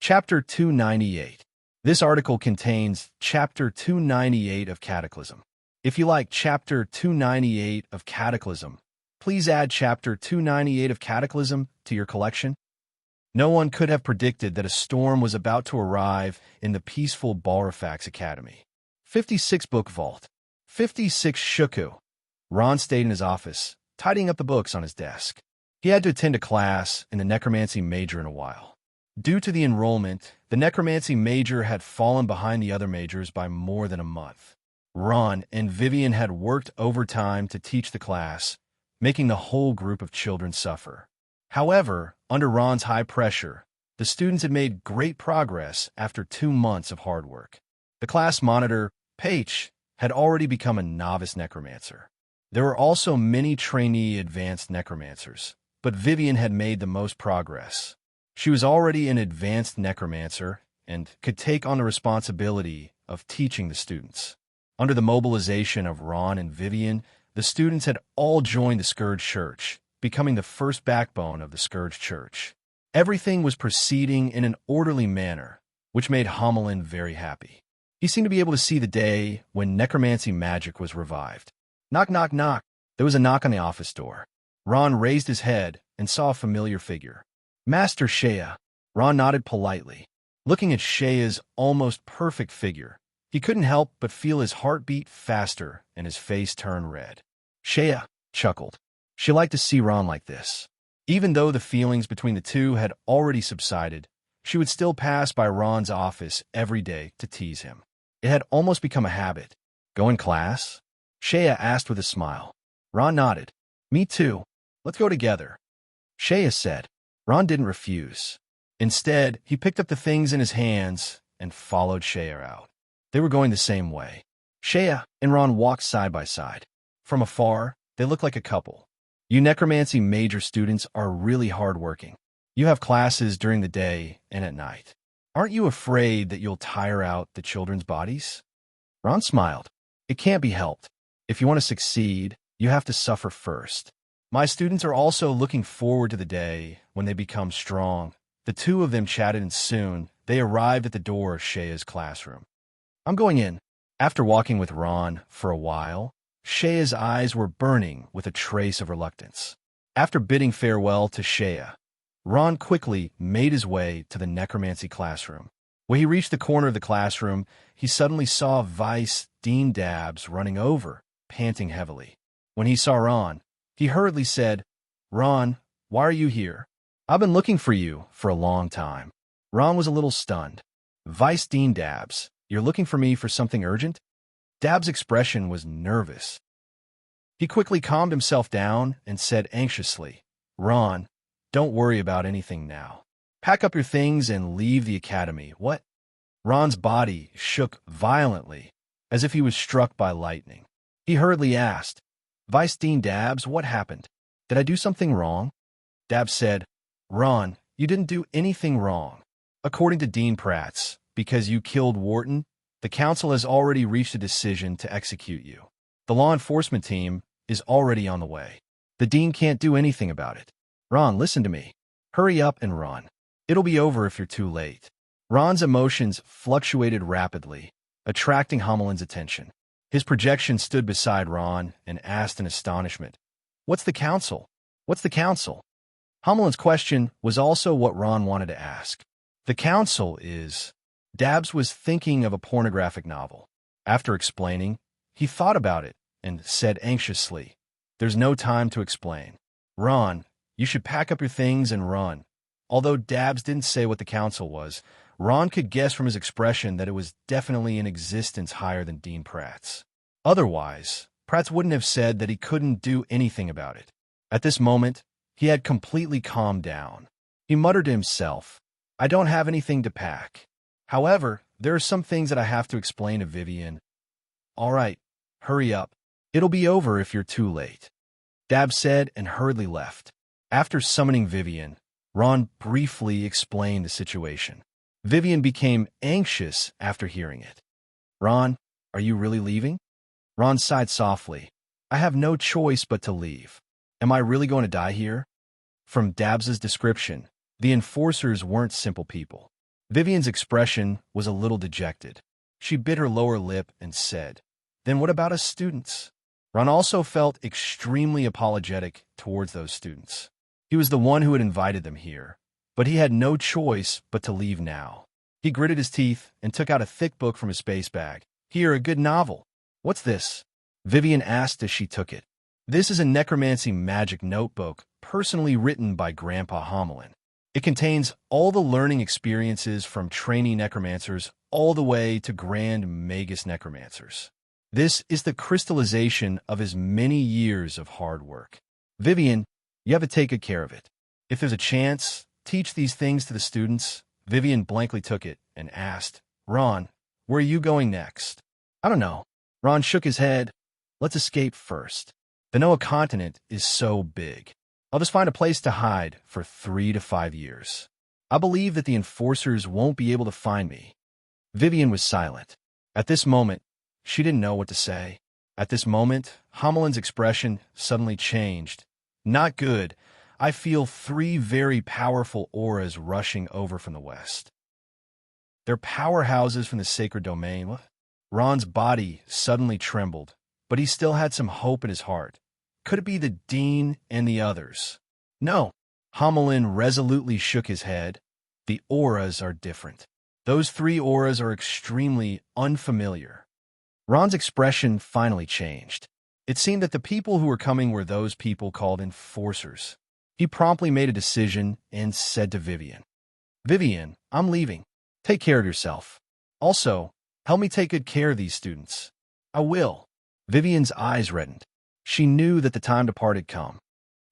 Chapter 298. This article contains Chapter 298 of Cataclysm. If you like Chapter 298 of Cataclysm, please add Chapter 298 of Cataclysm to your collection. No one could have predicted that a storm was about to arrive in the peaceful Balrafax Academy. 56 Book Vault. 56 Shuku. Ron stayed in his office, tidying up the books on his desk. He had to attend a class in the necromancy major in a while. Due to the enrollment, the necromancy major had fallen behind the other majors by more than a month. Ron and Vivian had worked overtime to teach the class, making the whole group of children suffer. However, under Ron's high pressure, the students had made great progress after 2 months of hard work. The class monitor, Paige, had already become a novice necromancer. There were also many trainee advanced necromancers, but Vivian had made the most progress. She was already an advanced necromancer and could take on the responsibility of teaching the students. Under the mobilization of Ron and Vivian, the students had all joined the Scourge Church, becoming the first backbone of the Scourge Church. Everything was proceeding in an orderly manner, which made Homelin very happy. He seemed to be able to see the day when necromancy magic was revived. Knock, knock, knock. There was a knock on the office door. Ron raised his head and saw a familiar figure. Master Shea. Ron nodded politely. Looking at Shea's almost perfect figure, he couldn't help but feel his heart beat faster and his face turn red. Shea chuckled. She liked to see Ron like this. Even though the feelings between the two had already subsided, she would still pass by Ron's office every day to tease him. It had almost become a habit. Go in class? Shea asked with a smile. Ron nodded. Me too. Let's go together. Shea said. Ron didn't refuse. Instead, he picked up the things in his hands and followed Shea out. They were going the same way. Shea and Ron walked side by side. From afar, they looked like a couple. You necromancy major students are really hardworking. You have classes during the day and at night. Aren't you afraid that you'll tire out the children's bodies? Ron smiled. It can't be helped. If you want to succeed, you have to suffer first. My students are also looking forward to the day when they become strong. The two of them chatted and soon they arrived at the door of Shea's classroom. I'm going in. After walking with Ron for a while, Shea's eyes were burning with a trace of reluctance. After bidding farewell to Shea, Ron quickly made his way to the necromancy classroom. When he reached the corner of the classroom, he suddenly saw Vice Dean Dabbs running over, panting heavily. When he saw Ron, he hurriedly said, Ron, why are you here? I've been looking for you for a long time. Ron was a little stunned. Vice Dean Dabbs, you're looking for me for something urgent? Dabbs' expression was nervous. He quickly calmed himself down and said anxiously, Ron, don't worry about anything now. Pack up your things and leave the academy. What? Ron's body shook violently, as if he was struck by lightning. He hurriedly asked, Vice Dean Dabbs, what happened? Did I do something wrong? Dabbs said, Ron, you didn't do anything wrong. According to Dean Prats, because you killed Wharton, the council has already reached a decision to execute you. The law enforcement team is already on the way. The dean can't do anything about it. Ron, listen to me. Hurry up and run. It'll be over if you're too late. Ron's emotions fluctuated rapidly, attracting Homelin's attention. His projection stood beside Ron and asked in astonishment, What's the council? What's the council? Homelin's question was also what Ron wanted to ask. The council is... Dabbs was thinking of a pornographic novel. After explaining, he thought about it and said anxiously, There's no time to explain. Ron, you should pack up your things and run. Although Dabbs didn't say what the council was, Ron could guess from his expression that it was definitely an existence higher than Dean Pratt's. Otherwise, Pratt wouldn't have said that he couldn't do anything about it. At this moment, he had completely calmed down. He muttered to himself, I don't have anything to pack. However, there are some things that I have to explain to Vivian. All right, hurry up. It'll be over if you're too late. Dabbs said and hurriedly left. After summoning Vivian, Ron briefly explained the situation. Vivian became anxious after hearing it. Ron, are you really leaving? Ron sighed softly. I have no choice but to leave. Am I really going to die here? From Dabbs's description, the enforcers weren't simple people. Vivian's expression was a little dejected. She bit her lower lip and said, "Then what about us students?" Ron also felt extremely apologetic towards those students. He was the one who had invited them here, but he had no choice but to leave now. He gritted his teeth and took out a thick book from his space bag. "Here, a good novel." "What's this?" Vivian asked as she took it. "This is a necromancy magic notebook, personally written by Grandpa Hamelin. It contains all the learning experiences from trainee necromancers all the way to grand magus necromancers. This is the crystallization of his many years of hard work. Vivian, you have to take good care of it. If there's a chance, teach these things to the students." Vivian blankly took it and asked, "Ron, where are you going next?" "I don't know." Ron shook his head. "Let's escape first. The Noah continent is so big. I'll just find a place to hide for 3 to 5 years. I believe that the enforcers won't be able to find me." Vivian was silent. At this moment, she didn't know what to say. At this moment, Hamelin's expression suddenly changed. "Not good. I feel 3 very powerful auras rushing over from the west. They're powerhouses from the sacred domain." What? Ron's body suddenly trembled, but he still had some hope in his heart. Could it be the Dean and the others? "No." Hamelin resolutely shook his head. "The auras are different. Those 3 auras are extremely unfamiliar." Ron's expression finally changed. It seemed that the people who were coming were those people called enforcers. He promptly made a decision and said to Vivian, "Vivian, I'm leaving. Take care of yourself. Also, help me take good care of these students." "I will." Vivian's eyes reddened. She knew that the time to part had come.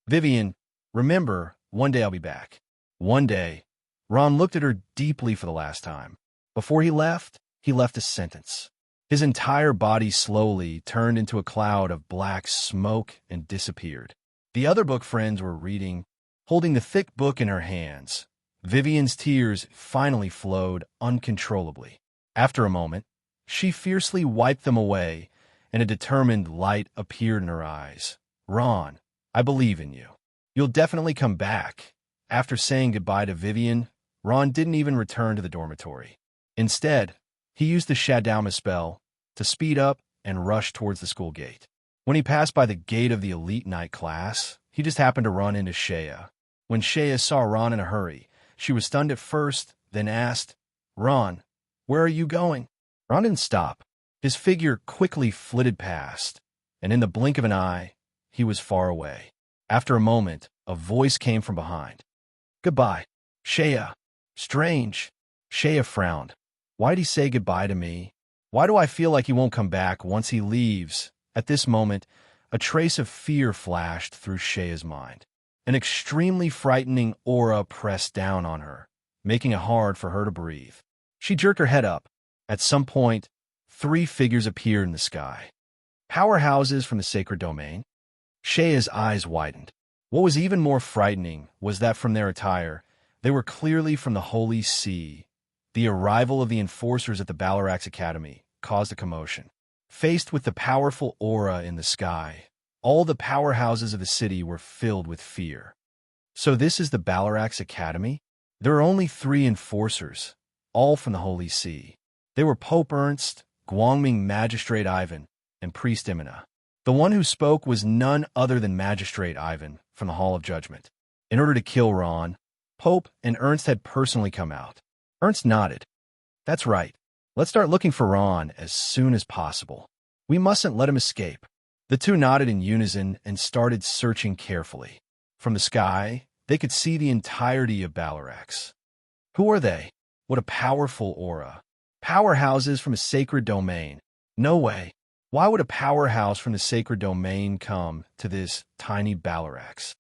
"Vivian, remember, one day I'll be back." One day. Ron looked at her deeply for the last time. Before he left a sentence. His entire body slowly turned into a cloud of black smoke and disappeared. The other book friends were reading, holding the thick book in her hands. Vivian's tears finally flowed uncontrollably. After a moment, she fiercely wiped them away, and a determined light appeared in her eyes. "Ron, I believe in you. You'll definitely come back." After saying goodbye to Vivian, Ron didn't even return to the dormitory. Instead, he used the Shadowma spell to speed up and rush towards the school gate. When he passed by the gate of the elite night class, he just happened to run into Shea. When Shea saw Ron in a hurry, she was stunned at first, then asked, "Ron, where are you going?" Ron didn't stop. His figure quickly flitted past, and in the blink of an eye, he was far away. After a moment, a voice came from behind. "Goodbye, Shea." "Strange." Shea frowned. "Why'd he say goodbye to me? Why do I feel like he won't come back once he leaves?" At this moment, a trace of fear flashed through Shea's mind. An extremely frightening aura pressed down on her, making it hard for her to breathe. She jerked her head up. At some point, 3 figures appeared in the sky. Powerhouses from the sacred domain. Shea's eyes widened. What was even more frightening was that from their attire, they were clearly from the Holy See. The arrival of the enforcers at the Balarax Academy caused a commotion. Faced with the powerful aura in the sky, all the powerhouses of the city were filled with fear. So this is the Balarax Academy? There are only 3 enforcers, all from the Holy See. They were Pope Ernst, Guangming Magistrate Ivan, and Priest Imina. The one who spoke was none other than Magistrate Ivan from the Hall of Judgment. In order to kill Ron, Pope and Ernst had personally come out. Ernst nodded. "That's right. Let's start looking for Ron as soon as possible. We mustn't let him escape." The 2 nodded in unison and started searching carefully. From the sky, they could see the entirety of Balarax. Who are they? What a powerful aura. Powerhouses from a sacred domain. No way. Why would a powerhouse from the sacred domain come to this tiny Balarax?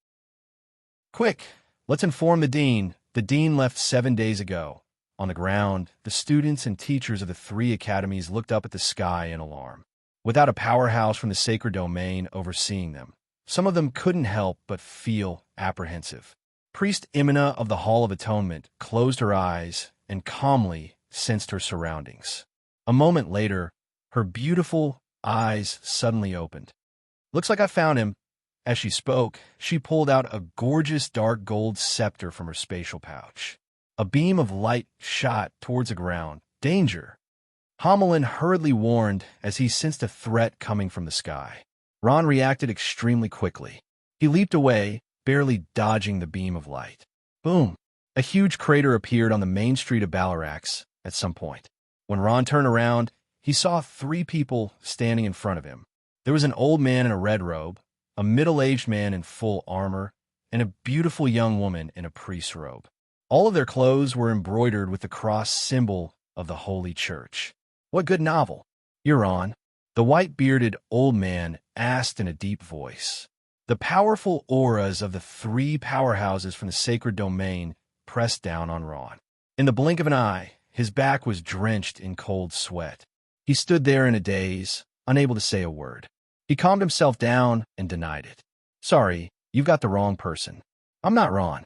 "Quick, let's inform the dean. The dean left 7 days ago." On the ground, the students and teachers of the 3 academies looked up at the sky in alarm. Without a powerhouse from the sacred domain overseeing them, some of them couldn't help but feel apprehensive. Priest Imina of the Hall of Atonement closed her eyes and calmly sensed her surroundings. A moment later, her beautiful eyes suddenly opened. "Looks like I found him." As she spoke, she pulled out a gorgeous dark gold scepter from her spatial pouch. A beam of light shot towards the ground. Danger! Hamelin hurriedly warned as he sensed a threat coming from the sky. Ron reacted extremely quickly. He leaped away, barely dodging the beam of light. Boom! A huge crater appeared on the main street of Balarax at some point. When Ron turned around, he saw 3 people standing in front of him. There was an old man in a red robe, a middle-aged man in full armor, and a beautiful young woman in a priest's robe. All of their clothes were embroidered with the cross symbol of the Holy Church. What good novel? You're on. The white-bearded old man asked in a deep voice. The powerful auras of the 3 powerhouses from the sacred domain pressed down on Ron. In the blink of an eye, his back was drenched in cold sweat. He stood there in a daze, unable to say a word. He calmed himself down and denied it. Sorry, you've got the wrong person. I'm not Ron.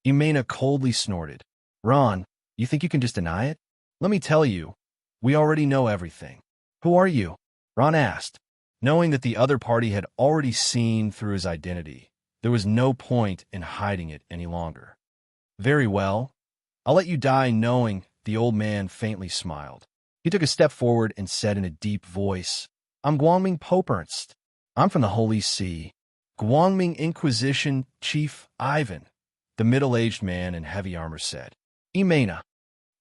Imena coldly snorted. Ron, you think you can just deny it? Let me tell you, we already know everything. Who are you? Ron asked. Knowing that the other party had already seen through his identity, there was no point in hiding it any longer. Very well. I'll let you die knowing, the old man faintly smiled. He took a step forward and said in a deep voice, I'm Guangming Pope Ernst. I'm from the Holy See. Guangming Inquisition Chief Ivan, the middle-aged man in heavy armor said. Imena.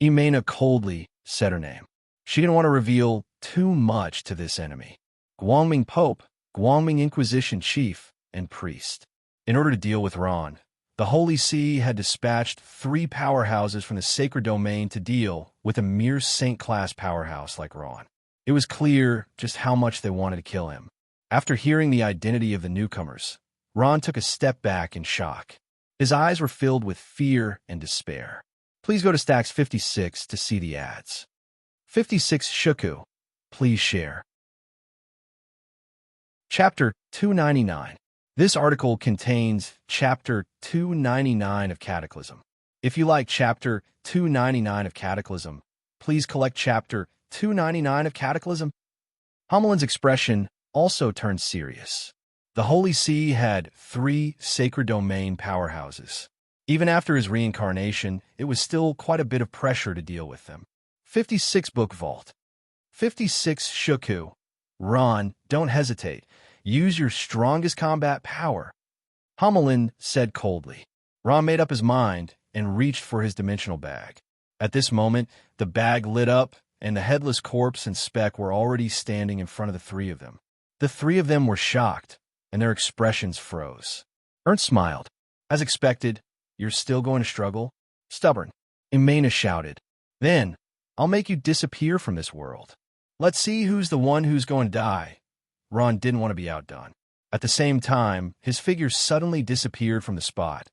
Imena coldly said her name. She didn't want to reveal too much to this enemy. Guangming Pope, Guangming Inquisition Chief, and Priest. In order to deal with Ron, the Holy See had dispatched 3 powerhouses from the sacred domain to deal with a mere saint-class powerhouse like Ron. It was clear just how much they wanted to kill him. After hearing the identity of the newcomers, Ron took a step back in shock. His eyes were filled with fear and despair. Please go to Stacks 56 to see the ads. 56 Shuku. Please share. Chapter 299. This article contains Chapter 299 of Cataclysm. If you like Chapter 299 of Cataclysm, please collect Chapter 299 of Cataclysm. Hamelin's expression also turned serious. The Holy See had 3 sacred domain powerhouses. Even after his reincarnation, it was still quite a bit of pressure to deal with them. 56 Book Vault. 56 Shuku. Ron, don't hesitate. Use your strongest combat power. Hamelin said coldly. Ron made up his mind and reached for his dimensional bag. At this moment, the bag lit up, and the headless corpse and Speck were already standing in front of the 3 of them. The 3 of them were shocked, and their expressions froze. Ernst smiled. As expected, you're still going to struggle? Stubborn. Imena shouted. Then, I'll make you disappear from this world. Let's see who's the one who's going to die. Ron didn't want to be outdone. At the same time, his figure suddenly disappeared from the spot,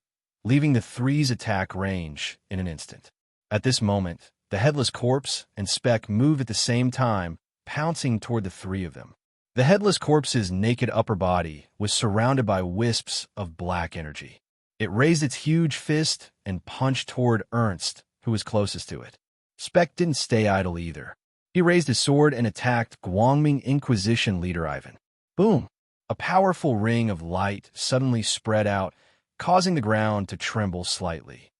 leaving the 3's attack range in an instant. At this moment, the headless corpse and Speck moved at the same time, pouncing toward the 3 of them. The headless corpse's naked upper body was surrounded by wisps of black energy. It raised its huge fist and punched toward Ernst, who was closest to it. Speck didn't stay idle either. He raised his sword and attacked Guangming Inquisition leader Ivan. Boom! A powerful ring of light suddenly spread out, causing the ground to tremble slightly.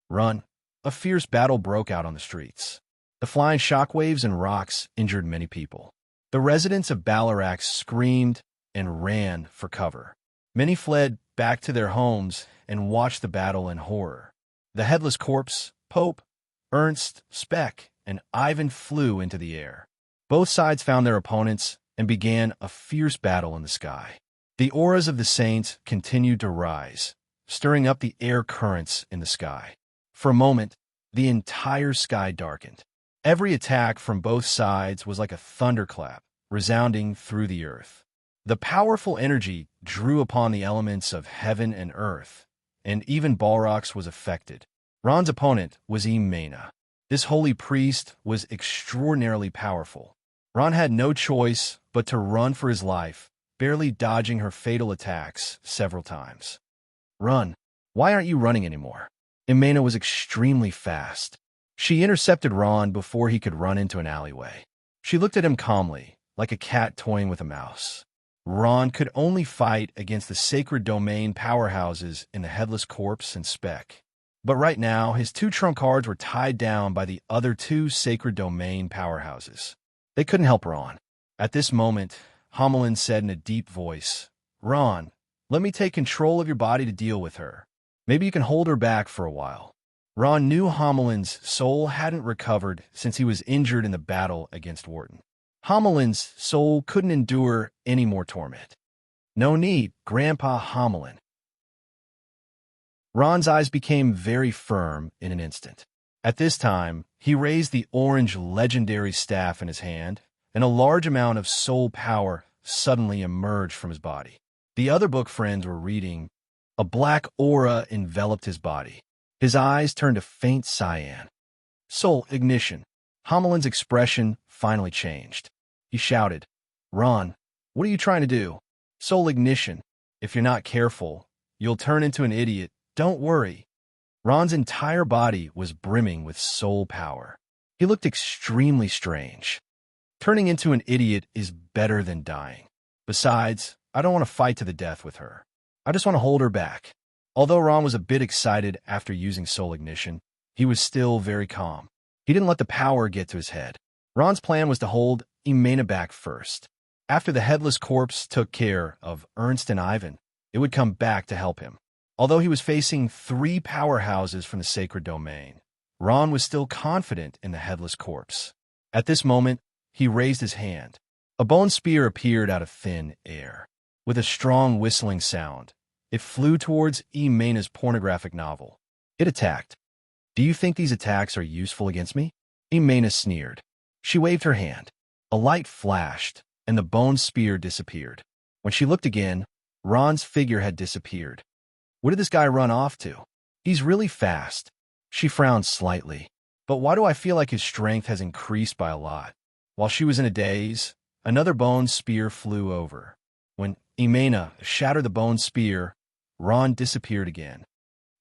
Run! A fierce battle broke out on the streets. The flying shockwaves and rocks injured many people. The residents of Balarax screamed and ran for cover. Many fled back to their homes and watched the battle in horror. The headless corpse, Pope, Ernst, Speck, and Ivan flew into the air. Both sides found their opponents and began a fierce battle in the sky. The auras of the saints continued to rise, stirring up the air currents in the sky. For a moment, the entire sky darkened. Every attack from both sides was like a thunderclap, resounding through the earth. The powerful energy drew upon the elements of heaven and earth, and even Balrax was affected. Ron's opponent was Imena. This holy priest was extraordinarily powerful. Ron had no choice but to run for his life, barely dodging her fatal attacks several times. Run. Why aren't you running anymore? Imena was extremely fast. She intercepted Ron before he could run into an alleyway. She looked at him calmly, like a cat toying with a mouse. Ron could only fight against the sacred domain powerhouses in the headless corpse and Speck. But right now, his two trump cards were tied down by the other two sacred domain powerhouses. They couldn't help Ron. At this moment, Homelin said in a deep voice, "Ron, let me take control of your body to deal with her. Maybe you can hold her back for a while." Ron knew Homelin's soul hadn't recovered since he was injured in the battle against Wharton. Homelin's soul couldn't endure any more torment. "No need, Grandpa Homelin." Ron's eyes became very firm in an instant. At this time, he raised the orange legendary staff in his hand, and a large amount of soul power suddenly emerged from his body. The other book friends were reading. A black aura enveloped his body. His eyes turned a faint cyan. Soul ignition. Homelin's expression finally changed. He shouted, "Ron, what are you trying to do?" "Soul ignition. If you're not careful, you'll turn into an idiot. Don't worry." Ron's entire body was brimming with soul power. He looked extremely strange. Turning into an idiot is better than dying. Besides, I don't want to fight to the death with her. I just want to hold her back. Although Ron was a bit excited after using soul ignition, he was still very calm. He didn't let the power get to his head. Ron's plan was to hold Emena back first. After the headless corpse took care of Ernst and Ivan, it would come back to help him. Although he was facing three powerhouses from the sacred domain, Ron was still confident in the headless corpse. At this moment, he raised his hand. A bone spear appeared out of thin air. With a strong whistling sound, it flew towards Emena's pornographic novel. It attacked. "Do you think these attacks are useful against me?" Emena sneered. She waved her hand. A light flashed, and the bone spear disappeared. When she looked again, Ron's figure had disappeared. Where did this guy run off to? He's really fast. She frowned slightly. But why do I feel like his strength has increased by a lot? While she was in a daze, another bone spear flew over. When Emena shattered the bone spear, Ron disappeared again.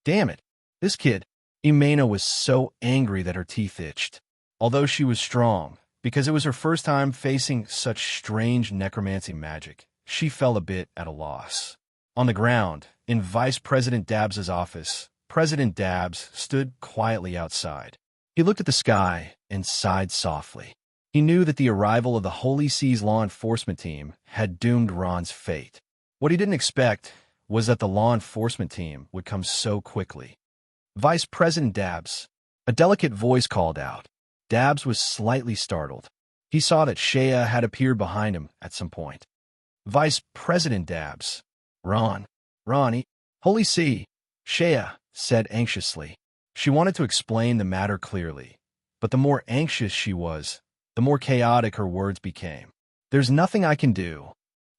Damn it, this kid. Emena was so angry that her teeth itched. Although she was strong, because it was her first time facing such strange necromancy magic, she felt a bit at a loss. On the ground, in Vice President Dabbs's office, President Dabbs stood quietly outside. He looked at the sky and sighed softly. He knew that the arrival of the Holy Sea's law enforcement team had doomed Ron's fate. What he didn't expect was that the law enforcement team would come so quickly. "Vice President Dabbs," a delicate voice called out. Dabbs was slightly startled. He saw that Shea had appeared behind him at some point. "Vice President Dabbs." Ronnie, Holy See," Shea said anxiously. She wanted to explain the matter clearly, but the more anxious she was, the more chaotic her words became. "There's nothing I can do."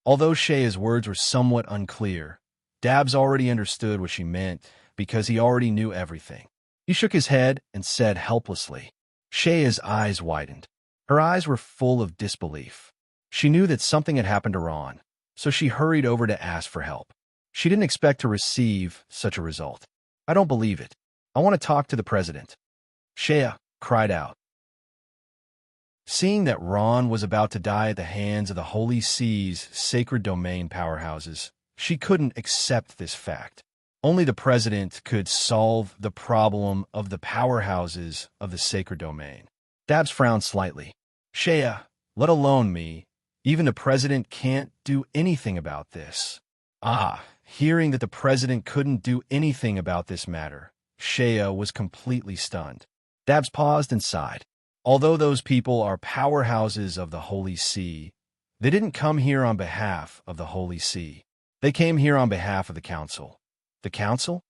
Although Shea's words were somewhat unclear, Dabbs already understood what she meant because he already knew everything. He shook his head and said helplessly. Shea's eyes widened. Her eyes were full of disbelief. She knew that something had happened to Ron, so she hurried over to ask for help. She didn't expect to receive such a result. "I don't believe it. I want to talk to the president." Shea cried out. Seeing that Ron was about to die at the hands of the Holy Sea's sacred domain powerhouses, she couldn't accept this fact. Only the president could solve the problem of the powerhouses of the sacred domain. Dabbs frowned slightly. "Shea, let alone me, even the president can't do anything about this." Hearing that the president couldn't do anything about this matter, Shea was completely stunned. Dabbs paused and sighed. Although those people are powerhouses of the Holy See, they didn't come here on behalf of the Holy See. They came here on behalf of the council. The council?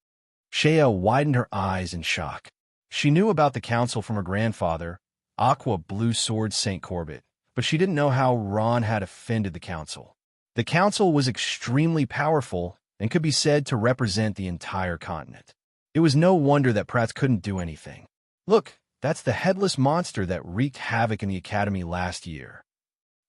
Shea widened her eyes in shock. She knew about the council from her grandfather, Aqua Blue Sword St. Corbett, but she didn't know how Ron had offended the council. The council was extremely powerful and could be said to represent the entire continent. It was no wonder that Pratt couldn't do anything. "Look, that's the headless monster that wreaked havoc in the academy last year."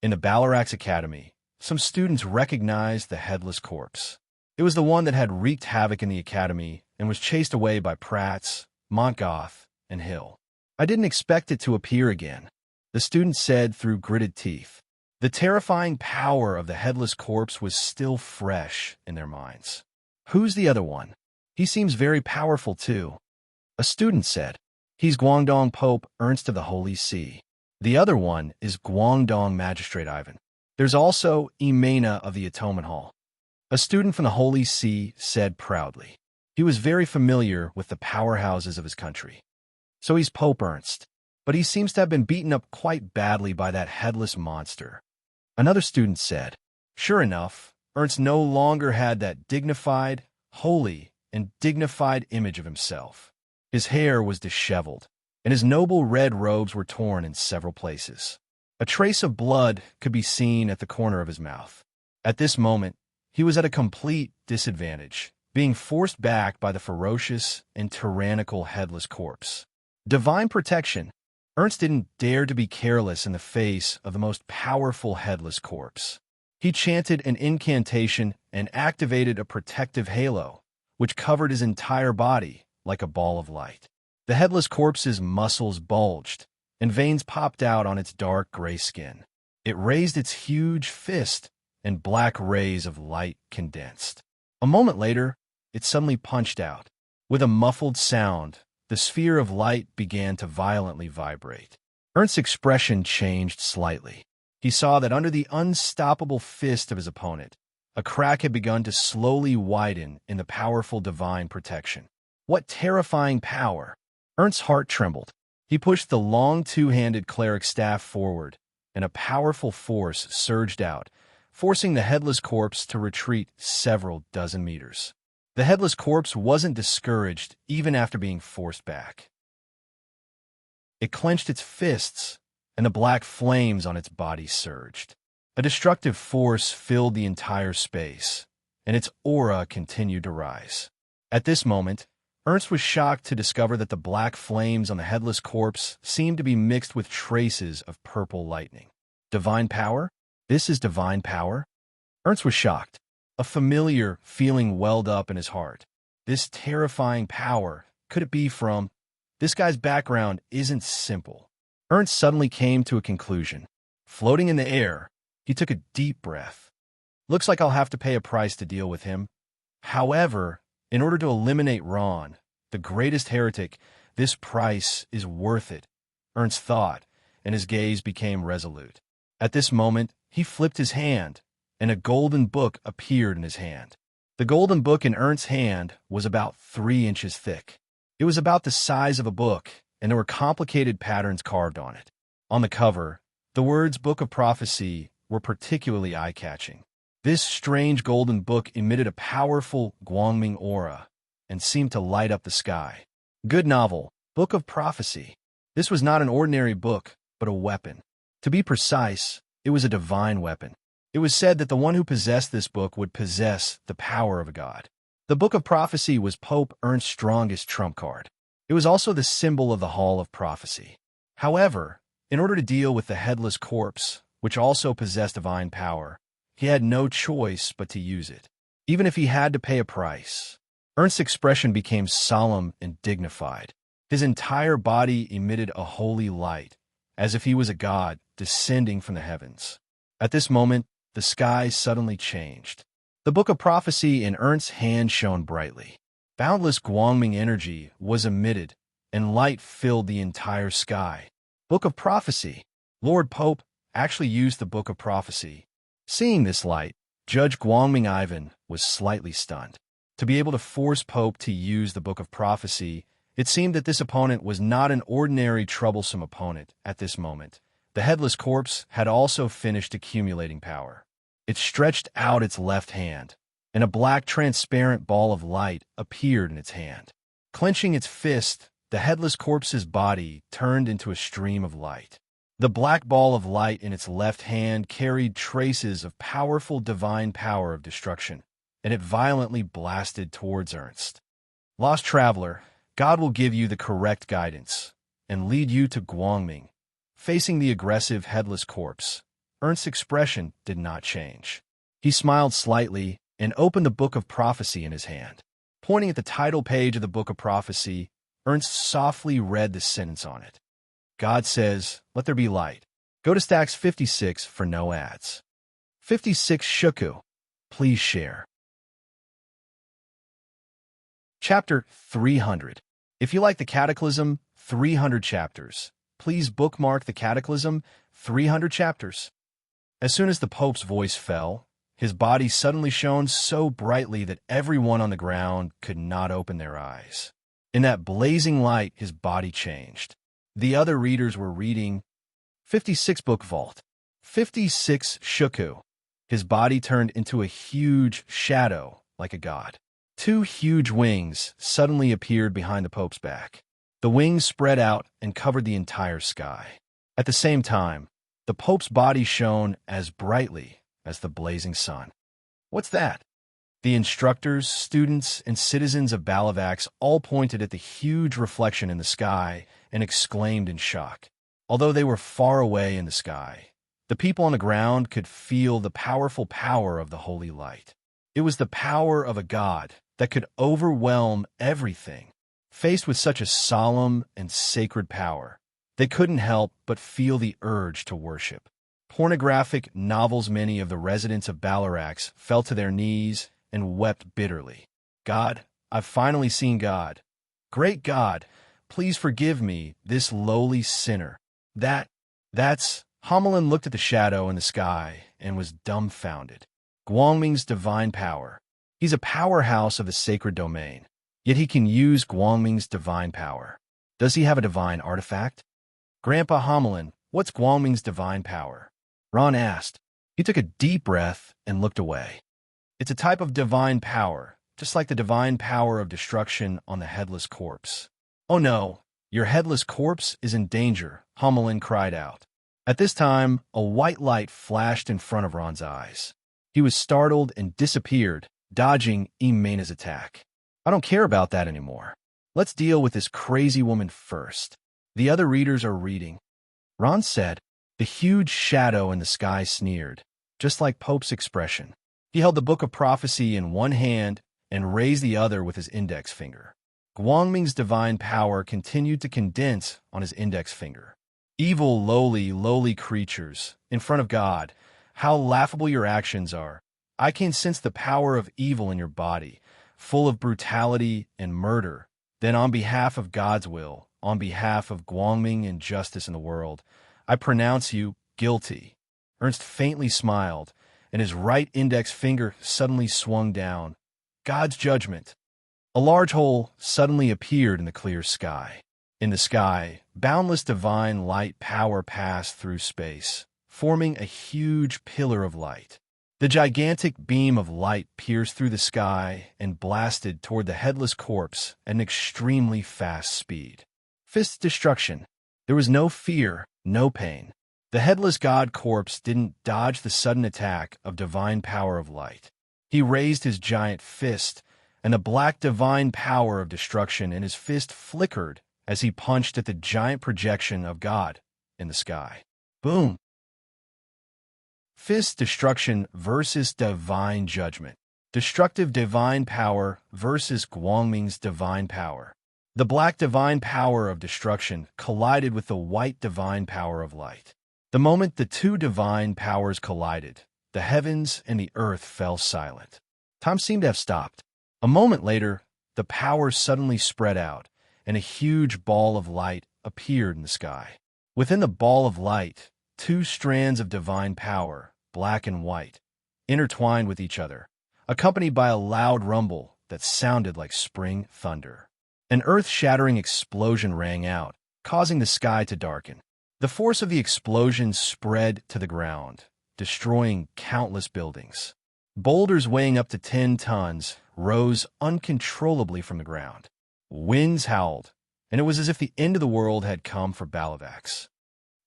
In the Balarax Academy, some students recognized the headless corpse. It was the one that had wreaked havoc in the academy and was chased away by Pratt, Montgoth, and Hill. "I didn't expect it to appear again," the student said through gritted teeth. The terrifying power of the headless corpse was still fresh in their minds. "Who's the other one? He seems very powerful too." A student said, "He's Guangdong Pope Ernst of the Holy See." The other one is Guangdong Magistrate Ivan. There's also Imena of the Atonement Hall. A student from the Holy See said proudly. He was very familiar with the powerhouses of his country. So he's Pope Ernst, but he seems to have been beaten up quite badly by that headless monster. Another student said, sure enough, Ernst no longer had that dignified, holy, and dignified image of himself. His hair was disheveled, and his noble red robes were torn in several places. A trace of blood could be seen at the corner of his mouth. At this moment, he was at a complete disadvantage, being forced back by the ferocious and tyrannical headless corpse. Divine protection. Ernst didn't dare to be careless in the face of the most powerful headless corpse. He chanted an incantation and activated a protective halo, which covered his entire body like a ball of light. The headless corpse's muscles bulged, and veins popped out on its dark gray skin. It raised its huge fist, and black rays of light condensed. A moment later, it suddenly punched out. With a muffled sound, the sphere of light began to violently vibrate. Ernst's expression changed slightly. He saw that under the unstoppable fist of his opponent, a crack had begun to slowly widen in the powerful divine protection. What terrifying power! Ernst's heart trembled. He pushed the long two-handed cleric staff forward, and a powerful force surged out, forcing the headless corpse to retreat several dozen meters. The headless corpse wasn't discouraged even after being forced back. It clenched its fists, and the black flames on its body surged. A destructive force filled the entire space, and its aura continued to rise. At this moment, Ernst was shocked to discover that the black flames on the headless corpse seemed to be mixed with traces of purple lightning. Divine power? This is divine power? Ernst was shocked. A familiar feeling welled up in his heart. This terrifying power, could it be from? This guy's background isn't simple. Ernst suddenly came to a conclusion. Floating in the air, he took a deep breath. Looks like I'll have to pay a price to deal with him. However, in order to eliminate Ron, the greatest heretic, this price is worth it, Ernst thought, and his gaze became resolute. At this moment, he flipped his hand, and a golden book appeared in his hand. The golden book in Ernst's hand was about 3 inches thick. It was about the size of a book, and there were complicated patterns carved on it. On the cover, the words Book of Prophecy were particularly eye-catching. This strange golden book emitted a powerful Guangming aura and seemed to light up the sky. Good novel, Book of Prophecy. This was not an ordinary book, but a weapon. To be precise, it was a divine weapon. It was said that the one who possessed this book would possess the power of a god. The Book of Prophecy was Pope Ernst's strongest trump card. It was also the symbol of the Hall of Prophecy. However, in order to deal with the headless corpse, which also possessed divine power, he had no choice but to use it, even if he had to pay a price. Ernst's expression became solemn and dignified. His entire body emitted a holy light, as if he was a god descending from the heavens. At this moment, the sky suddenly changed. The Book of Prophecy in Ernst's hand shone brightly. Boundless Guangming energy was emitted, and light filled the entire sky. Book of Prophecy. Lord Pope actually used the Book of Prophecy. Seeing this light, Judge Guangming Ivan was slightly stunned. To be able to force Pope to use the Book of Prophecy, it seemed that this opponent was not an ordinary troublesome opponent at this moment. The headless corpse had also finished accumulating power. It stretched out its left hand, and a black transparent ball of light appeared in its hand. Clenching its fist, the headless corpse's body turned into a stream of light. The black ball of light in its left hand carried traces of powerful divine power of destruction, and it violently blasted towards Ernst. Lost traveler, God will give you the correct guidance and lead you to Guangming. Facing the aggressive headless corpse, Ernst's expression did not change. He smiled slightly and opened the Book of Prophecy in his hand. Pointing at the title page of the Book of Prophecy, Ernst softly read the sentence on it. God says, let there be light. Go to Stacks 56 for no ads. 56 Shuku. Please share. Chapter 300. If you like the Cataclysm, 300 chapters. Please bookmark the Cataclysm, 300 chapters. As soon as the Pope's voice fell, his body suddenly shone so brightly that everyone on the ground could not open their eyes. In that blazing light, his body changed. The other readers were reading 56 Book Vault. 56 Shuku. His body turned into a huge shadow, like a god. 2 huge wings suddenly appeared behind the Pope's back. The wings spread out and covered the entire sky. At the same time, the Pope's body shone as brightly as the blazing sun. What's that? The instructors, students, and citizens of Balavax all pointed at the huge reflection in the sky and exclaimed in shock. Although they were far away in the sky, the people on the ground could feel the powerful power of the holy light. It was the power of a god that could overwhelm everything. Faced with such a solemn and sacred power, they couldn't help but feel the urge to worship. Pornographic novels, many of the residents of Balarax fell to their knees and wept bitterly. God, I've finally seen God. Great God, please forgive me, this lowly sinner. That's... Homelin looked at the shadow in the sky and was dumbfounded. Guangming's divine power. He's a powerhouse of the sacred domain, yet he can use Guangming's divine power. Does he have a divine artifact? Grandpa Homelin, what's Guangming's divine power? Ron asked. He took a deep breath and looked away. It's a type of divine power, just like the divine power of destruction on the headless corpse. Oh no, your headless corpse is in danger, Homelin cried out. At this time, a white light flashed in front of Ron's eyes. He was startled and disappeared, dodging Imena's attack. I don't care about that anymore. Let's deal with this crazy woman first. The other readers are reading. Ron said. The huge shadow in the sky sneered, just like Pope's expression. He held the Book of Prophecy in one hand and raised the other with his index finger. Guangming's divine power continued to condense on his index finger. Evil, lowly creatures, in front of God, how laughable your actions are. I can sense the power of evil in your body, full of brutality and murder. Then on behalf of God's will, on behalf of Guangming and justice in the world, I pronounce you guilty. Ernst faintly smiled, and his right index finger suddenly swung down. God's judgment. A large hole suddenly appeared in the clear sky. In the sky, boundless divine light power passed through space, forming a huge pillar of light. The gigantic beam of light pierced through the sky and blasted toward the headless corpse at an extremely fast speed. Fist destruction. There was no fear, no pain. The headless god corpse didn't dodge the sudden attack of divine power of light. He raised his giant fist, and the black divine power of destruction in his fist flickered as he punched at the giant projection of God in the sky. Boom! Fist destruction versus divine judgment. Destructive divine power versus Guangming's divine power. The black divine power of destruction collided with the white divine power of light. The moment the two divine powers collided, the heavens and the earth fell silent. Time seemed to have stopped. A moment later, the power suddenly spread out, and a huge ball of light appeared in the sky. Within the ball of light, 2 strands of divine power, black and white, intertwined with each other, accompanied by a loud rumble that sounded like spring thunder. An earth-shattering explosion rang out, causing the sky to darken. The force of the explosion spread to the ground, destroying countless buildings. Boulders weighing up to 10 tons rose uncontrollably from the ground. Winds howled, and it was as if the end of the world had come for Balavax.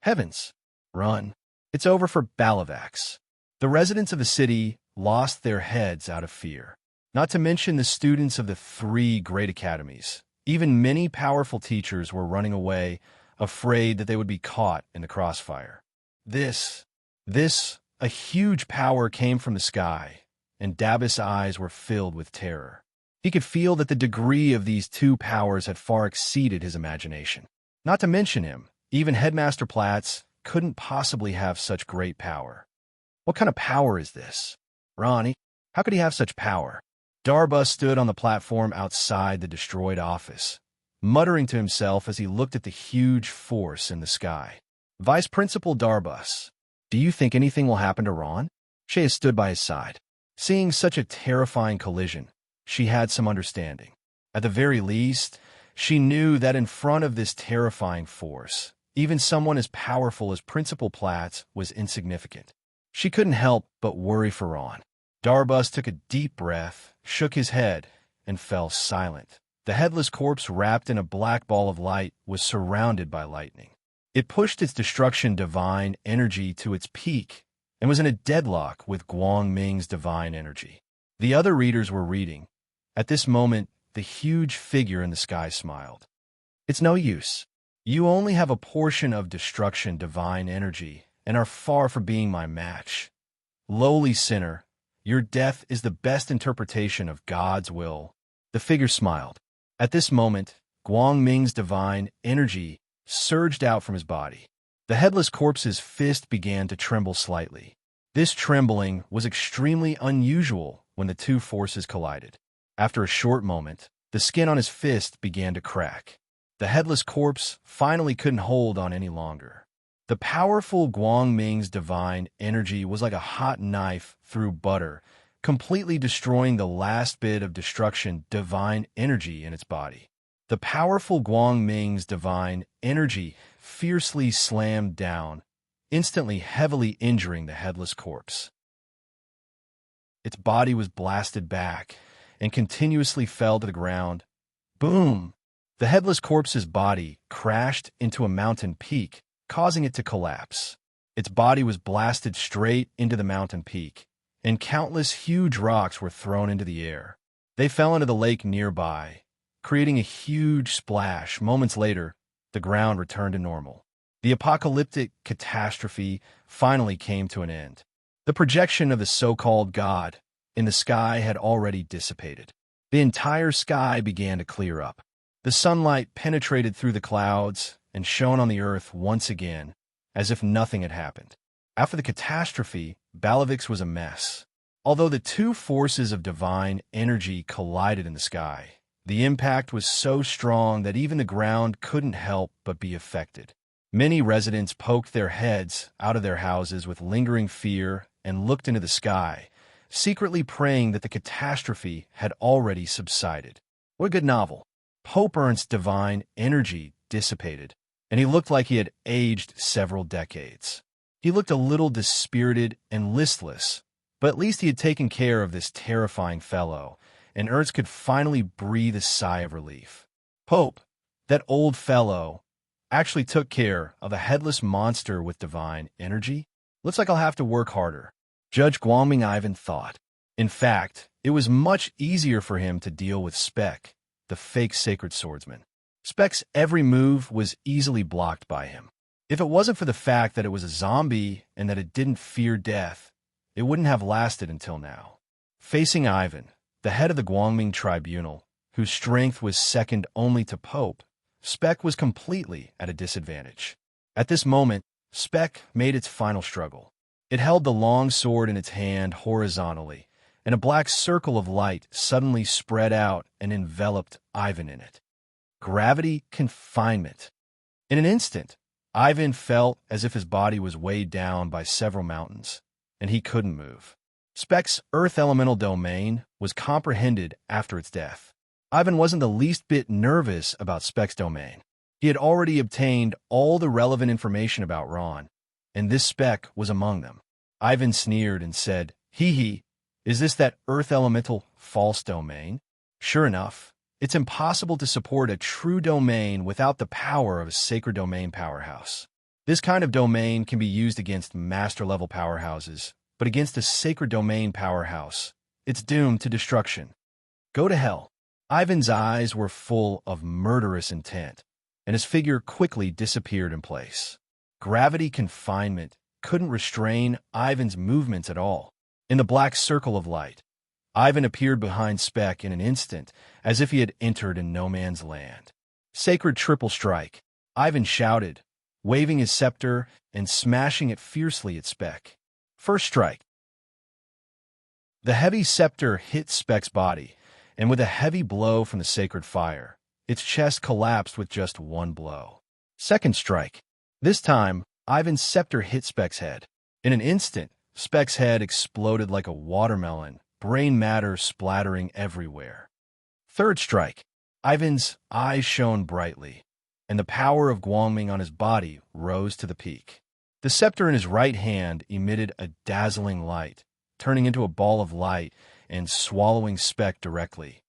Heavens! Run! It's over for Balavax. The residents of the city lost their heads out of fear. Not to mention the students of the 3 great academies. Even many powerful teachers were running away, afraid that they would be caught in the crossfire. A huge power came from the sky, and Dabis' eyes were filled with terror. He could feel that the degree of these 2 powers had far exceeded his imagination. Not to mention him, even Headmaster Platz couldn't possibly have such great power. What kind of power is this? Ronnie, how could he have such power? Darba stood on the platform outside the destroyed office. muttering to himself as he looked at the huge force in the sky. Vice Principal Darbus, do you think anything will happen to Ron? Shea stood by his side. Seeing such a terrifying collision, she had some understanding. At the very least, she knew that in front of this terrifying force, even someone as powerful as Principal Platts was insignificant. She couldn't help but worry for Ron. Darbus took a deep breath, shook his head, and fell silent. The headless corpse wrapped in a black ball of light was surrounded by lightning. It pushed its destruction divine energy to its peak and was in a deadlock with Guang Ming's divine energy. The other readers were reading. At this moment, the huge figure in the sky smiled. It's no use. You only have a portion of destruction divine energy and are far from being my match. Lowly sinner, your death is the best interpretation of God's will. The figure smiled. At this moment, Guang Ming's divine energy surged out from his body. The headless corpse's fist began to tremble slightly. This trembling was extremely unusual when the two forces collided. After a short moment, the skin on his fist began to crack. The headless corpse finally couldn't hold on any longer. The powerful Guang Ming's divine energy was like a hot knife through butter, completely destroying the last bit of destruction divine energy in its body. The powerful Guang Ming's divine energy fiercely slammed down, instantly heavily injuring the headless corpse. Its body was blasted back and continuously fell to the ground. Boom! The headless corpse's body crashed into a mountain peak, causing it to collapse. Its body was blasted straight into the mountain peak, and countless huge rocks were thrown into the air. They fell into the lake nearby, creating a huge splash. Moments later, the ground returned to normal. The apocalyptic catastrophe finally came to an end. The projection of the so-called God in the sky had already dissipated. The entire sky began to clear up. The sunlight penetrated through the clouds and shone on the earth once again, as if nothing had happened. After the catastrophe, Balavix was a mess. Although the two forces of divine energy collided in the sky, the impact was so strong that even the ground couldn't help but be affected. Many residents poked their heads out of their houses with lingering fear and looked into the sky, secretly praying that the catastrophe had already subsided. What a good novel. Pope Ernst's divine energy dissipated, and he looked like he had aged several decades. He looked a little dispirited and listless, but at least he had taken care of this terrifying fellow, and Ernst could finally breathe a sigh of relief. Pope, that old fellow, actually took care of a headless monster with divine energy? Looks like I'll have to work harder. Judge Guangming Ivan thought. In fact, it was much easier for him to deal with Speck, the fake sacred swordsman. Speck's every move was easily blocked by him. If it wasn't for the fact that it was a zombie and that it didn't fear death, it wouldn't have lasted until now. Facing Ivan, the head of the Guangming tribunal, whose strength was second only to Pope, Speck was completely at a disadvantage. At this moment, Speck made its final struggle. It held the long sword in its hand horizontally, and a black circle of light suddenly spread out and enveloped Ivan in it. Gravity confinement. In an instant, Ivan felt as if his body was weighed down by several mountains, and he couldn't move. Speck's earth elemental domain was comprehended after its death. Ivan wasn't the least bit nervous about Speck's domain. He had already obtained all the relevant information about Ron, and this Speck was among them. Ivan sneered and said, "Hee hee, is this that earth elemental false domain?" Sure enough, it's impossible to support a true domain without the power of a sacred domain powerhouse. This kind of domain can be used against master-level powerhouses, but against a sacred domain powerhouse, it's doomed to destruction. Go to hell. Ivan's eyes were full of murderous intent, and his figure quickly disappeared in place. Gravity confinement couldn't restrain Ivan's movements at all. In the black circle of light, Ivan appeared behind Speck in an instant, as if he had entered in no man's land. Sacred triple strike, Ivan shouted, waving his scepter and smashing it fiercely at Speck. First strike. The heavy scepter hit Speck's body, and with a heavy blow from the sacred fire, Its chest collapsed with just one blow. Second strike. This time, Ivan's scepter hit Speck's head. In an instant, Speck's head exploded like a watermelon, brain matter splattering everywhere. Third strike. Ivan's eyes shone brightly, and the power of Guangming on his body rose to the peak. The scepter in his right hand emitted a dazzling light, turning into a ball of light and swallowing Speck directly.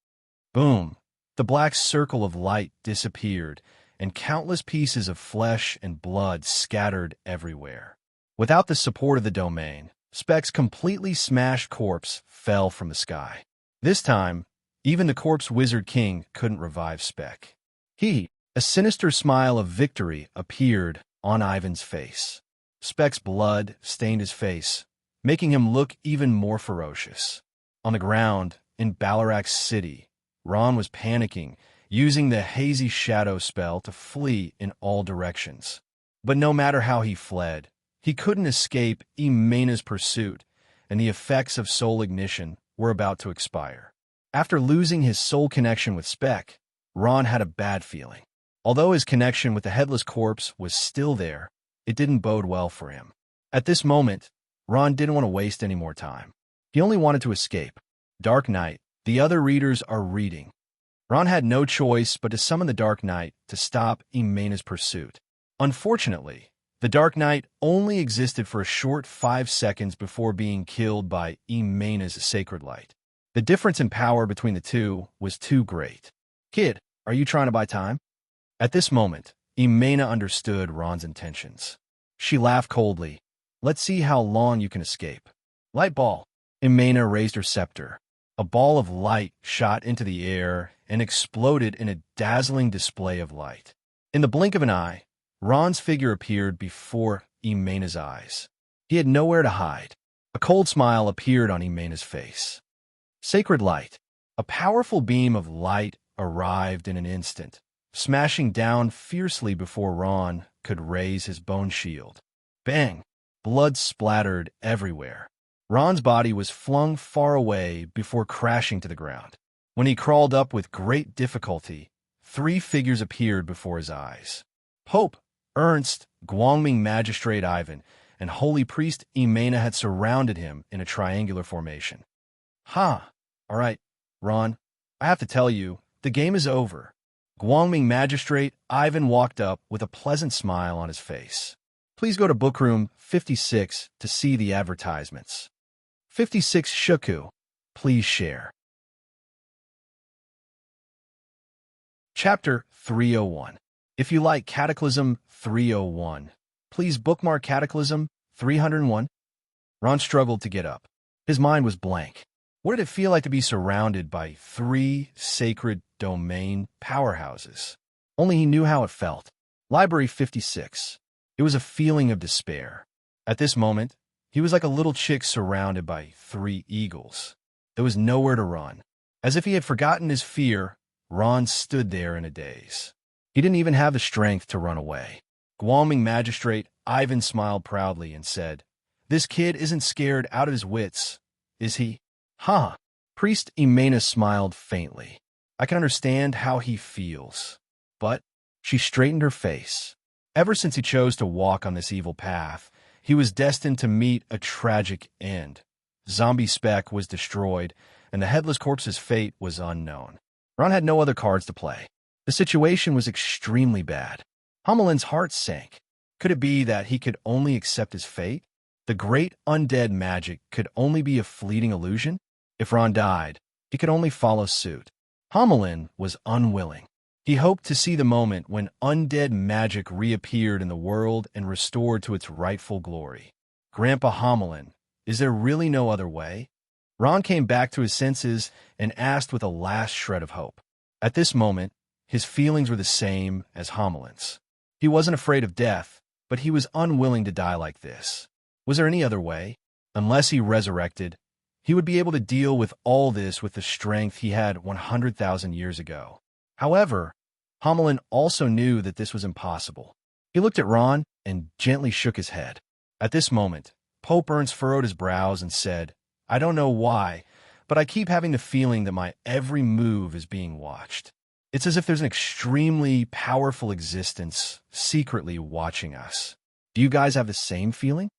Boom! The black circle of light disappeared, and countless pieces of flesh and blood scattered everywhere. Without the support of the domain, Speck's completely smashed corpse fell from the sky. This time, even the corpse wizard king couldn't revive Speck. A sinister smile of victory appeared on Ivan's face. Speck's blood stained his face, making him look even more ferocious. On the ground, in Ballarak's city, Ron was panicking, using the hazy shadow spell to flee in all directions. But no matter how he fled, he couldn't escape Imena's pursuit, and the effects of soul ignition were about to expire. After losing his soul connection with Speck, Ron had a bad feeling. Although his connection with the headless corpse was still there, it didn't bode well for him. At this moment, Ron didn't want to waste any more time. He only wanted to escape. Dark Knight. The other readers are reading. Ron had no choice but to summon the Dark Knight to stop Imena's pursuit. Unfortunately, the Dark Knight only existed for a short 5 seconds before being killed by Imena's sacred light. The difference in power between the two was too great. Kid, are you trying to buy time? At this moment, Imena understood Ron's intentions. She laughed coldly. Let's see how long you can escape. Light ball. Imena raised her scepter. A ball of light shot into the air and exploded in a dazzling display of light. In the blink of an eye, Ron's figure appeared before Imena's eyes. He had nowhere to hide. A cold smile appeared on Imena's face. Sacred light. A powerful beam of light arrived in an instant, smashing down fiercely before Ron could raise his bone shield. Bang! Blood splattered everywhere. Ron's body was flung far away before crashing to the ground. When he crawled up with great difficulty, 3 figures appeared before his eyes. Pope, Ernst, Guangming Magistrate Ivan, and Holy Priest Imena had surrounded him in a triangular formation. All right, Ron, I have to tell you, the game is over. Guangming Magistrate Ivan walked up with a pleasant smile on his face. Please go to bookroom 56 to see the advertisements. 56 Shuku. Please share. Chapter 301. If you like Cataclysm 301, please bookmark Cataclysm 301. Ron struggled to get up. His mind was blank. What did it feel like to be surrounded by 3 sacred domain powerhouses? Only he knew how it felt. Library 56. It was a feeling of despair. At this moment, he was like a little chick surrounded by 3 eagles. There was nowhere to run. As if he had forgotten his fear, Ron stood there in a daze. He didn't even have the strength to run away. Guangming Magistrate Ivan smiled proudly and said, "This kid isn't scared out of his wits, is he?" Priest Imena smiled faintly. "I can understand how he feels." But she straightened her face. Ever since he chose to walk on this evil path, he was destined to meet a tragic end. Zombie Speck was destroyed, and the headless corpse's fate was unknown. Ron had no other cards to play. The situation was extremely bad. Hamelin's heart sank. Could it be that he could only accept his fate? The great undead magic could only be a fleeting illusion? If Ron died, he could only follow suit. Hamelin was unwilling. He hoped to see the moment when undead magic reappeared in the world and restored to its rightful glory. Grandpa Hamelin, is there really no other way? Ron came back to his senses and asked with a last shred of hope. At this moment, his feelings were the same as Hamelin's. He wasn't afraid of death, but he was unwilling to die like this. Was there any other way? Unless he resurrected, he would be able to deal with all this with the strength he had 100,000 years ago. However, Hamelin also knew that this was impossible. He looked at Ron and gently shook his head. At this moment, Pope Ernst furrowed his brows and said, "I don't know why, but I keep having the feeling that my every move is being watched." It's as if there's an extremely powerful existence secretly watching us. Do you guys have the same feeling?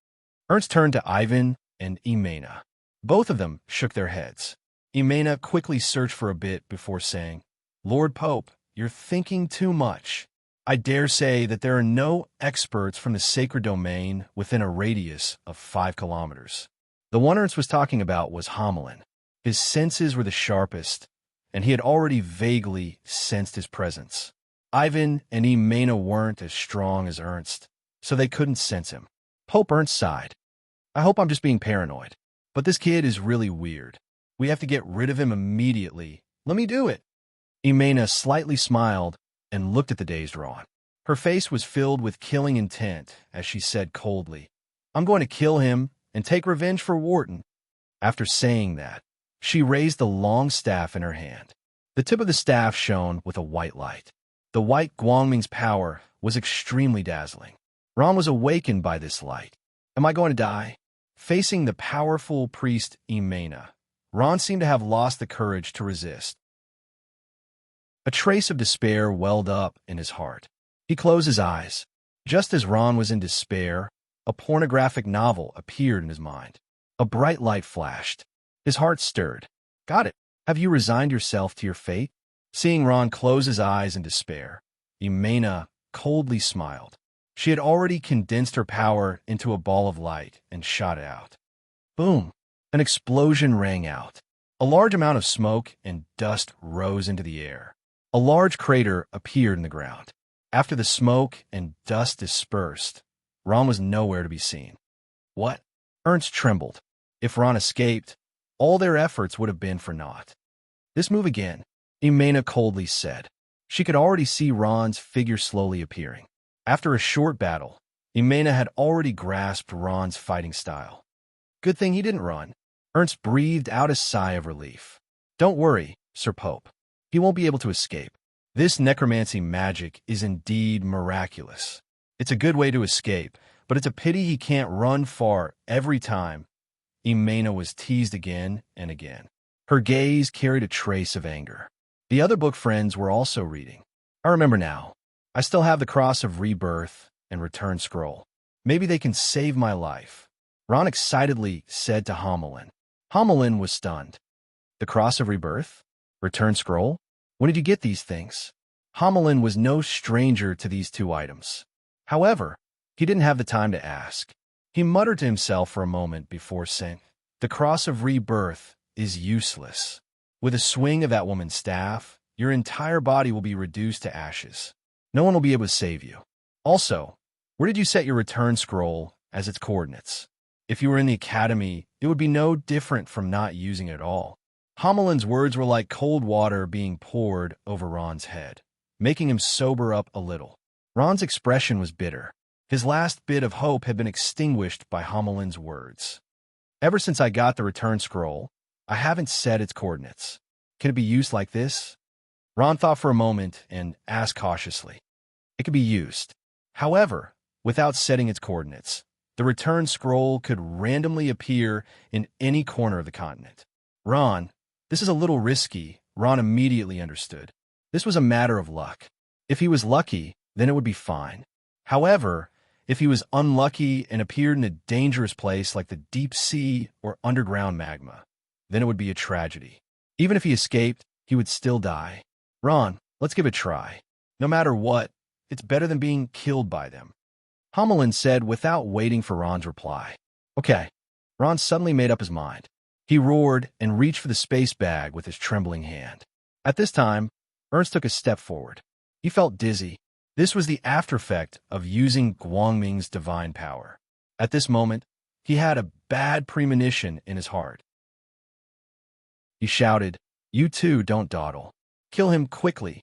Ernst turned to Ivan and Imena. Both of them shook their heads. Imena quickly searched for a bit before saying, Lord Pope, you're thinking too much. I dare say that there are no experts from the sacred domain within a radius of 5 kilometers. The one Ernst was talking about was Hamelin. His senses were the sharpest, and he had already vaguely sensed his presence. Ivan and Imena weren't as strong as Ernst, so they couldn't sense him. Pope Ernst sighed. I hope I'm just being paranoid, but this kid is really weird. We have to get rid of him immediately. Let me do it. Imena slightly smiled and looked at the dazed Ron. Her face was filled with killing intent as she said coldly, I'm going to kill him and take revenge for Wharton. After saying that, she raised the long staff in her hand. The tip of the staff shone with a white light. The white Guangming's power was extremely dazzling. Ron was awakened by this light. Am I going to die? Facing the powerful priest Imena, Ron seemed to have lost the courage to resist. A trace of despair welled up in his heart. He closed his eyes. Just as Ron was in despair, a pornographic novel appeared in his mind. A bright light flashed. His heart stirred. Got it. Have you resigned yourself to your fate? Seeing Ron close his eyes in despair, Imena coldly smiled. She had already condensed her power into a ball of light and shot it out. Boom! An explosion rang out. A large amount of smoke and dust rose into the air. A large crater appeared in the ground. After the smoke and dust dispersed, Ron was nowhere to be seen. What? Ernst trembled. If Ron escaped, all their efforts would have been for naught. This move again, Imena coldly said. She could already see Ron's figure slowly appearing. After a short battle, Imena had already grasped Ron's fighting style. Good thing he didn't run. Ernst breathed out a sigh of relief. Don't worry, Sir Pope. He won't be able to escape. This necromancy magic is indeed miraculous. It's a good way to escape, but it's a pity he can't run far every time. Imena was teased again and again. Her gaze carried a trace of anger. The other book friends were also reading. I remember now. I still have the Cross of Rebirth and Return Scroll. Maybe they can save my life. Ron excitedly said to Hamelin. Hamelin was stunned. The Cross of Rebirth? Return Scroll? When did you get these things? Hamelin was no stranger to these two items. However, he didn't have the time to ask. He muttered to himself for a moment before saying, The Cross of Rebirth is useless. With a swing of that woman's staff, your entire body will be reduced to ashes. No one will be able to save you. Also, where did you set your return scroll as its coordinates? If you were in the academy, it would be no different from not using it at all. Hamelin's words were like cold water being poured over Ron's head, making him sober up a little. Ron's expression was bitter. His last bit of hope had been extinguished by Hamelin's words. Ever since I got the return scroll, I haven't set its coordinates. Can it be used like this? Ron thought for a moment and asked cautiously. It could be used. However, without setting its coordinates, the return scroll could randomly appear in any corner of the continent. Ron, this is a little risky, Ron immediately understood. This was a matter of luck. If he was lucky, then it would be fine. However, if he was unlucky and appeared in a dangerous place like the deep sea or underground magma, then it would be a tragedy. Even if he escaped, he would still die. Ron, let's give it a try. No matter what, it's better than being killed by them. Hamelin said without waiting for Ron's reply. Okay. Ron suddenly made up his mind. He roared and reached for the space bag with his trembling hand. At this time, Ernst took a step forward. He felt dizzy. This was the aftereffect of using Guangming's divine power. At this moment, he had a bad premonition in his heart. He shouted, You too, don't dawdle. Kill him quickly.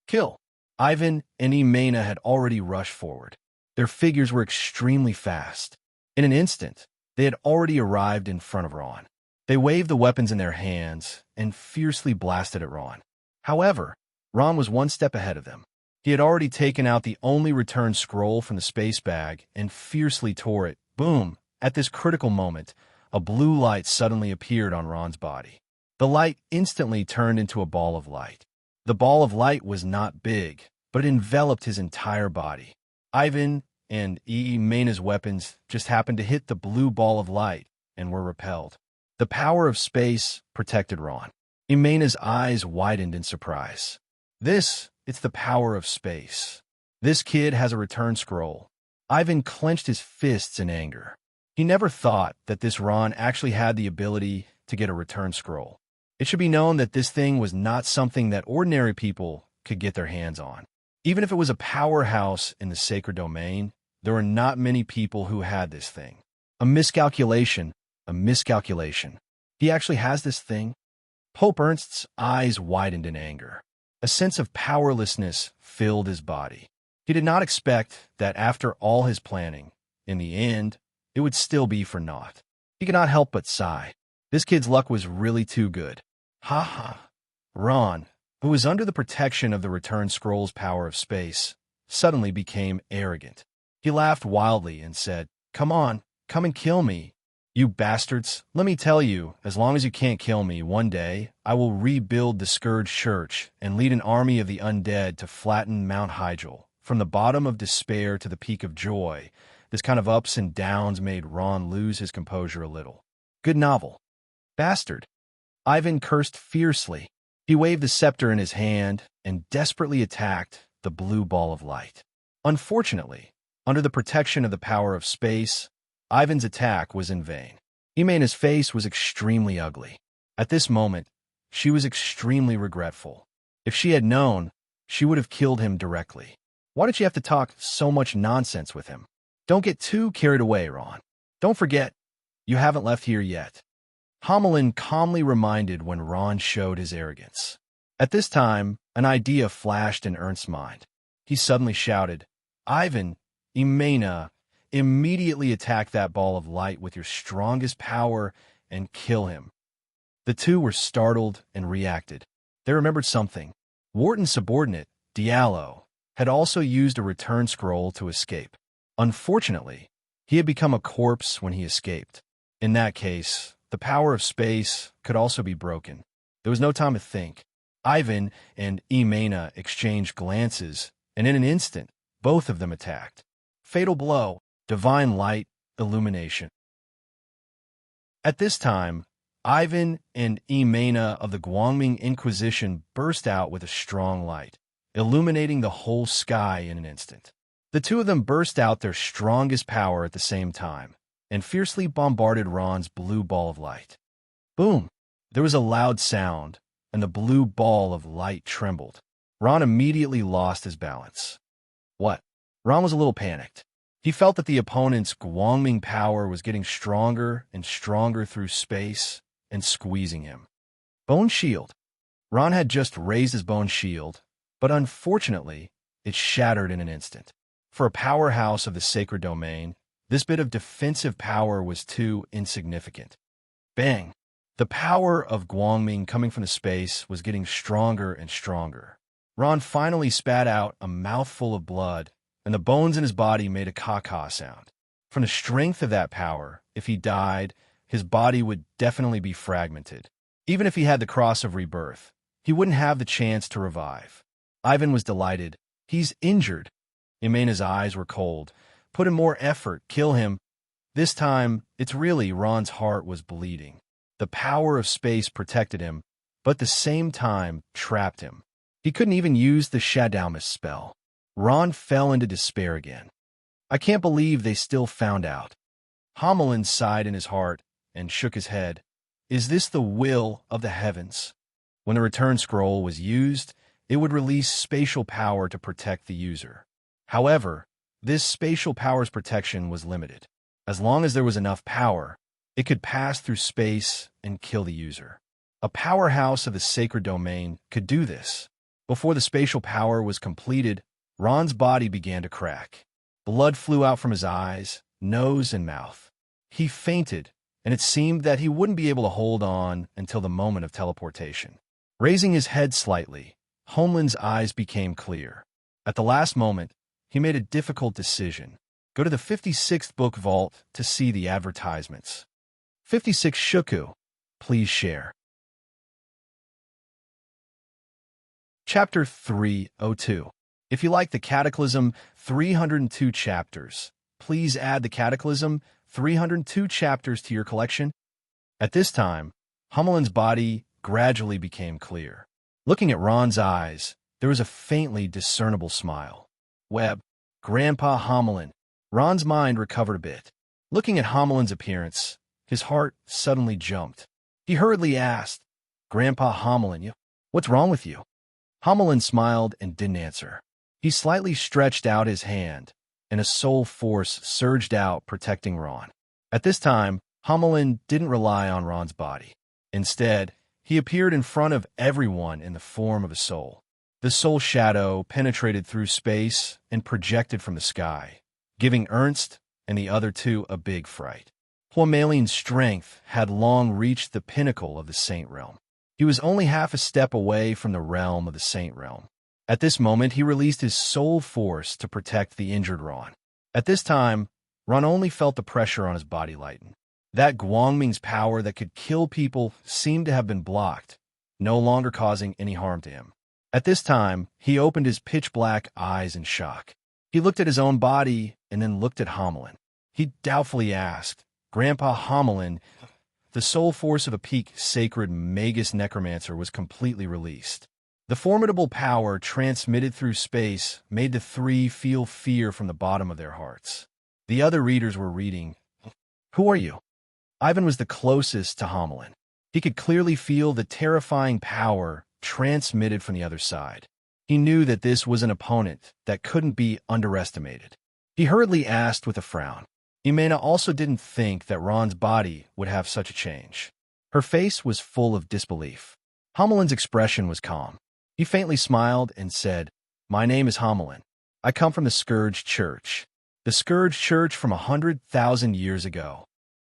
Kill. Ivan and Imena had already rushed forward. Their figures were extremely fast. In an instant, they had already arrived in front of Ron. They waved the weapons in their hands and fiercely blasted at Ron. However, Ron was one step ahead of them. He had already taken out the only return scroll from the space bag and fiercely tore it. Boom! At this critical moment, a blue light suddenly appeared on Ron's body. The light instantly turned into a ball of light. The ball of light was not big, but it enveloped his entire body. Ivan and Mena's weapons just happened to hit the blue ball of light and were repelled. The power of space protected Ron. Mena's eyes widened in surprise. It's the power of space. This kid has a return scroll. Ivan clenched his fists in anger. He never thought that this Ron actually had the ability to get a return scroll. It should be known that this thing was not something that ordinary people could get their hands on. Even if it was a powerhouse in the sacred domain, there were not many people who had this thing. A miscalculation. He actually has this thing? Pope Ernst's eyes widened in anger. A sense of powerlessness filled his body. He did not expect that after all his planning, in the end, it would still be for naught. He could not help but sigh. This kid's luck was really too good. Ha ha. Ron, who was under the protection of the Return Scroll's power of space, suddenly became arrogant. He laughed wildly and said, "Come on, come and kill me. You bastards, let me tell you, as long as you can't kill me, one day I will rebuild the Scourge Church and lead an army of the undead to flatten Mount Hygel. From the bottom of despair to the peak of joy." This kind of ups and downs made Ron lose his composure a little. Good novel. Bastard. Ivan cursed fiercely. He waved the scepter in his hand and desperately attacked the blue ball of light. Unfortunately, under the protection of the power of space, Ivan's attack was in vain. Imena's face was extremely ugly. At this moment, she was extremely regretful. If she had known, she would have killed him directly. Why did she have to talk so much nonsense with him? Don't get too carried away, Ron. Don't forget, you haven't left here yet. Hamelin calmly reminded when Ron showed his arrogance. At this time, an idea flashed in Ernst's mind. He suddenly shouted, "Ivan, Imena, immediately attack that ball of light with your strongest power and kill him." The two were startled and reacted. They remembered something. Wharton's subordinate, Diallo, had also used a return scroll to escape. Unfortunately, he had become a corpse when he escaped. In that case, the power of space could also be broken. There was no time to think. Ivan and Imena exchanged glances, and in an instant, both of them attacked. Fatal blow, divine light, illumination. At this time, Ivan and Imena of the Guangming Inquisition burst out with a strong light, illuminating the whole sky in an instant. The two of them burst out their strongest power at the same time, and fiercely bombarded Ron's blue ball of light. Boom! There was a loud sound, and the blue ball of light trembled. Ron immediately lost his balance. What? Ron was a little panicked. He felt that the opponent's Guangming power was getting stronger and stronger through space and squeezing him. Bone shield. Ron had just raised his bone shield, but unfortunately, it shattered in an instant. For a powerhouse of the sacred domain, this bit of defensive power was too insignificant. Bang! The power of Guangming coming from the space was getting stronger and stronger. Ron finally spat out a mouthful of blood, and the bones in his body made a caw-caw sound. From the strength of that power, if he died, his body would definitely be fragmented. Even if he had the cross of rebirth, he wouldn't have the chance to revive. Ivan was delighted. He's injured. Imena's eyes were cold. Put in more effort, kill him. This time, it's really Ron's heart was bleeding. The power of space protected him, but at the same time trapped him. He couldn't even use the Shadowmas spell. Ron fell into despair again. I can't believe they still found out. Hamelin sighed in his heart and shook his head. Is this the will of the heavens? When the return scroll was used, it would release spatial power to protect the user. However, this spatial power's protection was limited. As long as there was enough power, it could pass through space and kill the user. A powerhouse of the sacred domain could do this. Before the spatial power was completed, Ron's body began to crack. Blood flew out from his eyes, nose, and mouth. He fainted, and it seemed that he wouldn't be able to hold on until the moment of teleportation. Raising his head slightly, Homeland's eyes became clear. At the last moment, he made a difficult decision. Go to the 56th book vault to see the advertisements. 56 Shuku. Please share. Chapter 302. If you like the Cataclysm 302 chapters, please add the Cataclysm 302 chapters to your collection. At this time, Hummelin's body gradually became clear. Looking at Ron's eyes, there was a faintly discernible smile. Webb, Grandpa Hummelin. Ron's mind recovered a bit. Looking at Hummelin's appearance, his heart suddenly jumped. He hurriedly asked, Grandpa Hummelin, what's wrong with you? Hummelin smiled and didn't answer. He slightly stretched out his hand, and a soul force surged out, protecting Ron. At this time, Hummelin didn't rely on Ron's body. Instead, he appeared in front of everyone in the form of a soul. The soul shadow penetrated through space and projected from the sky, giving Ernst and the other two a big fright. Plomalin's strength had long reached the pinnacle of the Saint Realm. He was only half a step away from the realm of the Saint Realm. At this moment, he released his soul force to protect the injured Ron. At this time, Ron only felt the pressure on his body lighten. That Guangming's power that could kill people seemed to have been blocked, no longer causing any harm to him. At this time, he opened his pitch-black eyes in shock. He looked at his own body and then looked at Hummelin. He doubtfully asked, Grandpa Hummelin, the soul force of a peak sacred Magus necromancer was completely released. The formidable power transmitted through space made the three feel fear from the bottom of their hearts. The other readers were reading, Who are you? Ivan was the closest to Hummelin. He could clearly feel the terrifying power transmitted from the other side. He knew that this was an opponent that couldn't be underestimated. He hurriedly asked with a frown. Imena also didn't think that Ron's body would have such a change. Her face was full of disbelief. Hummelin's expression was calm. He faintly smiled and said, My name is Hummelin. I come from the Scourge Church. The Scourge Church from 100,000 years ago.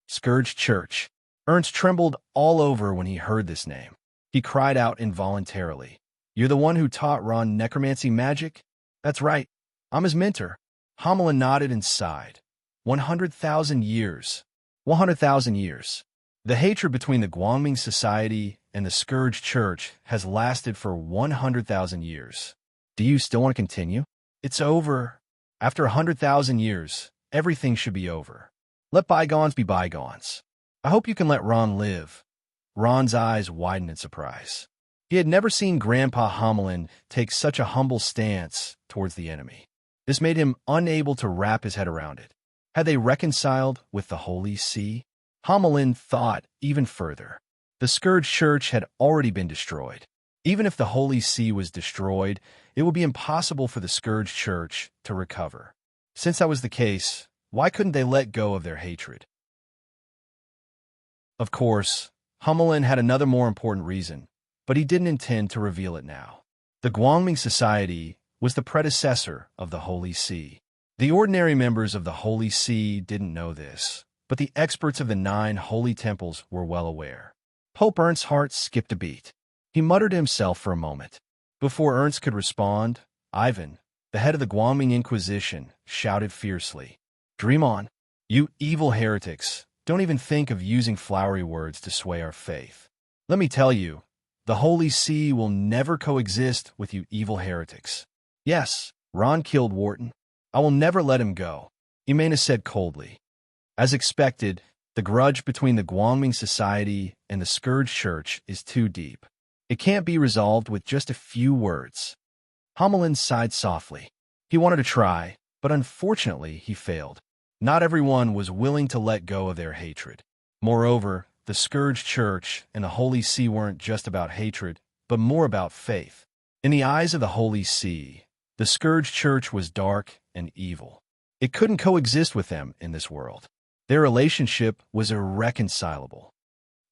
Scourge Church. Ernst trembled all over when he heard this name. He cried out involuntarily. You're the one who taught Ron necromancy magic? That's right. I'm his mentor. Hummelin nodded and sighed. 100,000 years. 100,000 years. The hatred between the Guangming Society and the Scourge Church has lasted for 100,000 years. Do you still want to continue? It's over. After 100,000 years, everything should be over. Let bygones be bygones. I hope you can let Ron live. Ron's eyes widened in surprise. He had never seen Grandpa Hummelin take such a humble stance towards the enemy. This made him unable to wrap his head around it. Had they reconciled with the Holy See? Hummelin thought even further. The Scourge Church had already been destroyed. Even if the Holy See was destroyed, it would be impossible for the Scourge Church to recover. Since that was the case, why couldn't they let go of their hatred? Of course, Hummelin had another more important reason, but he didn't intend to reveal it now. The Guangming Society was the predecessor of the Holy See. The ordinary members of the Holy See didn't know this, but the experts of the 9 holy temples were well aware. Pope Ernst's heart skipped a beat. He muttered to himself for a moment. Before Ernst could respond, Ivan, the head of the Guangming Inquisition, shouted fiercely, Dream on. You evil heretics, don't even think of using flowery words to sway our faith. Let me tell you, the Holy See will never coexist with you evil heretics. Yes, Ron killed Wharton. I will never let him go, Imena said coldly. As expected, the grudge between the Guangming Society and the Scourge Church is too deep. It can't be resolved with just a few words. Hummelin sighed softly. He wanted to try, but unfortunately he failed. Not everyone was willing to let go of their hatred. Moreover, the Scourge Church and the Holy See weren't just about hatred, but more about faith. In the eyes of the Holy See, the Scourge Church was dark and evil. It couldn't coexist with them in this world. Their relationship was irreconcilable.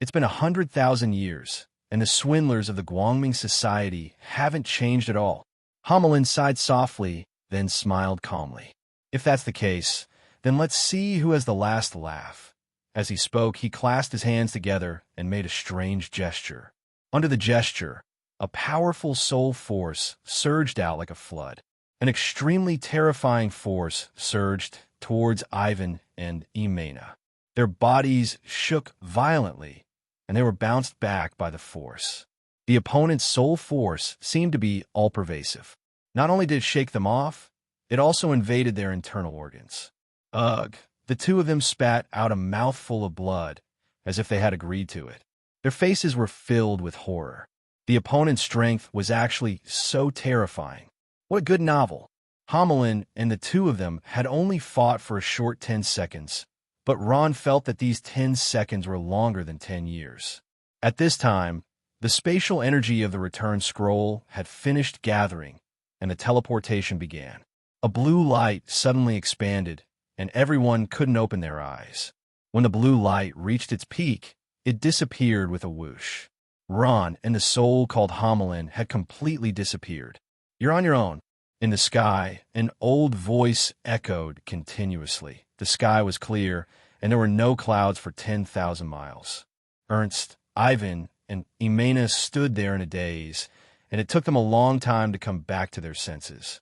It's been 100,000 years, and the swindlers of the Guangming Society haven't changed at all. Hummelin sighed softly, then smiled calmly. If that's the case, then let's see who has the last laugh. As he spoke, he clasped his hands together and made a strange gesture. Under the gesture, a powerful soul force surged out like a flood. An extremely terrifying force surged towards Ivan and Imena. Their bodies shook violently, and they were bounced back by the force. The opponent's sole force seemed to be all-pervasive. Not only did it shake them off, it also invaded their internal organs. Ugh! The two of them spat out a mouthful of blood, as if they had agreed to it. Their faces were filled with horror. The opponent's strength was actually so terrifying. What a good novel! Hamelin and the two of them had only fought for a short 10 seconds, but Ron felt that these 10 seconds were longer than 10 years. At this time, the spatial energy of the return scroll had finished gathering, and the teleportation began. A blue light suddenly expanded, and everyone couldn't open their eyes. When the blue light reached its peak, it disappeared with a whoosh. Ron and the soul called Hamelin had completely disappeared. "You're on your own." In the sky, an old voice echoed continuously. The sky was clear, and there were no clouds for 10,000 miles. Ernst, Ivan, and Imena stood there in a daze, and it took them a long time to come back to their senses.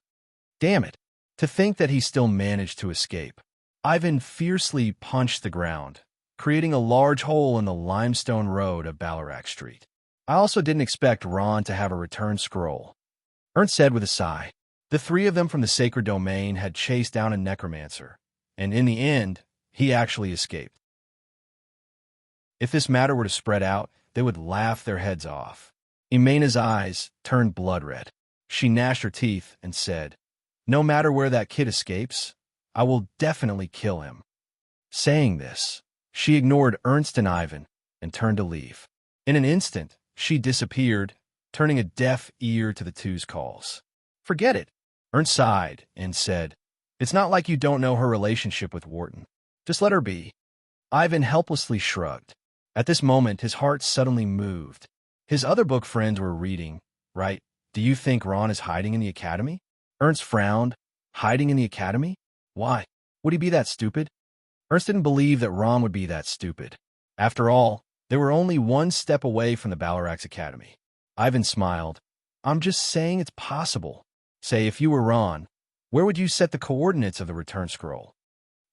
Damn it! To think that he still managed to escape. Ivan fiercely punched the ground, creating a large hole in the limestone road of Ballarat Street. "I also didn't expect Ron to have a return scroll," Ernst said with a sigh. The three of them from the sacred domain had chased down a necromancer, and in the end, he actually escaped. If this matter were to spread out, they would laugh their heads off. Imena's eyes turned blood red. She gnashed her teeth and said, "No matter where that kid escapes, I will definitely kill him." Saying this, she ignored Ernst and Ivan and turned to leave. In an instant, she disappeared, turning a deaf ear to the two's calls. "Forget it," Ernst sighed and said, "It's not like you don't know her relationship with Wharton. Just let her be." Ivan helplessly shrugged. At this moment, his heart suddenly moved. His other book friends were reading, right? "Do you think Ron is hiding in the academy?" Ernst frowned. Hiding in the academy? Why? Would he be that stupid? Ernst didn't believe that Ron would be that stupid. After all, they were only one step away from the Ballarat Academy. Ivan smiled. "I'm just saying it's possible. Say, if you were Ron, where would you set the coordinates of the return scroll?"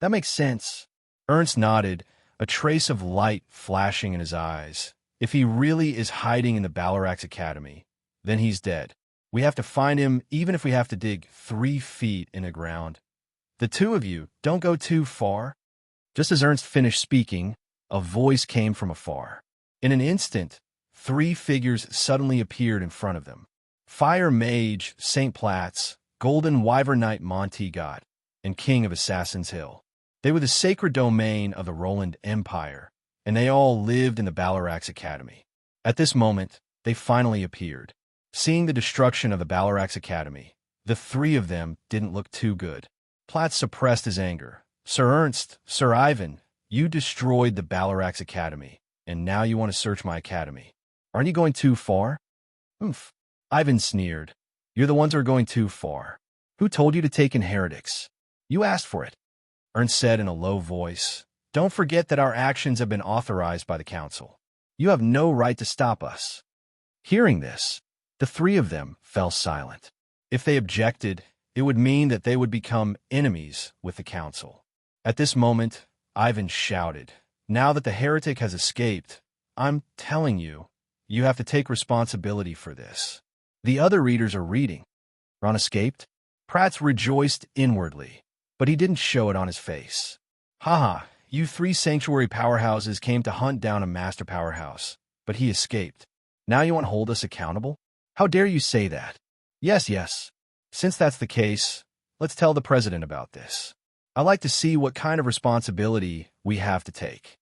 "That makes sense." Ernst nodded, a trace of light flashing in his eyes. "If he really is hiding in the Ballarat Academy, then he's dead. We have to find him even if we have to dig 3 feet in the ground. The two of you, don't go too far." Just as Ernst finished speaking, a voice came from afar. In an instant, 3 figures suddenly appeared in front of them. Fire Mage St. Platts, Golden Wyvern Knight Monty God, and King of Assassin's Hill. They were the sacred domain of the Roland Empire, and they all lived in the Ballarat Academy. At this moment, they finally appeared. Seeing the destruction of the Ballarat Academy, the 3 of them didn't look too good. Platts suppressed his anger. "Sir Ernst, Sir Ivan, you destroyed the Ballarat Academy, and now you want to search my academy. Aren't you going too far?" "Oomph." Ivan sneered. "You're the ones who are going too far. Who told you to take in heretics? You asked for it." Ernst said in a low voice, "Don't forget that our actions have been authorized by the council. You have no right to stop us." Hearing this, the 3 of them fell silent. If they objected, it would mean that they would become enemies with the council. At this moment, Ivan shouted, "Now that the heretic has escaped, I'm telling you, you have to take responsibility for this." The other readers are reading. Ron escaped? Pratt rejoiced inwardly, but he didn't show it on his face. "Haha, you 3 sanctuary powerhouses came to hunt down a master powerhouse, but he escaped. Now you want to hold us accountable? How dare you say that?" Yes. Since that's the case, let's tell the president about this. I'd like to see what kind of responsibility we have to take."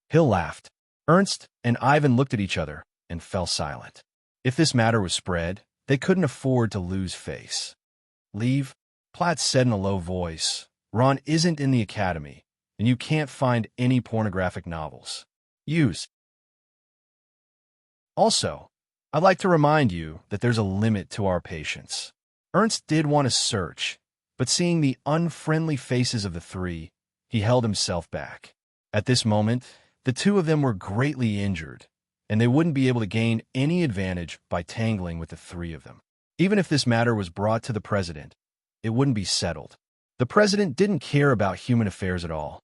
Hill laughed. Ernst and Ivan looked at each other and fell silent. If this matter was spread, they couldn't afford to lose face. "Leave," Platt said in a low voice. "Ron isn't in the academy, and you can't find any pornographic novels. Use. Also, I'd like to remind you that there's a limit to our patience." Ernst did want to search, but seeing the unfriendly faces of the 3, he held himself back. At this moment, the 2 of them were greatly injured, and they wouldn't be able to gain any advantage by tangling with the 3 of them. Even if this matter was brought to the president, it wouldn't be settled. The president didn't care about human affairs at all.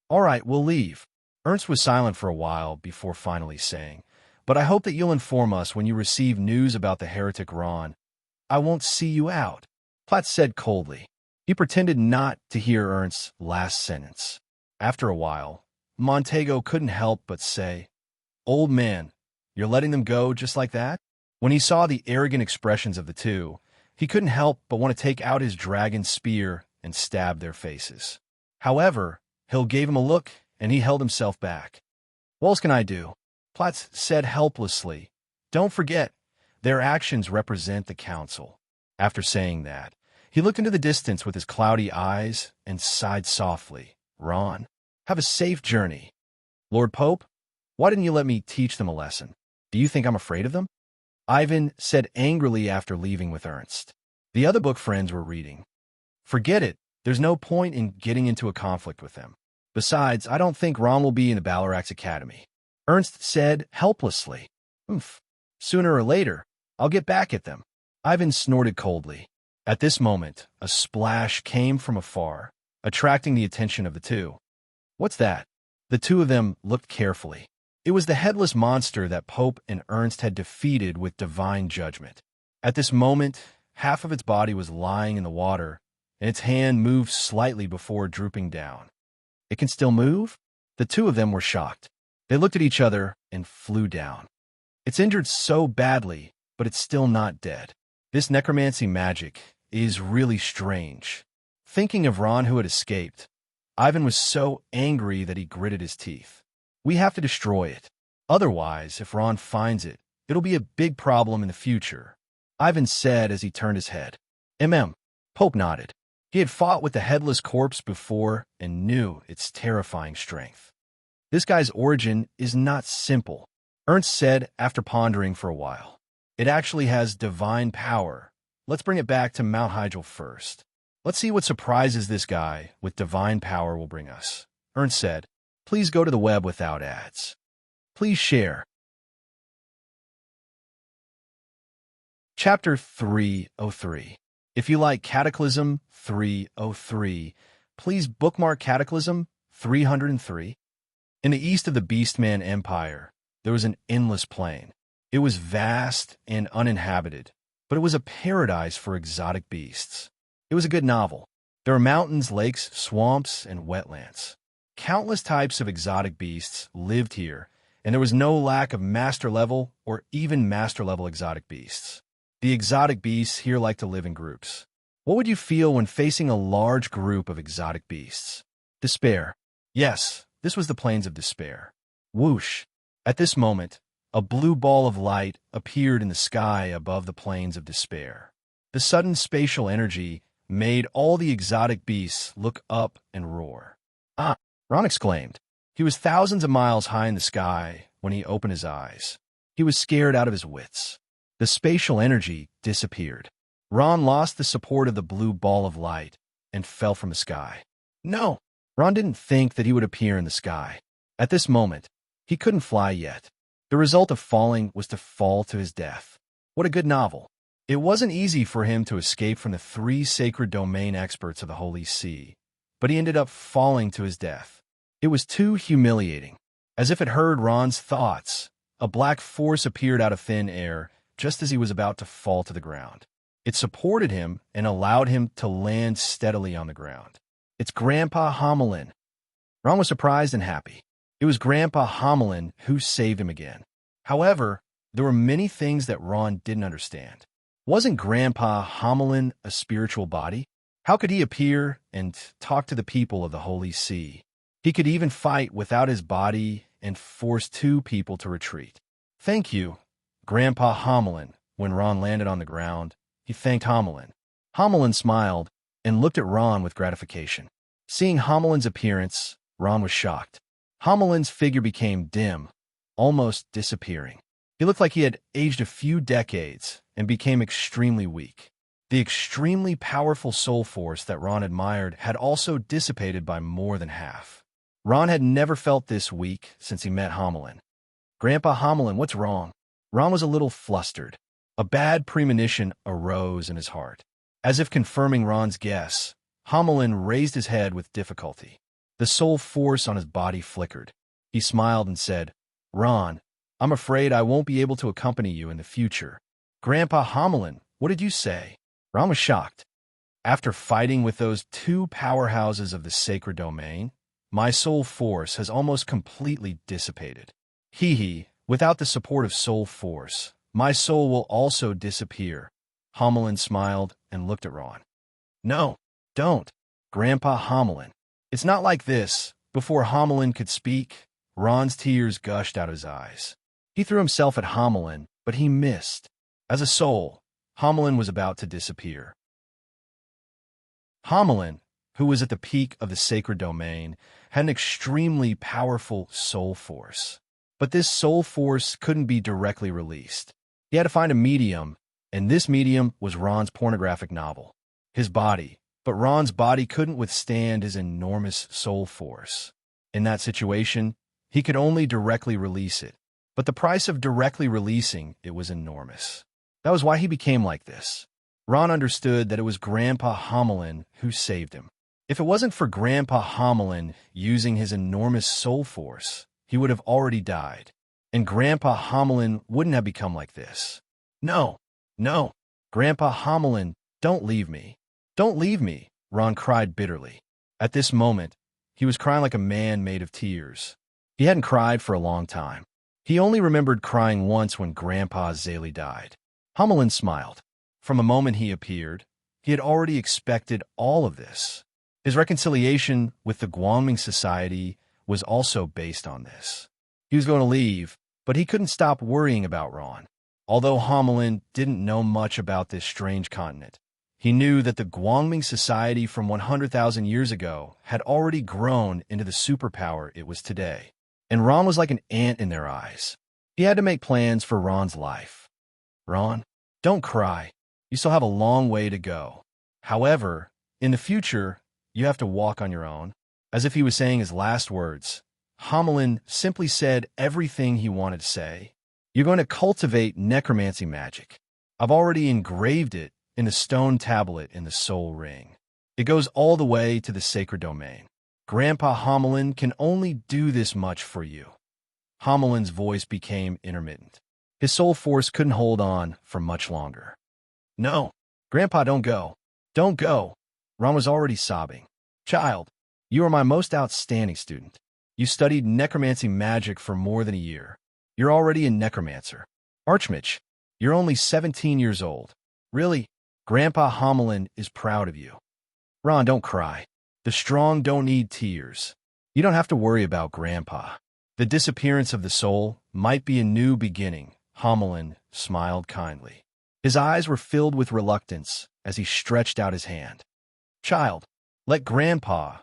"All right, we'll leave." Ernst was silent for a while before finally saying, But I hope that you'll inform us when you receive news about the heretic Ron. I won't see you out, Platt said coldly. He pretended not to hear Ernst's last sentence. After a while, Montego couldn't help but say, "Old man, you're letting them go just like that?" When he saw the arrogant expressions of the two, he couldn't help but want to take out his dragon spear and stab their faces. However, Hill gave him a look, and he held himself back. "What else can I do?" Platt said helplessly. "Don't forget, their actions represent the council." After saying that, he looked into the distance with his cloudy eyes and sighed softly. "Ron, have a safe journey. Lord Pope, why didn't you let me teach them a lesson? Do you think I'm afraid of them?" Ivan said angrily after leaving with Ernst. The other book friends were reading. "Forget it. There's no point in getting into a conflict with them. Besides, I don't think Ron will be in the Balarax Academy," Ernst said helplessly. "Oomph. Sooner or later, I'll get back at them." Ivan snorted coldly. At this moment, a splash came from afar, attracting the attention of the two. "What's that?" The two of them looked carefully. It was the headless monster that Pope and Ernst had defeated with divine judgment. At this moment, half of its body was lying in the water, and its hand moved slightly before drooping down. "It can still move?" The two of them were shocked. They looked at each other and flew down. "It's injured so badly, but it's still not dead. This necromancy magic is really strange." Thinking of Ron who had escaped, Ivan was so angry that he gritted his teeth. "We have to destroy it. Otherwise, if Ron finds it, it'll be a big problem in the future," Ivan said as he turned his head. Pope nodded. He had fought with the headless corpse before and knew its terrifying strength. "This guy's origin is not simple," Ernst said after pondering for a while. "It actually has divine power. Let's bring it back to Mount Hygel first. Let's see what surprises this guy with divine power will bring us," Ernst said. Please go to the web without ads. Please share. Chapter 303. If you like Cataclysm 303, please bookmark Cataclysm 303. In the east of the Beastman Empire, there was an endless plain. It was vast and uninhabited, but it was a paradise for exotic beasts. It was a good novel. There were mountains, lakes, swamps, and wetlands. Countless types of exotic beasts lived here, and there was no lack of master-level or even master-level exotic beasts. The exotic beasts here like to live in groups. What would you feel when facing a large group of exotic beasts? Despair. Yes, this was the Plains of Despair. Whoosh! At this moment, a blue ball of light appeared in the sky above the Plains of Despair. The sudden spatial energy made all the exotic beasts look up and roar. "Ah!" Ron exclaimed. He was thousands of miles high in the sky when he opened his eyes. He was scared out of his wits. The spatial energy disappeared. Ron lost the support of the blue ball of light and fell from the sky. No! Ron didn't think that he would appear in the sky. At this moment, he couldn't fly yet. The result of falling was to fall to his death. What a good novel. It wasn't easy for him to escape from the 3 sacred domain experts of the Holy See, but he ended up falling to his death. It was too humiliating. As if it heard Ron's thoughts, a black force appeared out of thin air just as he was about to fall to the ground. It supported him and allowed him to land steadily on the ground. It's Grandpa Hamelin. Ron was surprised and happy. It was Grandpa Hamelin who saved him again. However, there were many things that Ron didn't understand. Wasn't Grandpa Hamelin a spiritual body? How could he appear and talk to the people of the Holy See? He could even fight without his body and force 2 people to retreat. "Thank you, Grandpa Hamelin." When Ron landed on the ground, he thanked Hamelin. Hamelin smiled and looked at Ron with gratification. Seeing Hamelin's appearance, Ron was shocked. Hamelin's figure became dim, almost disappearing. He looked like he had aged a few decades and became extremely weak. The extremely powerful soul force that Ron admired had also dissipated by more than half. Ron had never felt this weak since he met Hamelin. "Grandpa Hamelin, what's wrong?" Ron was a little flustered. A bad premonition arose in his heart. As if confirming Ron's guess, Hamelin raised his head with difficulty. The soul force on his body flickered. He smiled and said, "Ron, I'm afraid I won't be able to accompany you in the future. Grandpa Homelin, what did you say? Ron was shocked. After fighting with those two powerhouses of the sacred domain, my soul force has almost completely dissipated. Without the support of soul force, my soul will also disappear. Homelin smiled and looked at Ron. No, don't, Grandpa Homelin. It's not like this. Before Homelin could speak, Ron's tears gushed out of his eyes. He threw himself at Homelin, but he missed. As a soul, Homelin was about to disappear. Homelin, who was at the peak of the sacred domain, had an extremely powerful soul force. But this soul force couldn't be directly released. He had to find a medium, and this medium was Ron's pornographic novel. His body, but Ron's body couldn't withstand his enormous soul force. In that situation, he could only directly release it. But the price of directly releasing it was enormous. That was why he became like this. Ron understood that it was Grandpa Homelin who saved him. If it wasn't for Grandpa Homelin using his enormous soul force, he would have already died. And Grandpa Homelin wouldn't have become like this. No, Grandpa Homelin, don't leave me. Don't leave me, Ron cried bitterly. At this moment, he was crying like a man made of tears. He hadn't cried for a long time. He only remembered crying once when Grandpa Zaley died. Homelin smiled. From the moment he appeared, he had already expected all of this. His reconciliation with the Guangming Society was also based on this. He was going to leave, but he couldn't stop worrying about Ron. Although Homelin didn't know much about this strange continent, he knew that the Guangming Society from 100,000 years ago had already grown into the superpower it was today. And Ron was like an ant in their eyes. He had to make plans for Ron's life. Ron, don't cry. You still have a long way to go. However, in the future, you have to walk on your own. As if he was saying his last words, Homelin simply said everything he wanted to say. You're going to cultivate necromancy magic. I've already engraved it in the stone tablet in the soul ring. It goes all the way to the sacred domain. Grandpa Homelin can only do this much for you. Homelin's voice became intermittent. His soul force couldn't hold on for much longer. No, Grandpa, don't go. Don't go. Ron was already sobbing. Child, you are my most outstanding student. You studied necromancy magic for more than a year. You're already a necromancer. Archmage, you're only 17 years old. Really, Grandpa Homelin is proud of you. Ron, don't cry. The strong don't need tears. You don't have to worry about Grandpa. The disappearance of the soul might be a new beginning. Homelin smiled kindly. His eyes were filled with reluctance as he stretched out his hand. Child, let Grandpa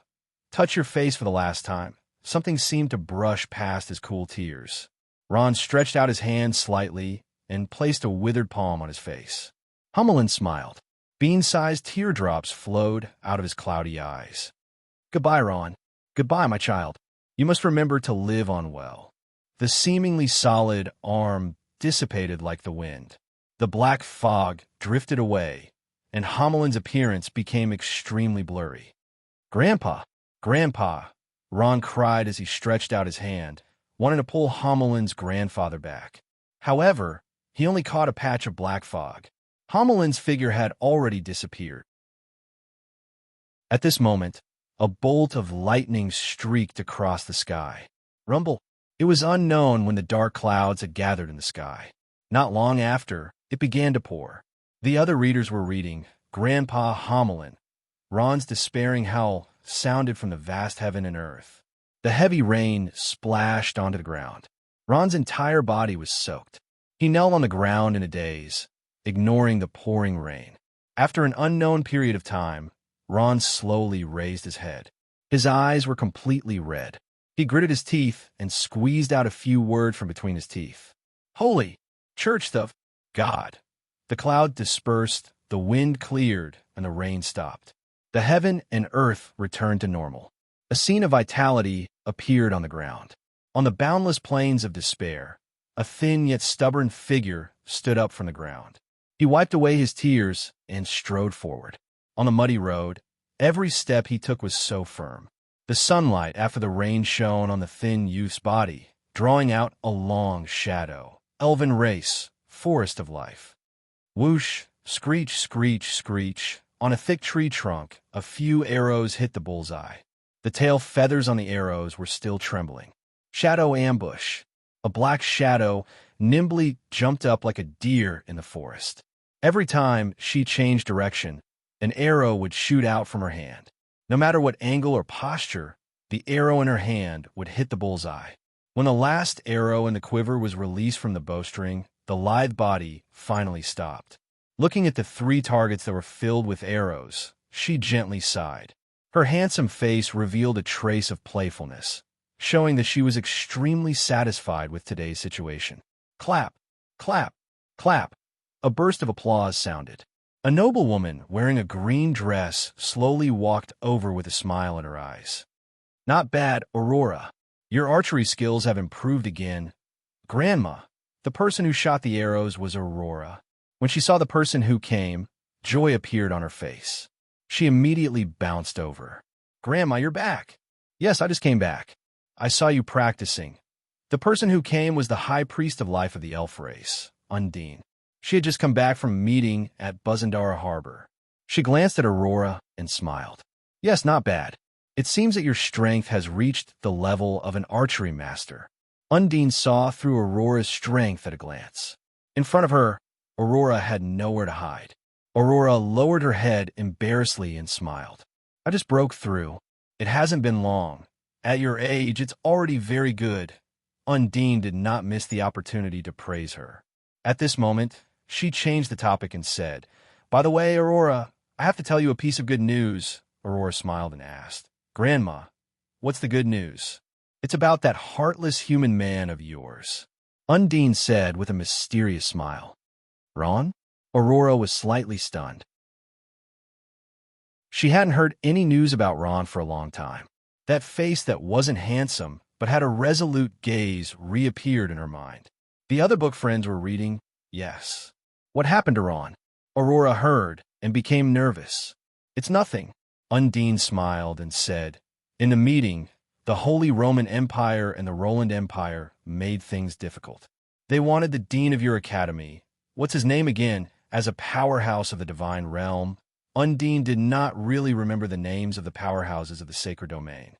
touch your face for the last time. Something seemed to brush past his cool tears. Ron stretched out his hand slightly and placed a withered palm on his face. Homelin smiled. Bean-sized teardrops flowed out of his cloudy eyes. Goodbye, Ron. Goodbye, my child. You must remember to live on well. The seemingly solid arm dissipated like the wind. The black fog drifted away, and Homelin's appearance became extremely blurry. Grandpa! Grandpa! Ron cried as he stretched out his hand, wanting to pull Homelin's grandfather back. However, he only caught a patch of black fog. Homelin's figure had already disappeared. At this moment, a bolt of lightning streaked across the sky. Rumble! It was unknown when the dark clouds had gathered in the sky. Not long after, it began to pour. The other readers were reading. Grandpa Homelin. Ron's despairing howl sounded from the vast heaven and earth. The heavy rain splashed onto the ground. Ron's entire body was soaked. He knelt on the ground in a daze, ignoring the pouring rain. After an unknown period of time, Ron slowly raised his head. His eyes were completely red. He gritted his teeth and squeezed out a few words from between his teeth. Holy Church of God! The cloud dispersed, the wind cleared, and the rain stopped. The heaven and earth returned to normal. A scene of vitality appeared on the ground. On the boundless plains of despair, a thin yet stubborn figure stood up from the ground. He wiped away his tears and strode forward. On the muddy road, every step he took was so firm. The sunlight after the rain shone on the thin youth's body, drawing out a long shadow. Elven race, forest of life. Whoosh, screech, screech, screech. On a thick tree trunk, a few arrows hit the bullseye. The tail feathers on the arrows were still trembling. Shadow ambush. A black shadow nimbly jumped up like a deer in the forest. Every time she changed direction, an arrow would shoot out from her hand. No matter what angle or posture, the arrow in her hand would hit the bullseye. When the last arrow in the quiver was released from the bowstring, the lithe body finally stopped. Looking at the 3 targets that were filled with arrows, she gently sighed. Her handsome face revealed a trace of playfulness, showing that she was extremely satisfied with today's situation. Clap, clap, clap. A burst of applause sounded. A noblewoman wearing a green dress slowly walked over with a smile in her eyes. Not bad, Aurora. Your archery skills have improved again. Grandma. The person who shot the arrows was Aurora. When she saw the person who came, joy appeared on her face. She immediately bounced over. Grandma, you're back. Yes, I just came back. I saw you practicing. The person who came was the high priest of life of the elf race, Undine. She had just come back from a meeting at Buzandara Harbor. She glanced at Aurora and smiled. Yes, not bad. It seems that your strength has reached the level of an archery master. Undine saw through Aurora's strength at a glance. In front of her, Aurora had nowhere to hide. Aurora lowered her head embarrassedly and smiled. I just broke through. It hasn't been long. At your age, it's already very good. Undine did not miss the opportunity to praise her. At this moment, she changed the topic and said, By the way, Aurora, I have to tell you a piece of good news. Aurora smiled and asked, Grandma, what's the good news? It's about that heartless human man of yours. Undine said with a mysterious smile. Ron? Aurora was slightly stunned. She hadn't heard any news about Ron for a long time. That face that wasn't handsome but had a resolute gaze reappeared in her mind. The other book friends were reading, Yes. What happened to Ron? Aurora heard and became nervous. It's nothing. Undine smiled and said, In the meeting, the Holy Roman Empire and the Roland Empire made things difficult. They wanted the dean of your academy, what's his name again, as a powerhouse of the divine realm. Undine did not really remember the names of the powerhouses of the sacred domain.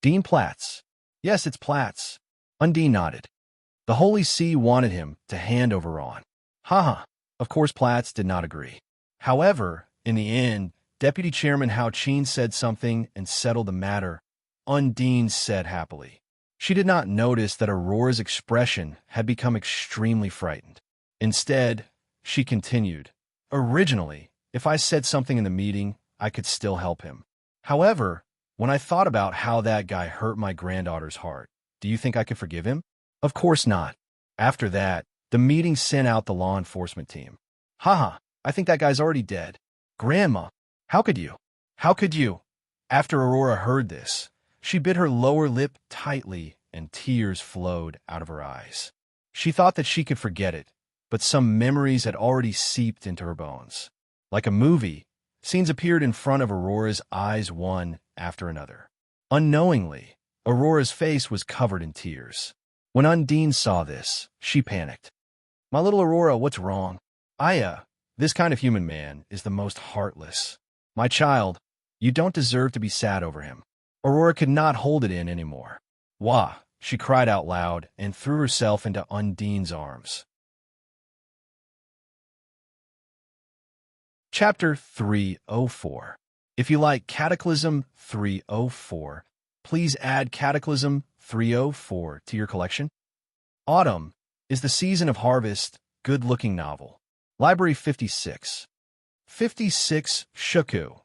Dean Platts. Yes, it's Platts. Undine nodded. The Holy See wanted him to hand over Ron. Haha. Of course Platts did not agree. However, in the end, Deputy Chairman Hao Qin said something and settled the matter. Undine said happily. She did not notice that Aurora's expression had become extremely frightened. Instead, she continued, Originally, if I said something in the meeting, I could still help him. However, when I thought about how that guy hurt my granddaughter's heart, do you think I could forgive him? Of course not. After that, the meeting sent out the law enforcement team. Haha, I think that guy's already dead. Grandma, how could you? How could you? After Aurora heard this, she bit her lower lip tightly and tears flowed out of her eyes. She thought that she could forget it, but some memories had already seeped into her bones. Like a movie, scenes appeared in front of Aurora's eyes one after another. Unknowingly, Aurora's face was covered in tears. When Undine saw this, she panicked. My little Aurora, what's wrong? This kind of human man is the most heartless. My child, you don't deserve to be sad over him. Aurora could not hold it in anymore. Wah! She cried out loud and threw herself into Undine's arms. Chapter 304. If you like Cataclysm 304, please add Cataclysm 304 to your collection. Autumn is the season of harvest, good-looking novel. Library 56. 56 Shuku.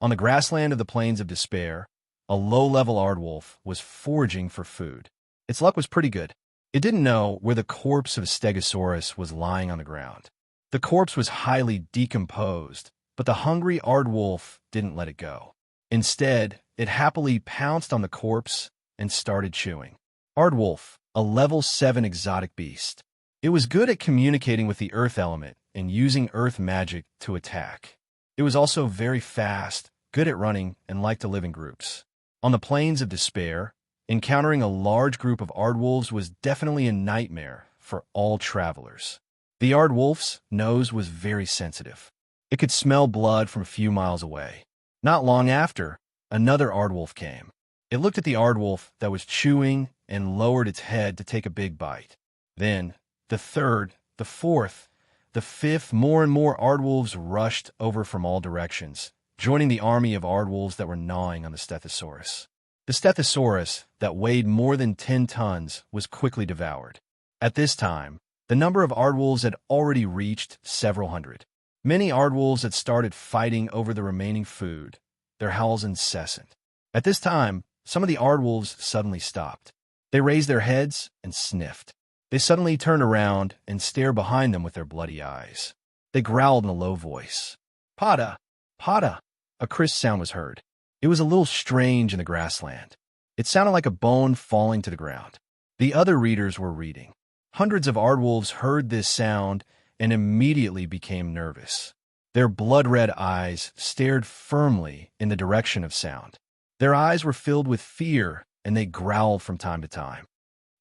On the grassland of the Plains of Despair, a low-level aardwolf was foraging for food. Its luck was pretty good. It didn't know where the corpse of a stegosaurus was lying on the ground. The corpse was highly decomposed, but the hungry aardwolf didn't let it go. Instead, it happily pounced on the corpse and started chewing. Aardwolf, a level 7 exotic beast. It was good at communicating with the earth element and using earth magic to attack. It was also very fast, good at running, and liked to live in groups. On the Plains of Despair, Encountering a large group of aardwolves was definitely a nightmare for all travelers. The aardwolf's nose was very sensitive. It could smell blood from a few miles away. Not long after, another aardwolf came. It looked at the aardwolf that was chewing and lowered its head to take a big bite. Then, the third, the fourth, the fifth, more and more aardwolves rushed over from all directions, joining the army of aardwolves that were gnawing on the Stegosaurus. The Stegosaurus, that weighed more than 10 tons, was quickly devoured. At this time, the number of aardwolves had already reached several hundred. Many aardwolves had started fighting over the remaining food, their howls incessant. At this time, some of the aardwolves suddenly stopped. They raised their heads and sniffed. They suddenly turned around and stared behind them with their bloody eyes. They growled in a low voice. "Pada! Pada!" A crisp sound was heard. It was a little strange in the grassland. It sounded like a bone falling to the ground. The other readers were reading. Hundreds of aardwolves heard this sound and immediately became nervous. Their blood-red eyes stared firmly in the direction of sound. Their eyes were filled with fear, and they growled from time to time.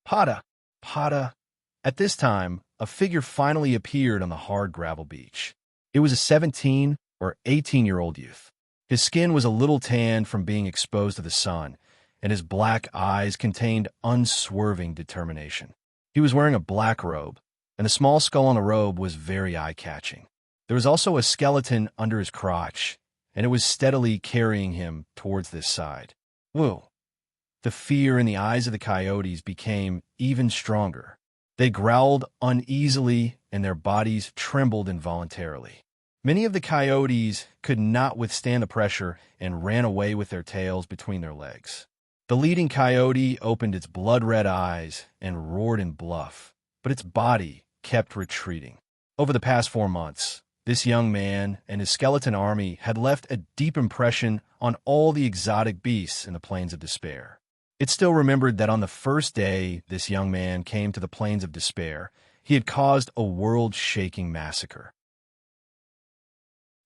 "Pada! Pada!" At this time, a figure finally appeared on the hard gravel beach. It was a 17 or 18-year-old youth. His skin was a little tanned from being exposed to the sun, and his black eyes contained unswerving determination. He was wearing a black robe, and the small skull on the robe was very eye-catching. There was also a skeleton under his crotch, and it was steadily carrying him towards this side. Whoa! The fear in the eyes of the coyotes became even stronger. They growled uneasily, and their bodies trembled involuntarily. Many of the coyotes could not withstand the pressure and ran away with their tails between their legs. The leading coyote opened its blood-red eyes and roared in bluff, but its body kept retreating. Over the past 4 months, this young man and his skeleton army had left a deep impression on all the exotic beasts in the Plains of Despair. It still remembered that on the first day this young man came to the Plains of Despair, he had caused a world-shaking massacre.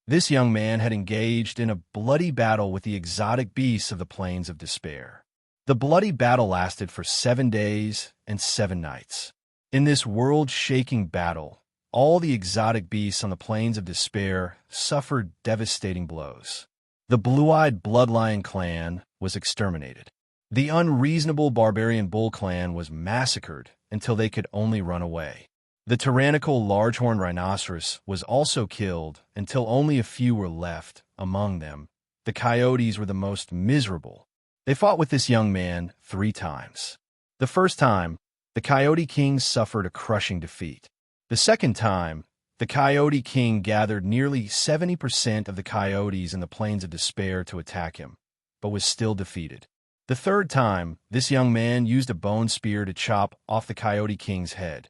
This young man had engaged in a bloody battle with the exotic beasts of the Plains of Despair. The bloody battle lasted for 7 days and 7 nights. In this world-shaking battle, all the exotic beasts on the Plains of Despair suffered devastating blows. The blue-eyed Bloodlion clan was exterminated. The unreasonable barbarian Bull clan was massacred until they could only run away. The tyrannical large-horned rhinoceros was also killed until only a few were left. Among them, the coyotes were the most miserable. They fought with this young man 3 times. The first time, the Coyote King suffered a crushing defeat. The second time, the Coyote King gathered nearly 70% of the coyotes in the Plains of Despair to attack him, but was still defeated. The third time, this young man used a bone spear to chop off the Coyote King's head.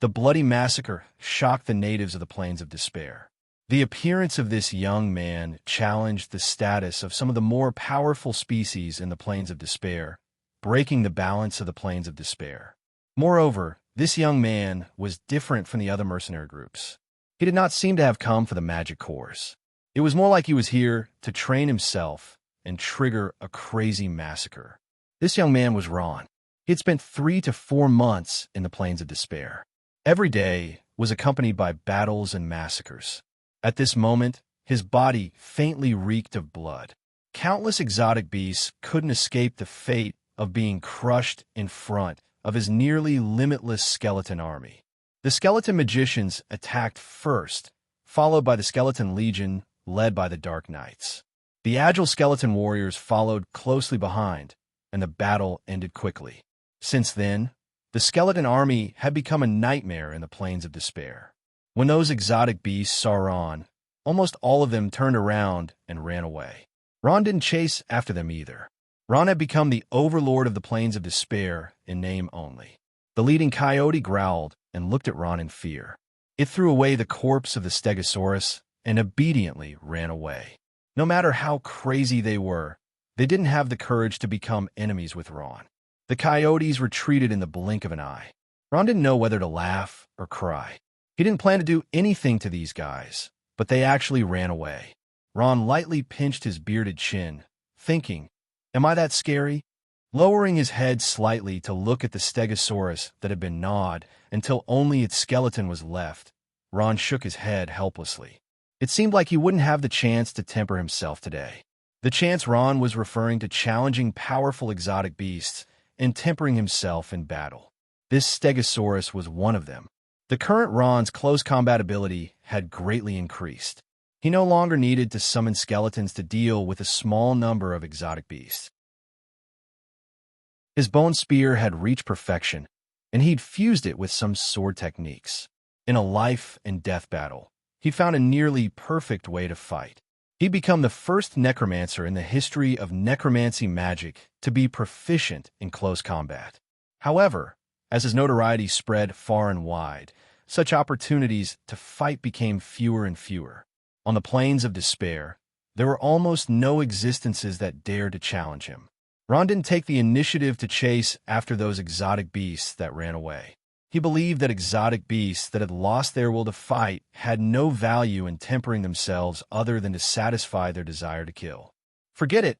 The bloody massacre shocked the natives of the Plains of Despair. The appearance of this young man challenged the status of some of the more powerful species in the Plains of Despair, breaking the balance of the Plains of Despair. Moreover, this young man was different from the other mercenary groups. He did not seem to have come for the magic course. It was more like he was here to train himself and trigger a crazy massacre. This young man was Ron. He had spent 3 to 4 months in the Plains of Despair. Every day was accompanied by battles and massacres. At this moment, his body faintly reeked of blood. Countless exotic beasts couldn't escape the fate of being crushed in front of his nearly limitless skeleton army. The skeleton magicians attacked first, followed by the skeleton legion led by the Dark Knights. The agile skeleton warriors followed closely behind, and the battle ended quickly. Since then, the skeleton army had become a nightmare in the Plains of Despair. When those exotic beasts saw Ron, almost all of them turned around and ran away. Ron didn't chase after them either. Ron had become the overlord of the Plains of Despair in name only. The leading coyote growled and looked at Ron in fear. It threw away the corpse of the Stegosaurus and obediently ran away. No matter how crazy they were, they didn't have the courage to become enemies with Ron. The coyotes retreated in the blink of an eye. Ron didn't know whether to laugh or cry. He didn't plan to do anything to these guys, but they actually ran away. Ron lightly pinched his bearded chin, thinking, "Am I that scary?" Lowering his head slightly to look at the stegosaurus that had been gnawed until only its skeleton was left, Ron shook his head helplessly. It seemed like he wouldn't have the chance to temper himself today. The chance Ron was referring to challenging powerful exotic beasts and tempering himself in battle. This stegosaurus was one of them. The current Ron's close combat ability had greatly increased. He no longer needed to summon skeletons to deal with a small number of exotic beasts. His bone spear had reached perfection, and he'd fused it with some sword techniques. In a life-and-death battle, he found a nearly perfect way to fight. He'd become the first necromancer in the history of necromancy magic to be proficient in close combat. However, as his notoriety spread far and wide, such opportunities to fight became fewer and fewer. On the plains of despair, there were almost no existences that dared to challenge him. Ron didn't take the initiative to chase after those exotic beasts that ran away. He believed that exotic beasts that had lost their will to fight had no value in tempering themselves other than to satisfy their desire to kill. Forget it.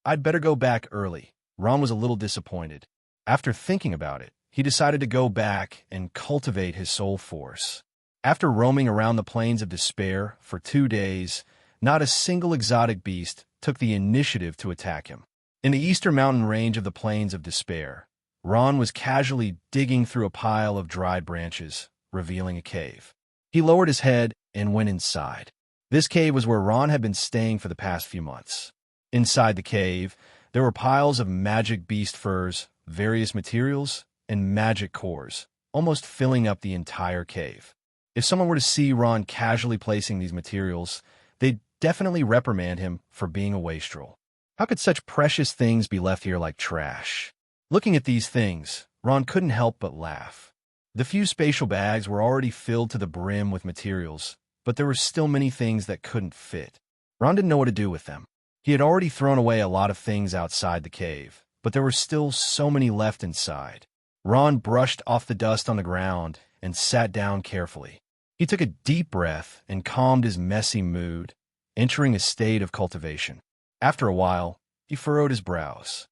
I'd better go back early. Ron was a little disappointed. After thinking about it, he decided to go back and cultivate his soul force. After roaming around the plains of despair for 2 days, not a single exotic beast took the initiative to attack him. In the eastern mountain range of the Plains of Despair, Ron was casually digging through a pile of dried branches, revealing a cave. He lowered his head and went inside. This cave was where Ron had been staying for the past few months. Inside the cave, there were piles of magic beast furs, various materials, and magic cores, almost filling up the entire cave. If someone were to see Ron casually placing these materials, they'd definitely reprimand him for being a wastrel. How could such precious things be left here like trash? Looking at these things, Ron couldn't help but laugh. The few spatial bags were already filled to the brim with materials, but there were still many things that couldn't fit. Ron didn't know what to do with them. He had already thrown away a lot of things outside the cave, but there were still so many left inside. Ron brushed off the dust on the ground and sat down carefully. He took a deep breath and calmed his messy mood, entering a state of cultivation. After a while, he furrowed his brows.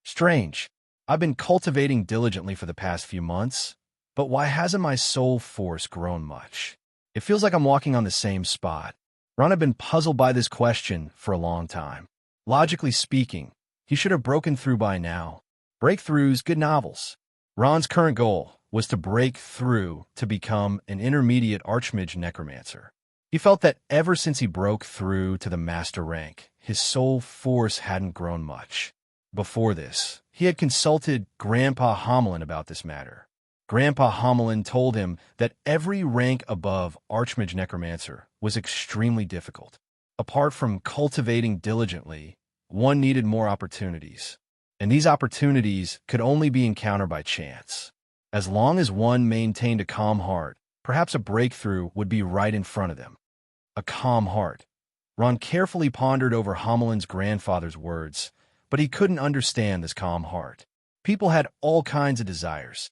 Strange. I've been cultivating diligently for the past few months, but why hasn't my soul force grown much? It feels like I'm walking on the same spot. Ron had been puzzled by this question for a long time. Logically speaking, he should have broken through by now. Breakthroughs, good novels. Ron's current goal was to break through to become an intermediate archmage necromancer. He felt that ever since he broke through to the master rank, his soul force hadn't grown much. Before this, he had consulted Grandpa Homelin about this matter. Grandpa Homelin told him that every rank above Archmage Necromancer was extremely difficult. Apart from cultivating diligently, one needed more opportunities. And these opportunities could only be encountered by chance. As long as one maintained a calm heart, perhaps a breakthrough would be right in front of them. A calm heart. Ron carefully pondered over Homelin's grandfather's words, but he couldn't understand this calm heart. People had all kinds of desires.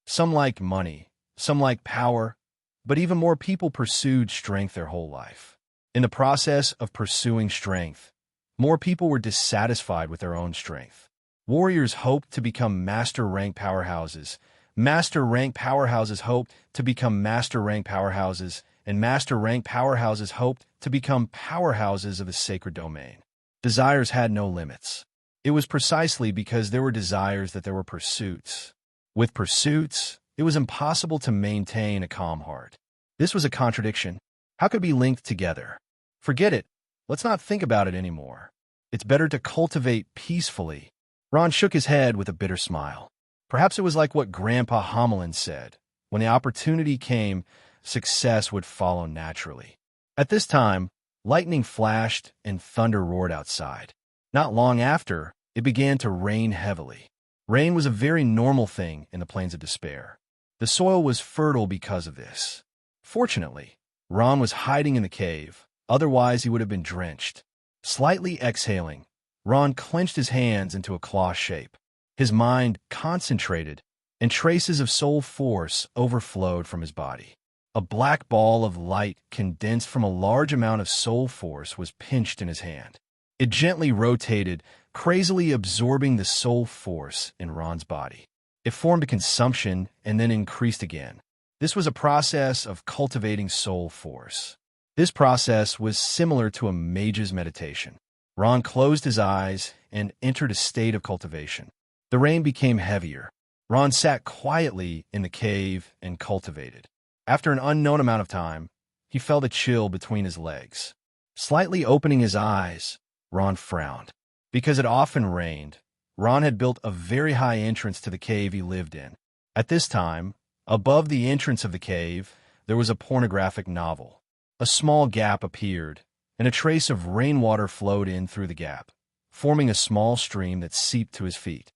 Some liked money, some liked power, but even more people pursued strength their whole life. In the process of pursuing strength, more people were dissatisfied with their own strength. Warriors hoped to become master rank powerhouses. Master rank powerhouses hoped to become master rank powerhouses, and master rank powerhouses hoped to become powerhouses of the sacred domain. Desires had no limits. It was precisely because there were desires that there were pursuits. With pursuits, it was impossible to maintain a calm heart. This was a contradiction. How could it be linked together? Forget it. Let's not think about it anymore. It's better to cultivate peacefully. Ron shook his head with a bitter smile. Perhaps it was like what Grandpa Homelin said. When the opportunity came, success would follow naturally. At this time, lightning flashed and thunder roared outside. Not long after, it began to rain heavily. Rain was a very normal thing in the Plains of Despair. The soil was fertile because of this. Fortunately, Ron was hiding in the cave, otherwise he would have been drenched. Slightly exhaling, Ron clenched his hands into a claw shape. His mind concentrated, and traces of soul force overflowed from his body. A black ball of light condensed from a large amount of soul force was pinched in his hand. It gently rotated, crazily absorbing the soul force in Ron's body. It formed a consumption and then increased again. This was a process of cultivating soul force. This process was similar to a mage's meditation. Ron closed his eyes and entered a state of cultivation. The rain became heavier. Ron sat quietly in the cave and cultivated. After an unknown amount of time, he felt a chill between his legs. Slightly opening his eyes, Ron frowned. Because it often rained, Ron had built a very high entrance to the cave he lived in. At this time, above the entrance of the cave, there was a pornographic novel. A small gap appeared, and a trace of rainwater flowed in through the gap, forming a small stream that seeped to his feet.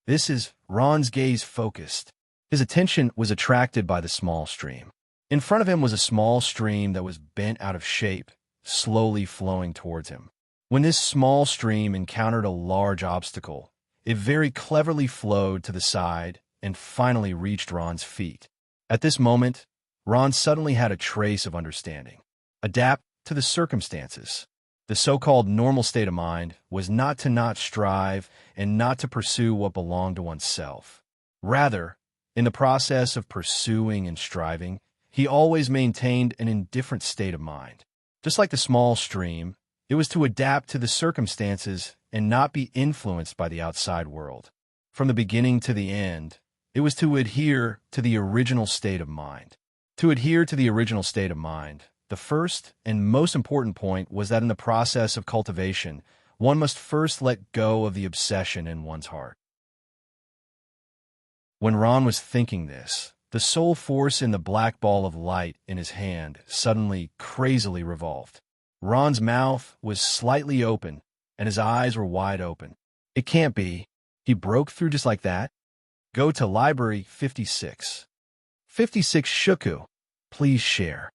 This is Ron's gaze focused. His attention was attracted by the small stream. In front of him was a small stream that was bent out of shape, slowly flowing towards him. When this small stream encountered a large obstacle, it very cleverly flowed to the side and finally reached Ron's feet. At this moment, Ron suddenly had a trace of understanding. Adapt to the circumstances. The so-called normal state of mind was not to not strive and not to pursue what belonged to oneself. Rather, in the process of pursuing and striving, he always maintained an indifferent state of mind. Just like the small stream, it was to adapt to the circumstances and not be influenced by the outside world. From the beginning to the end, it was to adhere to the original state of mind. To adhere to the original state of mind, the first and most important point was that in the process of cultivation, one must first let go of the obsession in one's heart. When Ron was thinking this, the soul force in the black ball of light in his hand suddenly crazily revolved. Ron's mouth was slightly open, and his eyes were wide open. It can't be. He broke through just like that? Go to Library 56. 56 Shuku. Please share.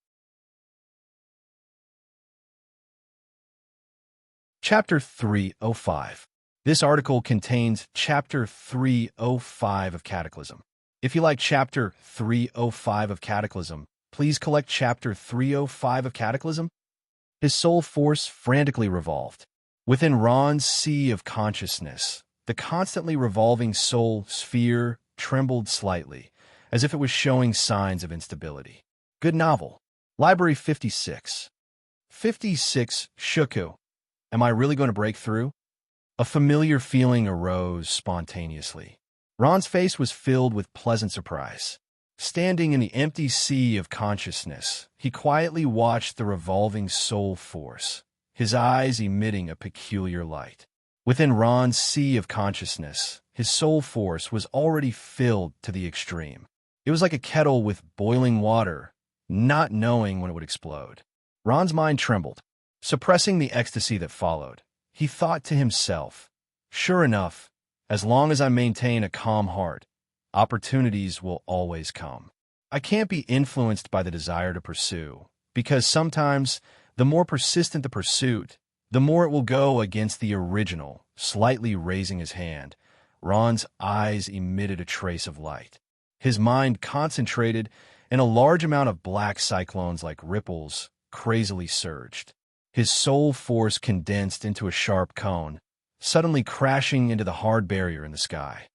Chapter 305. This article contains Chapter 305 of Cataclysm. If you like Chapter 305 of Cataclysm, please collect Chapter 305 of Cataclysm. His soul force frantically revolved. Within Ron's sea of consciousness, the constantly revolving soul sphere trembled slightly, as if it was showing signs of instability. Good novel. Library 56. 56 Shuku. Am I really going to break through? A familiar feeling arose spontaneously. Ron's face was filled with pleasant surprise. Standing in the empty sea of consciousness, he quietly watched the revolving soul force, his eyes emitting a peculiar light. Within Ron's sea of consciousness, his soul force was already filled to the extreme. It was like a kettle with boiling water, not knowing when it would explode. Ron's mind trembled. Suppressing the ecstasy that followed, he thought to himself, sure enough, as long as I maintain a calm heart, opportunities will always come. I can't be influenced by the desire to pursue, because sometimes the more persistent the pursuit, the more it will go against the original. Slightly raising his hand, Ron's eyes emitted a trace of light. His mind concentrated, and a large amount of black cyclones like ripples crazily surged. His soul force condensed into a sharp cone, suddenly crashing into the hard barrier in the sky.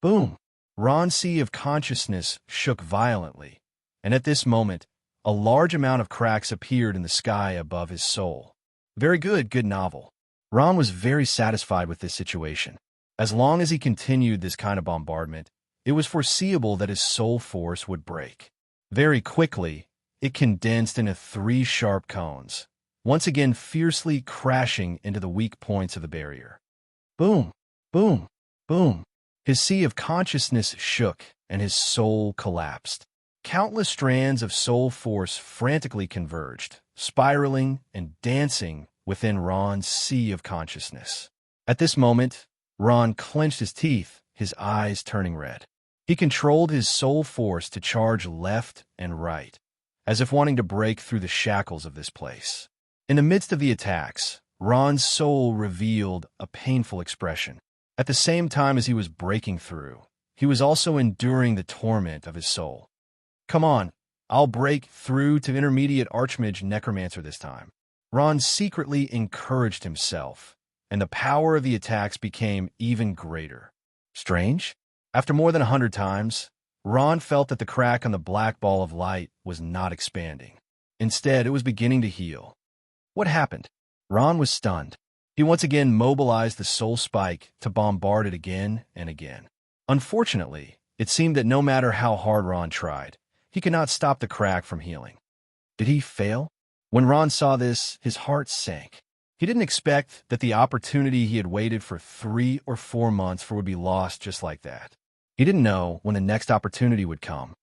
Boom! Ron's sea of consciousness shook violently, and at this moment, a large amount of cracks appeared in the sky above his soul. Very good, good novel. Ron was very satisfied with this situation. As long as he continued this kind of bombardment, it was foreseeable that his soul force would break. Very quickly, it condensed into 3 sharp cones, once again fiercely crashing into the weak points of the barrier. Boom! Boom! Boom! His sea of consciousness shook, and his soul collapsed. Countless strands of soul force frantically converged, spiraling and dancing within Ron's sea of consciousness. At this moment, Ron clenched his teeth, his eyes turning red. He controlled his soul force to charge left and right, as if wanting to break through the shackles of this place. In the midst of the attacks, Ron's soul revealed a painful expression. At the same time as he was breaking through, he was also enduring the torment of his soul. Come on, I'll break through to intermediate archmage necromancer this time. Ron secretly encouraged himself, and the power of the attacks became even greater. Strange? After more than 100 times, Ron felt that the crack on the black ball of light was not expanding. Instead, it was beginning to heal. What happened? Ron was stunned. He once again mobilized the soul spike to bombard it again and again. Unfortunately, it seemed that no matter how hard Ron tried, he could not stop the crack from healing. Did he fail? When Ron saw this, his heart sank. He didn't expect that the opportunity he had waited for 3 or 4 months for would be lost just like that. He didn't know when the next opportunity would come.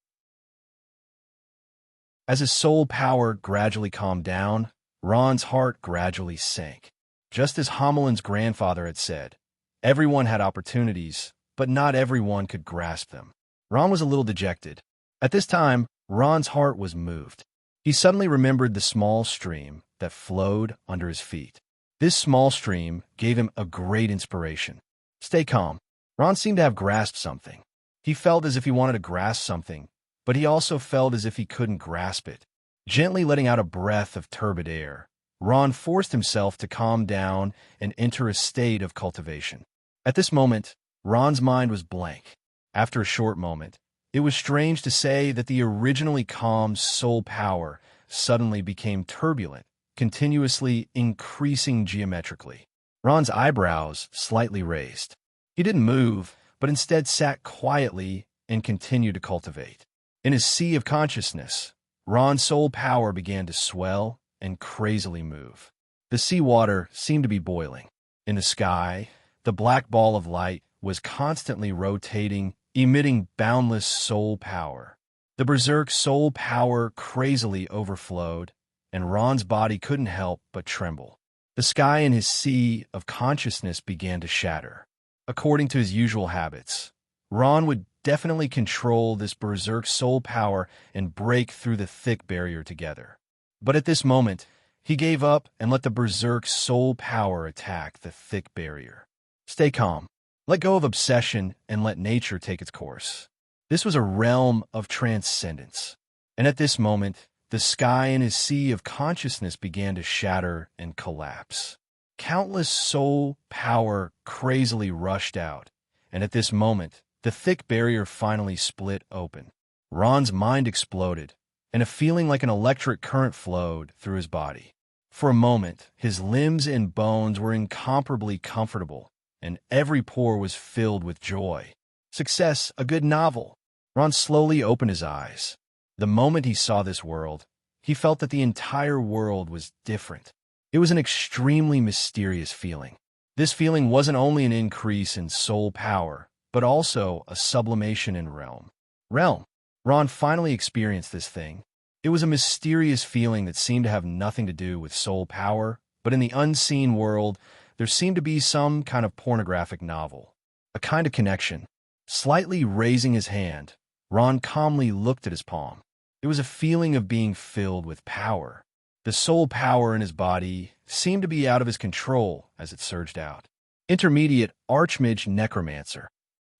As his soul power gradually calmed down, Ron's heart gradually sank. Just as Homeland's grandfather had said, everyone had opportunities, but not everyone could grasp them. Ron was a little dejected. At this time, Ron's heart was moved. He suddenly remembered the small stream that flowed under his feet. This small stream gave him a great inspiration. Stay calm. Ron seemed to have grasped something. He felt as if he wanted to grasp something, but he also felt as if he couldn't grasp it. Gently letting out a breath of turbid air, Ron forced himself to calm down and enter a state of cultivation. At this moment, Ron's mind was blank. After a short moment, it was strange to say that the originally calm soul power suddenly became turbulent, continuously increasing geometrically. Ron's eyebrows slightly raised. He didn't move, but instead sat quietly and continued to cultivate. In his sea of consciousness, Ron's soul power began to swell and crazily move. The seawater seemed to be boiling. In the sky, the black ball of light was constantly rotating, emitting boundless soul power. The berserk soul power crazily overflowed, and Ron's body couldn't help but tremble. The sky in his sea of consciousness began to shatter. According to his usual habits, Ron would definitely control this berserk soul power and break through the thick barrier together. But at this moment, he gave up and let the berserk soul power attack the thick barrier. Stay calm. Let go of obsession and let nature take its course. This was a realm of transcendence. And at this moment, the sky in his sea of consciousness began to shatter and collapse. Countless soul power crazily rushed out, and at this moment, the thick barrier finally split open. Ron's mind exploded, and a feeling like an electric current flowed through his body. For a moment, his limbs and bones were incomparably comfortable, and every pore was filled with joy. Success, a good novel. Ron slowly opened his eyes. The moment he saw this world, he felt that the entire world was different. It was an extremely mysterious feeling. This feeling wasn't only an increase in soul power, but also a sublimation in realm. Ron finally experienced this thing. It was a mysterious feeling that seemed to have nothing to do with soul power, but in the unseen world, there seemed to be some kind of pornographic novel, a kind of connection. Slightly raising his hand, Ron calmly looked at his palm. It was a feeling of being filled with power. The soul power in his body seemed to be out of his control as it surged out. Intermediate Archmage Necromancer.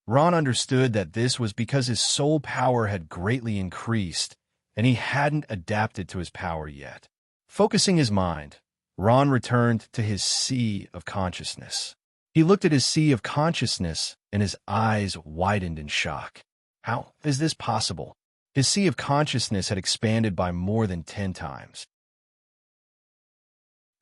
Ron understood that this was because his soul power had greatly increased, and he hadn't adapted to his power yet. Focusing his mind, Ron returned to his sea of consciousness. He looked at his sea of consciousness, and his eyes widened in shock. How is this possible? His sea of consciousness had expanded by more than 10 times.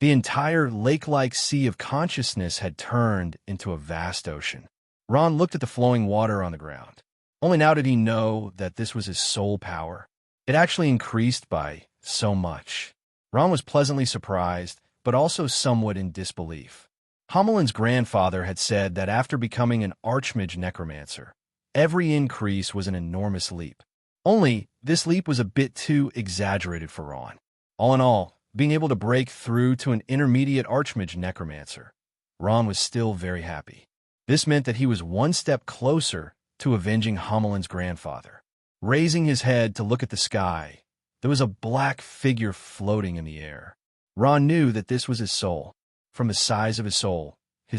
The entire lake-like sea of consciousness had turned into a vast ocean. Ron looked at the flowing water on the ground. Only now did he know that this was his soul power. It actually increased by so much. Ron was pleasantly surprised, but also somewhat in disbelief. Homeland's grandfather had said that after becoming an Archmage Necromancer, every increase was an enormous leap. Only, this leap was a bit too exaggerated for Ron. All in all, being able to break through to an intermediate Archmage Necromancer, Ron was still very happy. This meant that he was one step closer to avenging Homeland's grandfather. Raising his head to look at the sky, there was a black figure floating in the air. Ron knew that this was his soul. From the size of his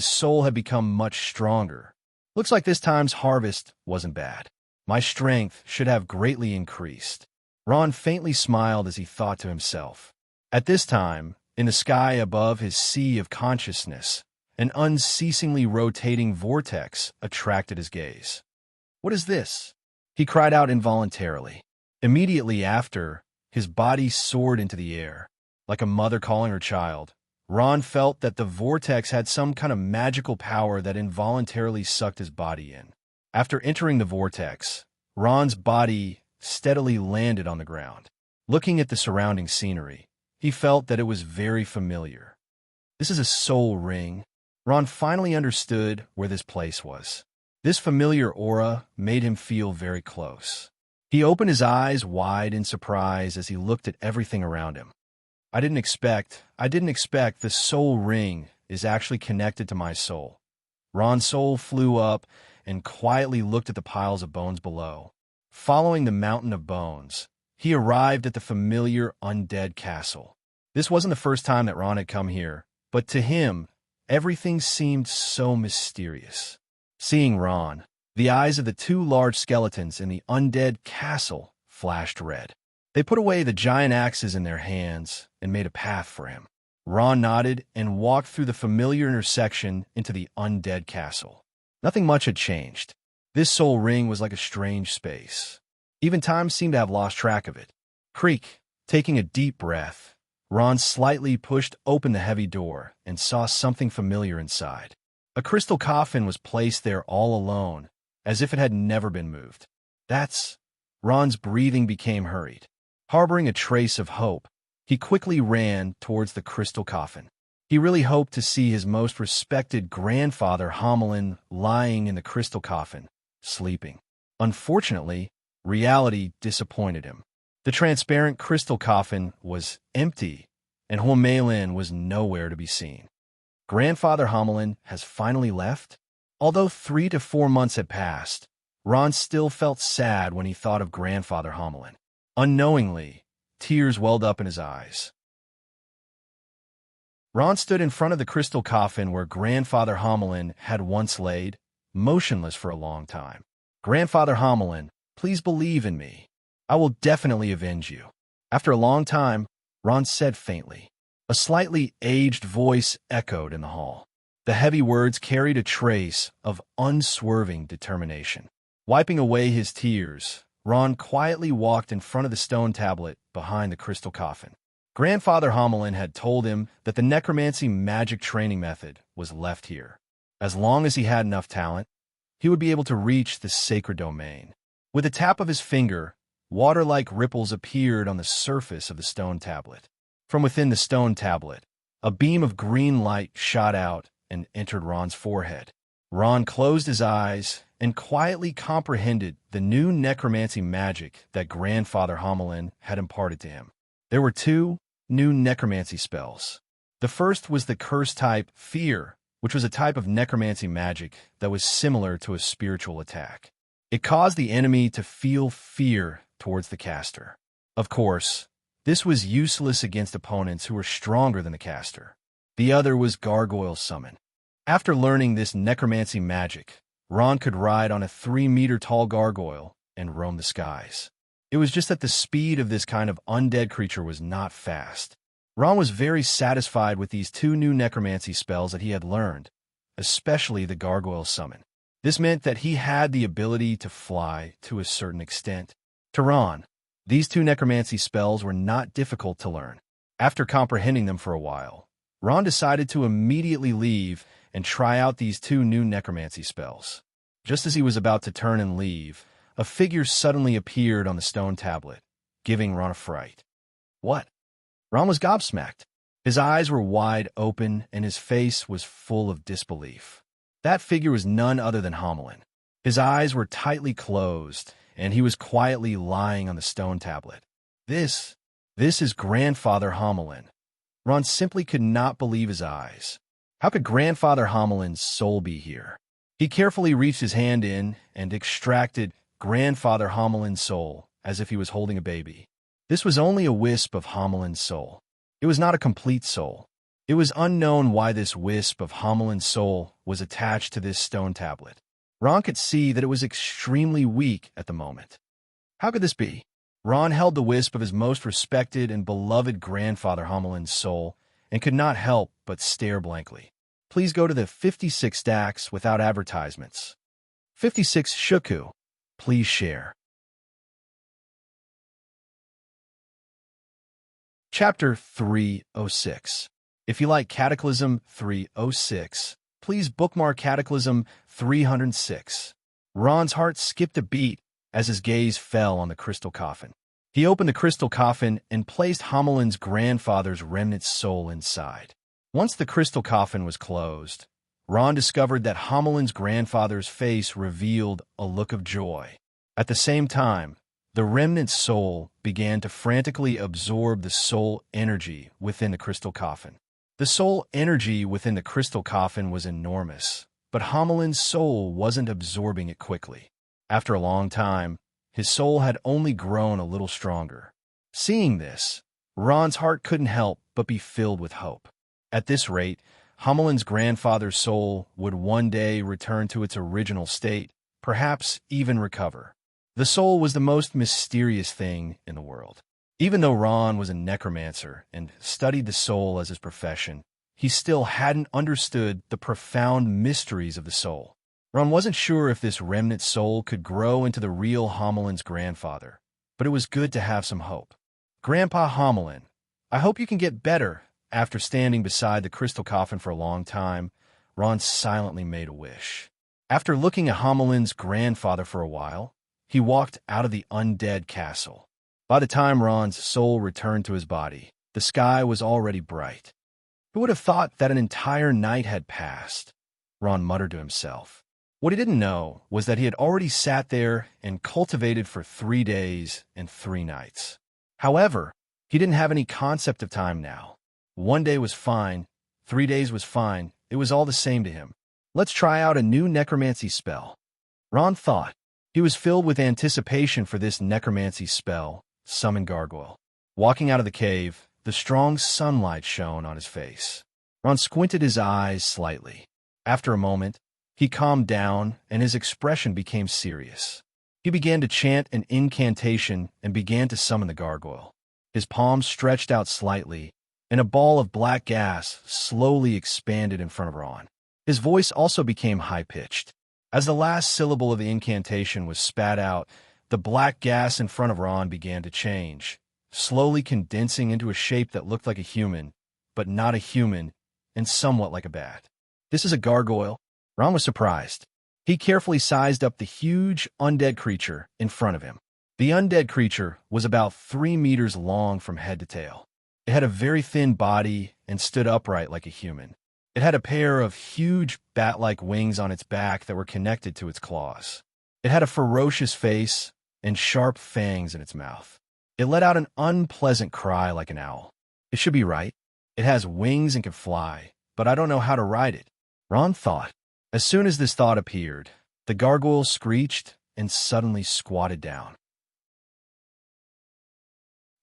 soul had become much stronger. Looks like this time's harvest wasn't bad. My strength should have greatly increased. Ron faintly smiled as he thought to himself. At this time, in the sky above his sea of consciousness, An unceasingly rotating vortex attracted his gaze. "What is this?" he cried out involuntarily. Immediately after, his body soared into the air. Like a mother calling her child, Ron felt that the vortex had some kind of magical power that involuntarily sucked his body in. After entering the vortex, Ron's body steadily landed on the ground. Looking at the surrounding scenery, he felt that it was very familiar. This is a soul ring. Ron finally understood where this place was. This familiar aura made him feel very close. He opened his eyes wide in surprise as he looked at everything around him. I didn't expect the soul ring is actually connected to my soul." Ron's soul flew up and quietly looked at the piles of bones below. Following the mountain of bones, he arrived at the familiar undead castle. This wasn't the first time that Ron had come here, but to him, everything seemed so mysterious. Seeing Ron, the eyes of the two large skeletons in the undead castle flashed red. They put away the giant axes in their hands and made a path for him. Ron nodded and walked through the familiar intersection into the undead castle. Nothing much had changed. This soul ring was like a strange space. Even time seemed to have lost track of it. Taking a deep breath, Ron slightly pushed open the heavy door and saw something familiar inside. A crystal coffin was placed there all alone, as if it had never been moved. Ron's breathing became hurried. Harboring a trace of hope, he quickly ran towards the crystal coffin. He really hoped to see his most respected grandfather Hamelin lying in the crystal coffin, sleeping. Unfortunately, reality disappointed him. The transparent crystal coffin was empty, and Hamelin was nowhere to be seen. Grandfather Hamelin has finally left? Although 3 to 4 months had passed, Ron still felt sad when he thought of Grandfather Hamelin. Unknowingly, tears welled up in his eyes. Ron stood in front of the crystal coffin where Grandfather Hamelin had once laid, motionless for a long time. "Grandfather Hamelin, please believe in me. I will definitely avenge you." After a long time, Ron said faintly. A slightly aged voice echoed in the hall. The heavy words carried a trace of unswerving determination. Wiping away his tears, Ron quietly walked in front of the stone tablet behind the crystal coffin. Grandfather Hamelin had told him that the necromancy magic training method was left here. As long as he had enough talent, he would be able to reach the sacred domain. With a tap of his finger, water-like ripples appeared on the surface of the stone tablet. From within the stone tablet, a beam of green light shot out and entered Ron's forehead. Ron closed his eyes and quietly comprehended the new necromancy magic that Grandfather Hamelin had imparted to him. There were 2 new necromancy spells. The first was the curse type Fear, which was a type of necromancy magic that was similar to a spiritual attack. It caused the enemy to feel fear towards the caster. Of course, this was useless against opponents who were stronger than the caster. The other was Gargoyle Summon. After learning this necromancy magic, Ron could ride on a 3-meter-tall gargoyle and roam the skies. It was just that the speed of this kind of undead creature was not fast. Ron was very satisfied with these 2 new necromancy spells that he had learned, especially the Gargoyle Summon. This meant that he had the ability to fly to a certain extent. To Ron, these 2 necromancy spells were not difficult to learn. After comprehending them for a while, Ron decided to immediately leave and try out these 2 new necromancy spells. Just as he was about to turn and leave, a figure suddenly appeared on the stone tablet, giving Ron a fright. What? Ron was gobsmacked. His eyes were wide open and his face was full of disbelief. That figure was none other than Hamelin. His eyes were tightly closed and he was quietly lying on the stone tablet. This is Grandfather Hamelin. Ron simply could not believe his eyes. How could Grandfather Hamelin's soul be here? He carefully reached his hand in and extracted Grandfather Hamelin's soul as if he was holding a baby. This was only a wisp of Hamelin's soul. It was not a complete soul. It was unknown why this wisp of Hamelin's soul was attached to this stone tablet. Ron could see that it was extremely weak at the moment. How could this be? Ron held the wisp of his most respected and beloved Grandfather Hamelin's soul and could not help but stare blankly. please go to the 56 stacks without advertisements. 56 Shuku, please share. Chapter 306. If you like Cataclysm 306, please bookmark Cataclysm 306. Ron's heart skipped a beat as his gaze fell on the crystal coffin. He opened the crystal coffin and placed Homelin's grandfather's remnant soul inside. Once the crystal coffin was closed, Ron discovered that Homelin's grandfather's face revealed a look of joy. At the same time, the remnant soul began to frantically absorb the soul energy within the crystal coffin. The soul energy within the crystal coffin was enormous, but Homelin's soul wasn't absorbing it quickly. After a long time, his soul had only grown a little stronger. Seeing this, Ron's heart couldn't help but be filled with hope. At this rate, Homelin's grandfather's soul would one day return to its original state, perhaps even recover. The soul was the most mysterious thing in the world. Even though Ron was a necromancer and studied the soul as his profession, he still hadn't understood the profound mysteries of the soul. Ron wasn't sure if this remnant soul could grow into the real Homelin's grandfather, but it was good to have some hope. Grandpa Homelin, I hope you can get better. After standing beside the crystal coffin for a long time, Ron silently made a wish. After looking at Homelin's grandfather for a while, he walked out of the undead castle. By the time Ron's soul returned to his body, the sky was already bright. Who would have thought that an entire night had passed? Ron muttered to himself. What he didn't know was that he had already sat there and cultivated for 3 days and 3 nights. However, he didn't have any concept of time now. 1 day was fine, 3 days was fine, it was all the same to him. Let's try out a new necromancy spell. Ron thought. He was filled with anticipation for this necromancy spell, Summon Gargoyle. Walking out of the cave, the strong sunlight shone on his face. Ron squinted his eyes slightly. After a moment, he calmed down and his expression became serious. He began to chant an incantation and began to summon the gargoyle. His palms stretched out slightly, and a ball of black gas slowly expanded in front of Ron. His voice also became high-pitched. As the last syllable of the incantation was spat out, the black gas in front of Ron began to change, slowly condensing into a shape that looked like a human, but not a human, and somewhat like a bat. This is a gargoyle? Ron was surprised. He carefully sized up the huge undead creature in front of him. The undead creature was about 3 meters long from head to tail. It had a very thin body and stood upright like a human. It had a pair of huge bat-like wings on its back that were connected to its claws. It had a ferocious face and sharp fangs in its mouth. It let out an unpleasant cry like an owl. It should be right. It has wings and can fly, but I don't know how to ride it. Ron thought. As soon as this thought appeared, the gargoyle screeched and suddenly squatted down.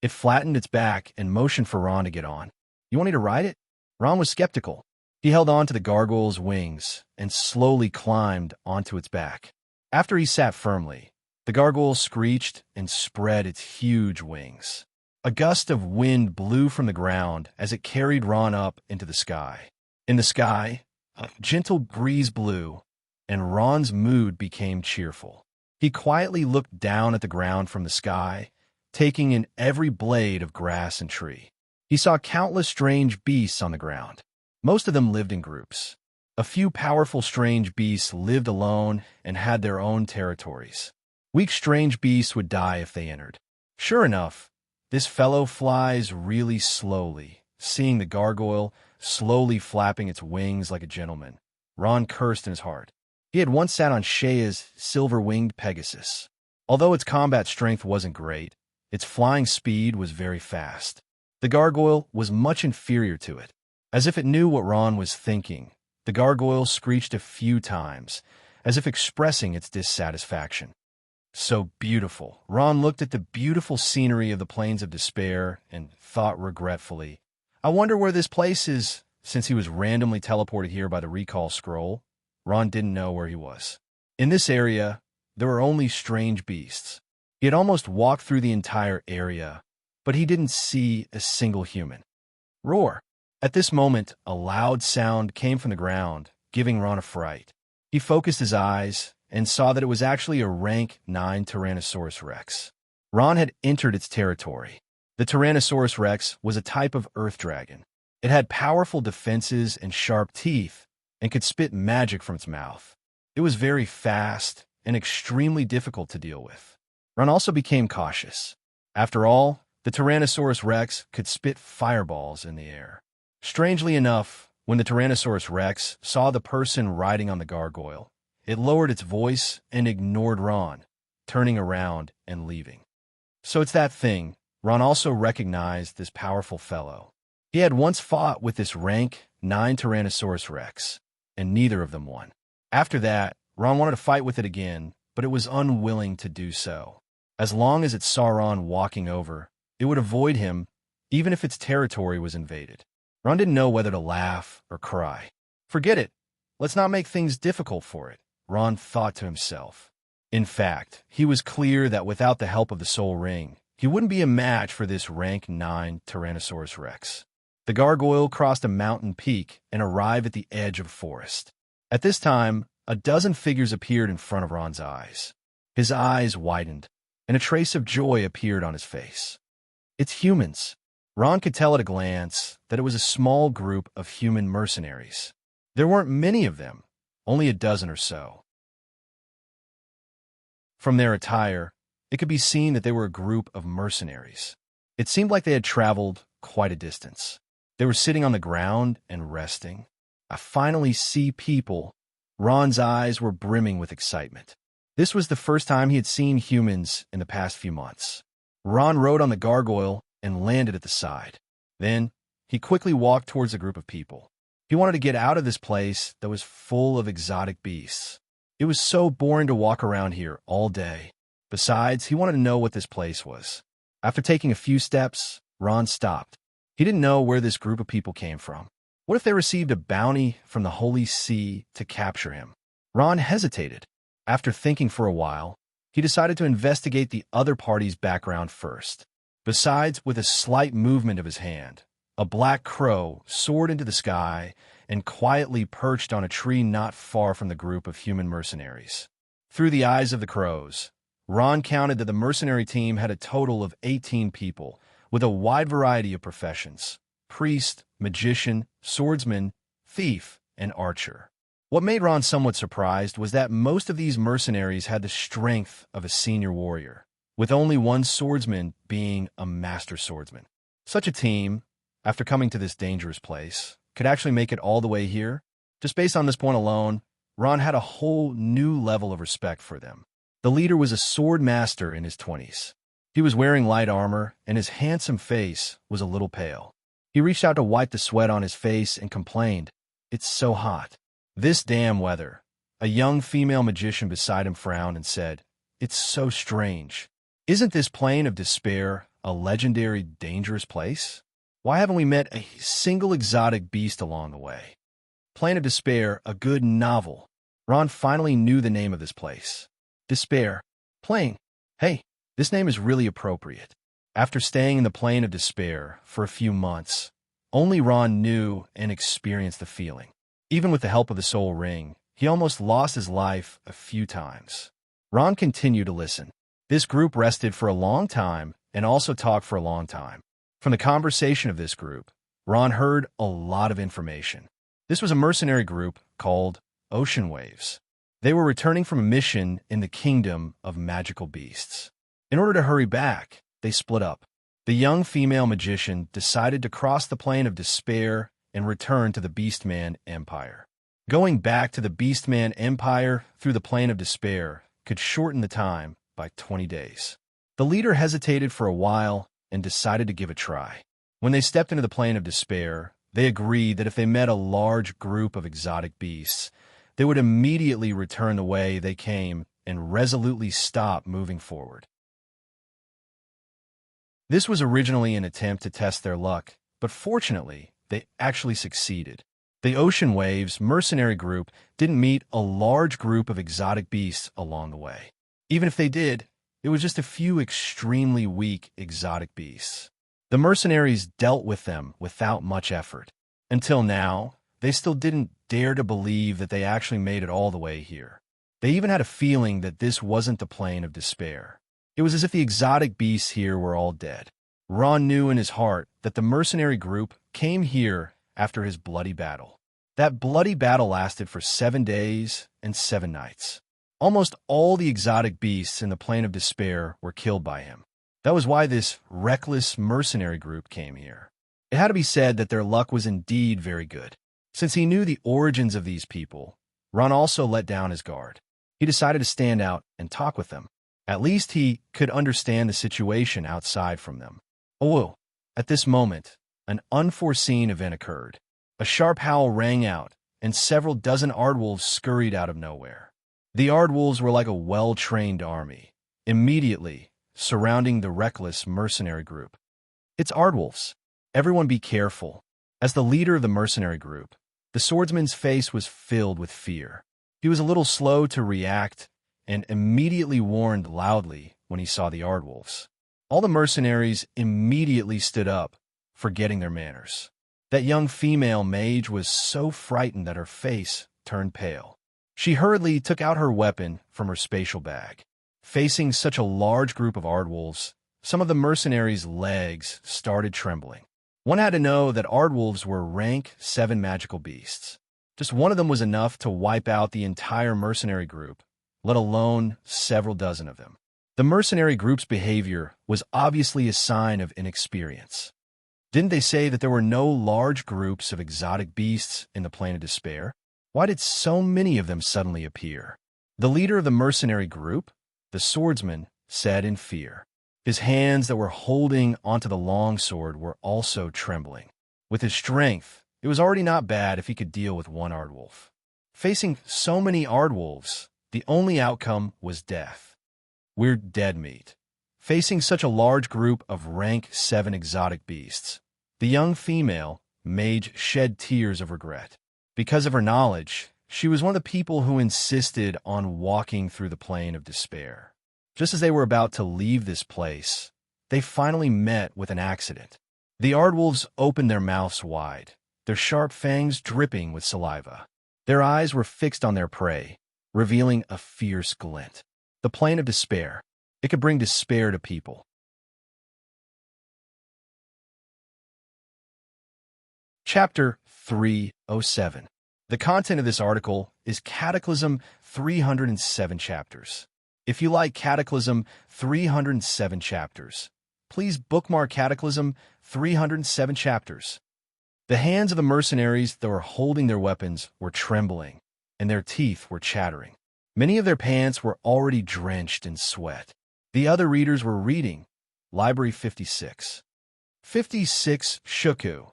It flattened its back and motioned for Ron to get on. You want me to ride it? Ron was skeptical. He held on to the gargoyle's wings and slowly climbed onto its back. After he sat firmly, the gargoyle screeched and spread its huge wings. A gust of wind blew from the ground as it carried Ron up into the sky. In the sky, a gentle breeze blew, and Ron's mood became cheerful. He quietly looked down at the ground from the sky, taking in every blade of grass and tree. He saw countless strange beasts on the ground. Most of them lived in groups. A few powerful strange beasts lived alone and had their own territories. Weak strange beasts would die if they entered. Sure enough, this fellow flies really slowly. Seeing the gargoyle slowly flapping its wings like a gentleman, Ron cursed in his heart. He had once sat on Shea's silver-winged Pegasus. Although its combat strength wasn't great, its flying speed was very fast. The gargoyle was much inferior to it. As if it knew what Ron was thinking, the gargoyle screeched a few times, as if expressing its dissatisfaction. So beautiful. Ron looked at the beautiful scenery of the Plains of Despair and thought regretfully, I wonder where this place is. Since he was randomly teleported here by the recall scroll, Ron didn't know where he was. In this area, there were only strange beasts. He had almost walked through the entire area, but he didn't see a single human. Roar! At this moment, a loud sound came from the ground, giving Ron a fright. He focused his eyes and saw that it was actually a rank 9 Tyrannosaurus rex. Ron had entered its territory. The Tyrannosaurus rex was a type of earth dragon. It had powerful defenses and sharp teeth, and could spit magic from its mouth. It was very fast and extremely difficult to deal with. Ron also became cautious. After all, the Tyrannosaurus rex could spit fireballs in the air. Strangely enough, when the Tyrannosaurus rex saw the person riding on the gargoyle, it lowered its voice and ignored Ron, turning around and leaving. So it's that thing. Ron also recognized this powerful fellow. He had once fought with this rank 9 Tyrannosaurus rex, and neither of them won. After that, Ron wanted to fight with it again, but it was unwilling to do so. As long as it saw Ron walking over, it would avoid him, even if its territory was invaded. Ron didn't know whether to laugh or cry. Forget it. Let's not make things difficult for it, Ron thought to himself. In fact, he was clear that without the help of the Soul Ring, he wouldn't be a match for this rank 9 Tyrannosaurus rex. The gargoyle crossed a mountain peak and arrived at the edge of a forest. At this time, a dozen figures appeared in front of Ron's eyes. His eyes widened, and a trace of joy appeared on his face. It's humans. Ron could tell at a glance that it was a small group of human mercenaries. There weren't many of them, only a dozen or so. From their attire, it could be seen that they were a group of mercenaries. It seemed like they had traveled quite a distance. They were sitting on the ground and resting. I finally see people. Ron's eyes were brimming with excitement. This was the first time he had seen humans in the past few months. Ron rode on the gargoyle and landed at the side. Then, he quickly walked towards a group of people. He wanted to get out of this place that was full of exotic beasts. It was so boring to walk around here all day. Besides, he wanted to know what this place was. After taking a few steps, Ron stopped. He didn't know where this group of people came from. What if they received a bounty from the Holy See to capture him? Ron hesitated. After thinking for a while, he decided to investigate the other party's background first. Besides, with a slight movement of his hand, a black crow soared into the sky and quietly perched on a tree not far from the group of human mercenaries. Through the eyes of the crows, Ron counted that the mercenary team had a total of 18 people, with a wide variety of professions: priest, magician, swordsman, thief, and archer. What made Ron somewhat surprised was that most of these mercenaries had the strength of a senior warrior, with only one swordsman being a master swordsman. Such a team, after coming to this dangerous place, could actually make it all the way here. Just based on this point alone, Ron had a whole new level of respect for them. The leader was a sword master in his 20s. He was wearing light armor, and his handsome face was a little pale. He reached out to wipe the sweat on his face and complained, "It's so hot. This damn weather." A young female magician beside him frowned and said, "It's so strange. Isn't this Plain of Despair a legendary, dangerous place? Why haven't we met a single exotic beast along the way?" Plain of Despair, a good novel. Ron finally knew the name of this place. Despair. Plain. Hey, this name is really appropriate. After staying in the Plain of Despair for a few months, only Ron knew and experienced the feeling. Even with the help of the Soul Ring, he almost lost his life a few times. Ron continued to listen. This group rested for a long time and also talked for a long time. From the conversation of this group, Ron heard a lot of information. This was a mercenary group called Ocean Waves. They were returning from a mission in the Kingdom of Magical Beasts. In order to hurry back, they split up. The young female magician decided to cross the Plain of Despair and return to the Beastman Empire. Going back to the Beastman Empire through the Plain of Despair could shorten the time by 20 days. The leader hesitated for a while and decided to give a try. When they stepped into the Plain of Despair, they agreed that if they met a large group of exotic beasts, they would immediately return the way they came and resolutely stop moving forward. This was originally an attempt to test their luck, but fortunately, they actually succeeded. The Ocean Waves mercenary group didn't meet a large group of exotic beasts along the way. Even if they did, it was just a few extremely weak exotic beasts. The mercenaries dealt with them without much effort. Until now, they still didn't dare to believe that they actually made it all the way here. They even had a feeling that this wasn't the plane of despair. It was as if the exotic beasts here were all dead. Ron knew in his heart that the mercenary group came here after his bloody battle. That bloody battle lasted for 7 days and 7 nights. Almost all the exotic beasts in the plane of despair were killed by him. That was why this reckless mercenary group came here. It had to be said that their luck was indeed very good. Since he knew the origins of these people, Ron also let down his guard. He decided to stand out and talk with them. At least he could understand the situation outside from them. Oh, at this moment, an unforeseen event occurred. A sharp howl rang out, and several dozen Aardwolves scurried out of nowhere. The Aardwolves were like a well-trained army, immediately surrounding the reckless mercenary group. It's Aardwolves. Everyone be careful. As the leader of the mercenary group, the swordsman's face was filled with fear. He was a little slow to react and immediately warned loudly when he saw the Aardwolves. All the mercenaries immediately stood up, forgetting their manners. That young female mage was so frightened that her face turned pale. She hurriedly took out her weapon from her spatial bag. Facing such a large group of Aardwolves, some of the mercenaries' legs started trembling. One had to know that Aardwolves were rank 7 magical beasts. Just one of them was enough to wipe out the entire mercenary group, let alone several dozen of them. The mercenary group's behavior was obviously a sign of inexperience. Didn't they say that there were no large groups of exotic beasts in the plane of despair? Why did so many of them suddenly appear? The leader of the mercenary group, the swordsman, said in fear. His hands that were holding onto the long sword were also trembling. With his strength, it was already not bad if he could deal with one Aardwolf. Facing so many Aardwolves, the only outcome was death. We're dead meat. Facing such a large group of rank 7 exotic beasts, the young female mage shed tears of regret. Because of her knowledge, she was one of the people who insisted on walking through the plane of despair. Just as they were about to leave this place, they finally met with an accident. The Aardwolves opened their mouths wide, their sharp fangs dripping with saliva. Their eyes were fixed on their prey, revealing a fierce glint. The plane of despair. It could bring despair to people. Chapter 307. The content of this article is Cataclysm 307 chapters. If you like Cataclysm 307 chapters, please bookmark Cataclysm 307 chapters. The hands of the mercenaries that were holding their weapons were trembling, and their teeth were chattering. Many of their pants were already drenched in sweat. The other readers were reading Library 56. 56 Shuku.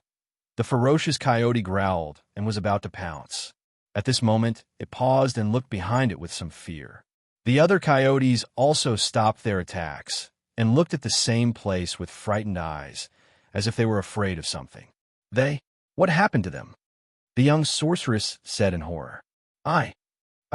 The ferocious coyote growled and was about to pounce. At this moment, it paused and looked behind it with some fear. The other coyotes also stopped their attacks and looked at the same place with frightened eyes, as if they were afraid of something. What happened to them? The young sorceress said in horror. I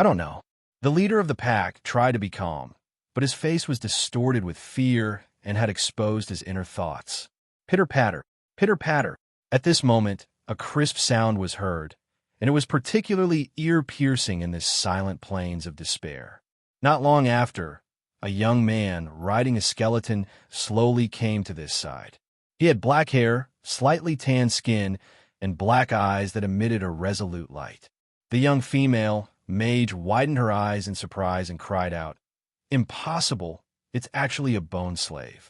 don't know. The leader of the pack tried to be calm, but his face was distorted with fear and had exposed his inner thoughts. Pitter-patter, pitter-patter. At this moment, a crisp sound was heard, and it was particularly ear-piercing in this silent plains of despair. Not long after, a young man riding a skeleton slowly came to this side. He had black hair, slightly tanned skin, and black eyes that emitted a resolute light. The young female mage widened her eyes in surprise and cried out, "Impossible! It's actually a bone slave."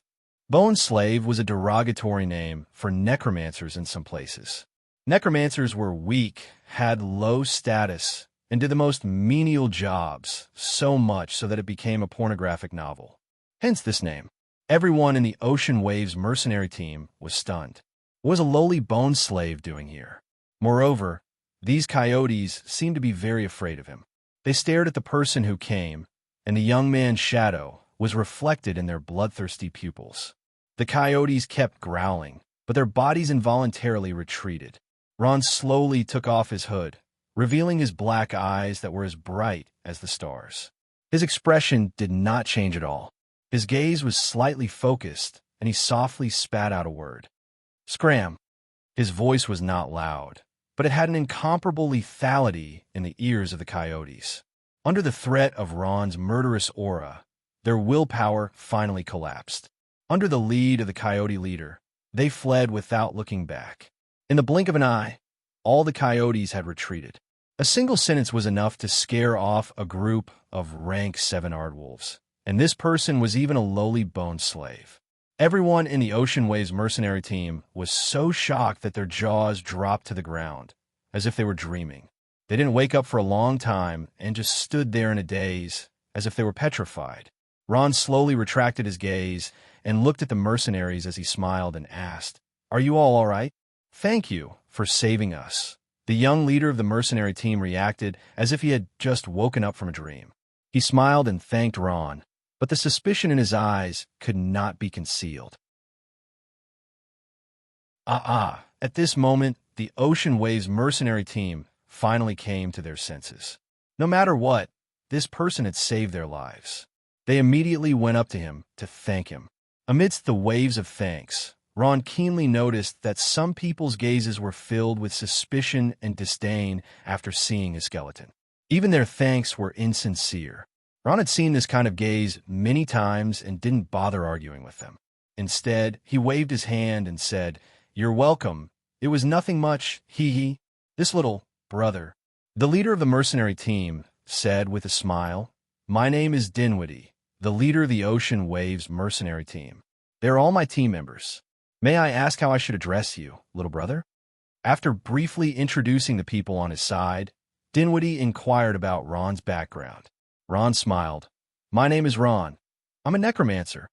Bone slave was a derogatory name for necromancers in some places. Necromancers were weak, had low status, and did the most menial jobs, so much so that it became a pornographic novel. Hence this name. Everyone in the Ocean Waves mercenary team was stunned. What was a lowly bone slave doing here? Moreover, these coyotes seemed to be very afraid of him. They stared at the person who came, and the young man's shadow was reflected in their bloodthirsty pupils. The coyotes kept growling, but their bodies involuntarily retreated. Ron slowly took off his hood, revealing his black eyes that were as bright as the stars. His expression did not change at all. His gaze was slightly focused, and he softly spat out a word. Scram. His voice was not loud, but it had an incomparable lethality in the ears of the coyotes. Under the threat of Ron's murderous aura, their willpower finally collapsed. Under the lead of the coyote leader, they fled without looking back. In the blink of an eye, all the coyotes had retreated. A single sentence was enough to scare off a group of rank 7 aardwolves, and this person was even a lowly bone slave. Everyone in the Ocean Waves mercenary team was so shocked that their jaws dropped to the ground, as if they were dreaming. They didn't wake up for a long time and just stood there in a daze, as if they were petrified. Ron slowly retracted his gaze and looked at the mercenaries as he smiled and asked, "Are you all right? Thank you for saving us." The young leader of the mercenary team reacted as if he had just woken up from a dream. He smiled and thanked Ron, but the suspicion in his eyes could not be concealed. At this moment, the Ocean Waves mercenary team finally came to their senses. No matter what, this person had saved their lives. They immediately went up to him to thank him. Amidst the waves of thanks, Ron keenly noticed that some people's gazes were filled with suspicion and disdain after seeing his skeleton. Even their thanks were insincere. Ron had seen this kind of gaze many times and didn't bother arguing with them. Instead, he waved his hand and said, "You're welcome. It was nothing much, hee. This little brother." The leader of the mercenary team said with a smile, "My name is Dinwiddie, the leader of the Ocean Waves mercenary team. They're all my team members. May I ask how I should address you, little brother?" After briefly introducing the people on his side, Dinwiddie inquired about Ron's background. Ron smiled. "My name is Ron. I'm a necromancer."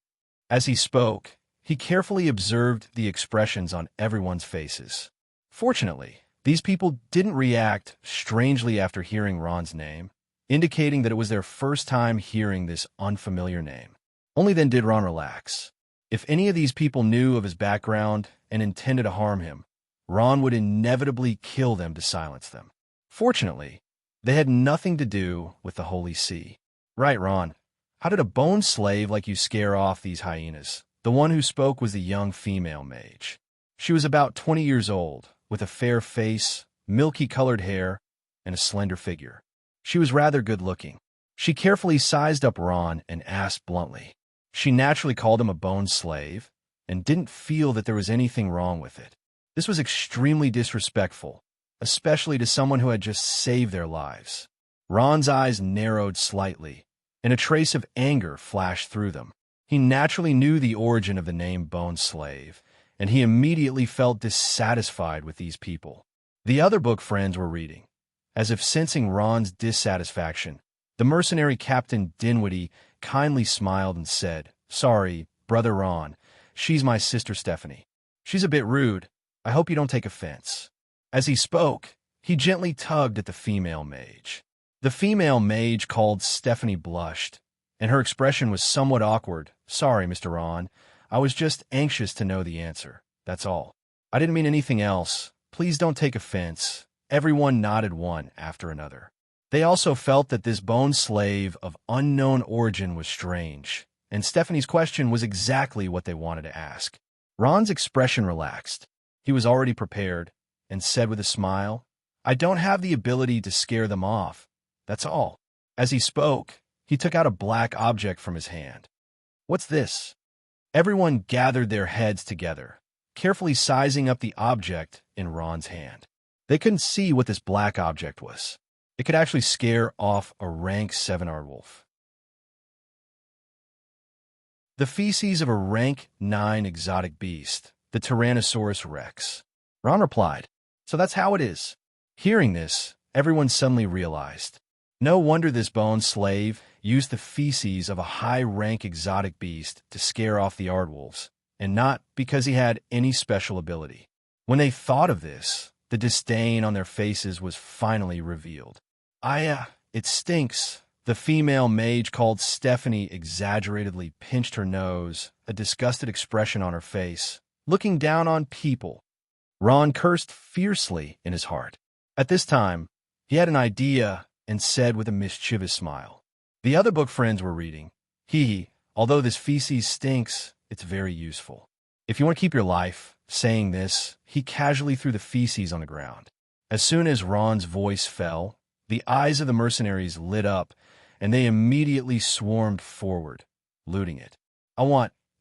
As he spoke, he carefully observed the expressions on everyone's faces. Fortunately, these people didn't react strangely after hearing Ron's name, indicating that it was their first time hearing this unfamiliar name. Only then did Ron relax. If any of these people knew of his background and intended to harm him, Ron would inevitably kill them to silence them. Fortunately, they had nothing to do with the Holy See. "Right, Ron. How did a bone slave like you scare off these hyenas?" The one who spoke was the young female mage. She was about 20 years old, with a fair face, milky-colored hair, and a slender figure. She was rather good-looking. She carefully sized up Ron and asked bluntly. She naturally called him a bone slave and didn't feel that there was anything wrong with it. This was extremely disrespectful, especially to someone who had just saved their lives. Ron's eyes narrowed slightly, and a trace of anger flashed through them. He naturally knew the origin of the name Bone Slave, and he immediately felt dissatisfied with these people. The other book friends were reading. As if sensing Ron's dissatisfaction, the mercenary Captain Dinwiddie kindly smiled and said, "Sorry, Brother Ron, she's my sister Stephanie. She's a bit rude. I hope you don't take offense." As he spoke, he gently tugged at the female mage. The female mage called Stephanie blushed, and her expression was somewhat awkward. "Sorry, Mr. Ron. I was just anxious to know the answer. That's all. I didn't mean anything else. Please don't take offense." Everyone nodded one after another. They also felt that this bone slave of unknown origin was strange, and Stephanie's question was exactly what they wanted to ask. Ron's expression relaxed. He was already prepared, and said with a smile, "I don't have the ability to scare them off. That's all." As he spoke, he took out a black object from his hand. "What's this?" Everyone gathered their heads together, carefully sizing up the object in Ron's hand. They couldn't see what this black object was. It could actually scare off a rank 7 aardwolf. The feces of a rank 9 exotic beast, the Tyrannosaurus rex. Ron replied, "So that's how it is." Hearing this, everyone suddenly realized. No wonder this bone slave used the feces of a high-rank exotic beast to scare off the aardwolves, and not because he had any special ability. When they thought of this, the disdain on their faces was finally revealed. It stinks." The female mage called Stephanie exaggeratedly pinched her nose, a disgusted expression on her face, looking down on people. Ron cursed fiercely in his heart. At this time, he had an idea and said with a mischievous smile. The other book friends were reading, "Although this feces stinks, it's very useful." If you want to keep your life, saying this, he casually threw the feces on the ground. As soon as Ron's voice fell, the eyes of the mercenaries lit up, and they immediately swarmed forward, looting it.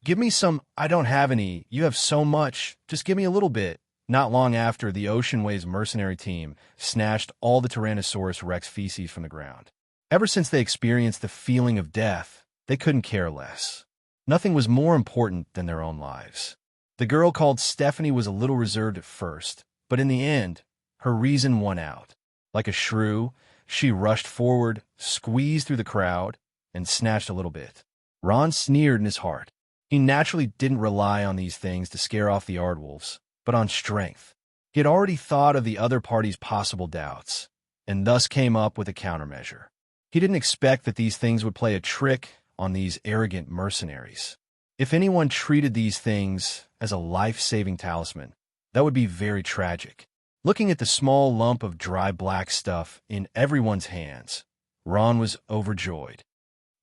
Give me some. I don't have any. You have so much. Just give me a little bit. Not long after, the Ocean Waves mercenary team snatched all the Tyrannosaurus Rex feces from the ground. Ever since they experienced the feeling of death, they couldn't care less. Nothing was more important than their own lives. The girl called Stephanie was a little reserved at first, but in the end, her reason won out. Like a shrew, she rushed forward, squeezed through the crowd, and snatched a little bit. Ron sneered in his heart. He naturally didn't rely on these things to scare off the Aardwolves, but on strength. He had already thought of the other party's possible doubts, and thus came up with a countermeasure. He didn't expect that these things would play a trick on these arrogant mercenaries. If anyone treated these things as a life-saving talisman, that would be very tragic. Looking at the small lump of dry black stuff in everyone's hands, Ron was overjoyed.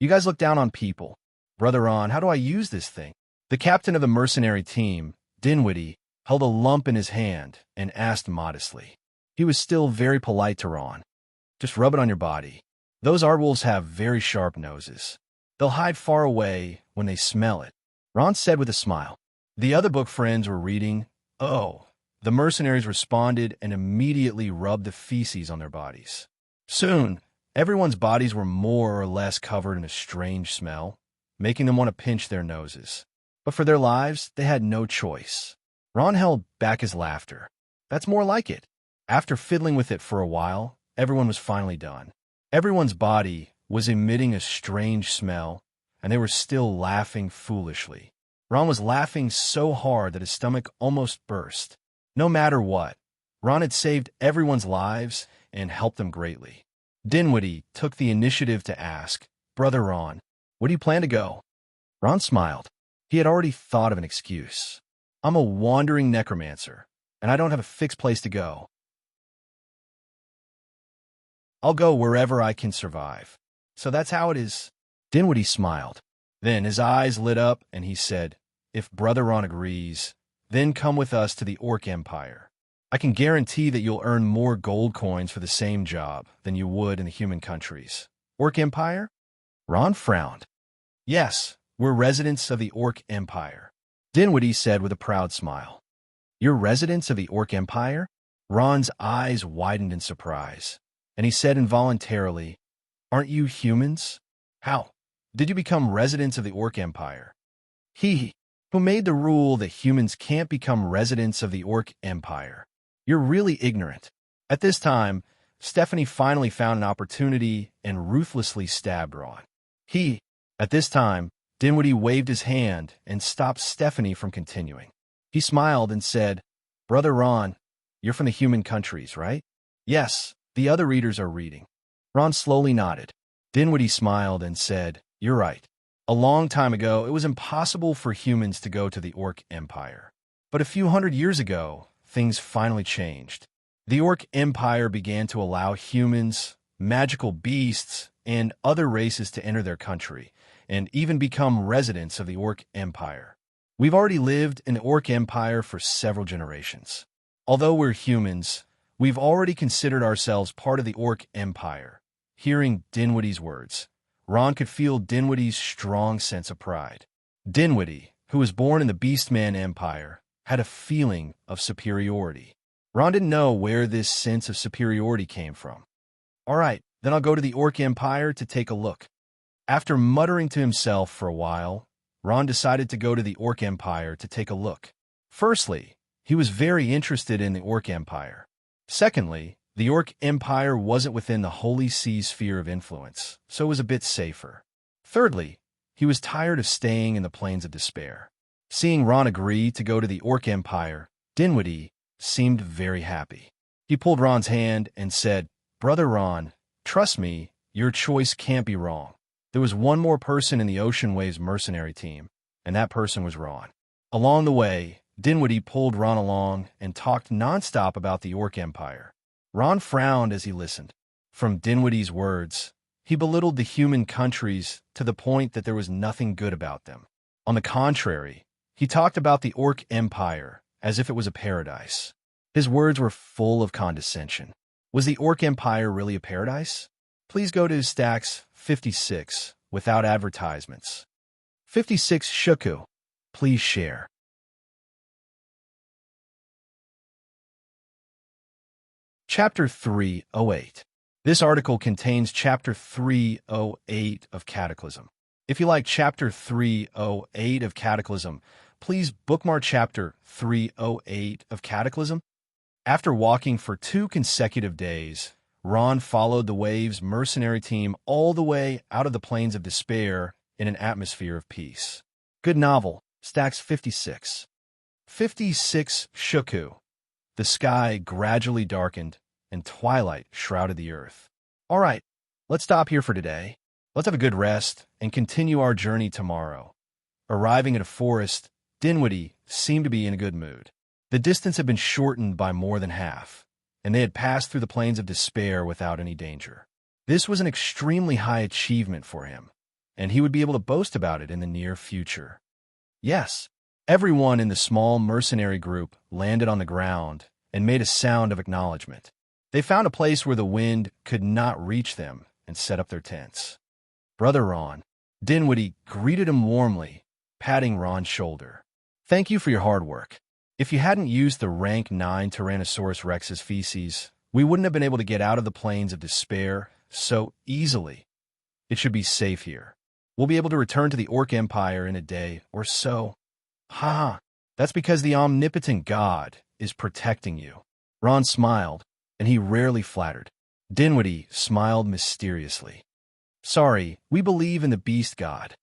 You guys look down on people. Brother Ron, how do I use this thing? The captain of the mercenary team, Dinwiddie, held a lump in his hand and asked modestly. He was still very polite to Ron. Just rub it on your body. Those Aardwolves have very sharp noses. They'll hide far away when they smell it, Ron said with a smile. The other book friends were reading. Oh, the mercenaries responded and immediately rubbed the feces on their bodies. Soon, everyone's bodies were more or less covered in a strange smell, making them want to pinch their noses. But for their lives, they had no choice. Ron held back his laughter. That's more like it. After fiddling with it for a while, everyone was finally done. Everyone's body was emitting a strange smell, and they were still laughing foolishly. Ron was laughing so hard that his stomach almost burst. No matter what, Ron had saved everyone's lives and helped them greatly. Dinwiddie took the initiative to ask, Brother Ron, where do you plan to go? Ron smiled. He had already thought of an excuse. I'm a wandering necromancer, and I don't have a fixed place to go. I'll go wherever I can survive. So that's how it is. Dinwiddie smiled. Then his eyes lit up, and he said, If Brother Ron agrees, then come with us to the Orc Empire. I can guarantee that you'll earn more gold coins for the same job than you would in the human countries. Orc Empire? Ron frowned. Yes, we're residents of the Orc Empire, Dinwiddie said with a proud smile. You're residents of the Orc Empire? Ron's eyes widened in surprise, and he said involuntarily, Aren't you humans? How did you become residents of the Orc Empire? He who made the rule that humans can't become residents of the Orc Empire. You're really ignorant. At this time, Stephanie finally found an opportunity and ruthlessly stabbed Ron. At this time, Dinwiddie waved his hand and stopped Stephanie from continuing. He smiled and said, Brother Ron, you're from the human countries, right? Yes, the other readers are reading. Ron slowly nodded. Dinwiddie smiled and said, You're right. A long time ago, it was impossible for humans to go to the Orc Empire. But a few hundred years ago, things finally changed. The Orc Empire began to allow humans, magical beasts, and other races to enter their country, and even become residents of the Orc Empire. We've already lived in the Orc Empire for several generations. Although we're humans, we've already considered ourselves part of the Orc Empire. Hearing Dinwiddie's words, Ron could feel Dinwiddie's strong sense of pride. Dinwiddie, who was born in the Beastman Empire, had a feeling of superiority. Ron didn't know where this sense of superiority came from. All right, then I'll go to the Orc Empire to take a look. After muttering to himself for a while, Ron decided to go to the Orc Empire to take a look. Firstly, he was very interested in the Orc Empire. Secondly, the Orc Empire wasn't within the Holy Sea's sphere of influence, so it was a bit safer. Thirdly, he was tired of staying in the Plains of Despair. Seeing Ron agree to go to the Orc Empire, Dinwiddie seemed very happy. He pulled Ron's hand and said, Brother Ron, trust me, your choice can't be wrong. There was one more person in the Ocean Waves mercenary team, and that person was Ron. Along the way, Dinwiddie pulled Ron along and talked nonstop about the Orc Empire. Ron frowned as he listened. From Dinwiddie's words, he belittled the human countries to the point that there was nothing good about them. On the contrary, He talked about the Orc Empire as if it was a paradise. His words were full of condescension. Was the Orc Empire really a paradise? Please go to Stacks 56 without advertisements. 56 Shuku. Please share. Chapter 308. This article contains Chapter 308 of Cataclysm. If you like Chapter 308 of Cataclysm, please bookmark Chapter 308 of Cataclysm. After walking for 2 consecutive days, Ron followed the Waves mercenary team all the way out of the Plains of Despair in an atmosphere of peace. Good novel. Stacks 56. 56 Shuku. The sky gradually darkened, and twilight shrouded the earth. All right, let's stop here for today. Let's have a good rest and continue our journey tomorrow. Arriving at a forest, Dinwiddie seemed to be in a good mood. The distance had been shortened by more than half, and they had passed through the Plains of Despair without any danger. This was an extremely high achievement for him, and he would be able to boast about it in the near future. Yes, everyone in the small mercenary group landed on the ground and made a sound of acknowledgement. They found a place where the wind could not reach them and set up their tents. Brother Ron, Dinwiddie greeted him warmly, patting Ron's shoulder. Thank you for your hard work. If you hadn't used the rank 9 Tyrannosaurus Rex's feces, we wouldn't have been able to get out of the Plains of Despair so easily. It should be safe here. We'll be able to return to the Orc Empire in a day or so. Ha! That's because the omnipotent God is protecting you. Ron smiled, and he rarely flattered. Dinwiddie smiled mysteriously. Sorry, we believe in the beast god.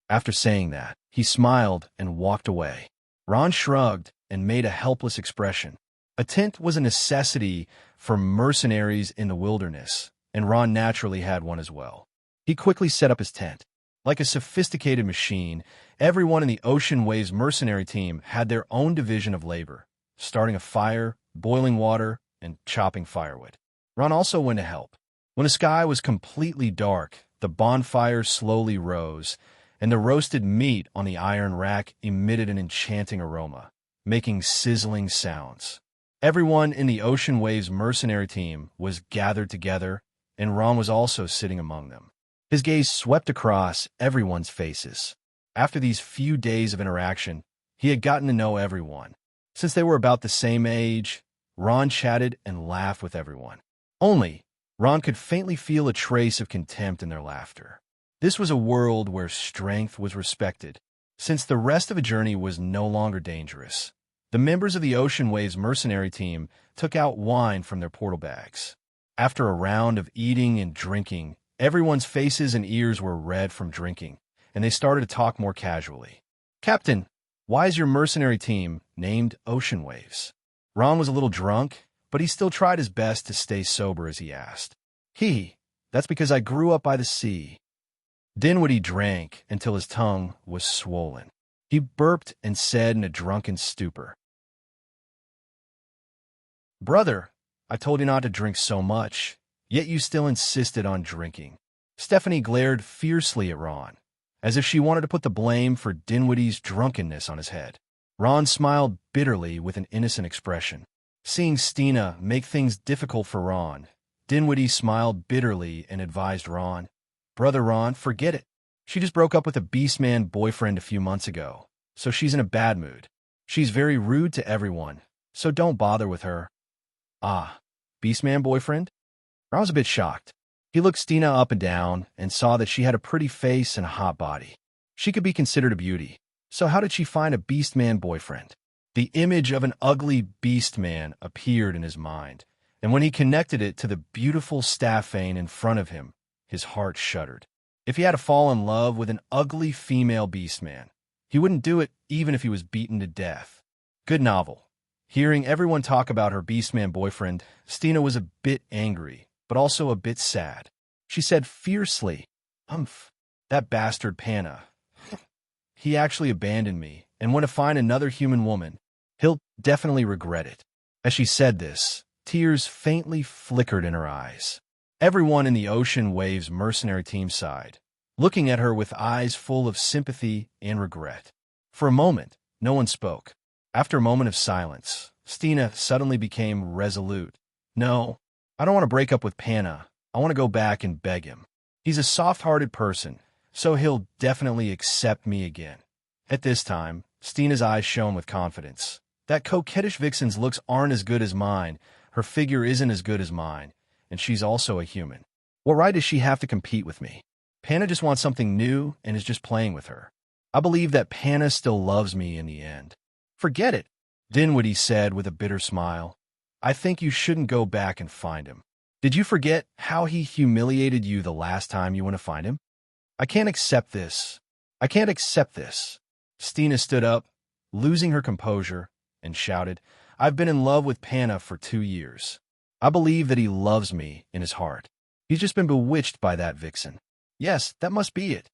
After saying that, he smiled and walked away. Ron shrugged and made a helpless expression. A tent was a necessity for mercenaries in the wilderness, and Ron naturally had one as well. He quickly set up his tent. Like a sophisticated machine, everyone in the Ocean Waves mercenary team had their own division of labor, starting a fire, boiling water, and chopping firewood. Ron also went to help. When the sky was completely dark, the bonfire slowly rose, and the roasted meat on the iron rack emitted an enchanting aroma, making sizzling sounds. Everyone in the Ocean Waves mercenary team was gathered together, and Ron was also sitting among them. His gaze swept across everyone's faces. After these few days of interaction, he had gotten to know everyone. Since they were about the same age, Ron chatted and laughed with everyone. Only, Ron could faintly feel a trace of contempt in their laughter. This was a world where strength was respected, since the rest of the journey was no longer dangerous. The members of the Ocean Waves mercenary team took out wine from their portal bags. After a round of eating and drinking, everyone's faces and ears were red from drinking, and they started to talk more casually. Captain, why is your mercenary team named Ocean Waves? Ron was a little drunk, but he still tried his best to stay sober as he asked. That's because I grew up by the sea. Dinwiddie drank until his tongue was swollen. He burped and said in a drunken stupor, Brother, I told you not to drink so much, yet you still insisted on drinking. Stephanie glared fiercely at Ron, as if she wanted to put the blame for Dinwiddie's drunkenness on his head. Ron smiled bitterly with an innocent expression. Seeing Stina make things difficult for Ron, Dinwiddie smiled bitterly and advised Ron, Brother Ron, forget it. She just broke up with a Beastman boyfriend a few months ago, so she's in a bad mood. She's very rude to everyone, so don't bother with her. Ah, Beastman boyfriend? Ron was a bit shocked. He looked Stina up and down and saw that she had a pretty face and a hot body. She could be considered a beauty, so how did she find a Beastman boyfriend? The image of an ugly Beastman appeared in his mind, and when he connected it to the beautiful Staffane in front of him, his heart shuddered. If he had to fall in love with an ugly female Beastman, he wouldn't do it even if he was beaten to death. Good novel. Hearing everyone talk about her Beastman boyfriend, Stina was a bit angry, but also a bit sad. She said fiercely, that bastard Panna. He actually abandoned me and went to find another human woman. He'll definitely regret it. As she said this, tears faintly flickered in her eyes. Everyone in the Ocean Waves mercenary team sighed, looking at her with eyes full of sympathy and regret. For a moment, No one spoke. After a moment of silence, Stina suddenly became resolute. No, I don't want to break up with Panna. I want to go back and beg him. He's a soft-hearted person, so he'll definitely accept me again. At this time, Stina's eyes shone with confidence. That coquettish vixen's looks aren't as good as mine, her figure isn't as good as mine, and she's also a human. What right does she have to compete with me? Panna just wants something new and is just playing with her. I believe that Panna still loves me in the end. Forget it, Dinwiddie said with a bitter smile. I think you shouldn't go back and find him. Did you forget how he humiliated you the last time you went to find him? I can't accept this. I can't accept this. Stina stood up, losing her composure, and shouted, I've been in love with Panna for 2 years. I believe that he loves me in his heart. He's just been bewitched by that vixen. Yes, that must be it.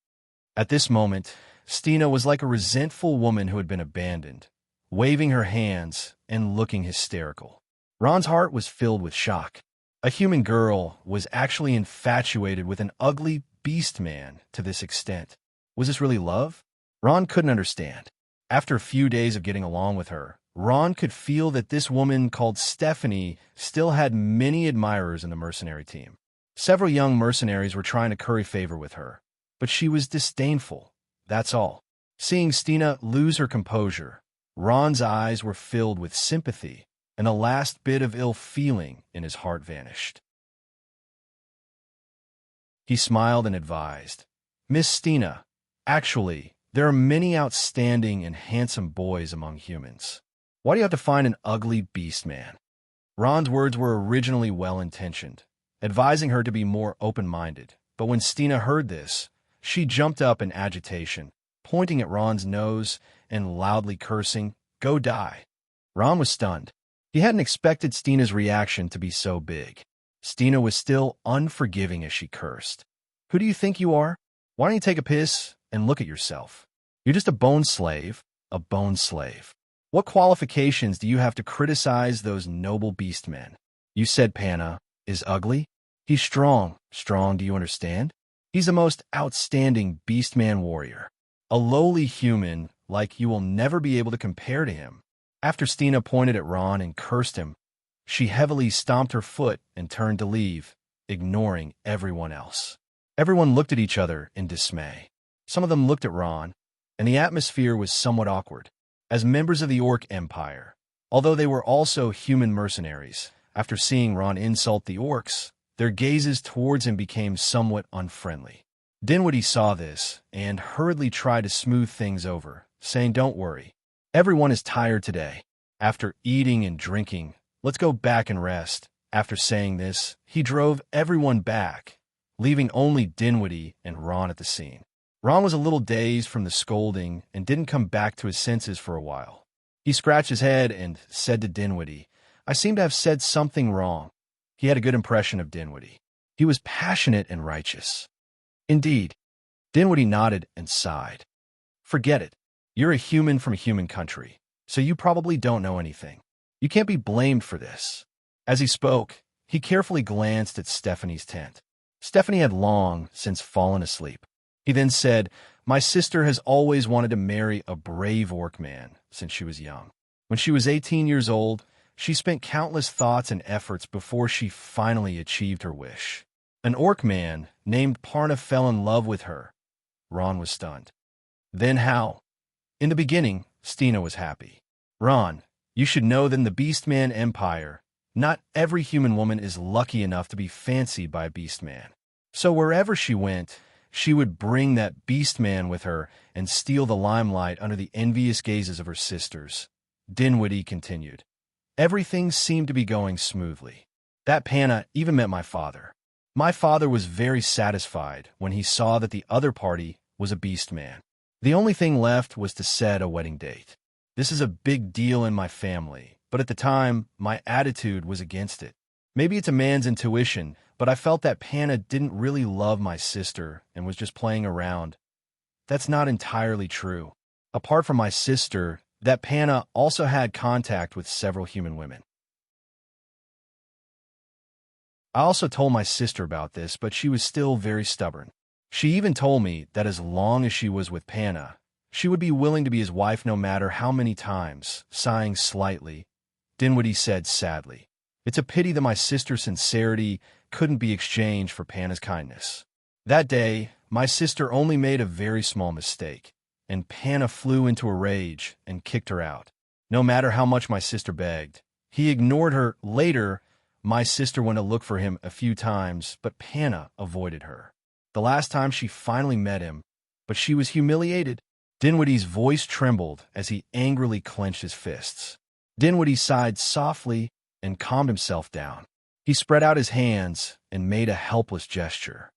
At this moment, Stina was like a resentful woman who had been abandoned, waving her hands and looking hysterical. Ron's heart was filled with shock. A human girl was actually infatuated with an ugly beast man to this extent. Was this really love? Ron couldn't understand. After a few days of getting along with her, Ron could feel that this woman called Stephanie still had many admirers in the mercenary team. Several young mercenaries were trying to curry favor with her, but she was disdainful, that's all. Seeing Stina lose her composure, Ron's eyes were filled with sympathy, and the last bit of ill feeling in his heart vanished. He smiled and advised, Miss Stina, actually, there are many outstanding and handsome boys among humans. Why do you have to find an ugly beast man? Ron's words were originally well-intentioned, advising her to be more open-minded, but when Stina heard this, she jumped up in agitation, pointing at Ron's nose and loudly cursing, Go die. Ron was stunned. He hadn't expected Stina's reaction to be so big. Stina was still unforgiving as she cursed. Who do you think you are? Why don't you take a piss and look at yourself? You're just a bone slave, a bone slave. What qualifications do you have to criticize those noble beast men? You said Panna is ugly? He's strong. Strong, do you understand? He's the most outstanding beastman warrior. A lowly human like you will never be able to compare to him. After Stina pointed at Ron and cursed him, she heavily stomped her foot and turned to leave, ignoring everyone else. Everyone looked at each other in dismay. Some of them looked at Ron, and the atmosphere was somewhat awkward. As members of the Orc Empire, although they were also human mercenaries, after seeing Ron insult the Orcs, their gazes towards him became somewhat unfriendly. Dinwiddie saw this and hurriedly tried to smooth things over, saying, Don't worry. Everyone is tired today. After eating and drinking, let's go back and rest. After saying this, he drove everyone back, leaving only Dinwiddie and Ron at the scene. Ron was a little dazed from the scolding and didn't come back to his senses for a while. He scratched his head and said to Dinwiddie, I seem to have said something wrong. He had a good impression of Dinwiddie. He was passionate and righteous. Indeed. Dinwiddie nodded and sighed. Forget it. You're a human from a human country, so you probably don't know anything. You can't be blamed for this. As he spoke, he carefully glanced at Stephanie's tent. Stephanie had long since fallen asleep. He then said, My sister has always wanted to marry a brave orc man since she was young. When she was 18 years old, she spent countless thoughts and efforts before she finally achieved her wish. An orc man named Parna fell in love with her. Ron was stunned. Then how? In the beginning, Stina was happy. Ron, you should know that in the Beastman Empire, not every human woman is lucky enough to be fancied by a Beastman. So wherever she went, she would bring that Beastman with her and steal the limelight under the envious gazes of her sisters. Dinwiddie continued. Everything seemed to be going smoothly. That Panna even met my father. My father was very satisfied when he saw that the other party was a Beastman. The only thing left was to set a wedding date. This is a big deal in my family, but at the time, my attitude was against it. Maybe it's a man's intuition, but I felt that Panna didn't really love my sister and was just playing around. That's not entirely true. Apart from my sister, that Panna also had contact with several human women. I also told my sister about this, but she was still very stubborn. She even told me that as long as she was with Panna, She would be willing to be his wife no matter how many times. Sighing slightly, Dinwiddie said sadly, "It's a pity that my sister's sincerity couldn't be exchanged for Panna's kindness. That day, my sister only made a very small mistake, and Panna flew into a rage and kicked her out. No matter how much my sister begged, he ignored her. Later, my sister went to look for him a few times, but Panna avoided her. The last time she finally met him, but she was humiliated." Dinwiddie's voice trembled as he angrily clenched his fists. Dinwiddie sighed softly and calmed himself down. He spread out his hands and made a helpless gesture.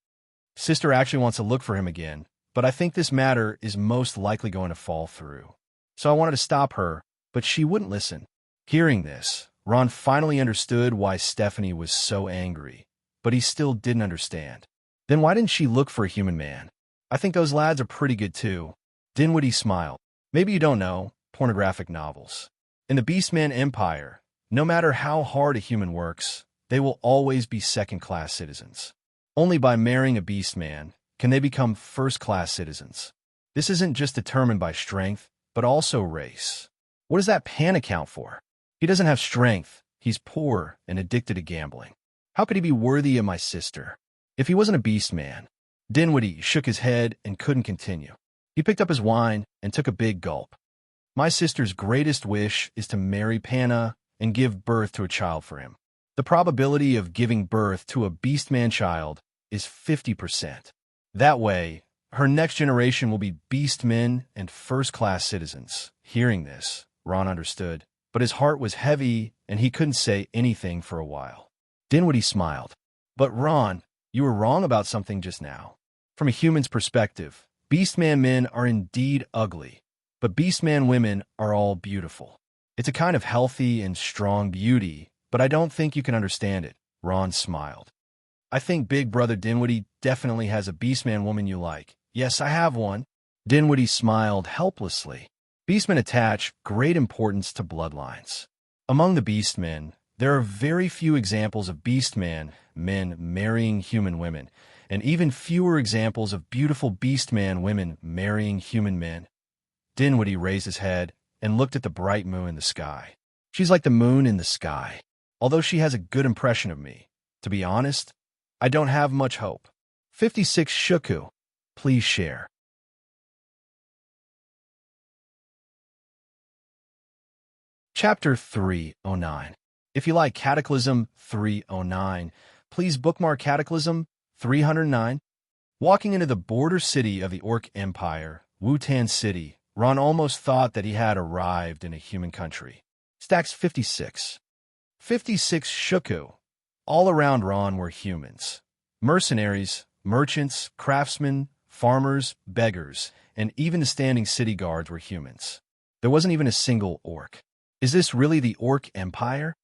"Sister actually wants to look for him again, but I think this matter is most likely going to fall through. So I wanted to stop her, but she wouldn't listen." Hearing this, Ron finally understood why Stephanie was so angry, but he still didn't understand. "Then why didn't she look for a human man? I think those lads are pretty good too." Dinwiddie smiled. "Maybe you don't know pornographic novels. In the Beastman Empire, no matter how hard a human works, they will always be second-class citizens. Only by marrying a Beastman can they become first-class citizens. This isn't just determined by strength, but also race. What does that Pan account for? He doesn't have strength, he's poor and addicted to gambling. How could he be worthy of my sister? If he wasn't a Beastman..." Dinwiddie shook his head and couldn't continue. He picked up his wine and took a big gulp. "My sister's greatest wish is to marry Panna and give birth to a child for him. The probability of giving birth to a Beastman child is 50%. That way, her next generation will be Beastmen and first-class citizens." Hearing this, Ron understood, but his heart was heavy and he couldn't say anything for a while. Dinwiddie smiled. "But Ron, you were wrong about something just now. From a human's perspective, Beastman men are indeed ugly, but Beastman women are all beautiful. It's a kind of healthy and strong beauty, but I don't think you can understand it." Ron smiled. "I think Big Brother Dinwiddie definitely has a Beastman woman you like." "Yes, I have one." Dinwiddie smiled helplessly. Beastmen attach great importance to bloodlines. Among the Beastmen, there are very few examples of Beastman men marrying human women, and even fewer examples of beautiful Beastman women marrying human men. Dinwiddie raised his head and looked at the bright moon in the sky. "She's like the moon in the sky. Although she has a good impression of me, to be honest, I don't have much hope." 56 Shuku. Please share. Chapter 309. If you like Cataclysm 309, please bookmark Cataclysm 309. Walking into the border city of the Orc Empire, Wutan City, Ron almost thought that he had arrived in a human country. Stacks 56. 56 Shuku. All around Ron were humans. Mercenaries, merchants, craftsmen, farmers, beggars, and even the standing city guards were humans. There wasn't even a single orc. Is this really the Orc Empire?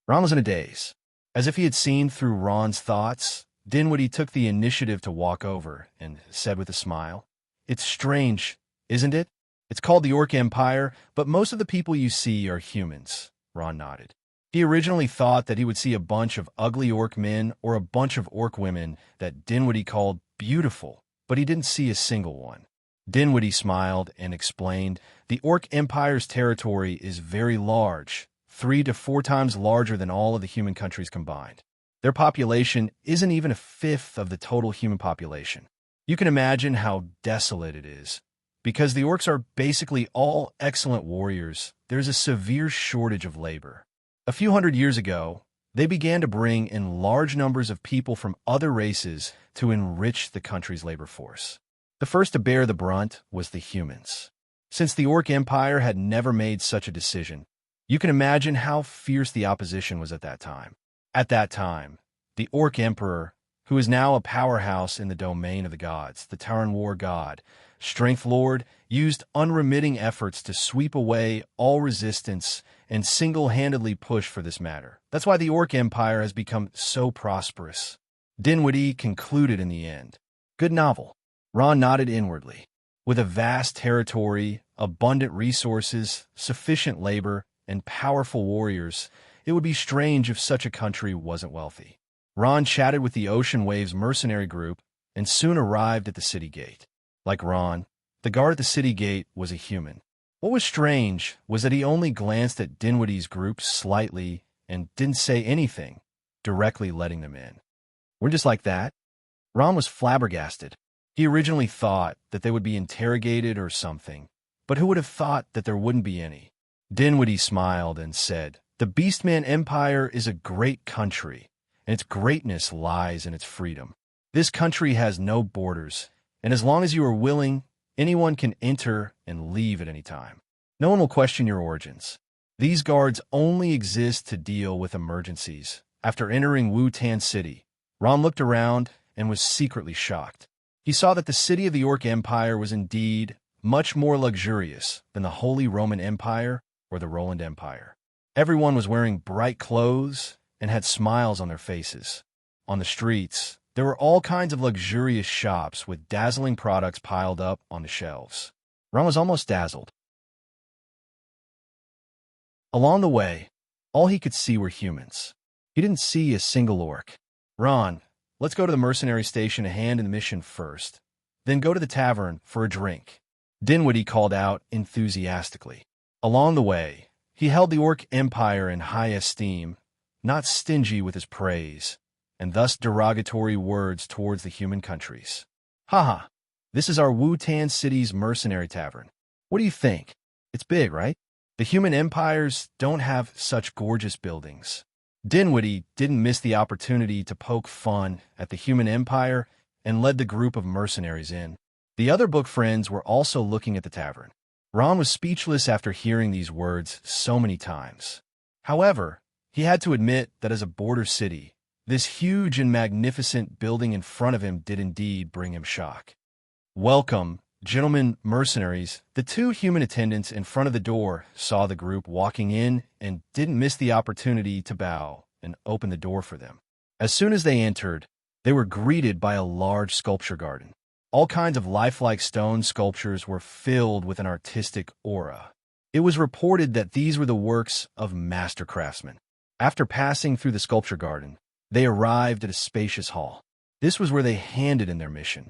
Ron was in a daze. As if he had seen through Ron's thoughts, Dinwiddie took the initiative to walk over and said with a smile, "It's strange, isn't it? It's called the Orc Empire, but most of the people you see are humans." Ron nodded. He originally thought that he would see a bunch of ugly orc men or a bunch of orc women that Dinwiddie called beautiful, but he didn't see a single one. Dinwiddie smiled and explained, "The Orc Empire's territory is very large, 3 to 4 times larger than all of the human countries combined. Their population isn't even a fifth of the total human population. You can imagine how desolate it is. Because the orcs are basically all excellent warriors, there's a severe shortage of labor. A few hundred years ago, they began to bring in large numbers of people from other races to enrich the country's labor force. The first to bear the brunt was the humans. Since the Orc Empire had never made such a decision, you can imagine how fierce the opposition was at that time. At that time, the Orc Emperor, who is now a powerhouse in the domain of the gods, the Terran War god, Strength Lord, used unremitting efforts to sweep away all resistance and single-handedly push for this matter. That's why the Orc Empire has become so prosperous." Dinwiddie concluded in the end. "Good novel." Ron nodded inwardly. With a vast territory, abundant resources, sufficient labor, and powerful warriors, it would be strange if such a country wasn't wealthy. Ron chatted with the Ocean Waves mercenary group and soon arrived at the city gate. Like Ron, The guard at the city gate was a human. What was strange was that he only glanced at Dinwiddie's group slightly and didn't say anything, directly letting them in. We're just like that? Ron was flabbergasted. He originally thought that they would be interrogated or something, but who would have thought that there wouldn't be any? Dinwiddie smiled and said, "The Beastman Empire is a great country, and its greatness lies in its freedom. This country has no borders, and as long as you are willing, anyone can enter and leave at any time. No one will question your origins. These guards only exist to deal with emergencies." After entering Wutan City, Ron looked around and was secretly shocked. He saw that the city of the Orc Empire was indeed much more luxurious than the Holy Roman Empire or the Roland Empire. Everyone was wearing bright clothes and had smiles on their faces. On the streets, there were all kinds of luxurious shops with dazzling products piled up on the shelves. Ron was almost dazzled. Along the way, all he could see were humans. He didn't see a single orc. "Ron, let's go to the mercenary station to hand in the mission first, then go to the tavern for a drink," Dinwiddie called out enthusiastically. Along the way, he held the Orc Empire in high esteem, not stingy with his praise, and thus derogatory words towards the human countries. "Haha, this is our Wutan City's mercenary tavern. What do you think? It's big, right? The human empires don't have such gorgeous buildings." Dinwiddie didn't miss the opportunity to poke fun at the human empire and led the group of mercenaries in. The other book friends were also looking at the tavern. Ron was speechless after hearing these words so many times. However, he had to admit that as a border city, this huge and magnificent building in front of him did indeed bring him shock. "Welcome, gentlemen mercenaries." The two human attendants in front of the door saw the group walking in and didn't miss the opportunity to bow and open the door for them. As soon as they entered, they were greeted by a large sculpture garden. All kinds of lifelike stone sculptures were filled with an artistic aura. It was reported that these were the works of master craftsmen. After passing through the sculpture garden, they arrived at a spacious hall. This was where they handed in their mission.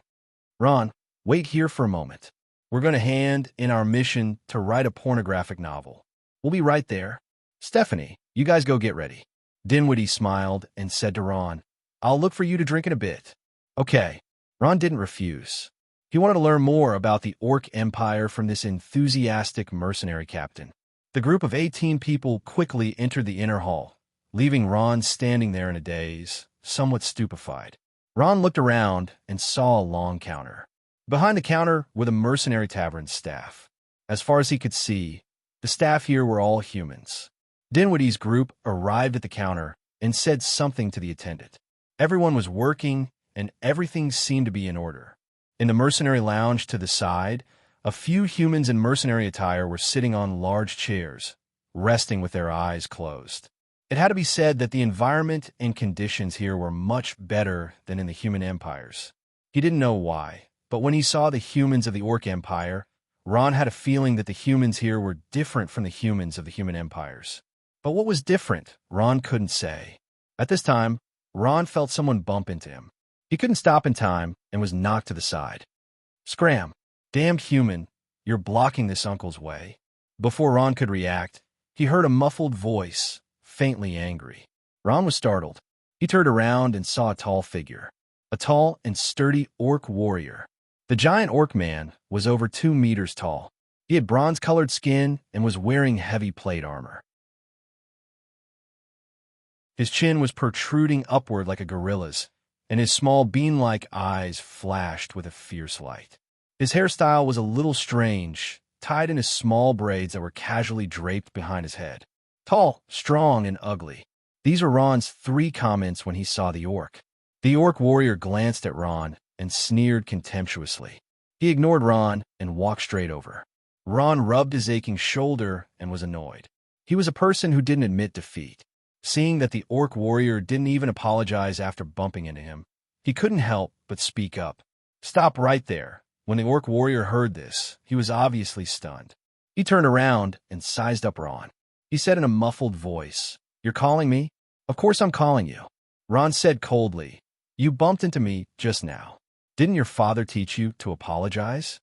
"Ron, wait here for a moment. We're going to hand in our mission to write a pornographic novel. We'll be right there. Stephanie, you guys go get ready." Dinwiddie smiled and said to Ron, "I'll look for you to drink in a bit." Okay. Ron didn't refuse. He wanted to learn more about the Orc Empire from this enthusiastic mercenary captain. The group of 18 people quickly entered the inner hall, leaving Ron standing there in a daze, somewhat stupefied. Ron looked around and saw a long counter. Behind the counter were the mercenary tavern's staff. As far as he could see, the staff here were all humans. Dinwiddie's group arrived at the counter and said something to the attendant. Everyone was working, and everything seemed to be in order. In the mercenary lounge to the side, a few humans in mercenary attire were sitting on large chairs, resting with their eyes closed. It had to be said that the environment and conditions here were much better than in the human empires. He didn't know why, but when he saw the humans of the Orc Empire, Ron had a feeling that the humans here were different from the humans of the human empires. But what was different, Ron couldn't say. At this time, Ron felt someone bump into him. He couldn't stop in time and was knocked to the side. "Scram! Damned human, you're blocking this uncle's way." Before Ron could react, he heard a muffled voice, faintly angry. Ron was startled. He turned around and saw a tall figure. A tall and sturdy orc warrior. The giant orc man was over 2 meters tall. He had bronze-colored skin and was wearing heavy plate armor. His chin was protruding upward like a gorilla's, and his small bean-like eyes flashed with a fierce light. His hairstyle was a little strange, tied into small braids that were casually draped behind his head. Tall, strong, and ugly. These were Ron's 3 comments when he saw the orc. The orc warrior glanced at Ron and sneered contemptuously. He ignored Ron and walked straight over. Ron rubbed his aching shoulder and was annoyed. He was a person who didn't admit defeat. Seeing that the orc warrior didn't even apologize after bumping into him, he couldn't help but speak up. "Stop right there." When the orc warrior heard this, he was obviously stunned. He turned around and sized up Ron. He said in a muffled voice, "You're calling me?" "Of course I'm calling you." Ron said coldly, "You bumped into me just now. Didn't your father teach you to apologize?"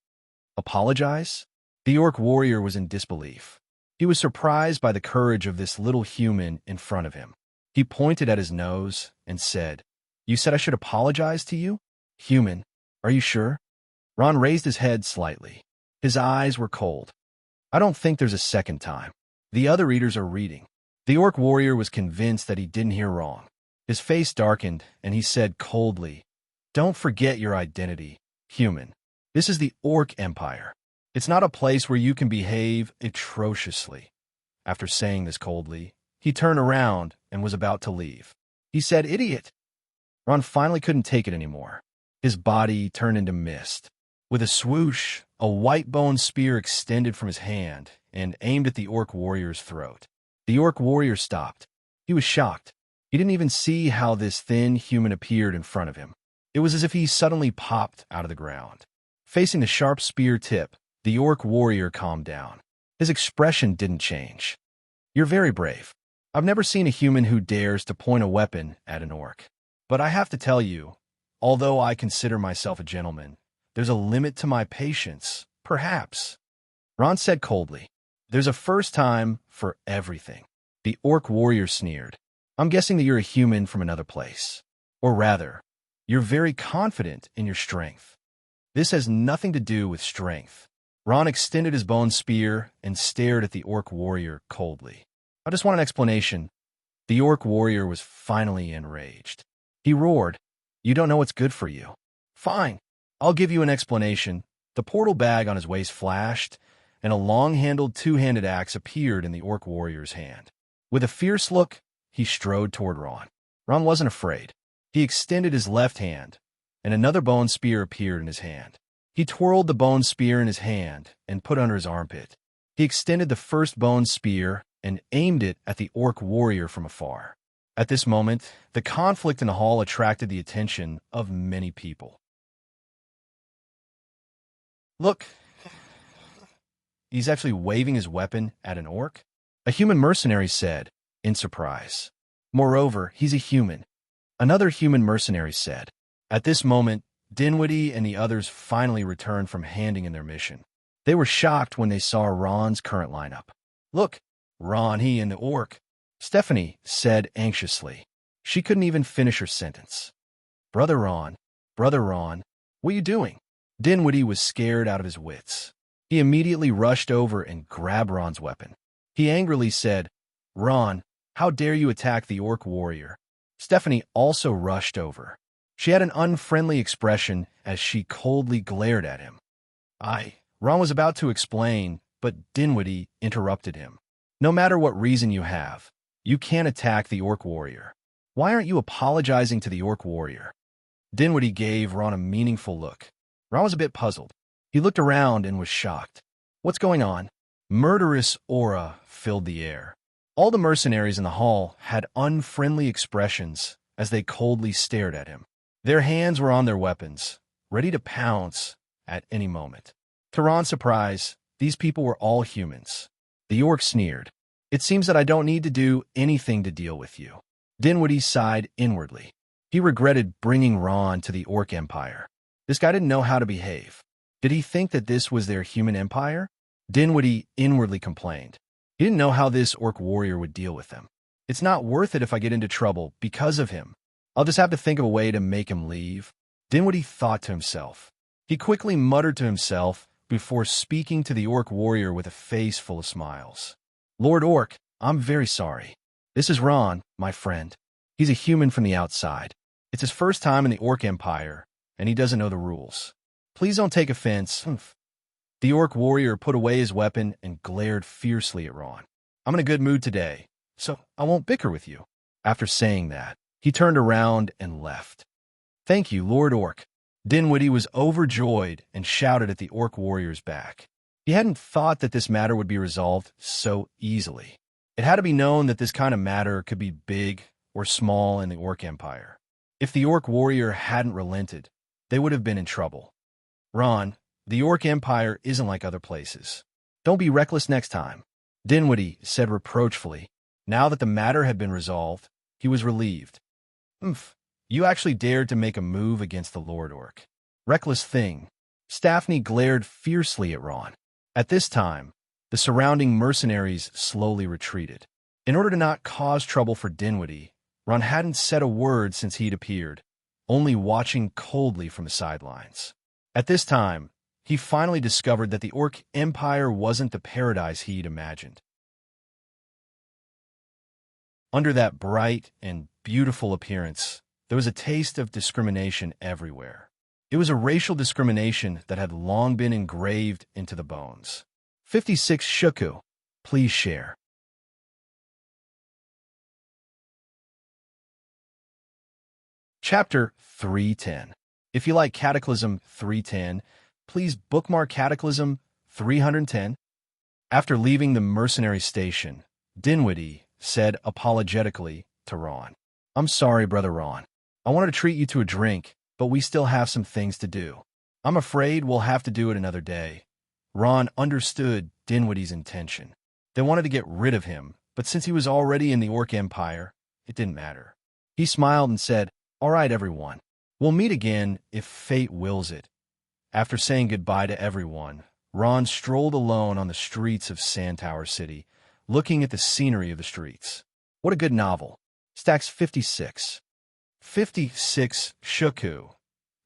Apologize? The orc warrior was in disbelief. He was surprised by the courage of this little human in front of him. He pointed at his nose and said, "You said I should apologize to you? Human, are you sure?" Ron raised his head slightly. His eyes were cold. "I don't think there's a second time. The other readers are reading." The orc warrior was convinced that he didn't hear wrong. His face darkened, and he said coldly, "Don't forget your identity, human. This is the Orc Empire. It's not a place where you can behave atrociously." After saying this coldly, he turned around and was about to leave. He said, "Idiot." Ron finally couldn't take it anymore. His body turned into mist. With a swoosh, a white bone spear extended from his hand and aimed at the orc warrior's throat. The orc warrior stopped. He was shocked. He didn't even see how this thin human appeared in front of him. It was as if he suddenly popped out of the ground. Facing the sharp spear tip, the orc warrior calmed down. His expression didn't change. "You're very brave. I've never seen a human who dares to point a weapon at an orc. But I have to tell you, although I consider myself a gentleman, there's a limit to my patience, perhaps." Ron said coldly, "There's a first time for everything." The orc warrior sneered. "I'm guessing that you're a human from another place. Or rather, you're very confident in your strength." "This has nothing to do with strength." Ron extended his bone spear and stared at the orc warrior coldly. "I just want an explanation." The orc warrior was finally enraged. He roared, "You don't know what's good for you. Fine, I'll give you an explanation." The portal bag on his waist flashed, and a long-handled two-handed axe appeared in the orc warrior's hand. With a fierce look, he strode toward Ron. Ron wasn't afraid. He extended his left hand, and another bone spear appeared in his hand. He twirled the bone spear in his hand and put under his armpit. He extended the first bone spear and aimed it at the orc warrior from afar. At this moment, the conflict in the hall attracted the attention of many people. "Look, he's actually waving his weapon at an orc," a human mercenary said, in surprise. "Moreover, he's a human," another human mercenary said. At this moment, Dinwiddie and the others finally returned from handing in their mission. They were shocked when they saw Ron's current lineup. "Look, Ron, he and the orc," Stephanie said anxiously. She couldn't even finish her sentence. Brother Ron, what are you doing?" Dinwiddie was scared out of his wits. He immediately rushed over and grabbed Ron's weapon. He angrily said, "Ron, how dare you attack the orc warrior?" Stephanie also rushed over. She had an unfriendly expression as she coldly glared at him. Ron was about to explain, but Dinwiddie interrupted him. "No matter what reason you have, you can't attack the orc warrior. Why aren't you apologizing to the orc warrior?" Dinwiddie gave Ron a meaningful look. Ron was a bit puzzled. He looked around and was shocked. "What's going on?" Murderous aura filled the air. All the mercenaries in the hall had unfriendly expressions as they coldly stared at him. Their hands were on their weapons, ready to pounce at any moment. To Ron's surprise, these people were all humans. The orc sneered. "It seems that I don't need to do anything to deal with you." Dinwiddie sighed inwardly. He regretted bringing Ron to the Orc Empire. This guy didn't know how to behave. Did he think that this was their human empire? Dinwiddie inwardly complained. He didn't know how this orc warrior would deal with them. "It's not worth it if I get into trouble because of him. I'll just have to think of a way to make him leave," Dinwiddie thought to himself. He quickly muttered to himself before speaking to the orc warrior with a face full of smiles. "Lord Orc, I'm very sorry. This is Ron, my friend. He's a human from the outside. It's his first time in the Orc Empire, and he doesn't know the rules. Please don't take offense." The orc warrior put away his weapon and glared fiercely at Ron. "I'm in a good mood today, so I won't bicker with you." After saying that, he turned around and left. "Thank you, Lord Orc." Dinwiddie was overjoyed and shouted at the orc warrior's back. He hadn't thought that this matter would be resolved so easily. It had to be known that this kind of matter could be big or small in the Orc Empire. If the orc warrior hadn't relented, they would have been in trouble. "Ron, the Orc Empire isn't like other places. Don't be reckless next time," Dinwiddie said reproachfully. Now that the matter had been resolved, he was relieved. You actually dared to make a move against the Lord Orc. Reckless thing. Staphne glared fiercely at Ron. At this time, the surrounding mercenaries slowly retreated. In order to not cause trouble for Dinwiddie, Ron hadn't said a word since he'd appeared, only watching coldly from the sidelines. At this time, he finally discovered that the Orc Empire wasn't the paradise he'd imagined. Under that bright and beautiful appearance, there was a taste of discrimination everywhere. It was a racial discrimination that had long been engraved into the bones. 56 Shuku. Please share. Chapter 310. If you like Cataclysm 310, please bookmark Cataclysm 310. After leaving the mercenary station, Dinwiddie said apologetically to Ron, "I'm sorry, Brother Ron. I wanted to treat you to a drink, but we still have some things to do. I'm afraid we'll have to do it another day." Ron understood Dinwiddie's intention. They wanted to get rid of him, but since he was already in the Orc Empire, it didn't matter. He smiled and said, "All right, everyone. We'll meet again if fate wills it." After saying goodbye to everyone, Ron strolled alone on the streets of Sandtower City, looking at the scenery of the streets. What a good novel. Stacks 56. 56 Shuku.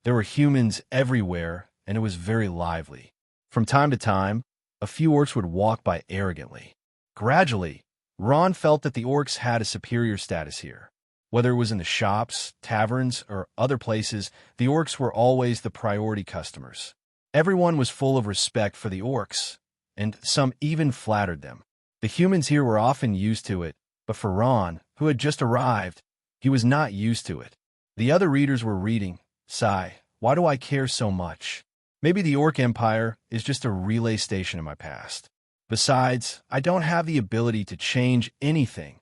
There were humans everywhere, and it was very lively. From time to time, a few orcs would walk by arrogantly. Gradually, Ron felt that the orcs had a superior status here. Whether it was in the shops, taverns, or other places, the orcs were always the priority customers. Everyone was full of respect for the orcs, and some even flattered them. The humans here were often used to it, but for Ron, who had just arrived, he was not used to it. The other readers were reading, "Sigh, why do I care so much? Maybe the Orc Empire is just a relay station in my past. Besides, I don't have the ability to change anything."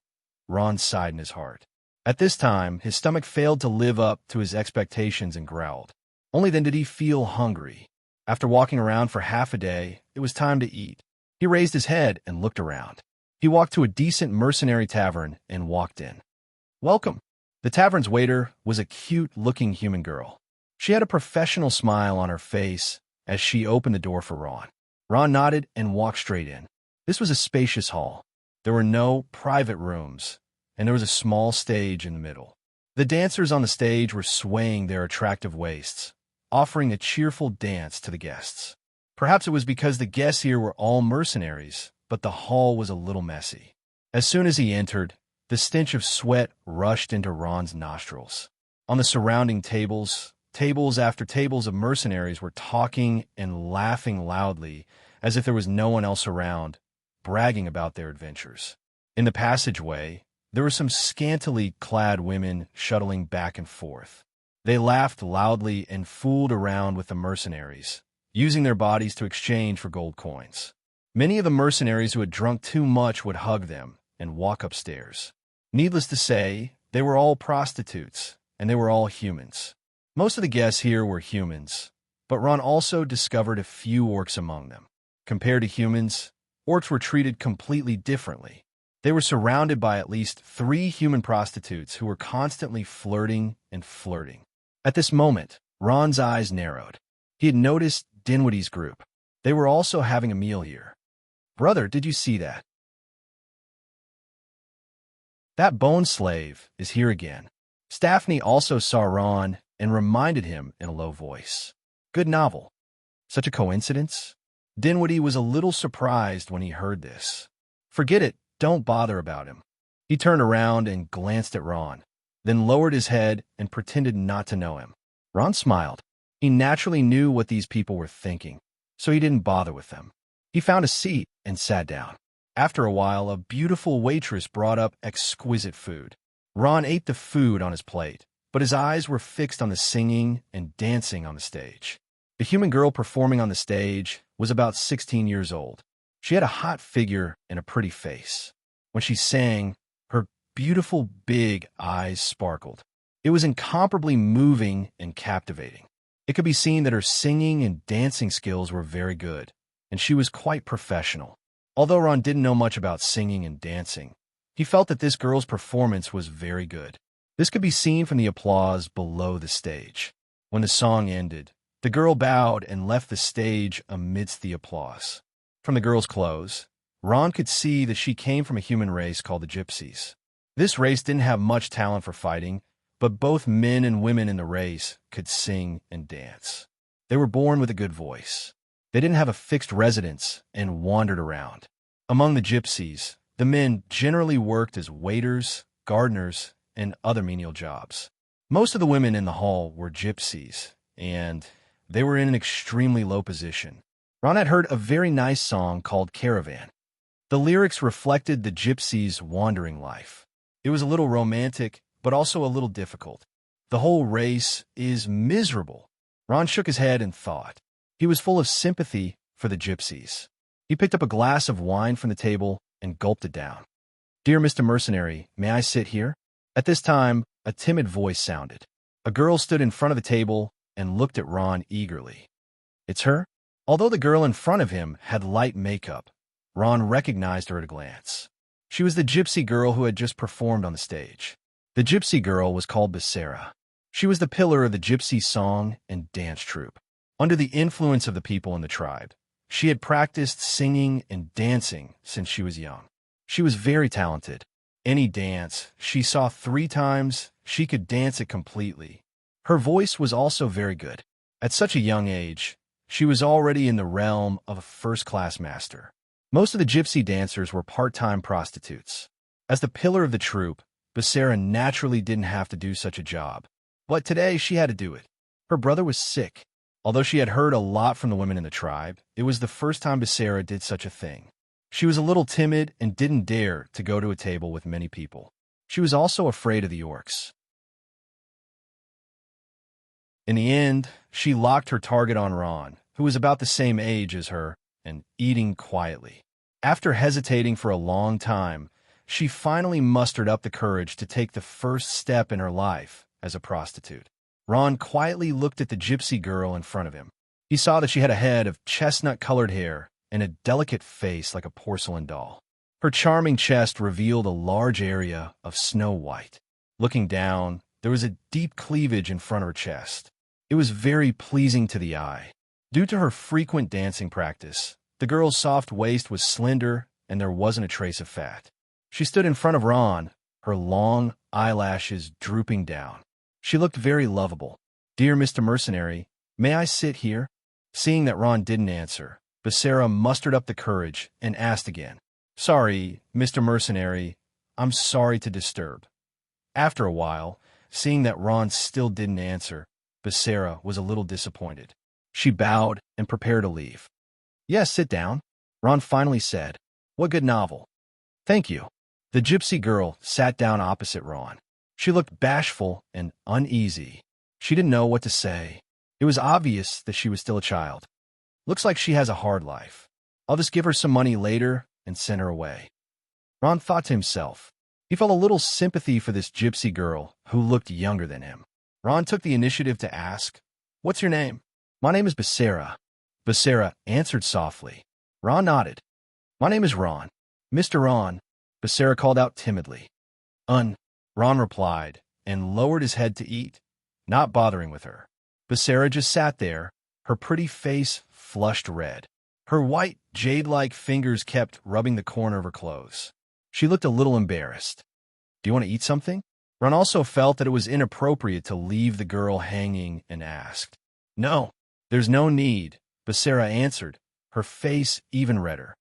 Ron sighed in his heart. At this time, his stomach failed to live up to his expectations and growled. Only then did he feel hungry. After walking around for half a day, it was time to eat. He raised his head and looked around. He walked to a decent mercenary tavern and walked in. "Welcome." The tavern's waiter was a cute-looking human girl. She had a professional smile on her face as she opened the door for Ron. Ron nodded and walked straight in. This was a spacious hall. There were no private rooms, and there was a small stage in the middle. The dancers on the stage were swaying their attractive waists, offering a cheerful dance to the guests. Perhaps it was because the guests here were all mercenaries, but the hall was a little messy. As soon as he entered, the stench of sweat rushed into Ron's nostrils. On the surrounding tables, tables after tables of mercenaries were talking and laughing loudly as if there was no one else around, bragging about their adventures. In the passageway, there were some scantily clad women shuttling back and forth. They laughed loudly and fooled around with the mercenaries, using their bodies to exchange for gold coins. Many of the mercenaries who had drunk too much would hug them and walk upstairs. Needless to say, they were all prostitutes, and they were all humans. Most of the guests here were humans, but Ron also discovered a few orcs among them. Compared to humans, orcs were treated completely differently. They were surrounded by at least 3 human prostitutes who were constantly flirting and flirting. At this moment, Ron's eyes narrowed. He had noticed Dinwiddie's group. They were also having a meal here. "Brother, did you see that? That bone slave is here again." Staphne also saw Ron and reminded him in a low voice. "Good novel. Such a coincidence?" Dinwiddie was a little surprised when he heard this. "Forget it. Don't bother about him." He turned around and glanced at Ron, then lowered his head and pretended not to know him. Ron smiled. He naturally knew what these people were thinking, so he didn't bother with them. He found a seat and sat down. After a while, a beautiful waitress brought up exquisite food. Ron ate the food on his plate, but his eyes were fixed on the singing and dancing on the stage. The human girl performing on the stage was about 16 years old. She had a hot figure and a pretty face. When she sang, her beautiful big eyes sparkled. It was incomparably moving and captivating. It could be seen that her singing and dancing skills were very good, and she was quite professional. Although Ron didn't know much about singing and dancing, he felt that this girl's performance was very good. This could be seen from the applause below the stage. When the song ended, The girl bowed and left the stage amidst the applause. From the girl's clothes, Ron could see that she came from a human race called the Gypsies. This race didn't have much talent for fighting, but both men and women in the race could sing and dance. They were born with a good voice. They didn't have a fixed residence and wandered around. Among the Gypsies, the men generally worked as waiters, gardeners, and other menial jobs. Most of the women in the hall were Gypsies, and they were in an extremely low position. Ron had heard a very nice song called Caravan. The lyrics reflected the Gypsies' wandering life. It was a little romantic, but also a little difficult. The whole race is miserable. Ron shook his head and thought. He was full of sympathy for the Gypsies. He picked up a glass of wine from the table and gulped it down. "Dear Mr. Mercenary, may I sit here?" At this time, a timid voice sounded. A girl stood in front of the table and looked at Ron eagerly. It's her? Although the girl in front of him had light makeup, Ron recognized her at a glance. She was the gypsy girl who had just performed on the stage. The gypsy girl was called Becerra. She was the pillar of the gypsy song and dance troupe. Under the influence of the people in the tribe, she had practiced singing and dancing since she was young. She was very talented. Any dance she saw 3 times, she could dance it completely. Her voice was also very good. At such a young age, she was already in the realm of a first-class master. Most of the gypsy dancers were part-time prostitutes. As the pillar of the troupe, Becerra naturally didn't have to do such a job. But today she had to do it. Her brother was sick. Although she had heard a lot from the women in the tribe, it was the first time Becerra did such a thing. She was a little timid and didn't dare to go to a table with many people. She was also afraid of the orcs. In the end, she locked her target on Ron, who was about the same age as her, and eating quietly. After hesitating for a long time, she finally mustered up the courage to take the first step in her life as a prostitute. Ron quietly looked at the gypsy girl in front of him. He saw that she had a head of chestnut-colored hair and a delicate face like a porcelain doll. Her charming chest revealed a large area of snow white. Looking down, there was a deep cleavage in front of her chest. It was very pleasing to the eye. Due to her frequent dancing practice, the girl's soft waist was slender and there wasn't a trace of fat. She stood in front of Ron, her long eyelashes drooping down. She looked very lovable. "Dear Mr. Mercenary, may I sit here?" Seeing that Ron didn't answer, Becerra mustered up the courage and asked again. "Sorry, Mr. Mercenary, I'm sorry to disturb." After a while, seeing that Ron still didn't answer, Becerra was a little disappointed. She bowed and prepared to leave. "Yes, sit down," Ron finally said. "What good novel?" "Thank you." The gypsy girl sat down opposite Ron. She looked bashful and uneasy. She didn't know what to say. It was obvious that she was still a child. "Looks like she has a hard life. I'll just give her some money later and send her away." Ron thought to himself. He felt a little sympathy for this gypsy girl who looked younger than him. Ron took the initiative to ask, "What's your name?" "My name is Becerra." Becerra answered softly. Ron nodded. "My name is Ron." "Mr. Ron," Becerra called out timidly. Ron replied, and lowered his head to eat, not bothering with her. Becerra just sat there, her pretty face flushed red. Her white, jade-like fingers kept rubbing the corner of her clothes. She looked a little embarrassed. "Do you want to eat something?" Ron also felt that it was inappropriate to leave the girl hanging and asked. "No, there's no need," Becerra answered, her face even redder.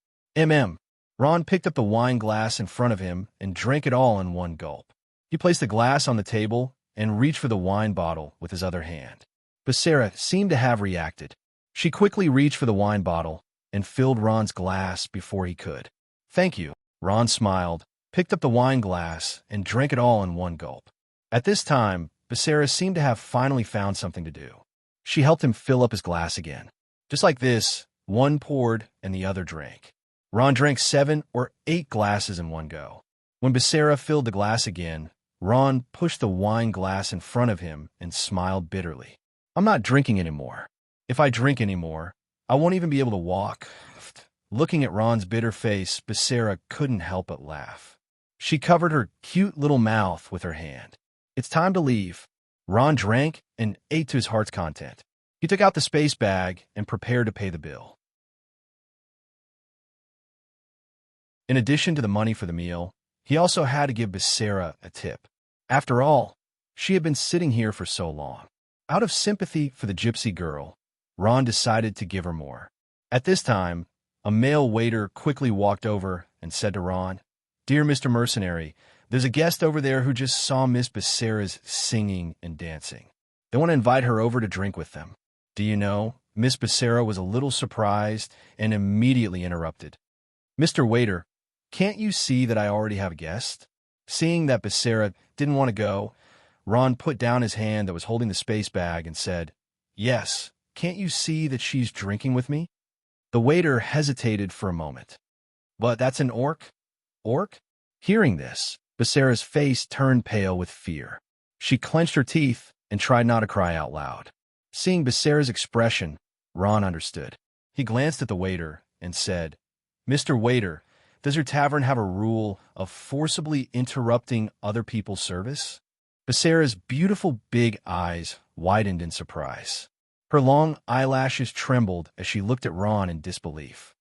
Ron picked up the wine glass in front of him and drank it all in one gulp. He placed the glass on the table and reached for the wine bottle with his other hand. Becerra seemed to have reacted. She quickly reached for the wine bottle and filled Ron's glass before he could. "Thank you." Ron smiled, picked up the wine glass, and drank it all in one gulp. At this time, Becerra seemed to have finally found something to do. She helped him fill up his glass again. Just like this, one poured and the other drank. Ron drank 7 or 8 glasses in one go. When Becerra filled the glass again, Ron pushed the wine glass in front of him and smiled bitterly. "I'm not drinking anymore. If I drink anymore, I won't even be able to walk." Looking at Ron's bitter face, Becerra couldn't help but laugh. She covered her cute little mouth with her hand. "It's time to leave." Ron drank and ate to his heart's content. He took out the space bag and prepared to pay the bill. In addition to the money for the meal, he also had to give Becerra a tip. After all, she had been sitting here for so long. Out of sympathy for the gypsy girl, Ron decided to give her more. At this time, a male waiter quickly walked over and said to Ron, "Dear Mr. Mercenary, there's a guest over there who just saw Miss Becerra's singing and dancing. They want to invite her over to drink with them." Do you know, Miss Becerra was a little surprised and immediately interrupted. "Mr. Waiter, can't you see that I already have a guest?" Seeing that Becerra didn't want to go, Ron put down his hand that was holding the space bag and said, "Yes, can't you see that she's drinking with me?" The waiter hesitated for a moment. "But that's an orc?" "Orc?" Hearing this, Becerra's face turned pale with fear. She clenched her teeth and tried not to cry out loud. Seeing Becerra's expression, Ron understood. He glanced at the waiter and said, "Mr. Waiter, does your tavern have a rule of forcibly interrupting other people's service?" Becerra's beautiful big eyes widened in surprise. Her long eyelashes trembled as she looked at Ron in disbelief.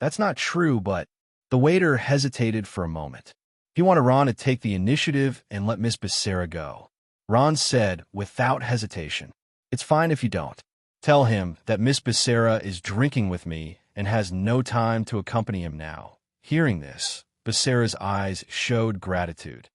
"That's not true, but—" The waiter hesitated for a moment. He wanted Ron to take the initiative and let Miss Becerra go. Ron said, without hesitation, "It's fine if you don't. Tell him that Miss Becerra is drinking with me and has no time to accompany him now." Hearing this, Becerra's eyes showed gratitude.